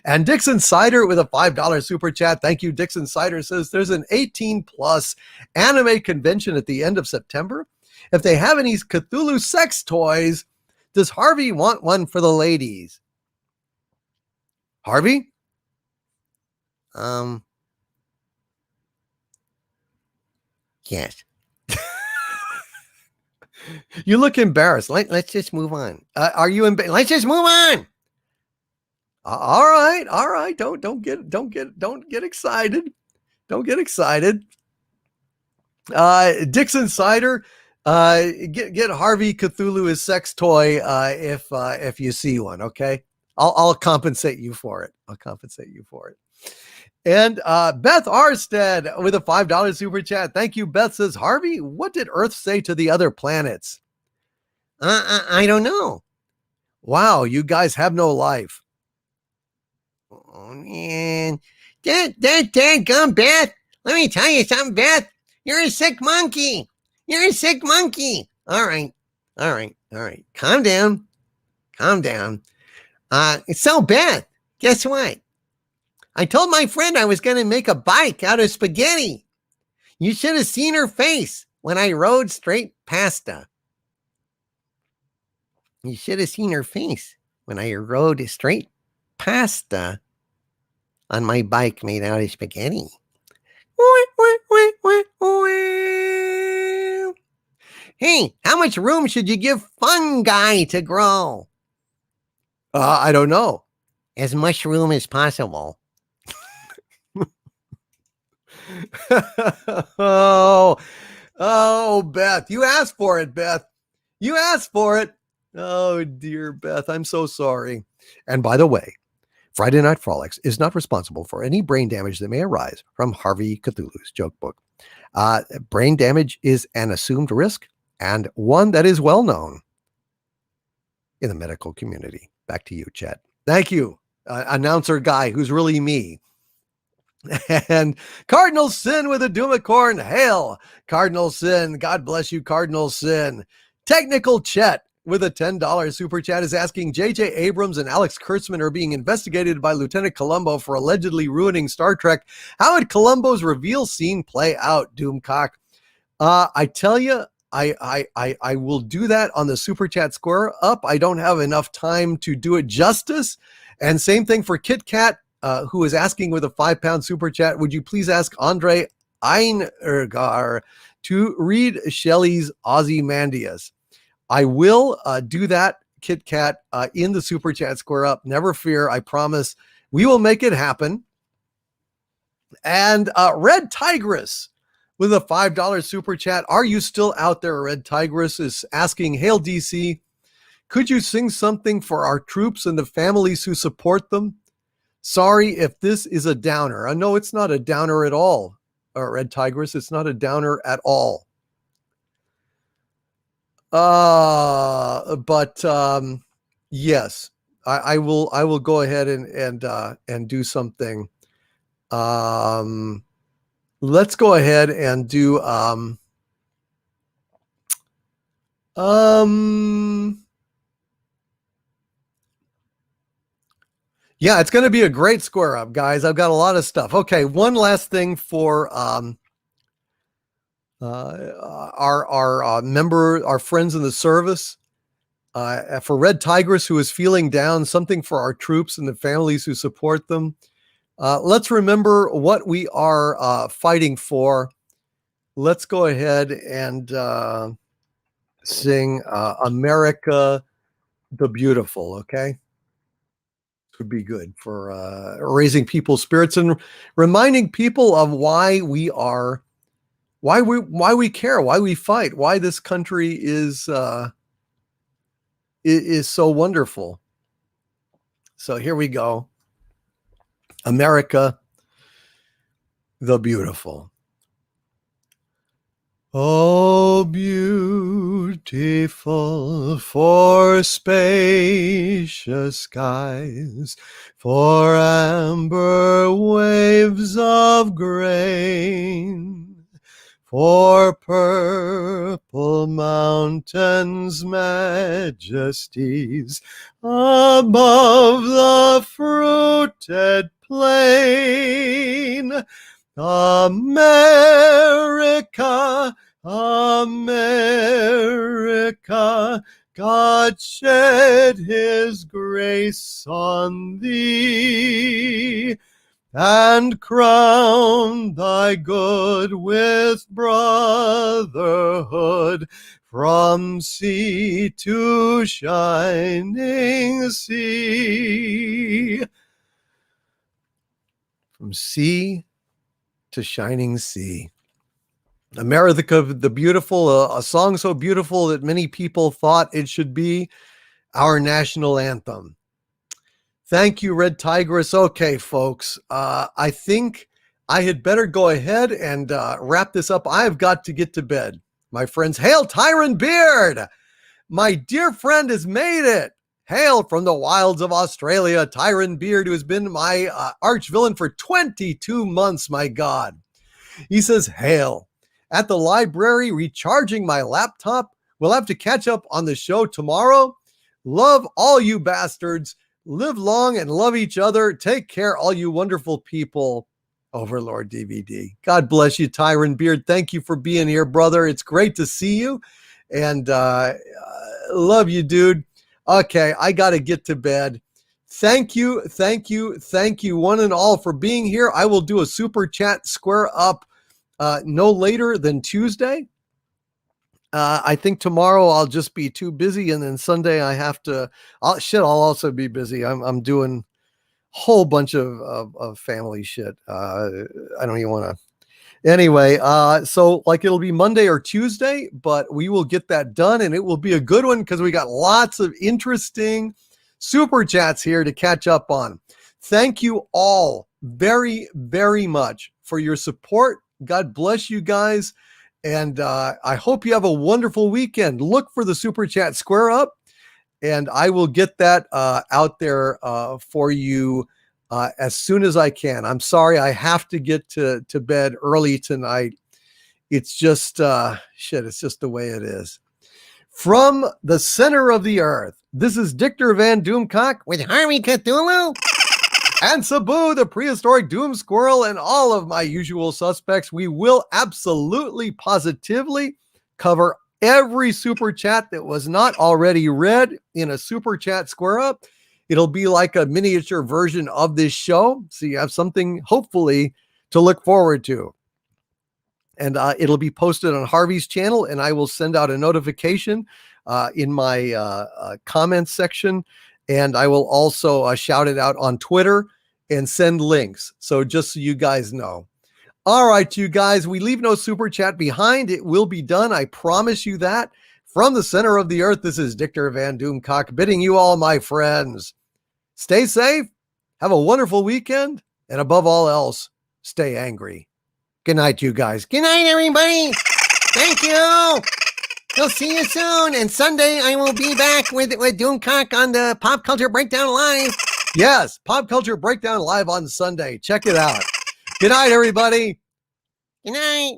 [SPEAKER 2] And Dixon Sider with a $5 super chat. Thank you, Dixon Sider. Says there's an 18+ anime convention at the end of September. If they have any Cthulhu sex toys, does Harvey want one for the ladies? Harvey?
[SPEAKER 1] Yes.
[SPEAKER 2] You look embarrassed.
[SPEAKER 1] Let's just move on.
[SPEAKER 2] Are you embarrassed?
[SPEAKER 1] Let's just move on.
[SPEAKER 2] All right. Don't get excited. Don't get excited. Dixon Cider, get Harvey Cthulhu his sex toy if you see one. Okay, I'll compensate you for it. And Beth Arstead with a $5 super chat. Thank you, Beth. Says, Harvey, what did Earth say to the other planets?
[SPEAKER 1] I don't know.
[SPEAKER 2] Wow, you guys have no life.
[SPEAKER 1] Oh, man. Dadgum, Beth. Let me tell you something, Beth. You're a sick monkey. All right. Calm down. So, Beth, guess what? I told my friend I was going to make a bike out of spaghetti. You should have seen her face when I rode straight past her. You should have seen her face when I rode straight past her on my bike made out of spaghetti. Hey, how much room should you give fungi to grow?
[SPEAKER 2] I don't know.
[SPEAKER 1] As much room as possible.
[SPEAKER 2] Oh, Beth, you asked for it, Beth. You asked for it. Oh, dear Beth, I'm so sorry. And by the way, Friday Night Frolics is not responsible for any brain damage that may arise from Harvey Cthulhu's joke book. Brain damage is an assumed risk and one that is well known in the medical community. Back to you, Chet. Thank you, announcer guy who's really me. And Cardinal Sin with a Doomicorn. Hail, Cardinal Sin. God bless you, Cardinal Sin. Technical Chet with a $10 super chat is asking, J.J. Abrams and Alex Kurtzman are being investigated by Lieutenant Columbo for allegedly ruining Star Trek. How would Columbo's reveal scene play out, Doomcock? I tell you, I will do that on the super chat square up. I don't have enough time to do it justice. And same thing for Kit Kat, who is asking with a £5 super chat. Would you please ask Andre Einergar to read Shelley's Ozymandias? I will do that, Kit Kat, in the super chat square up. Never fear. I promise we will make it happen. And Red Tigress with a $5 super chat. Are you still out there? Red Tigress is asking, Hail DC, could you sing something for our troops and the families who support them? Sorry if this is a downer. No, it's not a downer at all. Red Tigress, it's not a downer at all. But yes, I will go ahead and do something. Let's go ahead and do Yeah, it's going to be a great square up, guys. I've got a lot of stuff. Okay, one last thing for our friends in the service. For Red Tigress, who is feeling down, something for our troops and the families who support them. Let's remember what we are fighting for. Let's go ahead and sing America the Beautiful, okay? Would be good for raising people's spirits and reminding people of why we care, why we fight, why this country is so wonderful. So here we go. America the Beautiful. Oh, beautiful for spacious skies, for amber waves of grain, for purple mountains' majesties above the fruited plain. America, America, God shed his grace on thee, and crown thy good with brotherhood from sea to shining sea. From sea to shining sea. America the Beautiful, a song so beautiful that many people thought it should be our national anthem. Thank you, Red Tigress. Okay, folks, I think I had better go ahead and wrap this up. I have got to get to bed. My friends, hail Tyron Beard! My dear friend has made it. Hail from the wilds of Australia, Tyron Beard, who has been my arch villain for 22 months, my God. He says, hail. At the library, recharging my laptop. We'll have to catch up on the show tomorrow. Love all you bastards. Live long and love each other. Take care, all you wonderful people. Overlord DVD. God bless you, Tyron Beard. Thank you for being here, brother. It's great to see you. And love you, dude. Okay, I got to get to bed. Thank you, one and all, for being here. I will do a super chat square up no later than Tuesday. I think tomorrow I'll just be too busy, and then Sunday I have to. I'll also be busy. I'm doing a whole bunch of family shit. I don't even want to. Anyway, so like it'll be Monday or Tuesday, but we will get that done, and it will be a good one because we got lots of interesting super chats here to catch up on. Thank you all very, very much for your support. God bless you guys, and I hope you have a wonderful weekend. Look for the super chat square up, and I will get that out there for you as soon as I can. I'm sorry I have to get to bed early tonight. It's just it's just the way it is. From the center of the earth, this is Dictor Van Doomcock
[SPEAKER 1] With Harvey Cthulhu
[SPEAKER 2] and Sabu, the prehistoric doom squirrel, and all of my usual suspects. We will absolutely, positively cover every super chat that was not already read in a super chat square up. It'll be like a miniature version of this show, so you have something hopefully to look forward to. And it'll be posted on Harvey's channel, and I will send out a notification in my comments section, and I will also shout it out on Twitter and send links. So just so you guys know. All right, you guys, we leave no super chat behind. It will be done. I promise you that. From the center of the earth, this is Dictor Van Doomcock bidding you all, my friends, stay safe, have a wonderful weekend, and above all else, stay angry. Good night, you guys.
[SPEAKER 1] Good night, everybody. Thank you. We'll see you soon. And Sunday, I will be back with Doomcock on the Pop Culture Breakdown Live.
[SPEAKER 2] Yes, Pop Culture Breakdown Live on Sunday. Check it out. Good night, everybody.
[SPEAKER 1] Good night.